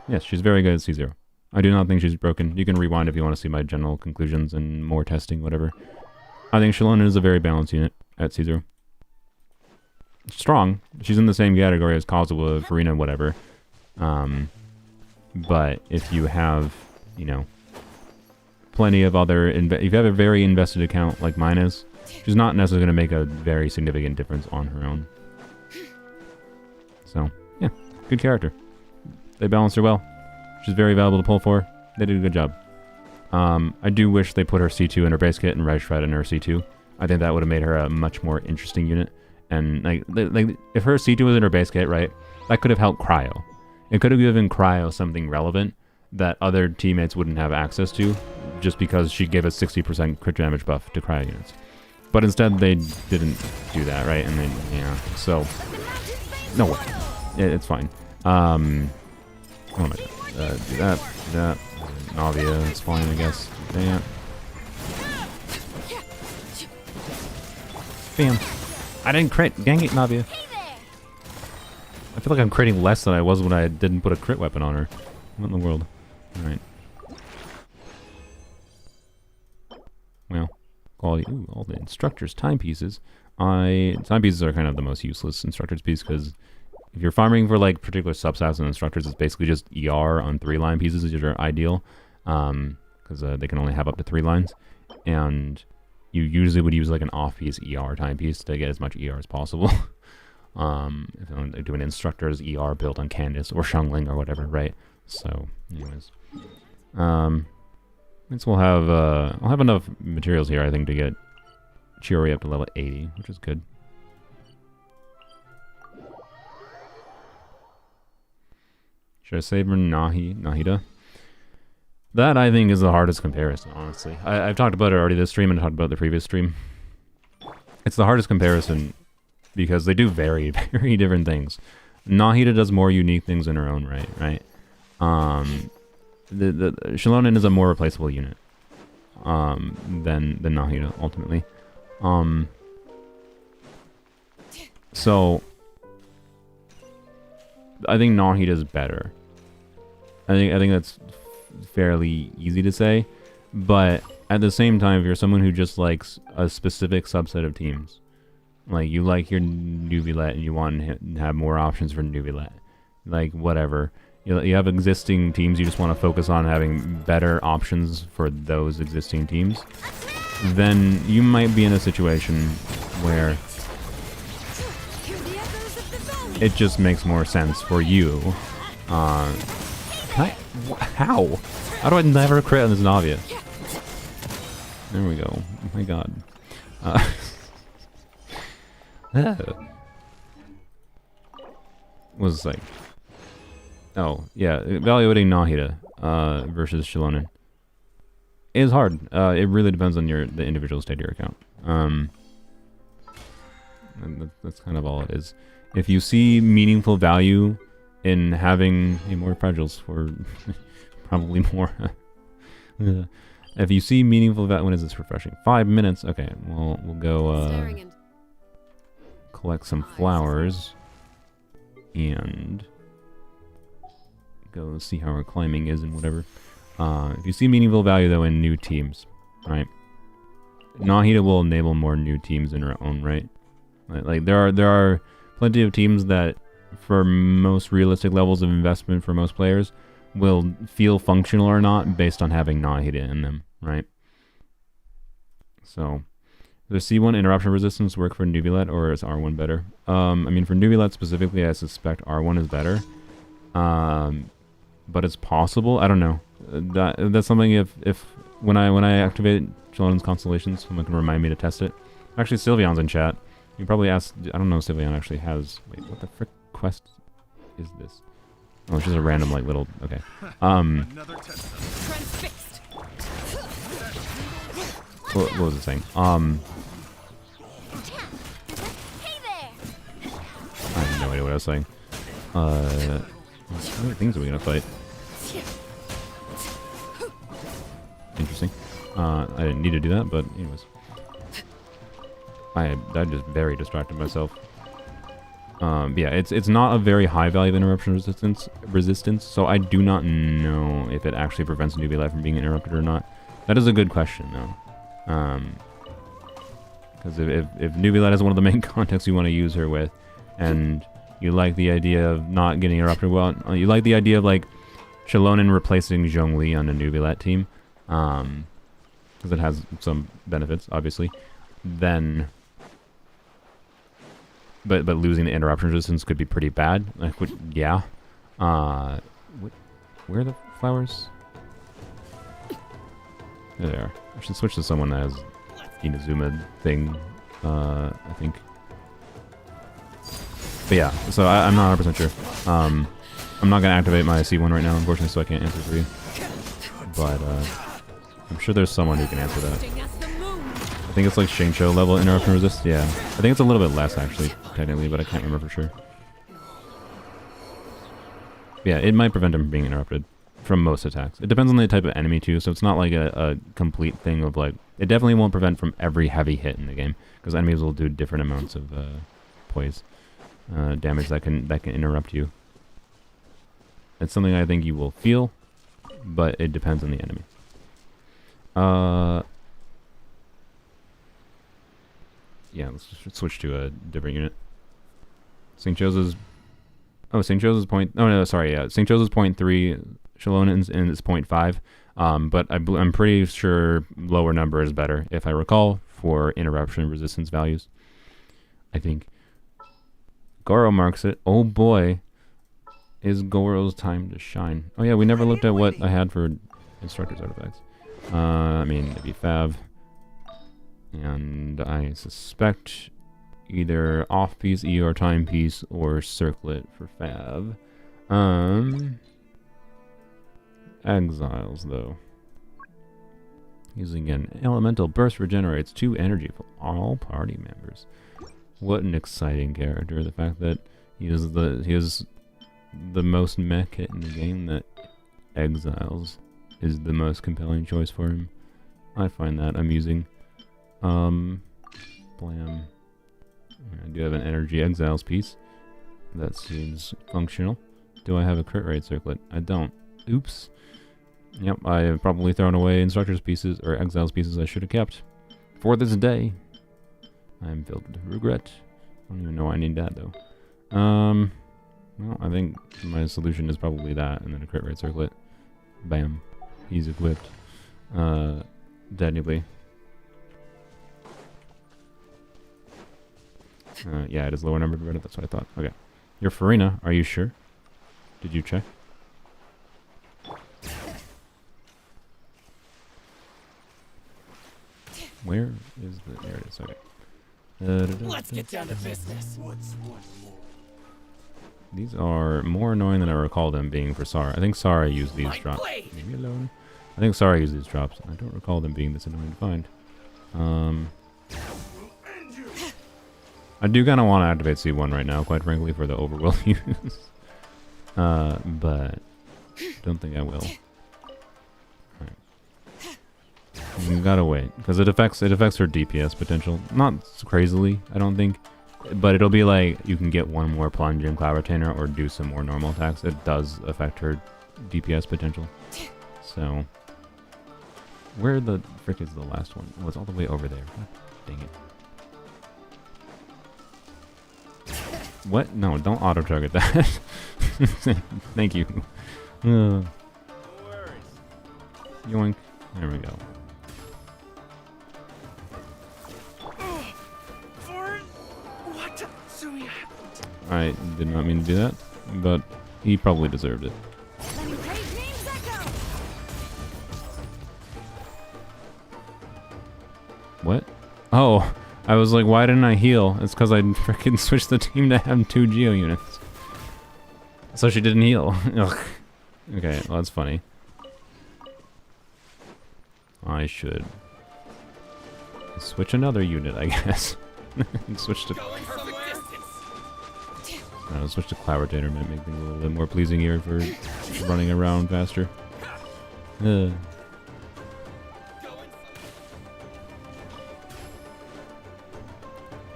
Yes, she's very good at C0. I do not think she's broken. You can rewind if you want to see my general conclusions and more testing, whatever. I think Xilonen is a very balanced unit at C0. Strong. She's in the same category as Kazuha, Farina, whatever. But if you have, you know, plenty of other... if you have a very invested account like mine is, she's not necessarily going to make a very significant difference on her own. So, yeah, good character. They balanced her well. She's very valuable to pull for. They did a good job. I do wish they put her C2 in her base kit and Regshred in her C2. I think that would have made her a much more interesting unit. And like if her C2 was in her base kit, right, that could have helped Cryo. It could have given Cryo something relevant that other teammates wouldn't have access to, just because she gave a 60% crit damage buff to Cryo units. But instead, they didn't do that, right? And then, yeah, so... No way. It's fine. Oh my god. Do that. Navia, it's fine, I guess. Damn. Bam. I didn't crit. Dang it, Navia. I feel like I'm critting less than I was when I didn't put a crit weapon on her. What in the world? Alright. Well. Quality. Ooh, all the instructors' timepieces. Timepieces are kind of the most useless instructor's piece because if you're farming for like particular substats and instructors, it's basically just ER on 3-line pieces is your ideal, because they can only have up to 3 lines, and you usually would use like an off-piece ER timepiece to get as much ER as possible. If I'm doing instructors ER built on Candace or Xiangling or whatever, right? So, anyways, we'll have I'll have enough materials here, I think, to get Chiori up to level 80, which is good. Should I save her Nahida? That, I think, is the hardest comparison, honestly. I've talked about it already this stream and talked about the previous stream. It's the hardest comparison because they do very, very different things. Nahida does more unique things in her own right? The Xilonen is a more replaceable unit than Nahida, ultimately. So I think Nahida is better. I think that's fairly easy to say, but at the same time, if you're someone who just likes a specific subset of teams, like you like your Neuvillette and you want to have more options for Neuvillette, like whatever, you have existing teams, you just want to focus on having better options for those existing teams, then you might be in a situation where it just makes more sense for you. How do I never crit on this Navia? There we go. Oh my god. Was like, oh yeah, evaluating Nahida versus Xilonen is hard. It really depends on the individual state of your account. And that's kind of all it is. If you see meaningful value in having more fragiles for probably more. If you see meaningful value, when is this refreshing? 5 minutes. Okay, well we'll go collect some flowers and go see how our climbing is and whatever. If you see meaningful value though in new teams, right? Nahida will enable more new teams in her own right. Like there are plenty of teams that, for most realistic levels of investment for most players, will feel functional or not based on having Nahida in them, right? So, does C1 interruption resistance work for Neuvillette, or is R1 better? I mean, for Neuvillette specifically, I suspect R1 is better. But it's possible. I don't know. That's something if when I activate Xilonen's constellations, someone can remind me to test it. Actually, Sylveon's in chat. You probably asked. I don't know if Sylveon actually has. Wait, what the frick quest is this? Oh, it's just a random like little. Okay. What was it saying? I have no idea what I was saying. How many things are we gonna fight? Interesting. I didn't need to do that, but anyways. I just very distracted myself. Yeah, it's not a very high value of interruption resistance, so I do not know if it actually prevents Neuvillette from being interrupted or not. That is a good question, though. Because if Neuvillette is one of the main contexts you want to use her with, and you like the idea of not getting interrupted, well, you like the idea of like Xilonen replacing Zhongli on a Neuvillette team, because it has some benefits, obviously, then... But losing the interruption resistance could be pretty bad. Like, yeah. Where are the flowers? There they are. I should switch to someone that has Inazuma thing, I think. But yeah, so I'm not 100% sure. I'm not going to activate my C1 right now, unfortunately, so I can't answer for you. But I'm sure there's someone who can answer that. I think it's like Shingcho level interruption resist. Yeah, I think it's a little bit less actually, technically, but I can't remember for sure. Yeah, it might prevent him from being interrupted from most attacks. It depends on the type of enemy too, so it's not like a complete thing of like... It definitely won't prevent from every heavy hit in the game, because enemies will do different amounts of poise damage that can interrupt you. It's something I think you will feel, but it depends on the enemy. Yeah, let's switch to a different unit. St. Joseph's Oh, St. Joseph's point. Oh no, sorry. Yeah, St. Joseph's 0.3, Xilonen's and it's 0.5. But I'm pretty sure lower number is better, if I recall, for interruption resistance values. I think. Gorou marks it. Oh boy, is Gorou's time to shine. Oh yeah, we never looked at what I had for instructor's artifacts. I mean, maybe Fav. And I suspect either off-piece, ER timepiece, or circlet for Fav. Exiles, though. Using an elemental burst regenerates 2 energy for all party members. What an exciting character. The fact that he is the most mech hit in the game, that Exiles is the most compelling choice for him. I find that amusing. Blam. I do have an energy exiles piece. That seems functional. Do I have a crit rate circlet? I don't. Oops. Yep, I have probably thrown away instructor's pieces, or exiles pieces I should have kept. For this day. I'm filled with regret. I don't even know why I need that, though. Well, I think my solution is probably that, and then a crit rate circlet. Bam. He's equipped. Technically. Yeah, it is lower numbered Reddit, that's what I thought. Okay. You're Farina, are you sure? Did you check? Where is the... There it is, okay. Let's get down to business. These are more annoying than I recall them being for Sara. I think Sara used these drops. Leave me alone. I think Sara used these drops. I don't recall them being this annoying to find. I do kind of want to activate C1 right now, quite frankly, for the Overworld use. But don't think I will. Alright. You gotta wait, because it affects her DPS potential. Not crazily, I don't think. But it'll be like, you can get one more plunge in Cloud Retainer or do some more normal attacks. It does affect her DPS potential. So, where the frick is the last one? Oh, it's all the way over there. God dang it. What? No, don't auto-target that. Thank you. Yoink. There we go. I did not mean to do that, but he probably deserved it. What? Oh, I was like, why didn't I heal? It's because I freaking switched the team to have 2 Geo units. So she didn't heal. Ugh. Okay, well, that's funny. I should switch another unit, I guess. And switch to... switch to Cloud Retainer, might make things a little bit more pleasing here for running around faster.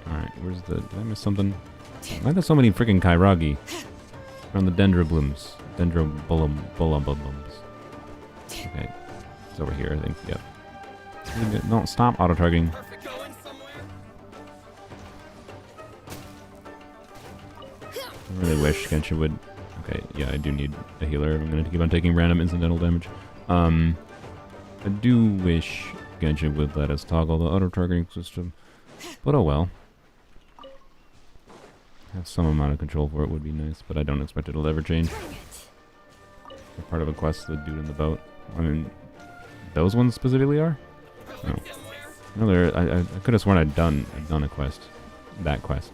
Alright, where's the... Did I miss something? Why are there so many freaking Kairagi? Around the Dendroblooms. Dendrobullums. Okay. It's over here, I think. Yep. Don't stop auto-targeting. I really wish Genshin would... Okay, yeah, I do need a healer. I'm going to keep on taking random incidental damage. I do wish Genshin would let us toggle the auto-targeting system. But oh well. Have some amount of control for it would be nice, but I don't expect it'll ever change. They're part of a quest, the dude in the boat. I mean, those ones specifically are? No. No, I could have sworn I'd done a quest. That quest.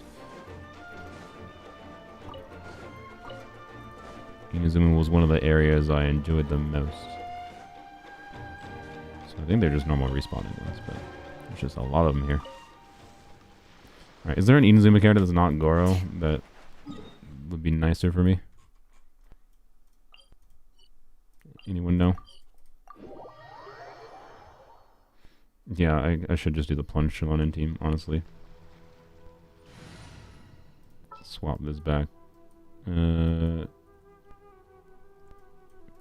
Inazuma was one of the areas I enjoyed the most. So I think they're just normal respawning ones, but there's just a lot of them here. Alright, is there an Inazuma character that's not Gorou that would be nicer for me? Anyone know? Yeah, I should just do the Plunge Xilonen team, honestly. Swap this back.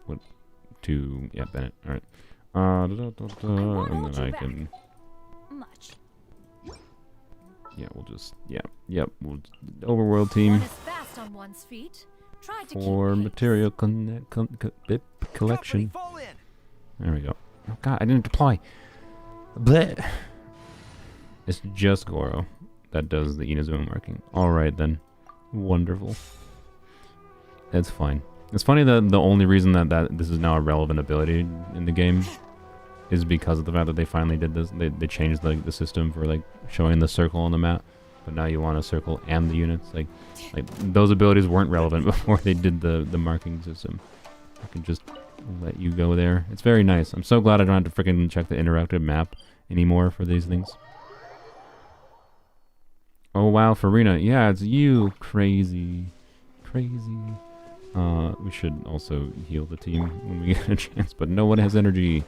What? To... Yeah, Bennett. Alright. And then I can... Much. Yeah, we'll just... Yeah. Yep. We'll... Overworld team. One is fast on one's feet, Try to for keep material collection. Fall in. There we go. Oh god, I didn't deploy. Bleh. It's just Gorou that does the Inazuma marking. Alright then. Wonderful. It's fine. It's funny that the only reason that this is now a relevant ability in the game is because of the fact that they finally did this. They changed the system for like showing the circle on the map, but now you want a circle and the units. Like those abilities weren't relevant before they did the marking system. I can just let you go there. It's very nice. I'm so glad I don't have to freaking check the interactive map anymore for these things. Oh wow, Farina. Yeah, it's you. Crazy. Crazy. We should also heal the team when we get a chance, but no one has energy.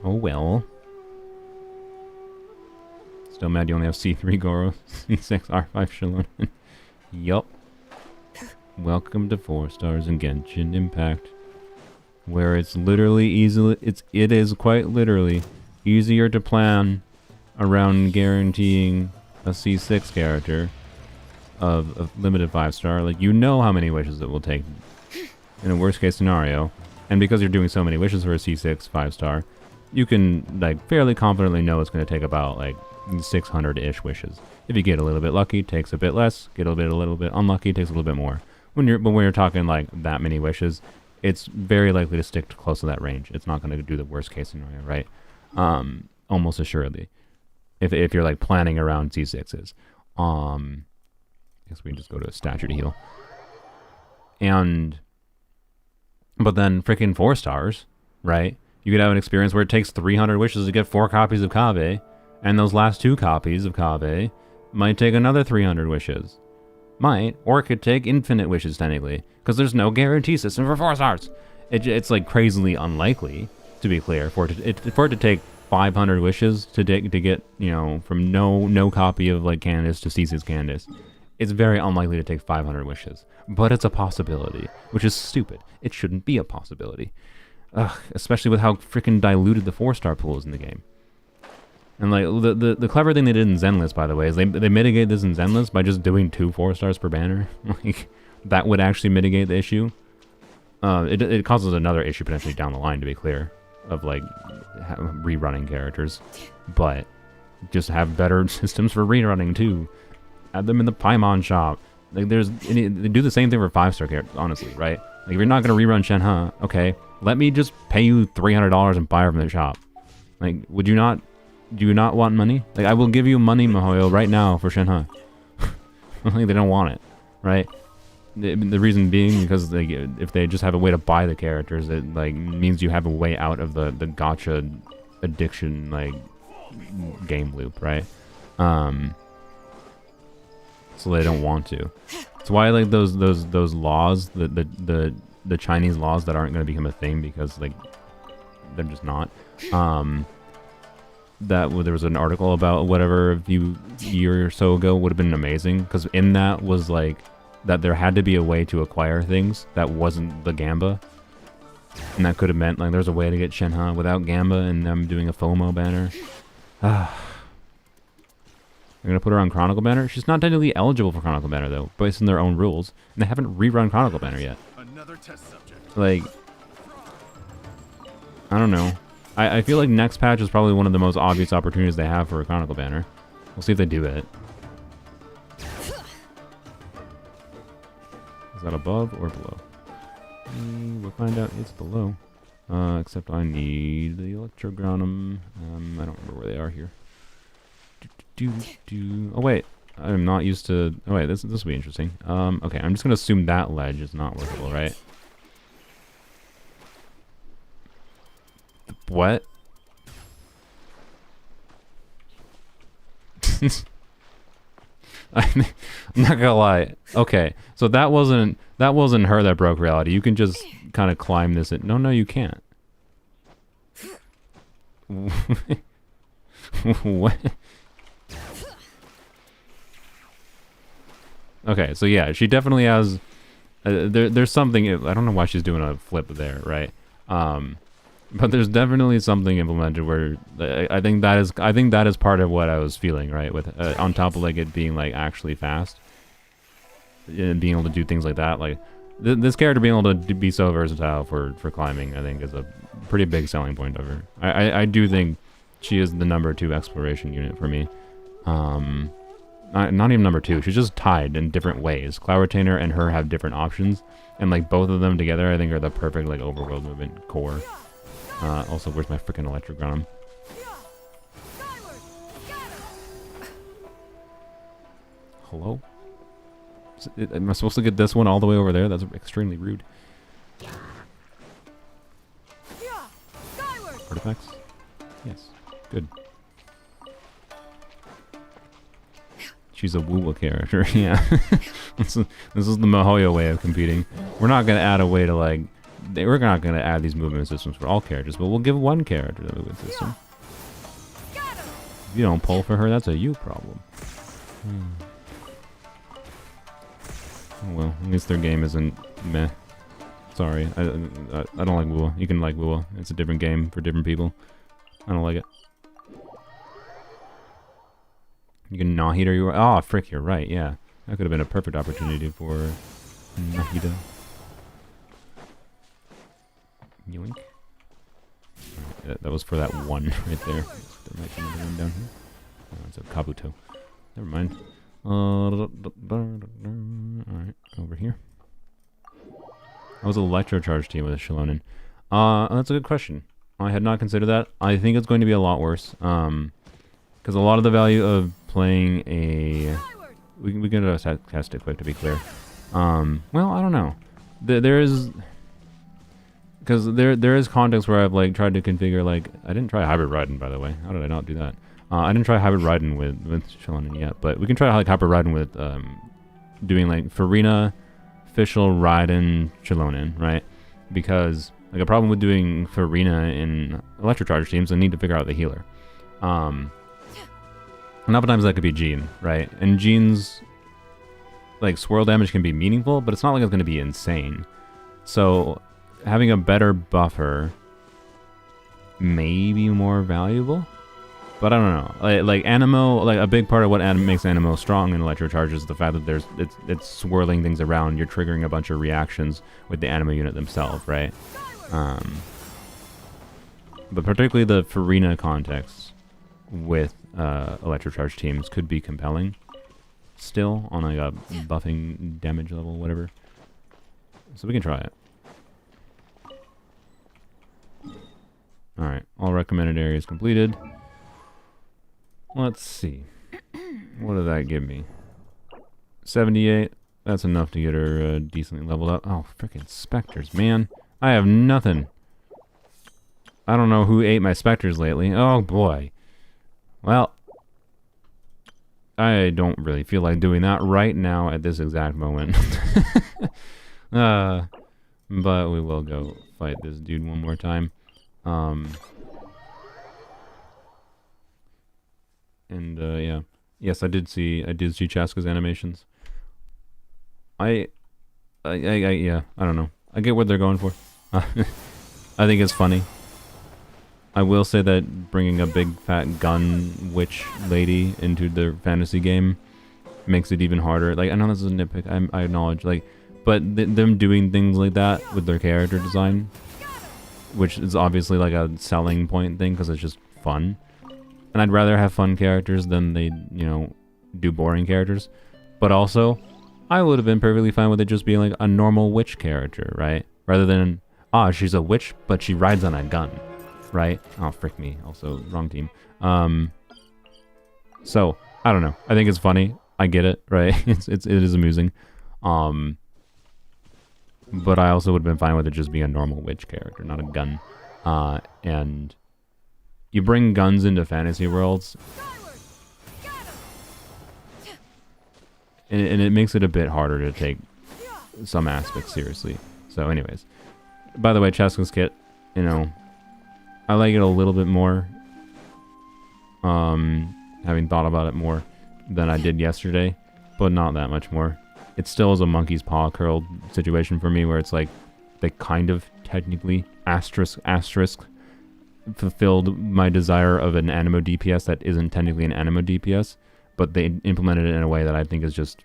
Oh well. Still mad you only have C3 Gorou, C6 R5 Xilonen. Yup. Welcome to 4 stars in Genshin Impact, where it's literally it is quite literally easier to plan around guaranteeing a C6 character of limited 5-star. Like, you know how many wishes it will take in a worst case scenario, and because you're doing so many wishes for a C6 5-star, you can like fairly confidently know it's going to take about like 600-ish wishes. If you get a little bit lucky, it takes a bit less. Get a little bit unlucky, it takes a little bit more. When you're talking like that many wishes, it's very likely to stick close to that range. It's not going to do the worst case scenario, right? Almost assuredly. If you're like planning around C6s. I guess we can just go to a statue to heal. But then freaking 4 stars, right? You could have an experience where it takes 300 wishes to get 4 copies of Kaveh, and those last 2 copies of Kaveh might take another 300 wishes. Might, or it could take infinite wishes technically, because there's no guarantee system for 4 stars. It's like crazily unlikely, to be clear, for it to take 500 wishes to get, you know, from no copy of like Candace to C6 Candace. It's very unlikely to take 500 wishes, but it's a possibility, which is stupid. It shouldn't be a possibility. Ugh, especially with how freaking diluted the 4-star pool is in the game. And like the clever thing they did in Zenless, by the way, is they mitigate this in Zenless by just doing 2 4-stars per banner. Like, that would actually mitigate the issue. It causes another issue potentially down the line, to be clear, of like rerunning characters, but just have better systems for rerunning too. Add them in the Paimon shop. Like they do the same thing for 5-star characters, honestly, right? Like if you're not gonna rerun Shenhe, okay, let me just pay you $300 and buy her from the shop. Like, would you not? Do you not want money? Like, I will give you money, Mihoyo, right now for Shenhe. Like, they don't want it, right? The reason being because like, if they just have a way to buy the characters, it like means you have a way out of the gacha addiction like game loop, right? So they don't want to. That's why like those laws, the Chinese laws that aren't going to become a thing because like they're just not. There was an article about whatever a year or so ago would have been amazing, because in that was like that there had to be a way to acquire things that wasn't the Gamba, and that could have meant like there's a way to get Shenhe without Gamba and them doing a FOMO banner. I'm gonna put her on Chronicle banner. She's not technically eligible for Chronicle banner though, based on their own rules, and they haven't rerun Chronicle banner yet. Another test subject. Like, I don't know. I feel like next patch is probably one of the most obvious opportunities they have for a Chronicle banner. We'll see if they do it. Is that above or below? We'll find out. It's below. Except I need the Electrogranum. I don't remember where they are here. Oh wait, I'm not used to. Oh wait, this will be interesting. Okay, I'm just gonna assume that ledge is not workable, right? What? I'm not gonna lie. Okay, so that wasn't her that broke reality. You can just kind of climb this. No, you can't. What? Okay, so yeah, she definitely has. There's something. I don't know why she's doing a flip there, right? But there's definitely something implemented where I think that is part of what I was feeling, right? With on top of like it being like actually fast. being able to do things like that. Like this character being able to be so versatile for climbing, I think is a pretty big selling point of her. I do think she is the number 2 exploration unit for me. Not even number 2. She's just tied in different ways. Cloud Retainer and her have different options, and like both of them together, I think are the perfect like overworld movement core. Also, where's my freaking electric on him? Hello? Am I supposed to get this one all the way over there? That's extremely rude. Artifacts? Yes. Good. She's a Woowa character, yeah. this is the Mihoyo way of competing. We're not going to add a way to like... We're not going to add these movement systems for all characters, but we'll give one character the movement system. If you don't pull for her, that's a you problem. Oh well, at least their game isn't meh. Sorry, I don't like Woowa. You can like Woowa. It's a different game for different people. I don't like it. You can Nahida you. Oh, frick, you're right, yeah. That could have been a perfect opportunity for Nahida. Yoink. Right, that was for that one right there. There might be another one down here. Oh, it's a Kabuto. Never mind. Alright, over here. I was an Electrocharged team with a Xilonen. That's a good question. I had not considered that. I think it's going to be a lot worse. Because a lot of the value of playing a... We can just cast it quick to be clear. Well, I don't know. There is... Because there is context where I've like tried to configure like... I didn't try hybrid Raiden, by the way. How did I not do that? I didn't try hybrid Raiden with Xilonen yet, but we can try like hybrid Raiden with doing like Farina, Fischl, Raiden, Xilonen, right? Because like a problem with doing Farina in Electrocharged teams, I need to figure out the healer. And oftentimes that could be Jean, right? And Jean's like swirl damage can be meaningful, but it's not like it's going to be insane. So having a better buffer may be more valuable. But I don't know. Like Animo, like a big part of what makes Animo strong in Electrocharge is the fact that it's swirling things around. You're triggering a bunch of reactions with the Animo unit themselves, right? But particularly the Farina context with Electrocharge teams could be compelling. Still on like a buffing damage level, whatever. So we can try it. All right, all recommended areas completed. Let's see. What did that give me? 78. That's enough to get her decently leveled up. Oh, freaking specters, man. I have nothing. I don't know who ate my specters lately. Oh, boy. Well, I don't really feel like doing that right now at this exact moment. But we will go fight this dude one more time. Yeah. Yes, I did see Chaska's animations. Yeah, I don't know. I get what they're going for. I think it's funny. I will say that bringing a big fat gun witch lady into the fantasy game makes it even harder. Like, I know this is a nitpick, I acknowledge, like, but them doing things like that with their character design, which is obviously like a selling point thing because it's just fun. And I'd rather have fun characters than they, you know, do boring characters. But also, I would have been perfectly fine with it just being like a normal witch character, right? Rather than, she's a witch, but she rides on a gun, right? Oh, frick me. Also, wrong team. So, I don't know. I think it's funny. I get it, right? It is amusing. But I also would have been fine with it just being a normal witch character, not a gun. And you bring guns into fantasy worlds, and it makes it a bit harder to take some aspects seriously. So anyways, by the way, Chaska's kit, you know, I like it a little bit more, having thought about it more than I did yesterday, but not that much more. It still is a monkey's paw curled situation for me, where it's like they kind of technically asterisk fulfilled my desire of an Animo DPS that isn't technically an Animo DPS, but they implemented it in a way that I think is just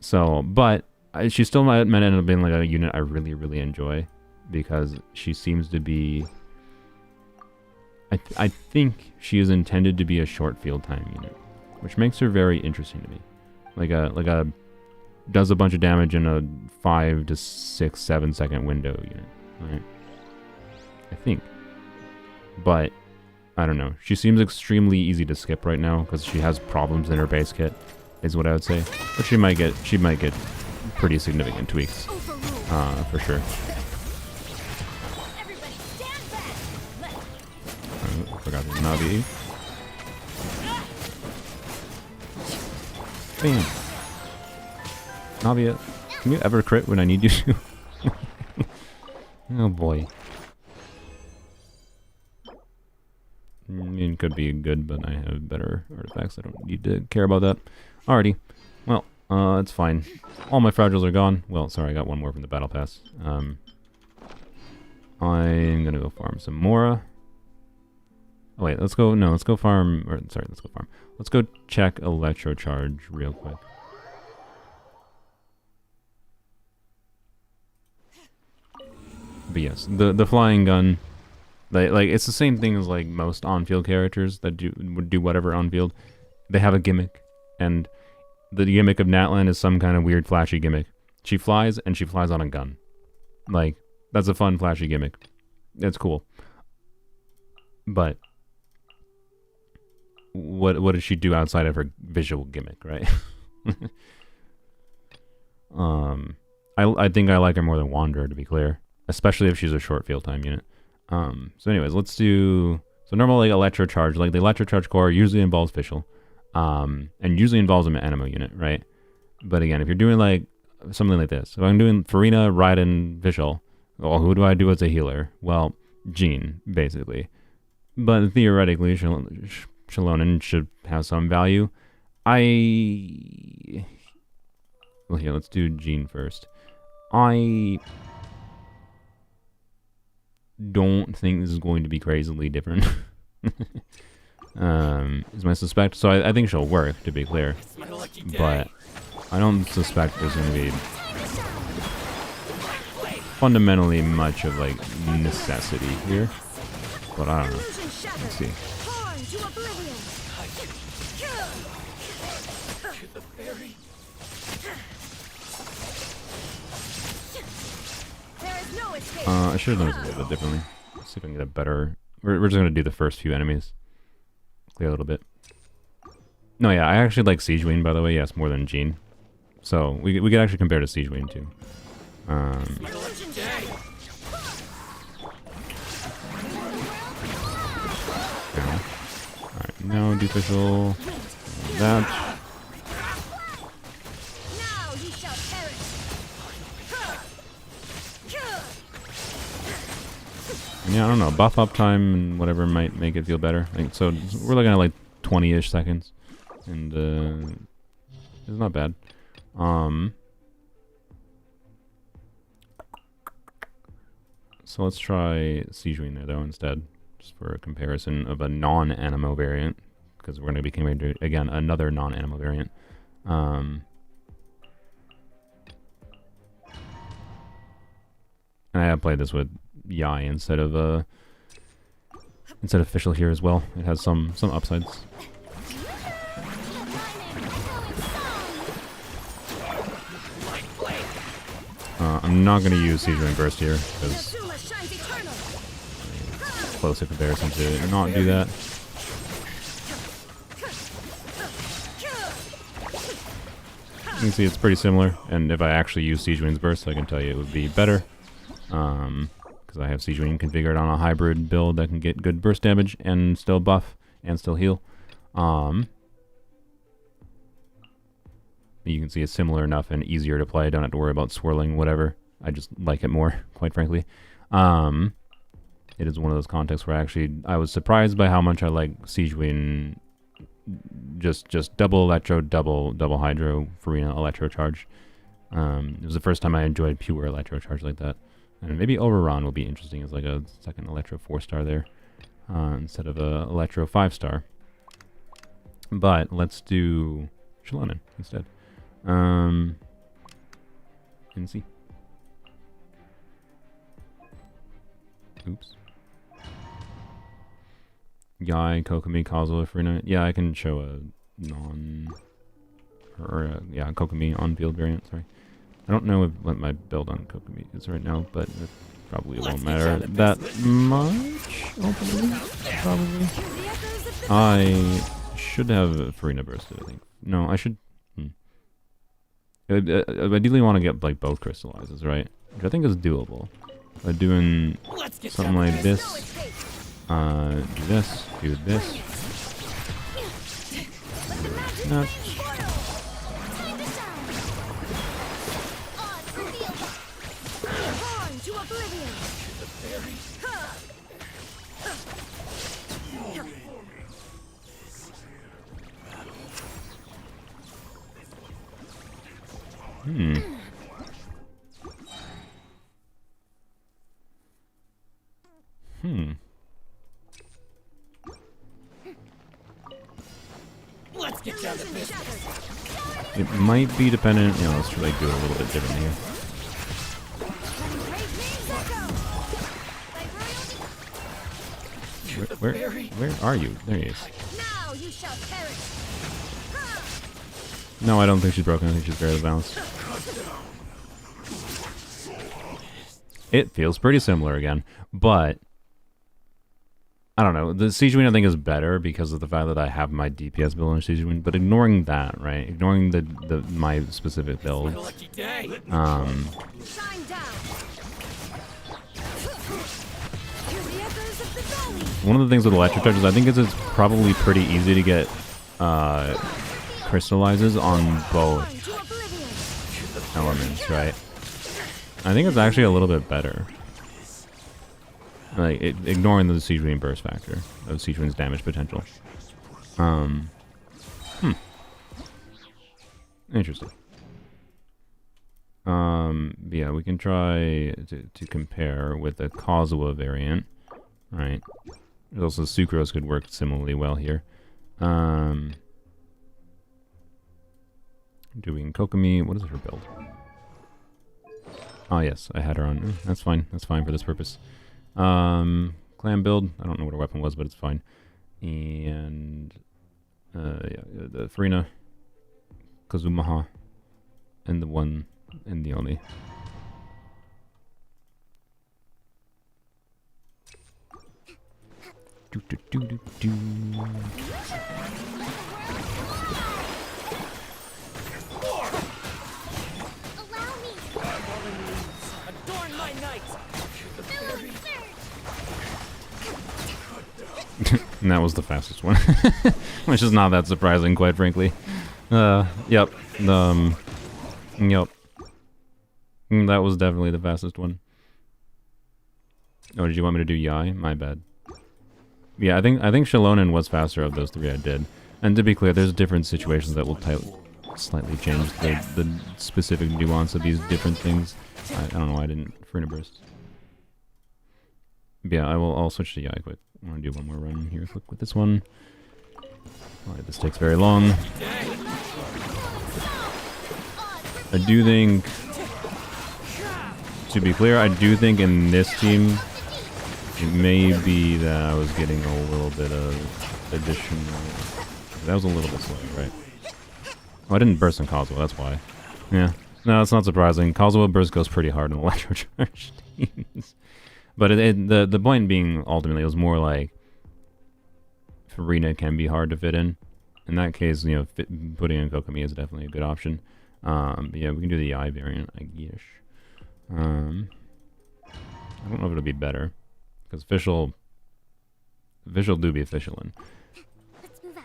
So, but she still might end up being like a unit I really, really enjoy because she seems to be. I think she is intended to be a short field time unit, which makes her very interesting to me. Like a does a bunch of damage in a 5 to 6, 7 second window unit. Right? I think, but I don't know. She seems extremely easy to skip right now because she has problems in her base kit, is what I would say. But she might get pretty significant tweaks, for sure. Everybody stand back. I forgot the Navia. Bam. Navia, can you ever crit when I need you to? Oh boy. I mean, it could be good, but I have better artifacts. I don't need to care about that. Alrighty. Well, it's fine. All my fragiles are gone. Well, sorry, I got one more from the battle pass. I'm gonna go farm some Mora. Oh wait, let's go farm, let's go farm. Let's go check Electrocharge real quick. But yes, the flying gun, like it's the same thing as like most on-field characters that would do whatever on-field. They have a gimmick, and the gimmick of Natlan is some kind of weird flashy gimmick. She flies, and she flies on a gun. Like, that's a fun flashy gimmick. It's cool. But what does she do outside of her visual gimmick, right? I think I like her more than Wanderer, to be clear. Especially if she's a short field time unit. So anyways, let's do... So normally Electrocharge, like the Electrocharge core usually involves Fischl. And usually involves an Animo unit, right? But again, if you're doing like something like this, if I'm doing Farina, Raiden, Fischl, well, who do I do as a healer? Well, Jean, basically. But theoretically, Xilonen should have some value. Well, here, let's do Jean first. I don't think this is going to be crazily different. Is my suspect. So I think she'll work, to be clear. But I don't suspect there's going to be fundamentally much of like necessity here. But I don't know. Let's see. I should have done this a little bit differently. Let's see if I can get a better... We're just going to do the first few enemies. Clear a little bit. No, yeah, I actually like Siegewein, by the way. Yes, more than Jean. So, we could actually compare to Siegewein, too. Alright, now do official... That... Yeah, I don't know. Buff up time and whatever might make it feel better. So we're looking at like 20-ish seconds, and it's not bad. So let's try Siegewein there though instead, just for a comparison of a non-Animo variant, because we're going to be coming to again another non-Animo variant. And I have played this with Yai instead of Fischl here as well. It has some upsides. I'm not going to use Siegewein Burst here because it's close in comparison to not do that. You can see it's pretty similar, and if I actually use Siegewein's Burst, I can tell you it would be better. Because I have Siegewein configured on a hybrid build that can get good burst damage and still buff and still heal. You can see it's similar enough and easier to play. I don't have to worry about swirling, whatever. I just like it more, quite frankly. It is one of those contexts where I was surprised by how much I like Siegewein. Just double Electro, double Hydro, Farina, Electrocharge. It was the first time I enjoyed pure Electrocharge like that. And maybe Overrun will be interesting as like a second Electro 4-star there, instead of a Electro 5-star. But let's do Xilonen instead. and see. Oops. Yai, Kokomi, Kazuha, Furina. Yeah, I can show a non... yeah, Kokomi on-field variant, sorry. I don't know what my build on Kokomi is right now, but it probably won't matter that much, ultimately, probably. I should have Furina bursted, I think. No, I should... I ideally want to get, like, both crystallizes, right? Which I think is doable. By doing something like this, do this, do this. Not. Let's get down to business. It might be dependent. You know, let's try to do it a little bit different here. Where are you? There he is. Now you shall perish. No, I don't think she's broken. I think she's barely balanced. It feels pretty similar again, but I don't know. The Siege Wing I think is better because of the fact that I have my DPS build on Siege Wing, but ignoring that, right? Ignoring my specific build. Shine down. One of the things with Electrocharged is I think it's probably pretty easy to get crystallizes on both elements, right? I think it's actually a little bit better. Like, ignoring the Siege Wing burst factor of Siege Wing's damage potential. Interesting. Yeah, we can try to compare with the Kazuha variant, right? There's also Sucrose could work similarly well here. Doing Kokomi, what is her build? Oh yes, I had her on. That's fine. That's fine for this purpose. Clan build. I don't know what her weapon was, but it's fine. And yeah, the Furina, Kazumaha, and the one and the only. Do do do do do. And that was the fastest one. Which is not that surprising, quite frankly. Yep. Yep. That was definitely the fastest one. Oh, did you want me to do Yai? My bad. Yeah, I think Xilonen was faster of those three I did. And to be clear, there's different situations that will slightly change the specific nuance of these different things. I don't know why I didn't Furina burst. But yeah, I'll switch to Yai quick. I want to do one more run here quick with this one. Alright, this takes very long. I do think, to be clear, I do think in this team, it may be that I was getting a little bit of additional... That was a little bit slow, right? Oh, I didn't burst on Kazuha, that's why. Yeah. No, it's not surprising. Kazuha burst goes pretty hard in Electrocharged teams. But the point being, ultimately, it was more like Furina can be hard to fit in. In that case, you know, putting in Kokomi is definitely a good option. But yeah, we can do the Eye variant, I guess. I don't know if it'll be better. Because official do be Xilonen. Let's move out.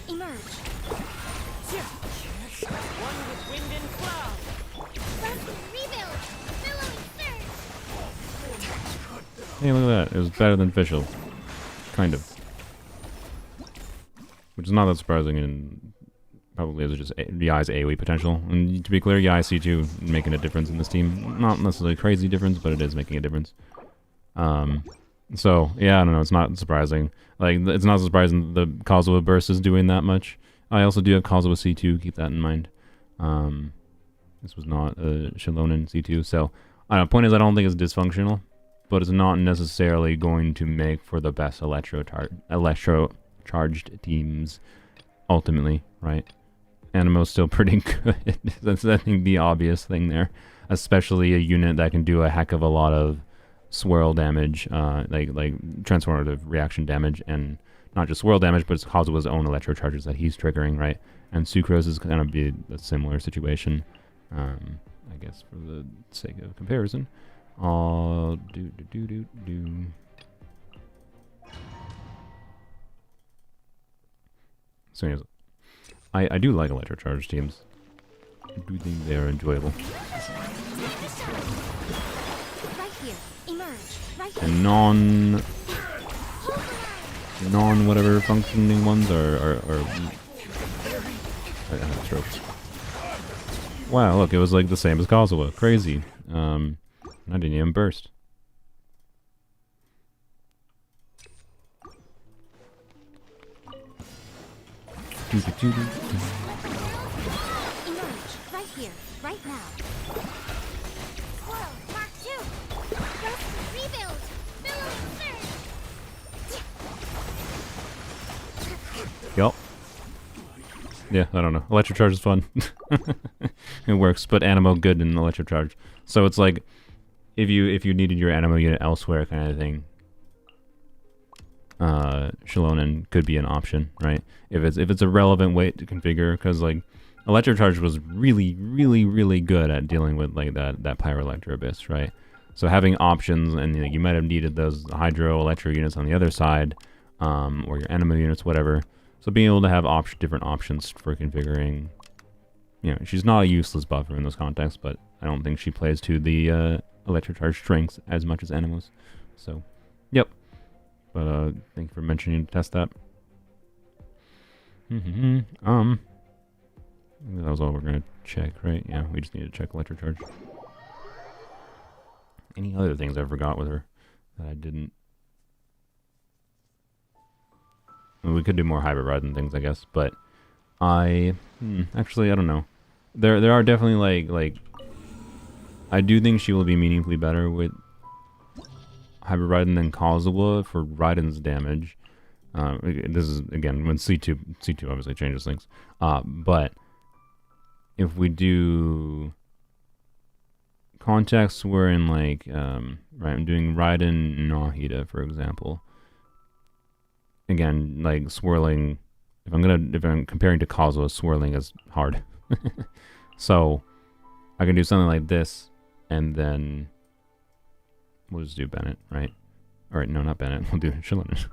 Emerge. One with wind and cloud. Rebuild. Billowing surge. Hey, look at that. It was better than official. Kind of. Which is not that surprising, and probably is just Yai's AoE potential. And to be clear, Yai C2 making a difference in this team. Not necessarily a crazy difference, but it is making a difference. So, yeah, I don't know. It's not surprising. Like, it's not surprising the Kazuha burst is doing that much. I also do have Kazuha C2, keep that in mind. This was not a Xilonen C2, so I don't know, point is I don't think it's dysfunctional, but it's not necessarily going to make for the best electro-charged teams ultimately, right? Animo's still pretty good. That's, I think, the obvious thing there. Especially a unit that can do a heck of a lot of swirl damage, like transformative reaction damage, and not just swirl damage, but it's Kazuha's own electrocharges that he's triggering, right? And Sucrose is going to be a similar situation, I guess, for the sake of comparison. So anyways, I do like electrocharge teams. I do think they're enjoyable. Right here. Emerge. Right here. And non whatever functioning ones are I have a stroke. Wow, look, it was like the same as Kazuha. Crazy. I didn't even burst. Emerge. Right here. Right now. Whoa. Mark 2. Rest. Rebuild. Billowing surge. Yup. Yeah, I don't know. Electrocharge is fun. It works, but Animo good in Electrocharge. So it's like if you needed your Animo unit elsewhere kind of thing, Xilonen could be an option, right? If it's a relevant way to configure, because like Electrocharge was really good at dealing with like that Pyroelectro Abyss, right? So having options, and you might have needed those Hydro Electro units on the other side, or your Animo units, whatever. So being able to have different options for configuring, she's not a useless buffer in those contexts, but I don't think she plays to the Electrocharge strengths as much as Animos. So, yep. But thank you for mentioning to test that. I think that was all we're gonna check, right? Yeah, we just need to check Electrocharge. Any other things I forgot with her that I didn't? We could do more hybrid ride and things, I guess, but actually, I don't know. There are definitely like I do think she will be meaningfully better with hybrid Raiden than Kazuha for Raiden's damage. This is again when C2 obviously changes things. But if we do contexts where in like right, I'm doing Raiden Nahida, for example. Again, like swirling, if I'm comparing to Kazuha, swirling is hard. So I can do something like this, and then we'll just do Bennett, right? Alright, no, not Bennett. We'll do Xilonen.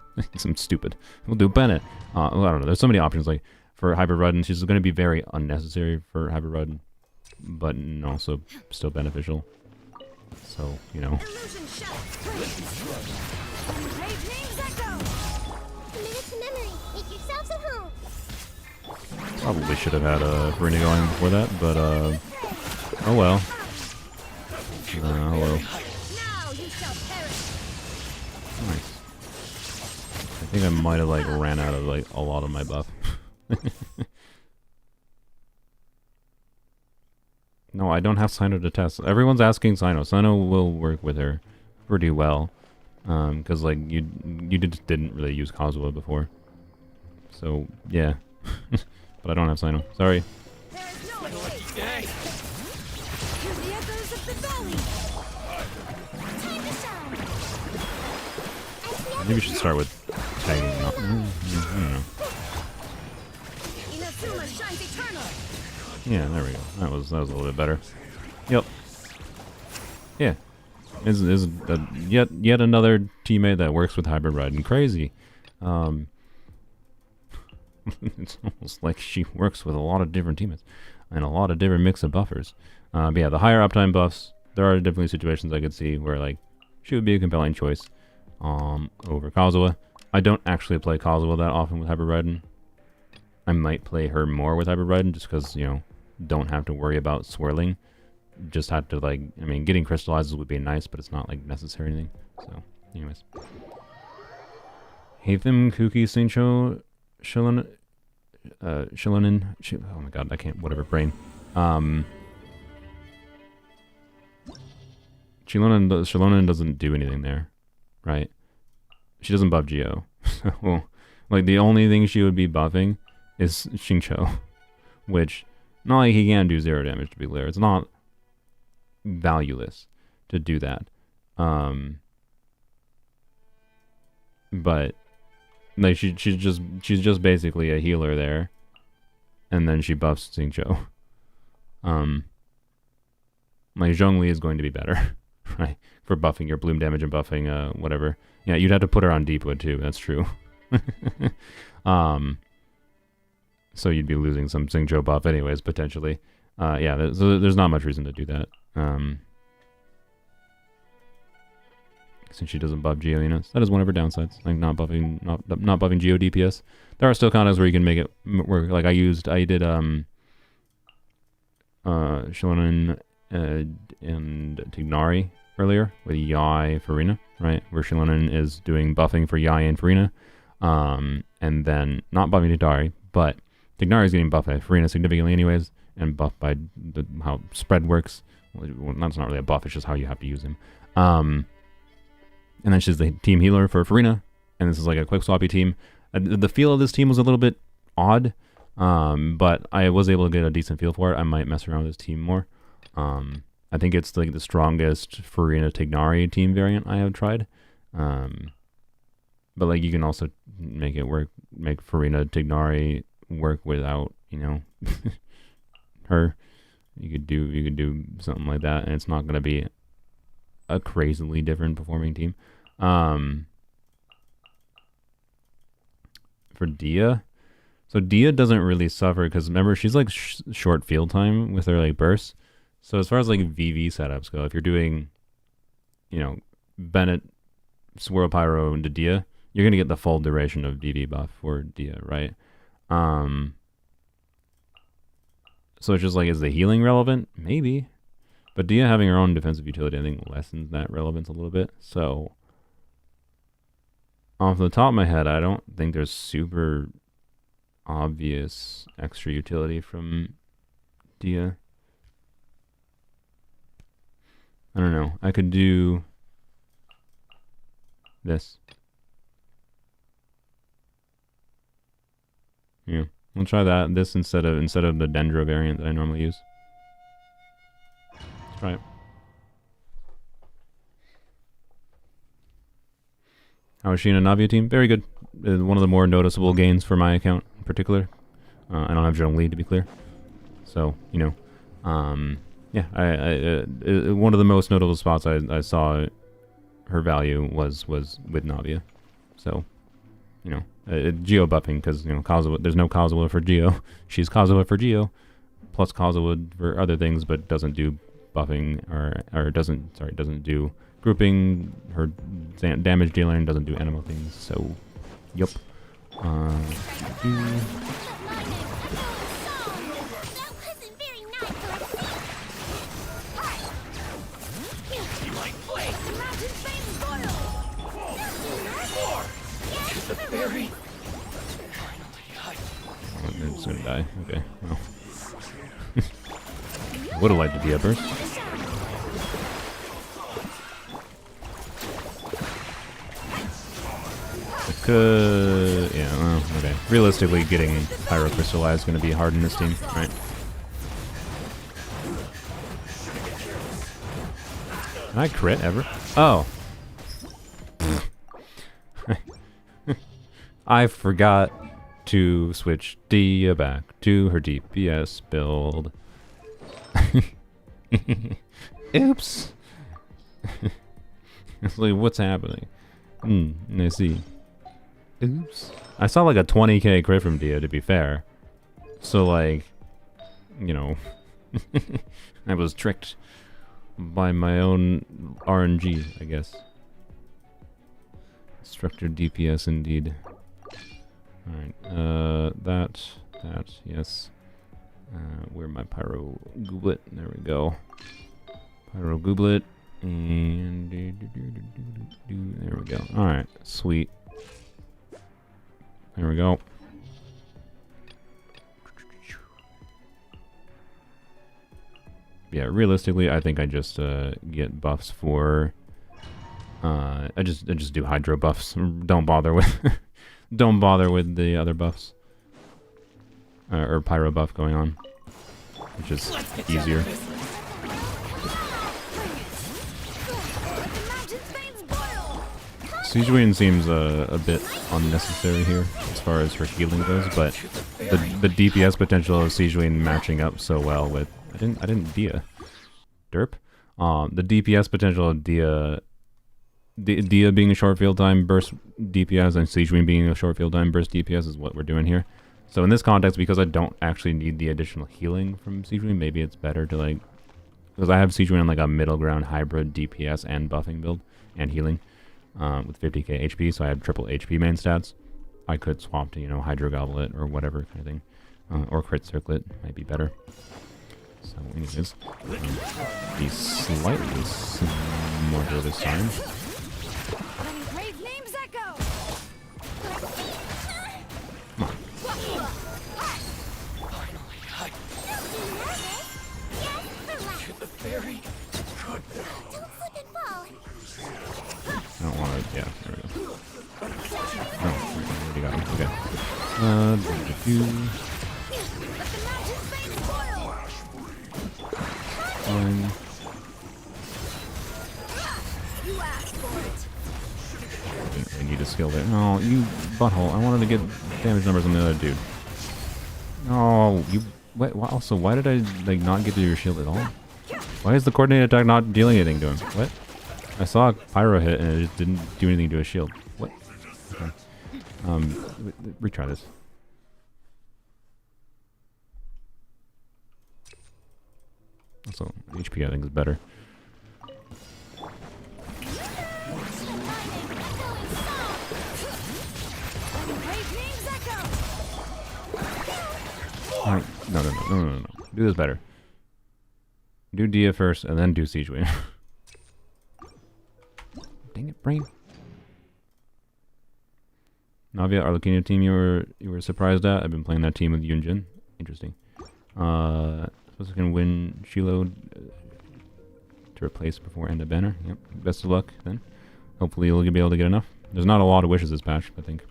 I'm stupid. We'll do Bennett. Well, I don't know. There's so many options. Like for Hybrid Rudden, she's going to be very unnecessary for Hybrid Rudden, but also still beneficial. So, Illusion shot. Minute to memory. Make yourselves at home. Probably should have had a Verena going before that, but oh well. Hello. Now you shall perish. Nice. I think I might have like ran out of like a lot of my buff. No, I don't have Sino to test. Everyone's asking Sino. Sino will work with her pretty well, because like you just didn't really use Kazuha before. So yeah, but I don't have Sino. Sorry. There is no escape. Hear the echoes of the valley. Time to shine. Maybe we should start with tagging. I don't know. Inazuma shines eternal. Yeah, there we go. That was a little bit better. Yep. Yeah. Is yet another teammate that works with Hybrid Raiden. Crazy. It's almost like she works with a lot of different teammates and a lot of different mix of buffers. But yeah, the higher uptime buffs, there are definitely situations I could see where like she would be a compelling choice over Kazuha. I don't actually play Kazuha that often with Hybrid Raiden. I might play her more with Hybrid Raiden just because, don't have to worry about swirling. Just have to like, getting crystallizes would be nice, but it's not like necessary or anything. So, anyways. Hatham Kuki Sincho Xilonen Xilonen. Oh my god, I can't. Whatever, brain. Xilonen doesn't do anything there, right? She doesn't buff Geo. Well, like the only thing she would be buffing is Xingqiu, which not like he can do 0 damage. To be clear, it's not valueless to do that. But like she's just basically a healer there, and then she buffs Xingqiu. Like Zhongli is going to be better, right? For buffing your bloom damage and buffing whatever. Yeah, you'd have to put her on Deepwood too. That's true. So you'd be losing some Xingqiu buff anyways potentially. Yeah, so there's not much reason to do that. Since she doesn't buff Geo units, that is one of her downsides. Like not buffing Geo DPS. There are still counter's where you can make it work. Like I did Xilonen and Tighnari earlier with Yai Farina, right? Where Xilonen is doing buffing for Yai and Farina, and then not buffing Tighnari, but Tighnari is getting buffed by Farina significantly anyways, and buffed by how spread works. Well, that's not really a buff; it's just how you have to use him. And then she's the team healer for Farina, and this is like a quick swappy team. The feel of this team was a little bit odd, but I was able to get a decent feel for it. I might mess around with this team more. I think it's like the strongest Farina Tighnari team variant I have tried. But like you can also make it work, make Farina Tighnari work without, you know, her. You could do something like that, and it's not going to be a crazily different performing team. For Dia, so Dia doesn't really suffer because remember she's like short field time with her like bursts. So as far as like VV setups go, if you're doing, you know, Bennett, Swirl Pyro into Dia, you're gonna get the full duration of VV buff for Dia, right? So it's just like, is the healing relevant? Maybe. But Dia having her own defensive utility, I think, lessens that relevance a little bit. So, off the top of my head, I don't think there's super obvious extra utility from Dia. I don't know. I could do this. Yeah, we'll try that. This instead of the Dendro variant that I normally use. Let's try it. How is she in a Navia team? Very good. One of the more noticeable gains for my account in particular. I don't have Zhong Li to be clear. So, you know, yeah, one of the most notable spots I saw her value was with Navia. So, you know, Geo buffing because, you know, Kazuha, there's no Kazuha for Geo. She's Kazuha for Geo, plus Kazuha for other things, but doesn't do buffing or doesn't do grouping. Her damage dealing doesn't do animal things. So, yup. It's gonna die. Okay. Well. Would have liked to be a burst. Yeah, well, okay. Realistically, getting Pyro Crystallized is going to be hard in this team, right? Can I crit ever? Oh. I forgot to switch Dia back to her DPS build. Oops. It's like, what's happening? I see. Oops. I saw like a 20k crit from Dia, to be fair. So like, you know, I was tricked by my own RNG, I guess. Structured DPS indeed. Alright, that, yes. Where my Pyro Goblet? There we go. Pyro Goblet. And there we go. Alright, sweet. There we go. yeah, realistically, I think I just get buffs for. I just do hydro buffs. Don't bother with don't bother with the other buffs or pyro buff going on, which is easier. Sijuin seems a bit unnecessary here as far as her healing goes, but the DPS potential of Sijuin matching up so well with I didn't Dia derp. The DPS potential of Dia being a short field time burst DPS and Sijuin being a short field time burst DPS is what we're doing here. So in this context, because I don't actually need the additional healing from Sijuin, maybe it's better to like, because I have Sijuin on like a middle ground hybrid DPS and buffing build and healing with 50k HP, so I have triple HP main stats. I could swap to, you know, Hydro Goblet or whatever kind of thing, or Crit Circlet might be better. So anyways, be slightly smarter this time. I don't want to, yeah, there we go. Oh, we already got him, okay. Fine. I need a skill there. No, you butthole. I wanted to get damage numbers on the other dude. No, you, wait, also, why did I, like, not get to your shield at all? Why is the coordinated attack not dealing anything to him? What? I saw a pyro hit and it just didn't do anything to his shield. What? Okay. Retry this. Also, HP I think is better. Alright, no. Do this better. Do Dia first and then do Sijuin. Dang it, brain. Navia, Arlecchino team you were surprised at? I've been playing that team with Yunjin. Interesting. Suppose I can win Shilo to replace before end of banner. Yep. Best of luck then. Hopefully you'll be able to get enough. There's not a lot of wishes this patch, I think.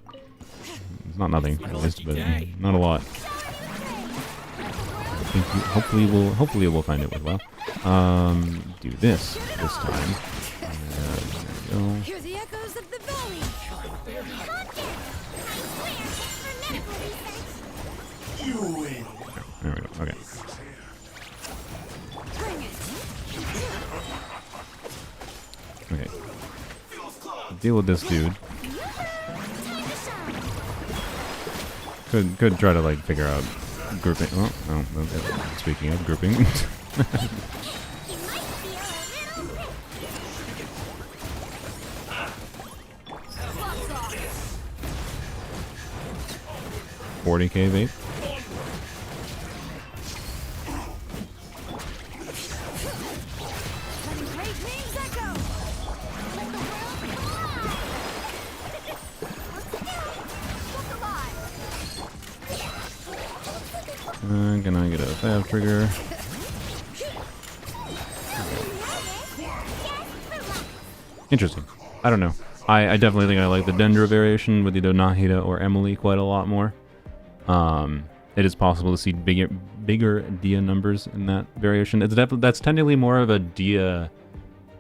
It's not nothing, at least, but not a lot. I think hopefully we'll find it with well. Do this time. Hear the echoes of the valley. You win. There we go. Okay. Okay. Deal with this dude. Could try to like figure out grouping. Oh, okay. Speaking of grouping. $40k vape. Can I get a fab trigger? Interesting. I don't know. I definitely think I like the Dendro variation with either Nahida or Emily quite a lot more. It is possible to see bigger Dia numbers in that variation. It's definitely, that's technically more of a Dia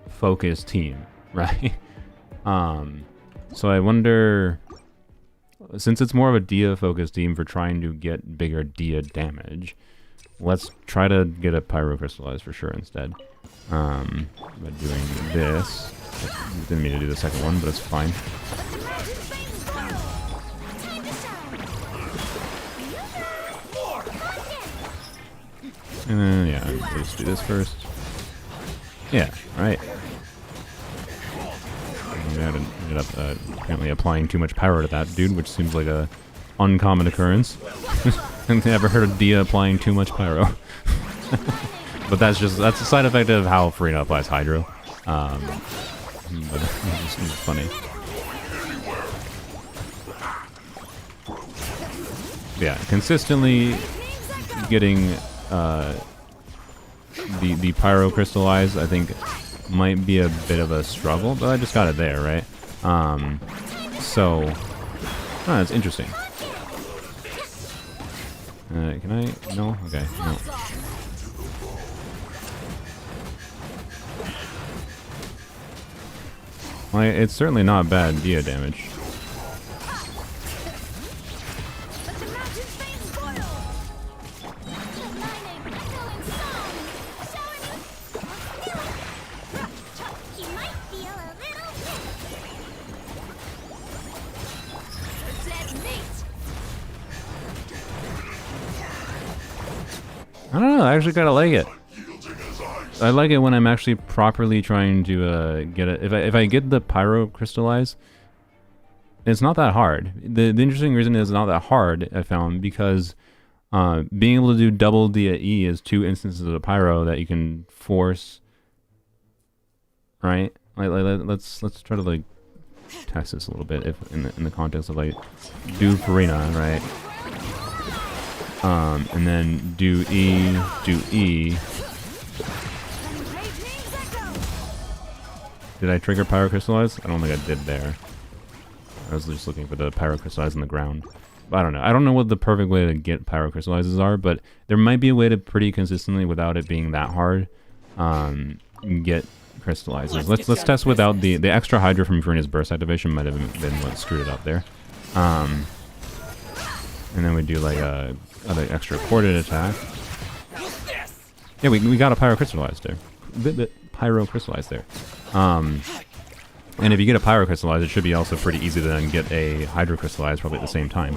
focused team, right? So I wonder, since it's more of a Dia focused team for trying to get bigger Dia damage, let's try to get a Pyro Crystallize for sure instead. By doing this. Didn't mean to do the second one, but it's fine. And then, yeah, let's do this first. Yeah, right. I ended up apparently applying too much power to that dude, which seems like a uncommon occurrence. I've never heard of Dia applying too much pyro. But that's a side effect of how Farina applies Hydro. But it's funny. Yeah, consistently getting the pyro crystallize, I think, might be a bit of a struggle, but I just got it there, right? So, it's interesting. Can I? No? Okay, no. Well, it's certainly not bad Dia damage. I don't know, I actually kind of like it. I like it when I'm actually properly trying to get it. If I get the pyro crystallize, it's not that hard. The interesting reason is not that hard, I found, because being able to do double Dia E is 2 instances of the pyro that you can force. Right? Let's try to like test this a little bit if in the context of like do Farina, right? And then do E. Did I trigger pyro crystallize? I don't think I did there. I was just looking for the pyro crystallize on the ground. But I don't know. I don't know what the perfect way to get pyro crystallizes are, but there might be a way to pretty consistently, without it being that hard, get crystallizes. Let's test without the extra Hydra from Farina's burst activation might have been what screwed it up there. And then we do like a extra corded attack. Yeah, we got a pyro crystallized there. Pyro crystallized there. And if you get a pyro crystallized, it should be also pretty easy to then get a hydro crystallized probably at the same time.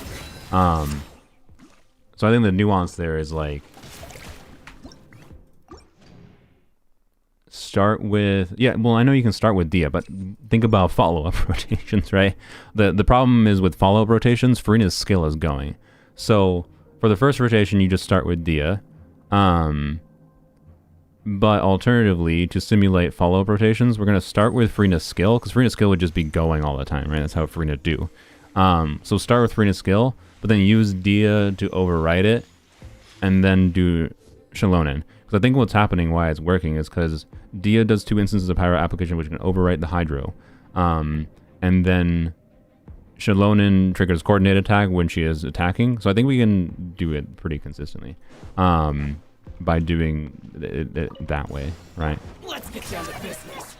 So I think the nuance there is like start with, yeah, well, I know you can start with Dia, but think about follow-up rotations, right? The problem is with follow-up rotations, Farina's skill is going. So for the first rotation, you just start with Dia. But alternatively, to simulate follow-up rotations, we're going to start with Farina's skill, because Farina's skill would just be going all the time, right? That's how Farina do. So start with Farina's skill, but then use Dia to override it, and then do Xilonen. Because I think what's happening, why it's working, is because Dia does 2 instances of pyro application, which can overwrite the Hydro. And then Xilonen triggers coordinate attack when she is attacking. So I think we can do it pretty consistently. By doing it that way, right? Let's get down to business.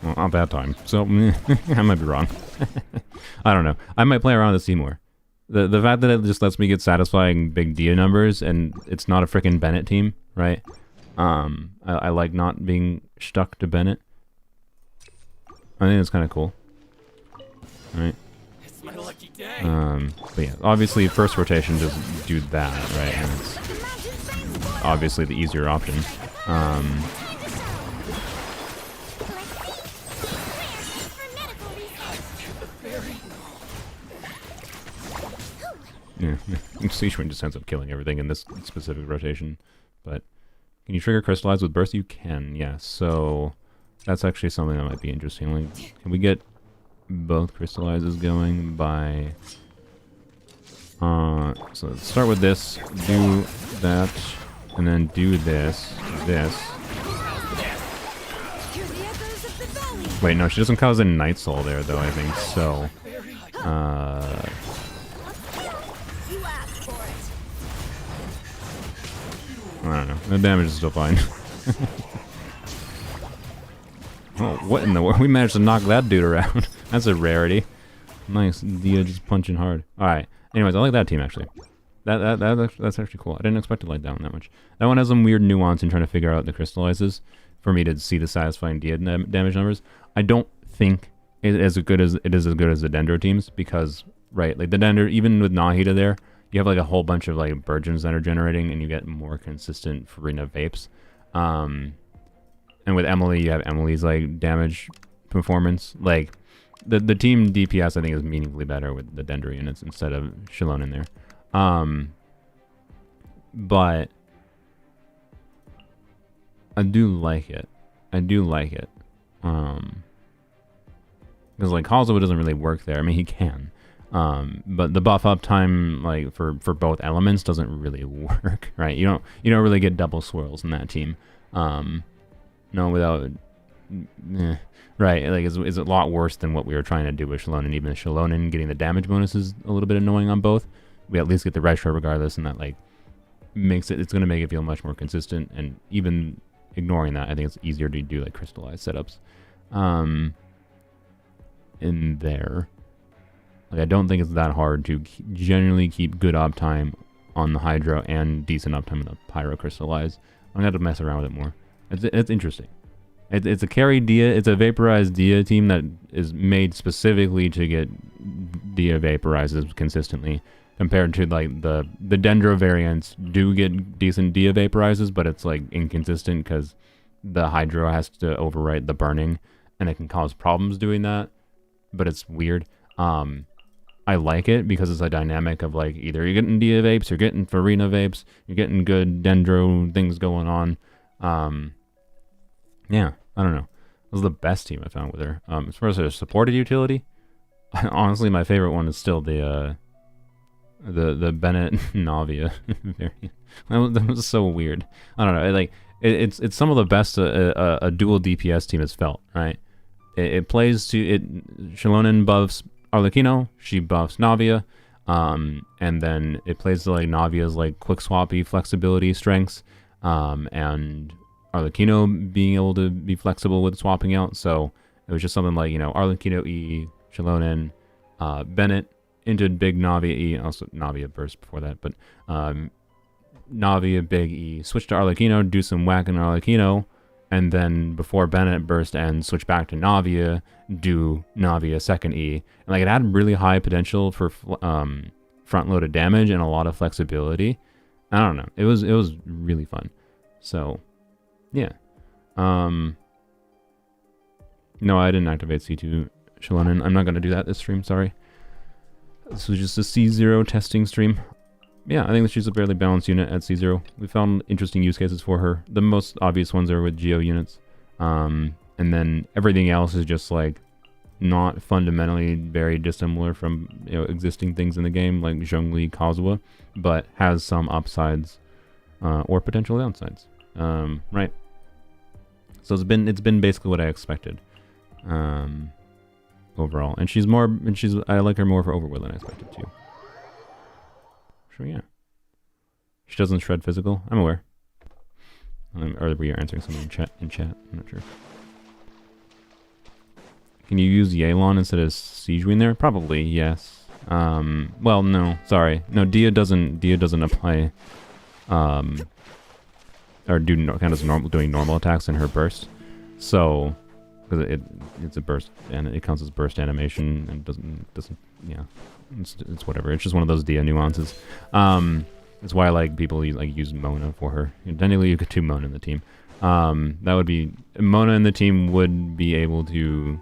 Well, not that time. So I might be wrong. I don't know. I might play around with this more. The fact that it just lets me get satisfying big Dia numbers and it's not a freaking Bennett team, right? I like not being stuck to Bennett. I think it's kind of cool. All right. It's my lucky day. But yeah, obviously first rotation just do that, right? And it's obviously the easier option. Yeah, C2 just ends up killing everything in this specific rotation. But can you trigger crystallize with burst? You can, yeah. So that's actually something that might be interesting. Like, can we get both crystallizes going by so let's start with this, do that, and then do this. Wait, no, she doesn't cause a Night Soul there though, I think. So I don't know. The damage is still fine. Oh, what in the world? We managed to knock that dude around. That's a rarity. Nice. Dia just punching hard. Alright. Anyways, I like that team, actually. That's actually cool. I didn't expect to like that one that much. That one has some weird nuance in trying to figure out the crystallizes for me to see the satisfying Dia damage numbers. I don't think it is as good as the Dendro teams because, right, like the Dendro, even with Nahida there, you have like a whole bunch of like Burgeons that are generating and you get more consistent Farina vapes. And with Emily, you have Emily's like damage performance. Like the team DPS I think is meaningfully better with the Dendro units instead of Xilonen there. But I do like it. Because like Kazuha doesn't really work there. I mean he can. But the buff uptime, like for both elements, doesn't really work, right? You don't really get double swirls in that team. No, without, right? Like it's a lot worse than what we were trying to do with Xilonen. Even Xilonen getting the damage bonus is a little bit annoying on both. We at least get the retro regardless, and that like makes it. It's going to make it feel much more consistent. And even ignoring that, I think it's easier to do like crystallized setups. In there. Like, I don't think it's that hard to generally keep good uptime on the Hydro and decent uptime on the Pyro Crystallize. I'm going to have to mess around with it more. It's interesting. It's a carry Dia. It's a vaporized Dia team that is made specifically to get Dia vaporizes consistently. Compared to, like, the Dendro variants do get decent Dia vaporizes, but it's, like, inconsistent because the Hydro has to overwrite the burning, and it can cause problems doing that. But it's weird. I like it because it's a dynamic of like either you're getting Dia vapes, you're getting Farina vapes, you're getting good Dendro things going on. Yeah, I don't know. This is the best team I found with her. As far as her supported utility, honestly, my favorite one is still the Bennett Navia variant. That was so weird. I don't know. It's some of the best a dual DPS team has felt. Right. It plays to it. Xilonen buffs Arlecchino, she buffs Navia, and then it plays to like Navia's like quick swappy flexibility strengths, and Arlecchino being able to be flexible with swapping out. So it was just something like, you know, Arlecchino E, Xilonen, Bennett into big Navia E, also Navia burst before that, but Navia big E, switch to Arlecchino, do some whack in Arlecchino, and then before Bennett burst and switch back to Navia, do Navia second E. And like it had really high potential for front-loaded damage and a lot of flexibility. I don't know. It was really fun. So, yeah. No, I didn't activate C2 Xilonen. I'm not going to do that this stream, sorry. This was just a C0 testing stream. Yeah, I think that she's a fairly balanced unit at C0. We found interesting use cases for her. The most obvious ones are with Geo units. And then everything else is just like not fundamentally very dissimilar from, you know, existing things in the game like Zhongli, Kazuha, but has some upsides or potential downsides. Right. So it's been basically what I expected. Overall. And I like her more for Overworld than I expected too. Sure, yeah. She doesn't shred physical. I'm aware. Or we are answering something in chat. I'm not sure. Can you use Yelan instead of Siegewind there? Probably, yes. Well, no. Sorry. No, Dia doesn't apply or do kind of doing normal attacks in her burst. So because it's a burst and it counts as burst animation and doesn't yeah. It's whatever. It's just one of those Dia nuances. That's why I like people use Mona for her. Technically, you could do Mona in the team. That would be Mona in the team would be able to.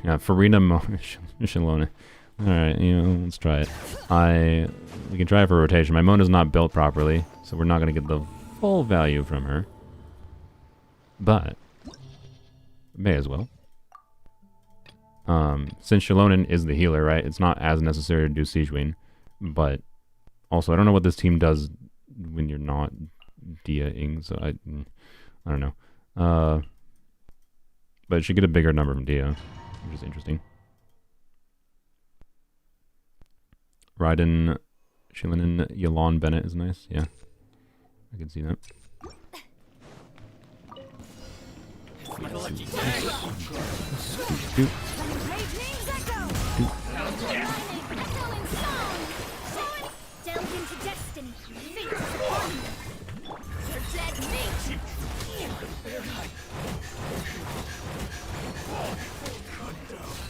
Yeah, Farina Mona Xilonen. All right, let's try it. We can try it for rotation. My Mona's not built properly, so we're not gonna get the full value from her. But may as well. Since Xilonen is the healer, right? It's not as necessary to do Siegewind, but also I don't know what this team does when you're not Dia-ing, so I don't know. But it should get a bigger number from Dia, which is interesting. Raiden, Xilonen, Yelan, Bennett is nice. Yeah, I can see that.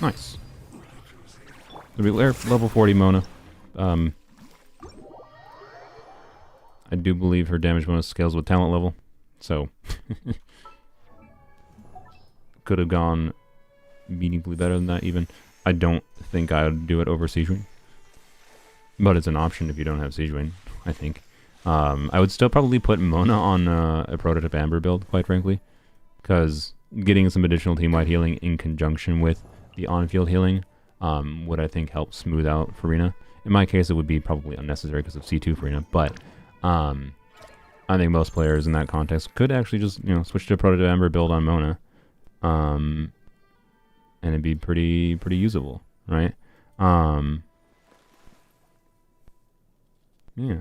Nice. So we level 40 Mona. I do believe her damage bonus scales with talent level, so could have gone meaningfully better than that even. I don't think I would do it over Siegewind, but it's an option if you don't have Siegewind, I think. I would still probably put Mona on a prototype Amber build, quite frankly, because getting some additional team-wide healing in conjunction with the on-field healing would I think help smooth out Farina. In my case, it would be probably unnecessary because of C2 Farina, but I think most players in that context could actually just, you know, switch to Proto Ember, build on Mona, and it'd be pretty usable, right? Yeah.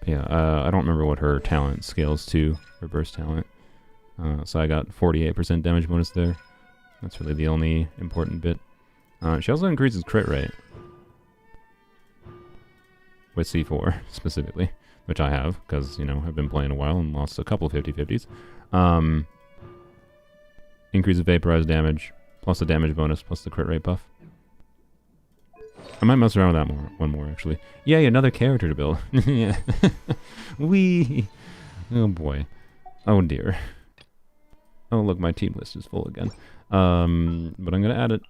Yeah, I don't remember what her talent scales to, her burst talent. So I got 48% damage bonus there. That's really the only important bit. She also increases crit rate. With C4, specifically. Which I have, because, you know, I've been playing a while and lost a couple 50-50s. Increase of vaporized damage, plus the damage bonus, plus the crit rate buff. I might mess around with that one more, actually. Yay, another character to build. Yeah. Wee. Oh, boy. Oh, dear. Oh, look, my team list is full again. But I'm going to add it.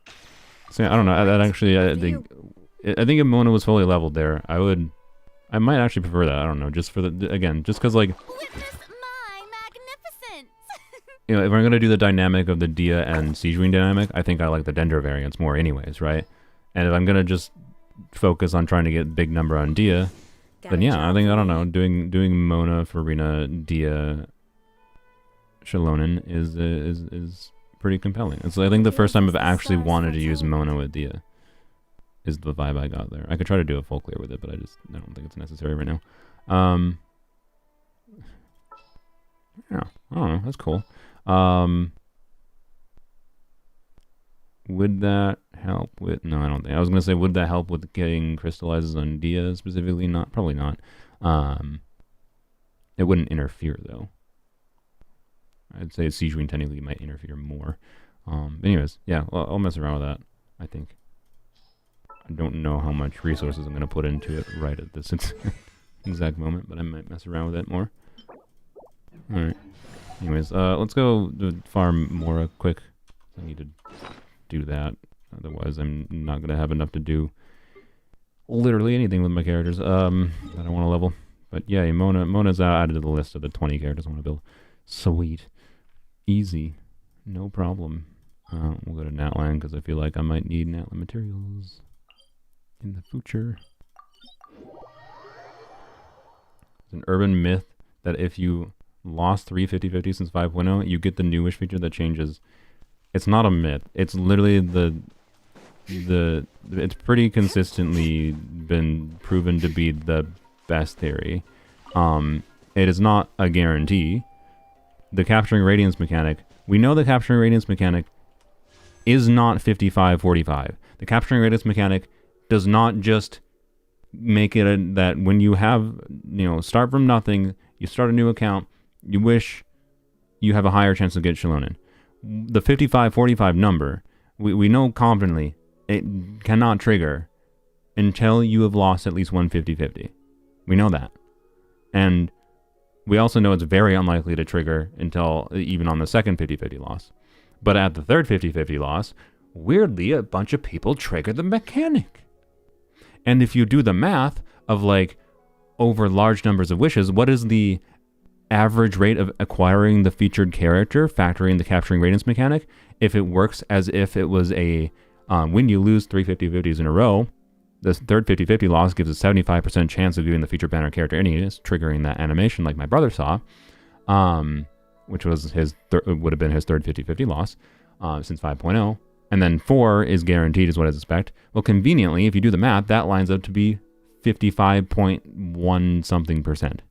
So, yeah, I don't know. That actually, I think if Mona was fully leveled there, I might actually prefer that. I don't know. Just for the, again, just because, like, Witness my magnificence! you know, if I'm going to do the dynamic of the Dia and Siegewind dynamic, I think I like the Dendro variants more anyways, right? And if I'm going to just focus on trying to get big number on Dia, then yeah, I think, I don't know, doing Mona, Farina, Dia, Xilonen is pretty compelling. It's, I think, the first time I've actually wanted to use Mona with Dia is the vibe I got there. I could try to do a full clear with it, but I don't think it's necessary right now. Yeah, I don't know, that's cool. Would that help with... No, I don't think. I was going to say, would that help with getting crystallizes on Dia specifically? Not, probably not. It wouldn't interfere, though. I'd say Siegewind technically might interfere more. Anyways, yeah, well, I'll mess around with that, I think. I don't know how much resources I'm going to put into it right at this exact moment, but I might mess around with it more. Alright. Anyways, let's go farm Mora quick. I need to do that. Otherwise, I'm not going to have enough to do literally anything with my characters that I want to level. But yeah, Mona's added to the list of the 20 characters I want to build. Sweet. Easy. No problem. We'll go to Natland because I feel like I might need Natland materials in the future. It's an urban myth that if you lost 3 50-50 since 5.0, you get the newish feature that changes. It's not a myth. It's literally it's pretty consistently been proven to be the best theory. It is not a guarantee. The capturing radiance mechanic, we know the capturing radiance mechanic is not 55-45. The capturing radiance mechanic does not just make it that when you have, you know, start from nothing, you start a new account, you wish you have a higher chance to get Xilonen. The 55-45 number, we know confidently it cannot trigger until you have lost at least one 50-50. We know that. And we also know it's very unlikely to trigger until even on the second 50-50 loss. But at the third 50-50 loss, weirdly, a bunch of people trigger the mechanic. And if you do the math of, like, over large numbers of wishes, what is the average rate of acquiring the featured character, factoring the capturing radiance mechanic, if it works as if it was a, when you lose 3 50-50s in a row, the third 50-50 loss gives a 75% chance of giving the featured banner character anyways, triggering that animation like my brother saw, which was his would have been his third 50-50 loss since 5.0. And then 4 is guaranteed is what I expect. Well, conveniently, if you do the math, that lines up to be 55.1 something percent.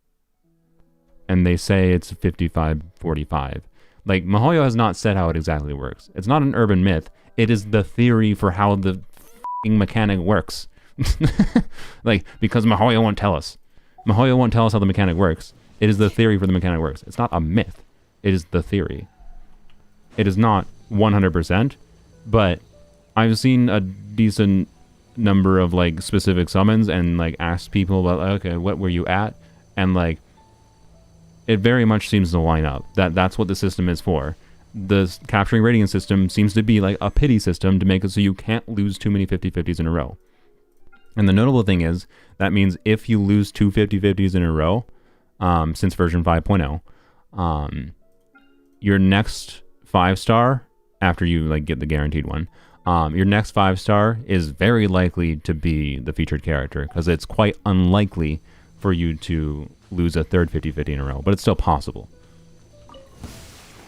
And they say it's 55-45. Like, MiHoYo has not said how it exactly works. It's not an urban myth. It is the theory for how the f***ing mechanic works. Like, because MiHoYo won't tell us. MiHoYo won't tell us how the mechanic works. It is the theory for the mechanic works. It's not a myth. It is the theory. It is not 100%, but I've seen a decent number of, like, specific summons and, like, asked people about, like, okay, what were you at? And, like, it very much seems to line up. That's what the system is for. The capturing radiance system seems to be like a pity system to make it so you can't lose too many 50-50s in a row. And the notable thing is, that means if you lose 2 50-50s in a row, since version 5.0, your next 5-star, after you, like, get the guaranteed one, Your next 5-star is very likely to be the featured character because it's quite unlikely for you to lose a third 50-50 in a row, but it's still possible.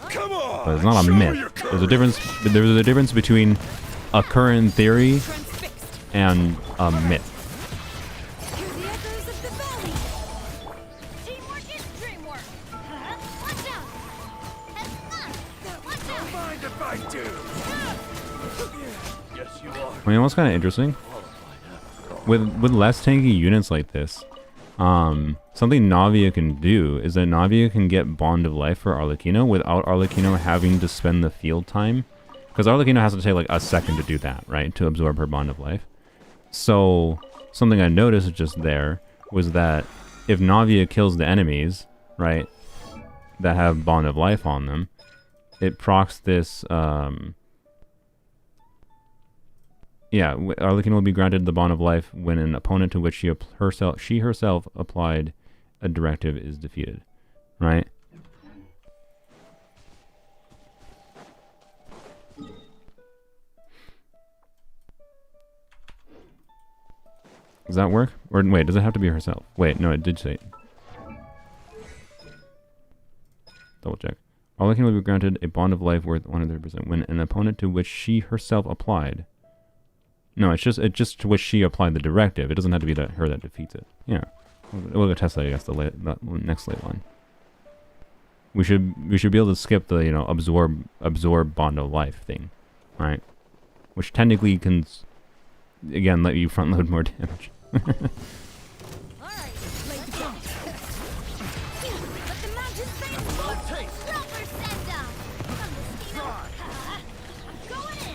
Come on! But it's not a myth. There's a difference. There's a difference between a current theory and a myth. Hear the echoes of the valley. Teamwork is dreamwork. Watch out. Watch out. Mind if I do? Yes, you are. I mean, what's kind of interesting with less tanky units like this, something Navia can do is that Navia can get Bond of Life for Arlecchino without Arlecchino having to spend the field time, because Arlecchino has to take like a second to do that, right, to absorb her Bond of Life. So something I noticed just there was that if Navia kills the enemies, right, that have Bond of Life on them, it procs this. Yeah, Arlecchino will be granted the Bond of Life when an opponent to which she herself applied a directive is defeated, right? Does that work? Or wait, does it have to be herself? Wait, no, it did say it. Double check. Arlecchino will be granted a Bond of Life worth 100% when an opponent to which she herself applied. No, it's just to which she applied the directive. It doesn't have to be her that defeats it. Yeah, we'll go test that against the next late line. We should be able to skip the absorb Bond of Life thing, right? Which technically can again let you front load more damage. All right. Lay down. Let the mountains say it's full. Rubber send down. I'm going in.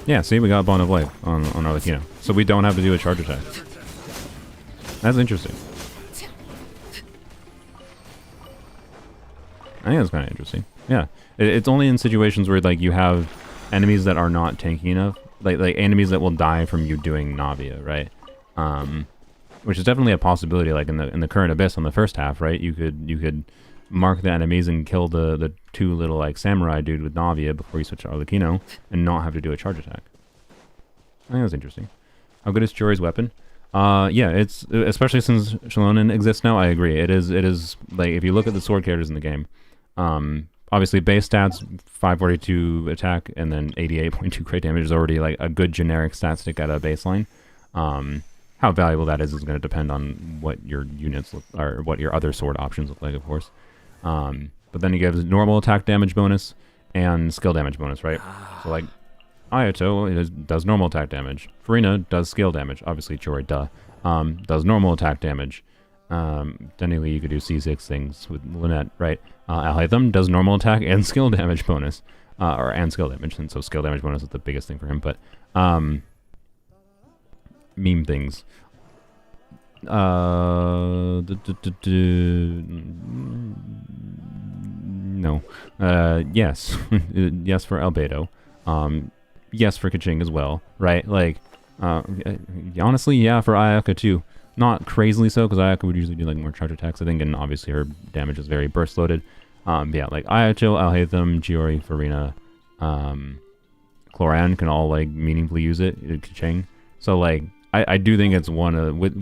Yeah, see, we got Bond of Life on Arlecchino, so we don't have to do a charge attack. That's interesting. I think that's kind of interesting. Yeah, it's only in situations where like you have enemies that are not tanky enough, like enemies that will die from you doing Navia, right? Which is definitely a possibility. Like in the current Abyss on the first half, right? You could mark the enemies and kill the two little like samurai dude with Navia before you switch to Arlecchino and not have to do a charge attack. I think that's interesting. How good is Chiori's weapon? Yeah, it's especially since Xilonen exists now. I agree. It is like if you look at the sword characters in the game, obviously base stats 542 attack and then 88.2 crit damage is already like a good generic stat stick at a baseline. How valuable that is going to depend on what your units look, or what your other sword options look like, of course. But then he gives normal attack damage bonus and skill damage bonus, right? So like Ayato does normal attack damage. Farina does skill damage. Obviously Chiori does normal attack damage. Technically you could do C6 things with Lynette, right? Alhaitham does normal attack and skill damage bonus. And skill damage, and so skill damage bonus is the biggest thing for him, but meme things. No. Yes. Yes for Albedo. Yes for Kaching as well, right? Like, honestly, yeah, for Ayaka too. Not crazily so, because Ayaka would usually do like more charge attacks, I think, and obviously her damage is very burst loaded. But yeah, like Ayato, Alhaitham, Chiori, Farina, Cloran can all like meaningfully use it. Kaching. So like, I do think it's one of with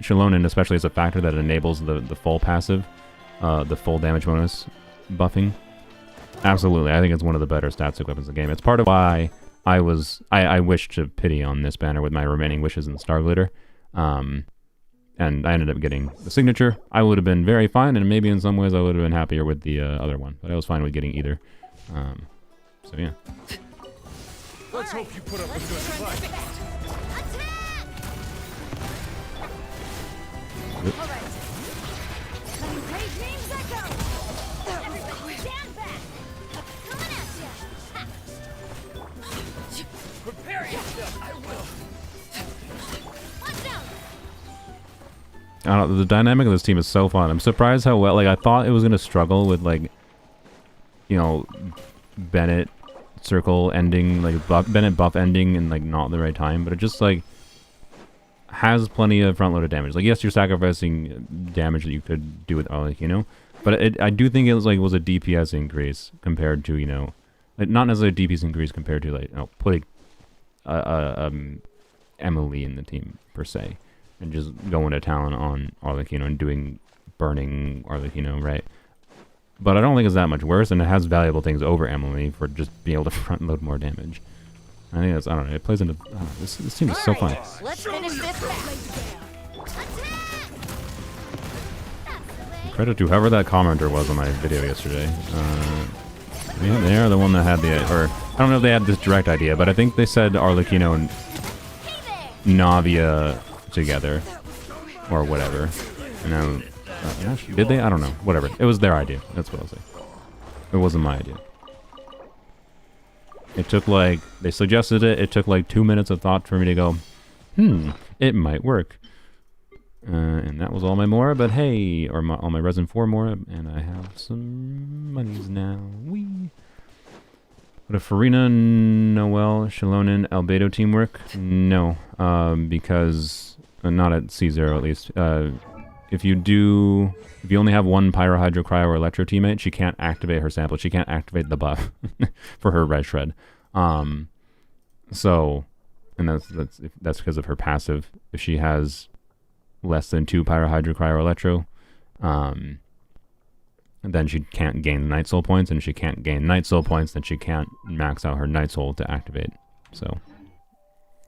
Xilonen, especially as a factor that enables the full passive, the full damage bonus buffing. Absolutely, I think it's one of the better stat stick weapons in the game. It's part of why I wish to pity on this banner with my remaining wishes in Star Glitter. And I ended up getting the signature. I would have been very fine, and maybe in some ways I would have been happier with the other one, but I was fine with getting either. So yeah. Let's hope you put up a good fight. All right. Letting great names echo. Everybody stand back. Coming at you. Prepare yourself. I will. Watch out. I don't know, the dynamic of this team is so fun. I'm surprised how well, like, I thought it was going to struggle with, like, you know, Bennett circle ending, like, Bennett buff ending in, like, not the right time, but it just, like, has plenty of front-loaded damage. Like, yes, you're sacrificing damage that you could do with Arlecchino, but I do think it was, like, was a DPS increase compared to, you know, like, not necessarily DPS increase compared to, like, you know, putting Emily in the team per se, and just going to town on Arlecchino and doing burning Arlecchino, right? But I don't think it's that much worse, and it has valuable things over Emily for just being able to front load more damage. I think that's, I don't know, it plays into, I don't know, this team is so fun. Let's finish this match. Credit to whoever that commenter was on my video yesterday. Yeah, they are the one that had the, or I don't know if they had this direct idea, but I think they said Arlecchino and Navia together, or whatever. And did they? I don't know. Whatever. It was their idea. That's what I'll say. It wasn't my idea. It took like, they suggested it. It took like 2 minutes of thought for me to go, it might work. And that was all my Mora, but hey, or all my Resin 4 Mora, and I have some monies now. Wee. Would a Farina, Noel, Xilonen, Albedo team work? No, because not at C0 at least. If you only have one Pyro, Hydro, Cryo, or Electro teammate, she can't activate her sample. She can't activate the buff for her Red Shred. So, and that's because of her passive. If she has less than 2 Pyro, Hydro, Cryo, or Electro, then she can't gain Night Soul points, and if she can't gain Night Soul points, then she can't max out her Night Soul to activate. So,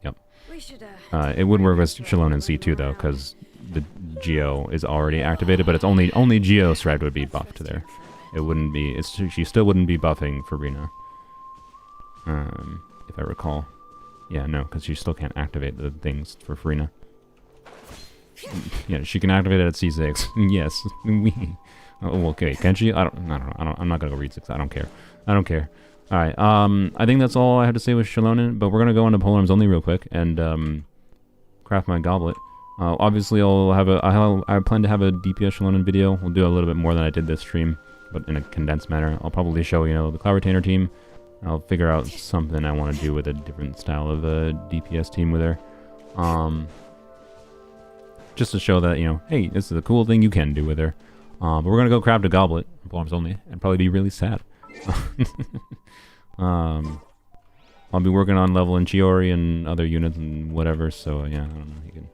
yep. It would work with Xilonen C2 though, because the Geo is already activated, but it's only Geo Shred would be buffed to there. It wouldn't be. She still wouldn't be buffing Farina. If I recall. Yeah, no, because she still can't activate the things for Farina. Yeah, she can activate it at C6. Yes. Oh, okay. Can she? I don't know. I'm not gonna go read 6. I don't care. All right. I think that's all I have to say with Xilonen. But we're gonna go into Polearms only real quick and craft my goblet. Obviously, I plan to have a DPS Xilonen video. We'll do a little bit more than I did this stream, but in a condensed manner. I'll probably show the Cloud Retainer team. I'll figure out something I want to do with a different style of a DPS team with her. Just to show that, hey, this is a cool thing you can do with her. But we're going to go craft a goblet, Polearms only, and probably be really sad. I'll be working on leveling Chiori and other units and whatever, so yeah, I don't know, you can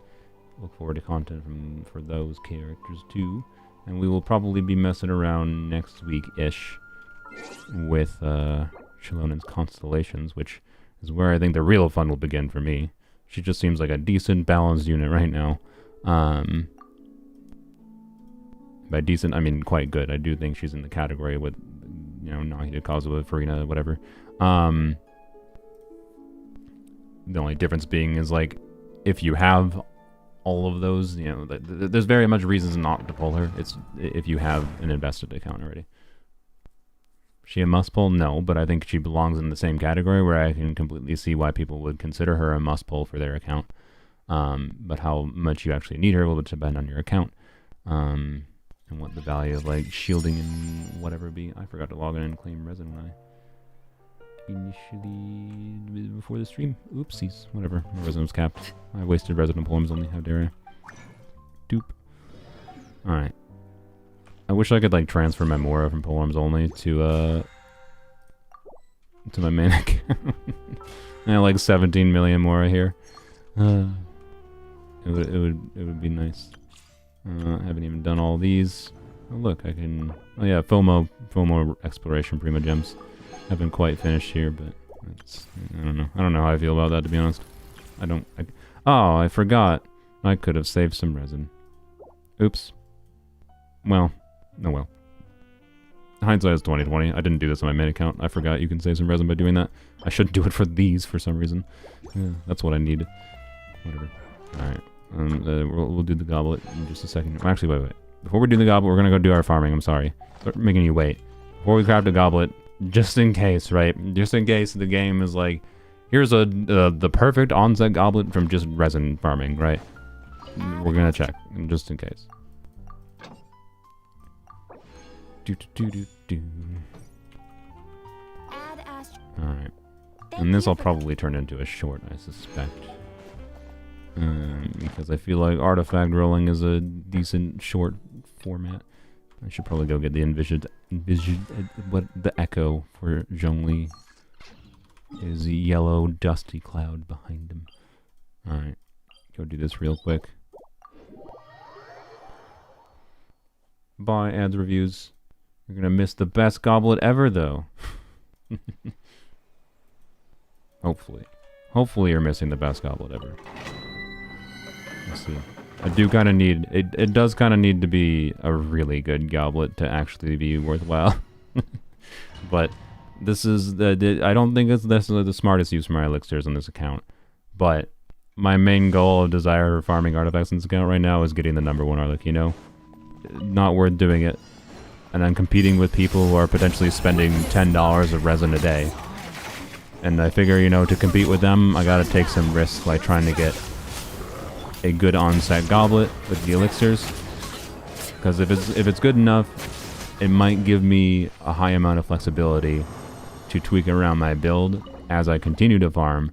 look forward to content for those characters too. And we will probably be messing around next week-ish with Xilonen's constellations, which is where I think the real fun will begin for me. She just seems like a decent, balanced unit right now. By decent, I mean quite good. I do think she's in the category with, Nahida, Kazuha, Farina, whatever. The only difference being is, like, if you have all of those, there's very much reasons not to pull her. It's if you have an invested account already. She a must pull? No, but I think she belongs in the same category where I can completely see why people would consider her a must pull for their account. But how much you actually need her will depend on your account. And what the value of, like, shielding and whatever be. I forgot to log in and claim resin when I initially before the stream. Oopsies. Whatever. My resin was capped. I wasted resin Polearms only. How dare I? Doop. Alright. I wish I could, like, transfer my Mora from Polearms only to my main account. I have like 17 million Mora here. It would be nice. I haven't even done all these. Oh look, I can. Oh yeah, FOMO Exploration Prima Gems. Haven't quite finished here, but I don't know. I don't know how I feel about that, to be honest. Oh, I forgot. I could have saved some resin. Oops. Well, oh well. Hindsight is 20/20. I didn't do this on my main account. I forgot you can save some resin by doing that. I should do it for these for some reason. Yeah, that's what I need. Whatever. Alright. We'll do the goblet in just a second. Actually, wait. Before we do the goblet, we're gonna go do our farming. I'm sorry. Start making you wait. Before we craft a goblet, just in case, right? Just in case the game is like, here's the perfect onset goblet from just resin farming, right? We're gonna check, just in case. Alright. And this I'll probably turn into a short, I suspect. Because I feel like artifact rolling is a decent short format. I should probably go get the envisioned what the echo for Zhongli is a yellow dusty cloud behind him. Alright, go do this real quick. Bye, ads reviews. You're gonna miss the best goblet ever though. Hopefully. Hopefully you're missing the best goblet ever. Let's see. I do kind of need... It does kind of need to be a really good goblet to actually be worthwhile. But this is... I don't think it's necessarily the smartest use for my elixirs on this account. But my main goal of desire for farming artifacts in this account right now is getting the #1 Arlecchino. Not worth doing it. And I'm competing with people who are potentially spending $10 of resin a day. And I figure, you know, to compete with them, I gotta take some risks, like trying to get a good on-set goblet with the elixirs. Because if it's good enough, it might give me a high amount of flexibility to tweak around my build as I continue to farm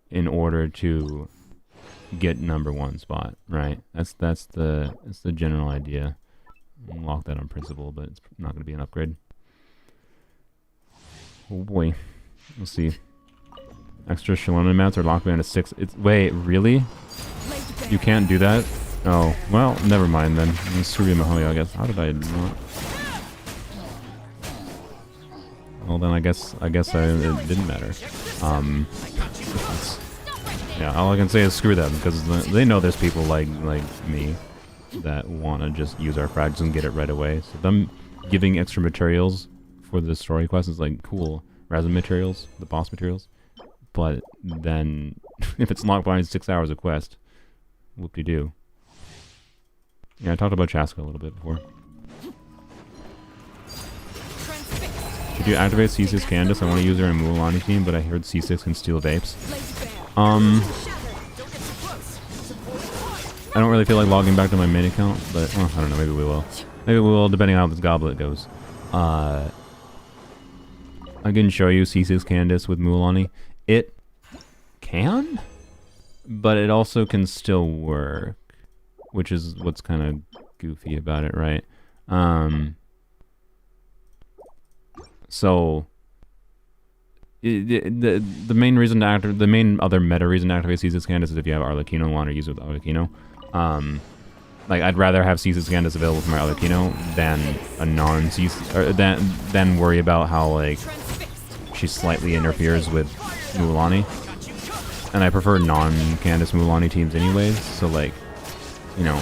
in order to get #1 spot, right? That's the general idea. Lock that on principle, but it's not going to be an upgrade. Oh boy. Let's see. Extra Xilonen mats are locked behind a 6. Wait, really? You can't do that? Oh, well, never mind then. Screw Mahoya, I guess. How did I not? Well then, I guess it didn't matter. Yeah, all I can say is screw them, because they know there's people like me that want to just use our frags and get it right away. So them giving extra materials for the story quest is like cool. Resin materials, the boss materials. But then, if it's locked behind 6 hours of quest, whoop-de-doo. Yeah, I talked about Chaska a little bit before. Should you activate C6 Candace? I want to use her in Mualani team, but I heard C6 can steal vapes. I don't really feel like logging back to my main account, but well, I don't know, maybe we will. Maybe we will, depending on how this goblet goes. I can show you C6 Candace with Mualani. It can, but it also can still work, which is what's kind of goofy about it, right? So the main reason to activate, the main other meta reason to activate C6 Candace is if you have Arlecchino and want to use it with Arlecchino. Like I'd rather have C6 Candace available for my Arlecchino than a non-C6, or than worry about how like she slightly interferes with Mualani. And I prefer non-Candace Mualani teams anyways, so like, you know,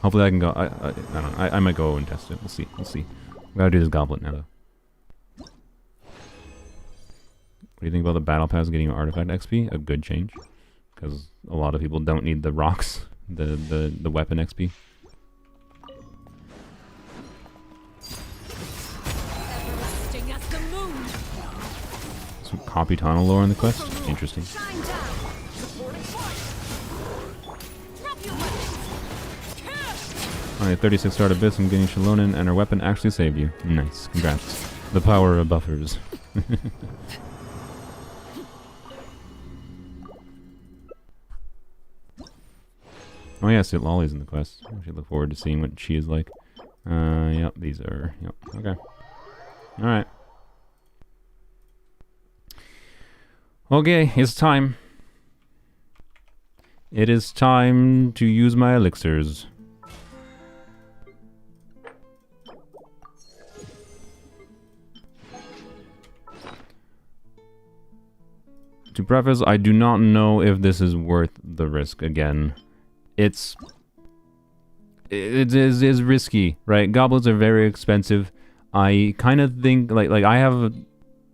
hopefully I can go, I don't know, I might go and test it, we'll see. We gotta do this goblet now though. What do you think about the battle pass getting you artifact XP? A good change, because a lot of people don't need the rocks, the weapon XP. Some Capitano lore in the quest? Interesting. Alright, 36 starter bits from getting Xilonen, and her weapon actually saved you. Nice, congrats. The power of buffers. Oh yeah, see, Lolly's in the quest. I should look forward to seeing what she is like. Yep, these are, yep, okay. Alright. Okay, it's time. It is time to use my elixirs. To preface, I do not know if this is worth the risk again. It is risky, right? Goblets are very expensive. I kind of think, like I have,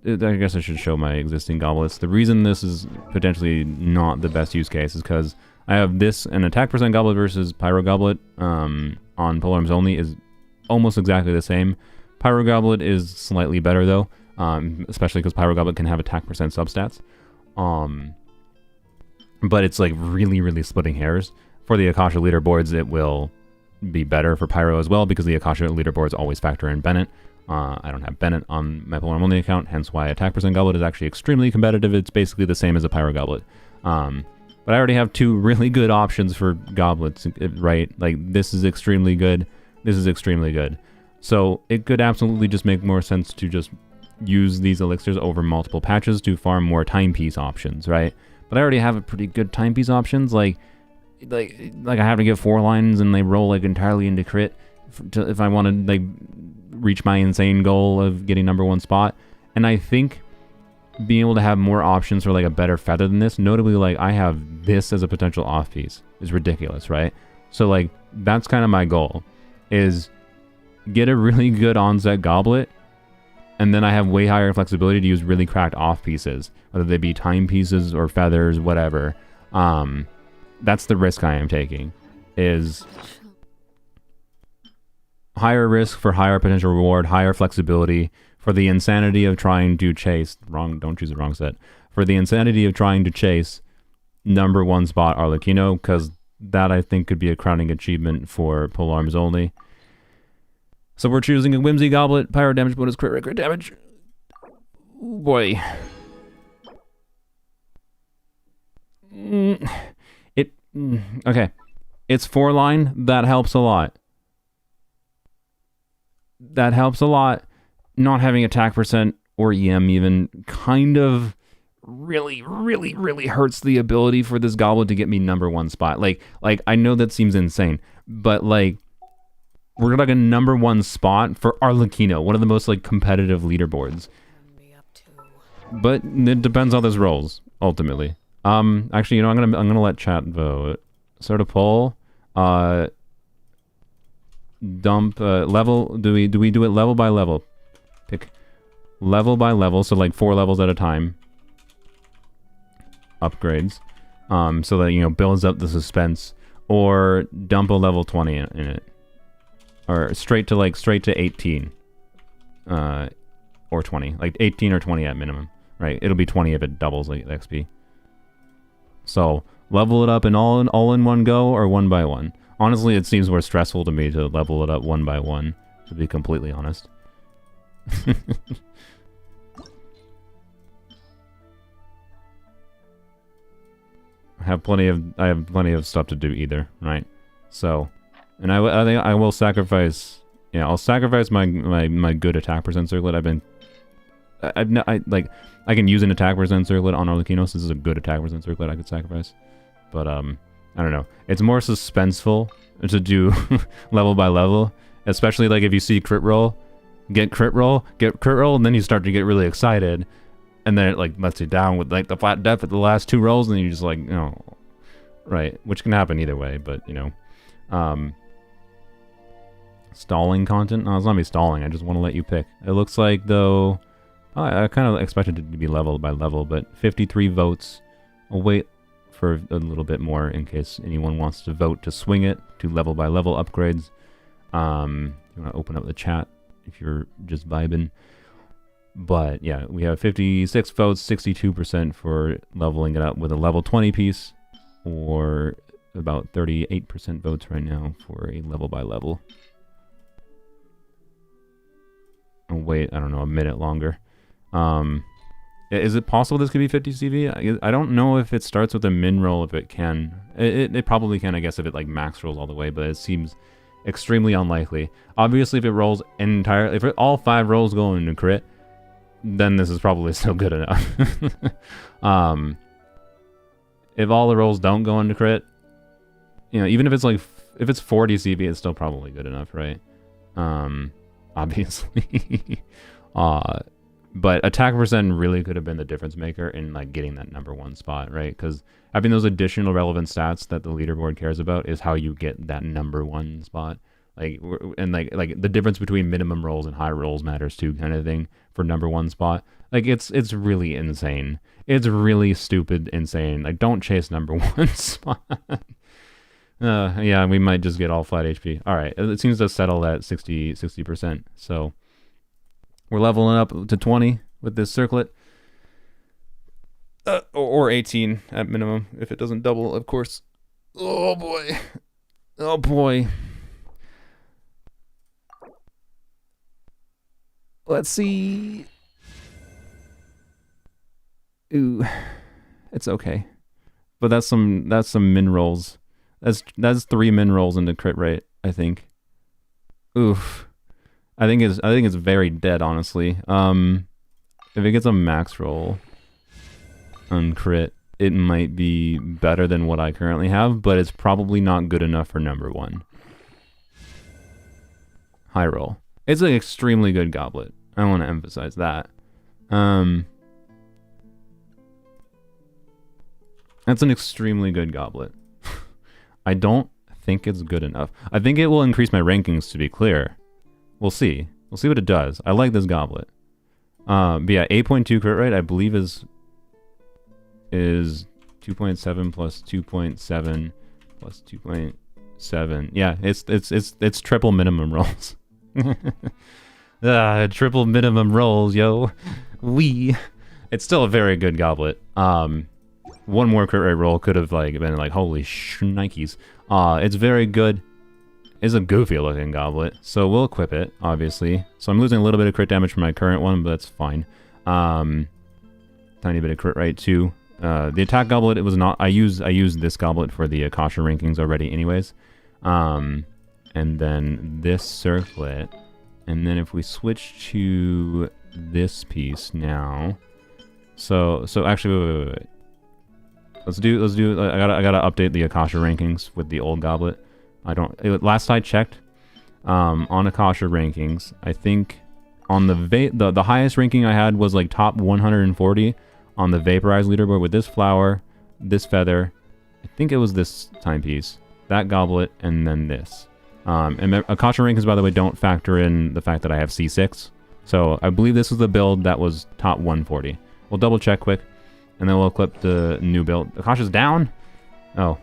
I guess I should show my existing goblets. The reason this is potentially not the best use case is because I have this, an attack percent goblet versus pyro goblet on polearms only is almost exactly the same. Pyro goblet is slightly better though, especially because pyro goblet can have attack percent substats. But it's like really splitting hairs. For the Akasha leaderboards, it will be better for Pyro as well, because the Akasha leaderboards always factor in Bennett. I don't have Bennett on my Polearm only account, hence why attack percent goblet is actually extremely competitive. It's basically the same as a Pyro goblet. But I already have 2 really good options for goblets, right? Like, this is extremely good. This is extremely good. So it could absolutely just make more sense to just use these elixirs over multiple patches to farm more timepiece options, right? But I already have a pretty good timepiece options. Like I have to get 4 lines and they roll like entirely into crit if I want to like reach my insane goal of getting #1 spot. And I think being able to have more options for like a better feather than this, notably like I have this as a potential off piece, is ridiculous, right? So like that's kind of my goal, is get a really good onset goblet, and then I have way higher flexibility to use really cracked off pieces, whether they be time pieces or feathers, whatever. That's the risk I am taking, is higher risk for higher potential reward, higher flexibility, for the insanity of trying to chase, don't choose the wrong set, for the insanity of trying to chase #1 spot Arlecchino, because that I think could be a crowning achievement for pull arms only. So we're choosing a Whimsy Goblet, pyro damage bonus, crit damage. Ooh, boy. Okay. It's 4 line, that helps a lot. That helps a lot. Not having attack percent or EM even kind of really hurts the ability for this goblet to get me #1 spot. Like I know that seems insane, but like we're like a #1 spot for Arlecchino, one of the most like competitive leaderboards. But it depends how this rolls ultimately. Actually, you know, I'm gonna let chat vote. Sort of poll. Dump level. Do we do it level by level? Pick level by level, so like 4 levels at a time. Upgrades. So that, you know, builds up the suspense. Or dump a level 20 in it. Or straight to 18. Or 20. Like 18 or 20 at minimum. Right? It'll be 20 if it doubles like XP. So level it up in all in one go or one by one. Honestly, it seems more stressful to me to level it up one by one, to be completely honest. I have plenty of stuff to do either, right? So, and I think I will sacrifice. Yeah, I'll sacrifice my good attack percent circlet. I can use an attack percent circlet on Arlecchino. This is a good attack percent circlet I could sacrifice, but I don't know. It's more suspenseful to do level by level, especially like if you see crit roll, get crit roll, and then you start to get really excited, and then it like lets you down with like the flat depth at the last 2 rolls, and you just like, you know, right, which can happen either way, but you know, stalling content. No, it's not me stalling. I just want to let you pick. It looks like though, I kind of expected it to be level by level, but 53 votes. I'll wait for a little bit more in case anyone wants to vote to swing it to level by level upgrades. You want to open up the chat if you're just vibing. But yeah, we have 56 votes, 62% for leveling it up with a level 20 piece, or about 38% votes right now for a level by level. I'll wait, I don't know, a minute longer. Is it possible this could be 50 CV? I don't know if it starts with a min roll, if it can. It probably can, I guess, if it like max rolls all the way, but it seems extremely unlikely. Obviously, if it rolls entirely, if all 5 rolls go into crit, then this is probably still good enough. If all the rolls don't go into crit, you know, even if it's like, if it's 40 CV, it's still probably good enough, right? Obviously. But attack percent really could have been the difference maker in like getting that #1 spot, right? Because having those additional relevant stats that the leaderboard cares about is how you get that #1 spot. Like, and like the difference between minimum rolls and high rolls matters too, kind of thing for #1 spot. Like it's really insane. It's really stupid insane. Like, don't chase #1 spot. Yeah, we might just get all flat HP. All right, it seems to settle at 60%. So we're leveling up to 20 with this circlet. Or 18 at minimum, if it doesn't double, of course. Oh boy. Oh boy. Let's see. Ooh. It's okay. But that's some min rolls. That's 3 min rolls into crit rate, I think. Oof. I think it's very dead, honestly. If it gets a max roll on crit, it might be better than what I currently have, but it's probably not good enough for number 1. High roll. It's an extremely good goblet. I want to emphasize that. That's an extremely good goblet. I don't think it's good enough. I think it will increase my rankings, to be clear. We'll see. We'll see what it does. I like this goblet. But yeah, 8.2 crit rate, I believe is 2.7 plus 2.7 plus 2.7. Yeah, it's triple minimum rolls. Triple minimum rolls, yo. It's still a very good goblet. One more crit rate roll could have like been like, holy shnikes. It's very good. It's a goofy looking goblet, so we'll equip it, obviously. So I'm losing a little bit of crit damage from my current one, but that's fine. Tiny bit of crit rate too. The attack goblet, it was not. I used this goblet for the Akasha rankings already, anyways. And then this circlet, and then if we switch to this piece now, so actually, wait. Let's do. I gotta update the Akasha rankings with the old goblet. Last I checked, on Akasha rankings, I think on the highest ranking I had was like top 140 on the vaporized leaderboard with this flower, this feather. I think it was this timepiece, that goblet, and then this. And Akasha rankings, by the way, don't factor in the fact that I have C6. So I believe this was the build that was top 140. We'll double check quick, and then we'll clip the new build. Akasha's down? Oh.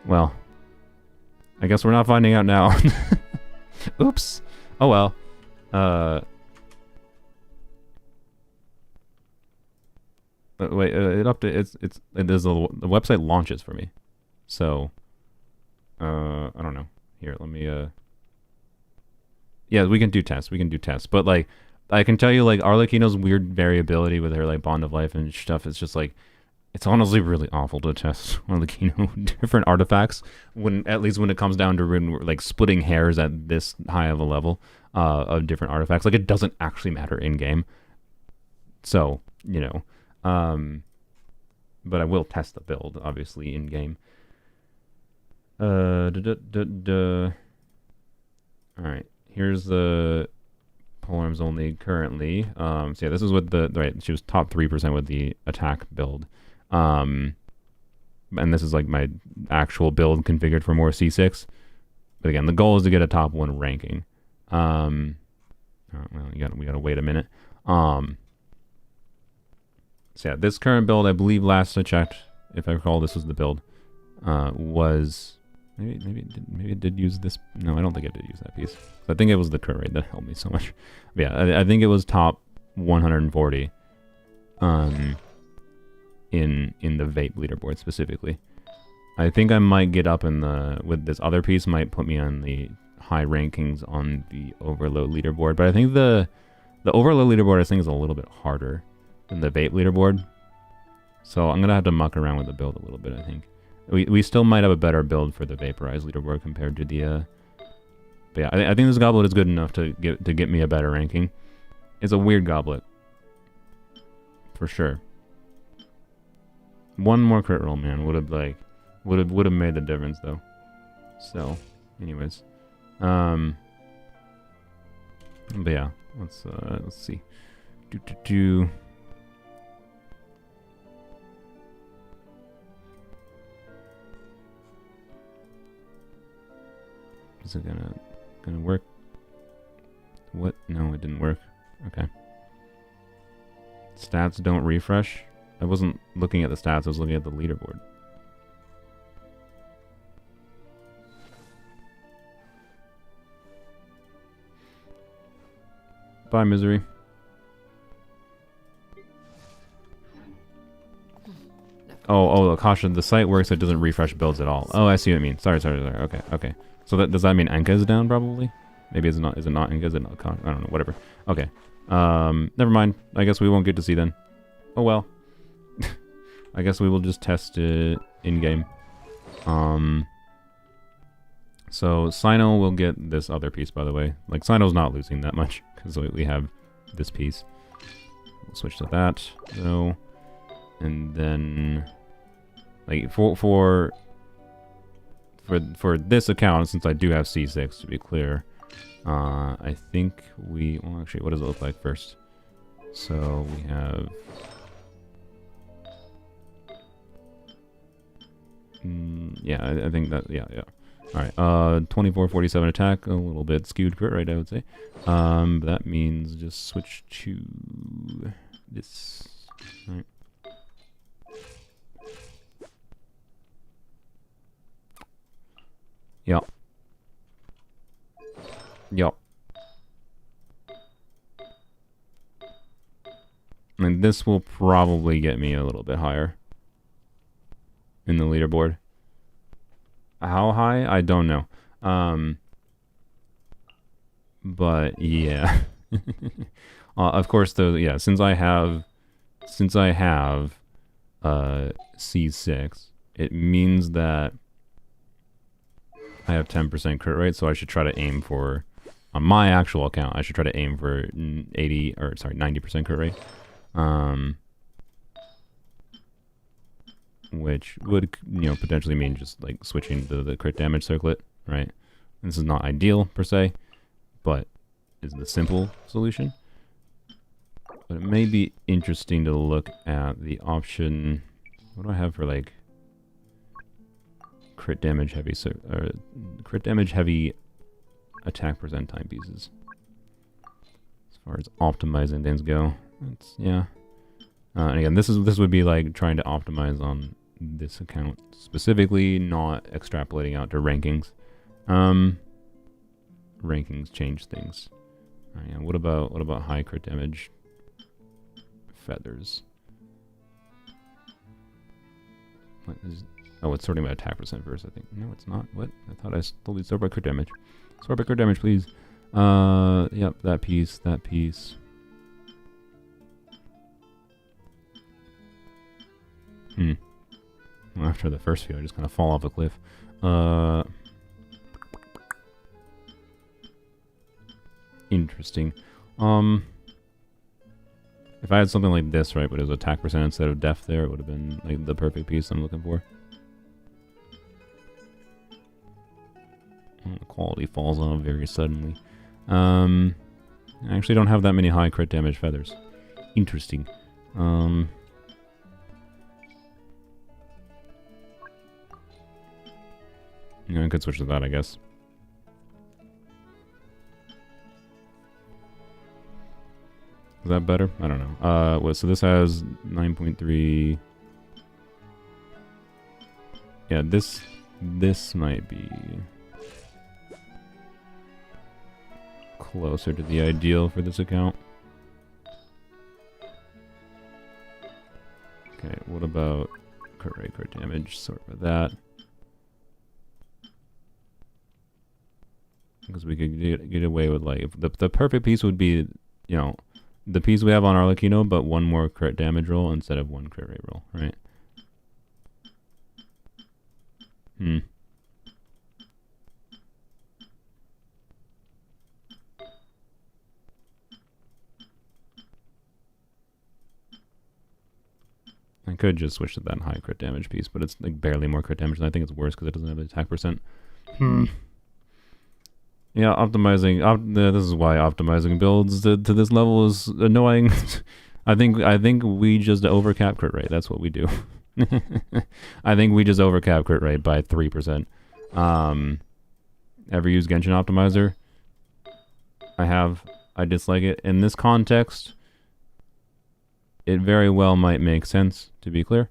Well. I guess we're not finding out now. Oops. Oh well. Wait, the website launches for me. So I don't know. Here, let me yeah, we can do tests. But like I can tell you, like, Arlecchino's weird variability with her like bond of life and stuff, it's just like, it's honestly really awful to test Arlecchino different artifacts at least when it comes down to like splitting hairs at this high of a level of different artifacts. Like, it doesn't actually matter in game. So, you know, but I will test the build obviously in game. All right, here's the polearms only currently. So yeah, this is with she was top 3% with the attack build. And this is like my actual build configured for more C6. But again, the goal is to get a top 1 ranking. Well, we gotta wait a minute. So yeah, this current build, I believe last I checked, if I recall, this was the build. Was maybe it did use this. No, I don't think it did use that piece. I think it was the crit rate that helped me so much. But yeah, I think it was top 140. In the vape leaderboard specifically. I think I might get up with this other piece, might put me on the high rankings on the overload leaderboard, but I think the overload leaderboard I think is a little bit harder than the vape leaderboard. So I'm gonna have to muck around with the build a little bit, I think. We still might have a better build for the vaporized leaderboard compared to the but yeah, I think this goblet is good enough to get me a better ranking. It's a weird goblet. For sure. One more crit roll, man, would have made the difference though. So, anyways, but yeah, let's see. Is it gonna work? What? No, it didn't work. Okay. Stats don't refresh. I wasn't looking at the stats, I was looking at the leaderboard. Bye, misery. Oh, caution, the site works, it doesn't refresh builds at all. Oh, I see what you mean. Sorry. Okay. So does that mean Enka is down, probably? Maybe is it not Enka, is it not I don't know, whatever. Okay. Never mind. I guess we won't get to see then. Oh well. I guess we will just test it in-game. So Sino will get this other piece, by the way. Like, Sino's not losing that much, because we have this piece. We'll switch to that, though. And then, like, for this account, since I do have C6, to be clear, I think we... Well, actually, what does it look like first? So, we have... yeah, I think that... Yeah. Alright, 24-47 attack, a little bit skewed crit rate, I would say. That means just switch to this. Alright. Yep. And this will probably get me a little bit higher in the leaderboard. How high? I don't know. But yeah. Of course, though. Yeah, since I have C6, it means that I have 10% crit rate. So I should try to aim for, on my actual account, I should try to aim for 90% crit rate. Which would, potentially mean just like switching to the crit damage circlet, right? This is not ideal per se, but is the simple solution. But it may be interesting to look at the option. What do I have for like crit damage heavy attack percent timepieces? As far as optimizing things go, yeah. And again, this would be like trying to optimize on this account specifically, not extrapolating out to rankings. Rankings change things. Yeah, what about high crit damage feathers? Oh, it's sorting by attack percent first, I think. No, it's not. What? I thought I told you sort by crit damage. Sort by crit damage, please. Yep, that piece. Well, after the first few, I just kind of fall off a cliff. Interesting. If I had something like this, right, but it was attack percent instead of depth there, it would have been like the perfect piece I'm looking for. The quality falls off very suddenly. I actually don't have that many high crit damage feathers. Interesting. Yeah, I could switch to that, I guess. Is that better? I don't know. So this has 9.3. Yeah, this might be closer to the ideal for this account. Okay, what about crit damage? Sort of that. Because we could get away with, like, the perfect piece would be, the piece we have on Arlecchino, but one more crit damage roll instead of one crit rate roll, right? I could just switch to that high crit damage piece, but it's like barely more crit damage, and I think it's worse because it doesn't have the attack percent. Yeah, optimizing. This is why optimizing builds to this level is annoying. I think we just overcap crit rate. That's what we do. I think we just overcap crit rate by 3%. Ever use Genshin Optimizer? I have. I dislike it. In this context, it very well might make sense, to be clear,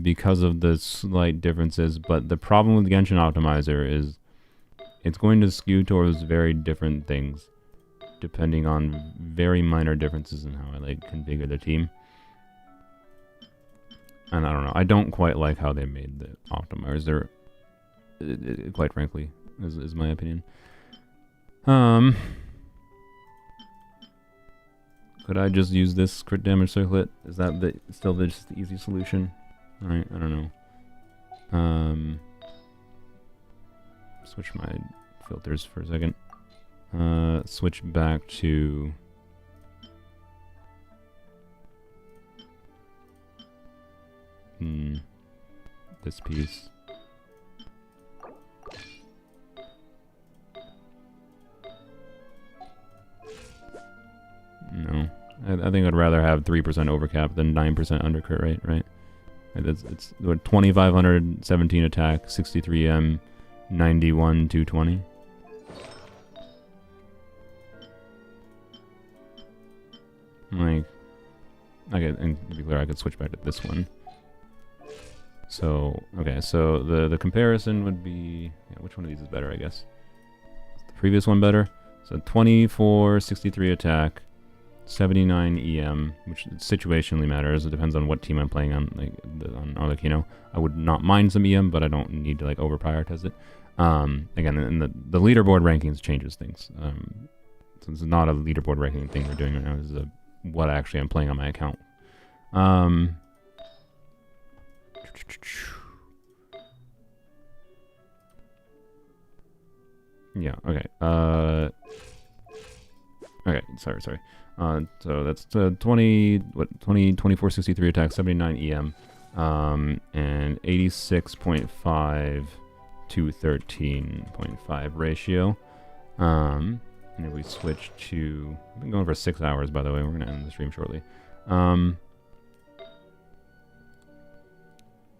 because of the slight differences. But the problem with Genshin Optimizer is it's going to skew towards very different things, depending on very minor differences in how I configure the team. And I don't know. I don't quite like how they made the optimizer. Quite frankly, is my opinion. Could I just use this crit damage circlet? Is that still just the easy solution? Alright, I don't know. Switch my filters for a second. Switch back to... this piece. No. I think I'd rather have 3% overcap than 9% under crit rate, right? It's 2517 attack, 63 M, 91 220. Like, okay, and to be clear, I could switch back to this one. So, okay, so the comparison would be, yeah, which one of these is better, I guess? Is the previous one better? So 2463 attack, 79 EM, which situationally matters. It depends on what team I'm playing on, like on Arlecchino. I would not mind some EM, but I don't need to like over prioritize it. Again, and the leaderboard rankings changes things. So this is not a leaderboard ranking thing we're doing right now. This is what actually I'm playing on my account. Yeah. Okay. Okay. Sorry. So that's 2463 attack, 79 EM, and 86.5 to 13.5 ratio. And if we switch to, I've been going for 6 hours, by the way. We're gonna end the stream shortly.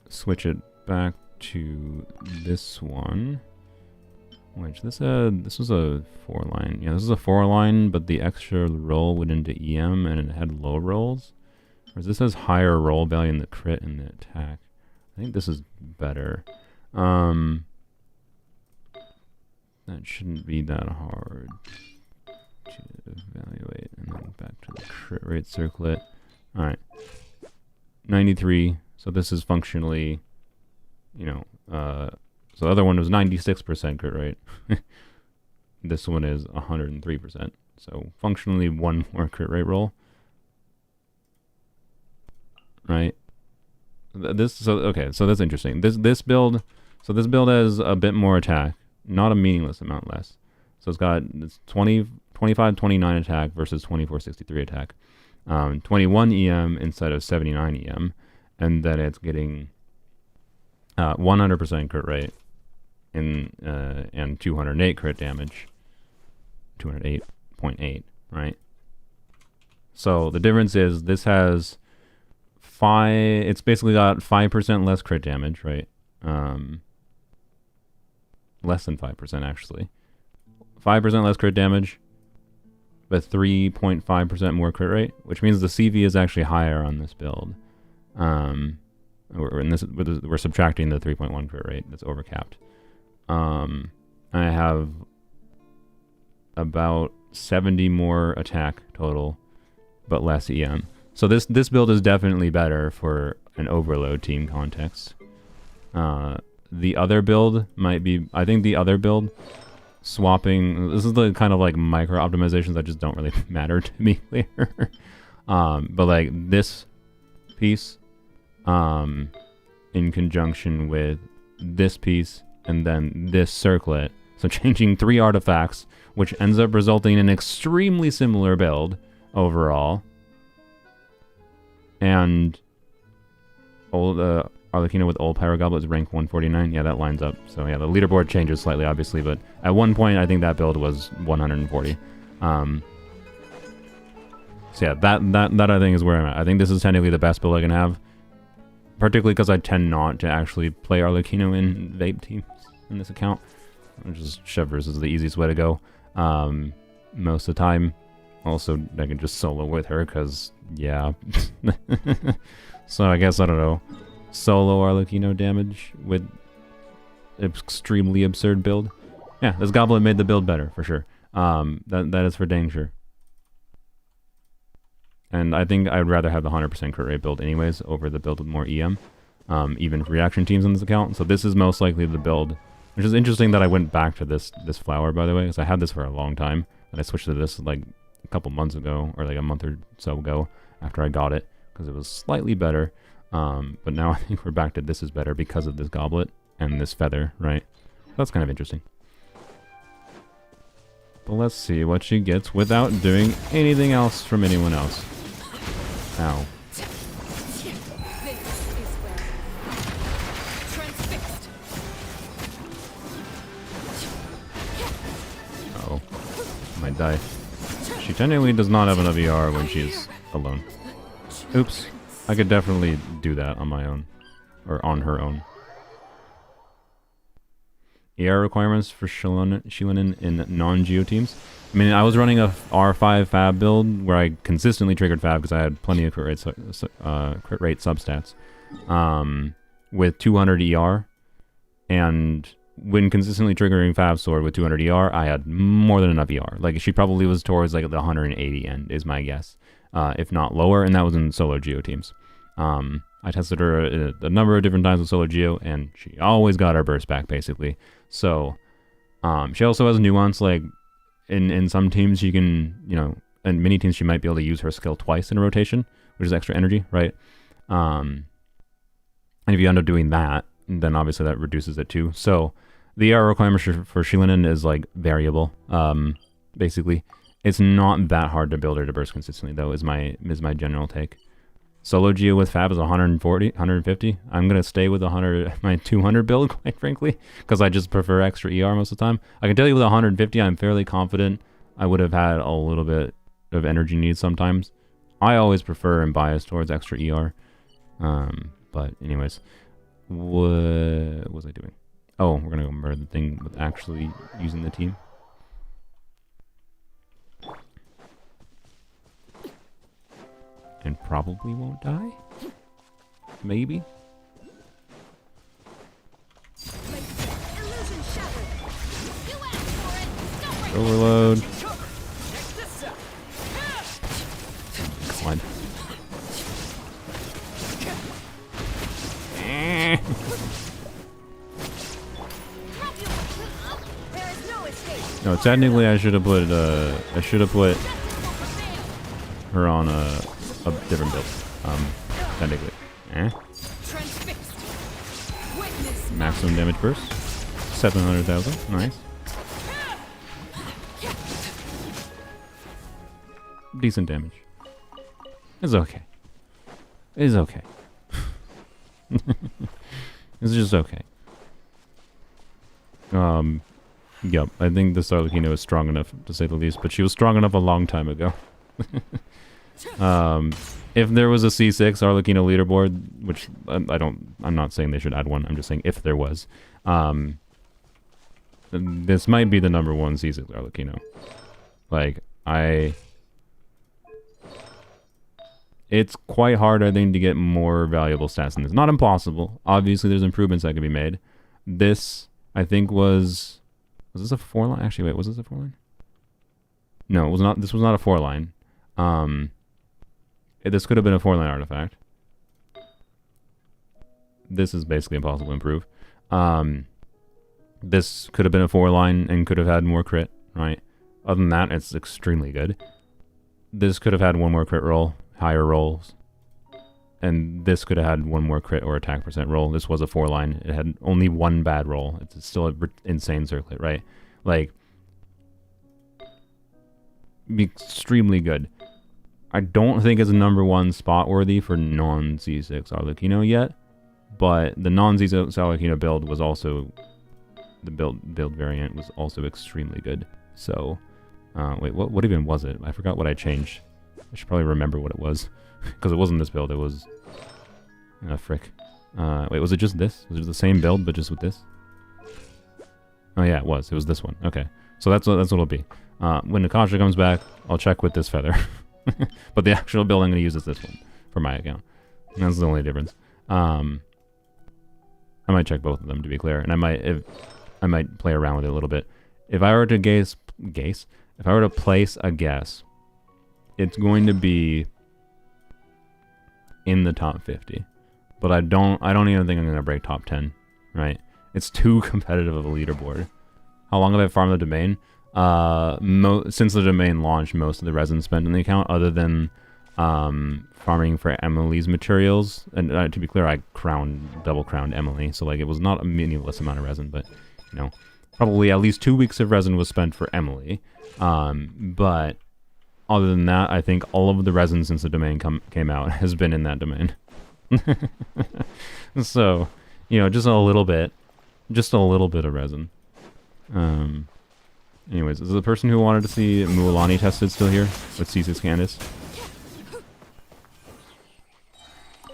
Switch it back to this one. Which this was a 4-line. Yeah, this is a 4-line, but the extra roll went into EM and it had low rolls. Whereas this has higher roll value in the crit and the attack. I think this is better. That shouldn't be that hard to evaluate. And then back to the crit rate circlet. Alright. 93. So this is functionally, you know, so the other one was 96% crit rate. This one is 103%. So functionally one more crit rate roll. Right? Okay, so that's interesting. This build has a bit more attack, not a meaningless amount less. So it's got 25-29 attack versus 24-63 attack. 21 EM instead of 79 EM. And then it's getting 100% crit rate and 208 crit damage. 208.8, right? So the difference is this has it's basically got 5% less crit damage, right? Less than 5% actually. 5% less crit damage, but 3.5% more crit rate, which means the CV is actually higher on this build. We're subtracting the 3.1 crit rate that's overcapped. I have about 70 more attack total, but less EM. So this build is definitely better for an overload team context. The other build might be, I think the other build, swapping, this is the kind of like micro optimizations that just don't really matter to me later. But like this piece, in conjunction with this piece and then this circlet, so changing 3 artifacts, which ends up resulting in an extremely similar build overall. And old Arlecchino with old Pyro Goblet is rank 149. Yeah, that lines up. So yeah, the leaderboard changes slightly, obviously, but at one point I think that build was 140. So yeah, that I think is where I'm at. I think this is technically the best build I can have, particularly because I tend not to actually play Arlecchino in vape teams in this account. Just Shivers is the easiest way to go most of the time. Also, I can just solo with her because, yeah. So I guess, I don't know, solo Arlecchino damage with extremely absurd build. Yeah, this Goblet made the build better, for sure. That is for dang sure. And I think I'd rather have the 100% crit rate build anyways over the build with more EM, even for reaction teams on this account. So this is most likely the build, which is interesting that I went back to this flower, by the way, because I had this for a long time, and I switched to this like a couple months ago, or like a month or so ago after I got it, because it was slightly better. But now I think we're back to this is better because of this goblet and this feather, right? That's kind of interesting. But let's see what she gets without doing anything else from anyone else. Ow. This is where transfixed. Uh-oh. Might die. She technically does not have enough ER when she's alone. Oops. I could definitely do that on my own. Or on her own. ER requirements for Xilonen in non-Geo teams. I mean, I was running a R5 Fab build where I consistently triggered Fab because I had plenty of crit rate substats. With 200 ER. And when consistently triggering Fab Sword with 200 ER, I had more than enough ER. Like, she probably was towards like the 180 end, is my guess. If not lower, and that was in solo Geo teams. I tested her a number of different times with solo Geo, and she always got her burst back, basically. So, she also has nuance, like, in some teams you can, you know, in many teams she might be able to use her skill twice in a rotation, which is extra energy, right? And if you end up doing that, then obviously that reduces it too. So, the ER requirement for Xilonen is, like, variable, basically. It's not that hard to build her to burst consistently, though, is my general take. Solo Geo with Fab is 140, 150. I'm going to stay with my 200 build, quite frankly, because I just prefer extra ER most of the time. I can tell you with 150, I'm fairly confident I would have had a little bit of energy needs sometimes. I always prefer and bias towards extra ER. But anyways, what was I doing? Oh, we're going to go murder the thing with actually using the team. And probably won't die? Maybe? Illusion shattered. You asked for it. Don't break Overload. Come on. There is no escape. No, technically I should have put her on a different build. Technically. Transfixed. Witness. Maximum damage burst. 700,000. Nice. Decent damage. It's okay. It's okay. It's just okay. Yep, I think this Arlecchino is strong enough, to say the least, but she was strong enough a long time ago. If there was a C6 Arlecchino leaderboard, which I'm not saying they should add one, I'm just saying if there was, this might be the #1 C6 Arlecchino. Like, it's quite hard, I think, to get more valuable stats in this. Not impossible. Obviously, there's improvements that can be made. This, I think, was this a 4-line? Actually, wait, was this a 4-line? No, it was not. This was not a 4-line. This could have been a 4-line artifact. This is basically impossible to improve. This could have been a 4-line and could have had more crit, right? Other than that, it's extremely good. This could have had one more crit roll, higher rolls. And this could have had one more crit or attack percent roll. This was a 4-line. It had only one bad roll. It's still an insane circlet, right? Like, extremely good. I don't think it's #1 spot worthy for non-C6 Arlecchino yet, but the non-C6 Arlecchino build was also, the build variant was also extremely good. So, wait, what even was it? I forgot what I changed. I should probably remember what it was, because it wasn't this build. It was, frick. Wait, was it just this? Was it the same build but just with this? Oh yeah, it was. It was this one. Okay, so that's what it'll be. When Nakasha comes back, I'll check with this feather. But the actual build I'm going to use is this one for my account. And that's the only difference. I might check both of them, to be clear, and I might play around with it a little bit. If I were to if I were to place a guess, it's going to be in the top 50. But I don't even think I'm going to break top 10, right? It's too competitive of a leaderboard. How long have I farmed the domain? since the domain launched, most of the resin spent in the account, other than farming for Emily's materials. And to be clear, I double crowned Emily, so like it was not a meaningless amount of resin, but you know, probably at least 2 weeks of resin was spent for Emily. But other than that, I think all of the resin since the domain came out has been in that domain. So, you know, just a little bit of resin. Anyways, is the person who wanted to see Mualani tested still here with C6 Candace?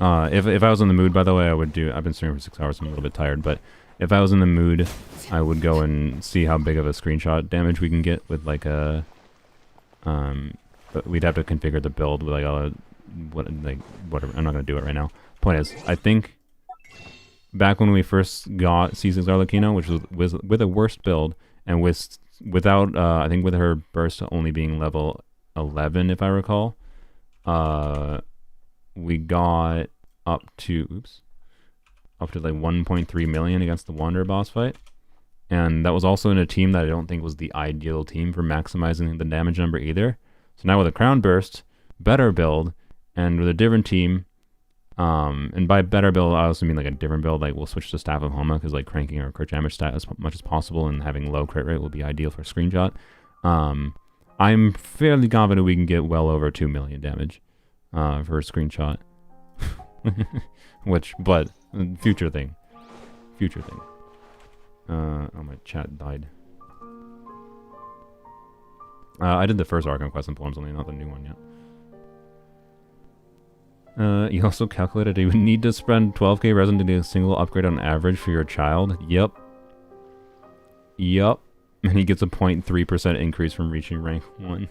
If I was in the mood, by the way, I would do. I've been streaming for 6 hours. I'm a little bit tired, but if I was in the mood, I would go and see how big of a screenshot damage we can get with like a. But we'd have to configure the build with like whatever. I'm not gonna do it right now. Point is, I think back when we first got C6 Arlecchino, which was with a worst build and without I think with her burst only being level 11, if I recall, we got up to like 1.3 million against the Wanderer boss fight, and that was also in a team that I don't think was the ideal team for maximizing the damage number either. So now with a crown burst, better build, and with a different team, and by better build I also mean like a different build, like we'll switch to Staff of Homa, because like cranking our crit damage stat as much as possible and having low crit rate will be ideal for screenshot. I'm fairly confident we can get well over 2 million damage for a screenshot. But future thing. Oh, my chat died. I did the first Arkham quest in Poems only, not the new one yet. You also calculated you would need to spend 12k resin to do a single upgrade on average for your child. Yep. And he gets a 0.3% increase from reaching rank 1.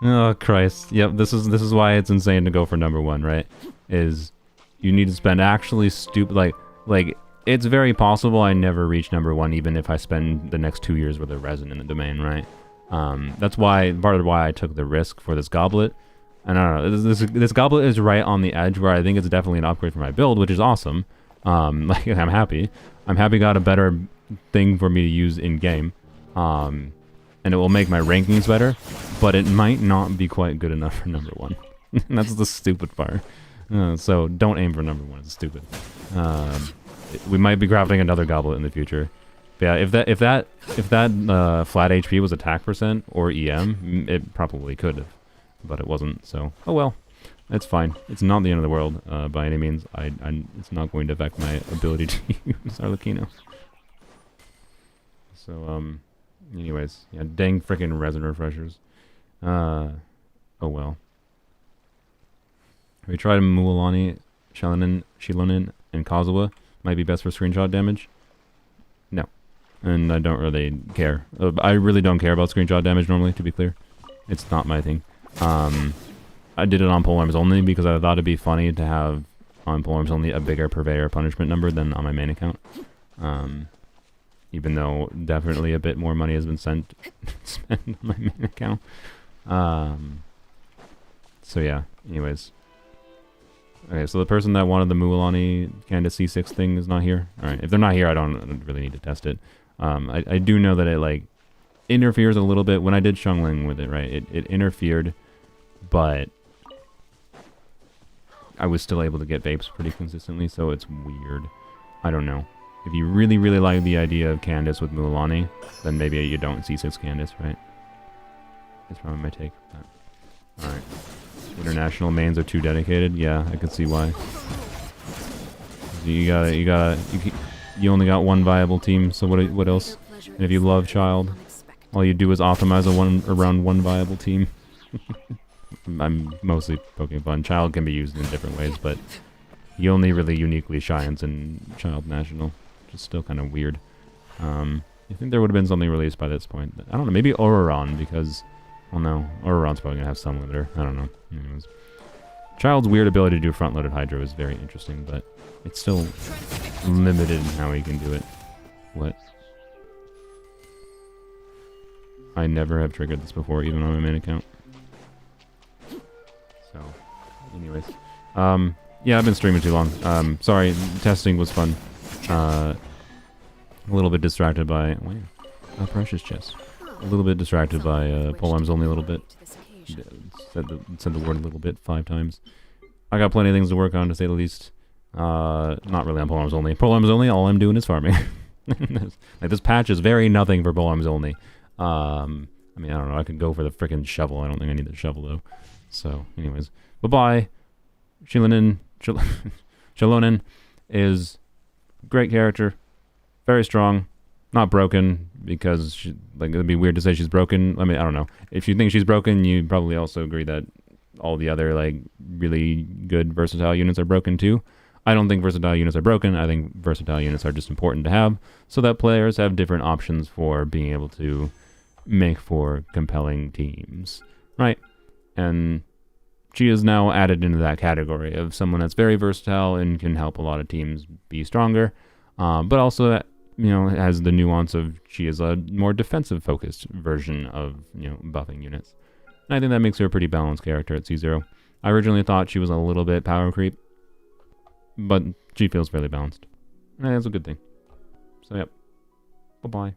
Oh Christ. Yep, this is why it's insane to go for number 1, right? Is you need to spend actually stupid like it's very possible I never reach number 1 even if I spend the next 2 years worth of resin in the domain, right? That's why part of why I took the risk for this goblet. And I don't know, this goblet is right on the edge where I think it's definitely an upgrade for my build, which is awesome. Like I'm happy got a better thing for me to use in game. And it will make my rankings better, but it might not be quite good enough for number 1. That's the stupid part. So don't aim for number 1. It's stupid. We might be crafting another goblet in the future. But yeah, if that flat HP was attack percent or EM, it probably could have, but it wasn't. So oh well, it's fine. It's not the end of the world by any means. It's not going to affect my ability to use Arlecchino. So anyways, yeah, dang frickin' resin refreshers. Oh well. We tried Mualani, Xilonen, and Kazuha. Might be best for screenshot damage. No. And I don't really care. I really don't care about screenshot damage normally, to be clear. It's not my thing. I did it on polearms only because I thought it'd be funny to have on polearms only a bigger purveyor punishment number than on my main account. Even though definitely a bit more money has been spent on my main account. So yeah, anyways. Okay, so the person that wanted the Mualani Candace C6 thing is not here. Alright, if they're not here, I don't really need to test it. I do know that it, like, interferes a little bit. When I did Xiongling with it, right, it interfered, but I was still able to get vapes pretty consistently, so it's weird. I don't know. If you really, really like the idea of Candace with Mualani, then maybe you don't C6 Candace, right? That's probably my take. Alright. International mains are too dedicated. Yeah, I can see why. You only got one viable team. So what else? And if you love Child, all you do is optimize around one viable team. I'm mostly poking fun. Child can be used in different ways, but he only really uniquely shines in Child National, which is still kind of weird. I think there would have been something released by this point. I don't know. Maybe Auroron, because. Well, no. Auroron's probably going to have some limiter. I don't know. Anyways. Child's weird ability to do front-loaded Hydro is very interesting, but it's still limited in how he can do it. What? I never have triggered this before, even on my main account. So, anyways. Yeah, I've been streaming too long. Sorry, testing was fun. A little bit distracted by... A precious chest. A little bit distracted by polearms only a little bit. Said the word a little bit 5 times. I got plenty of things to work on, to say the least. Not really on polearms only. Polearms only, all I'm doing is farming. Like, this patch is very nothing for polearms only. I mean, I don't know. I could go for the frickin' shovel. I don't think I need the shovel, though. So, anyways. Bye-bye. Xilonen is great character. Very strong. Not broken, because she, like, it'd be weird to say she's broken. I mean, I don't know. If you think she's broken, you'd probably also agree that all the other, like, really good versatile units are broken too. I don't think versatile units are broken. I think versatile units are just important to have, so that players have different options for being able to make for compelling teams, right? And she is now added into that category of someone that's very versatile and can help a lot of teams be stronger, but also that, you know, has the nuance of she is a more defensive focused version of, you know, buffing units. And I think that makes her a pretty balanced character at C0. I originally thought she was a little bit power creep, but she feels fairly balanced. And that's a good thing. So, yep. Bye-bye.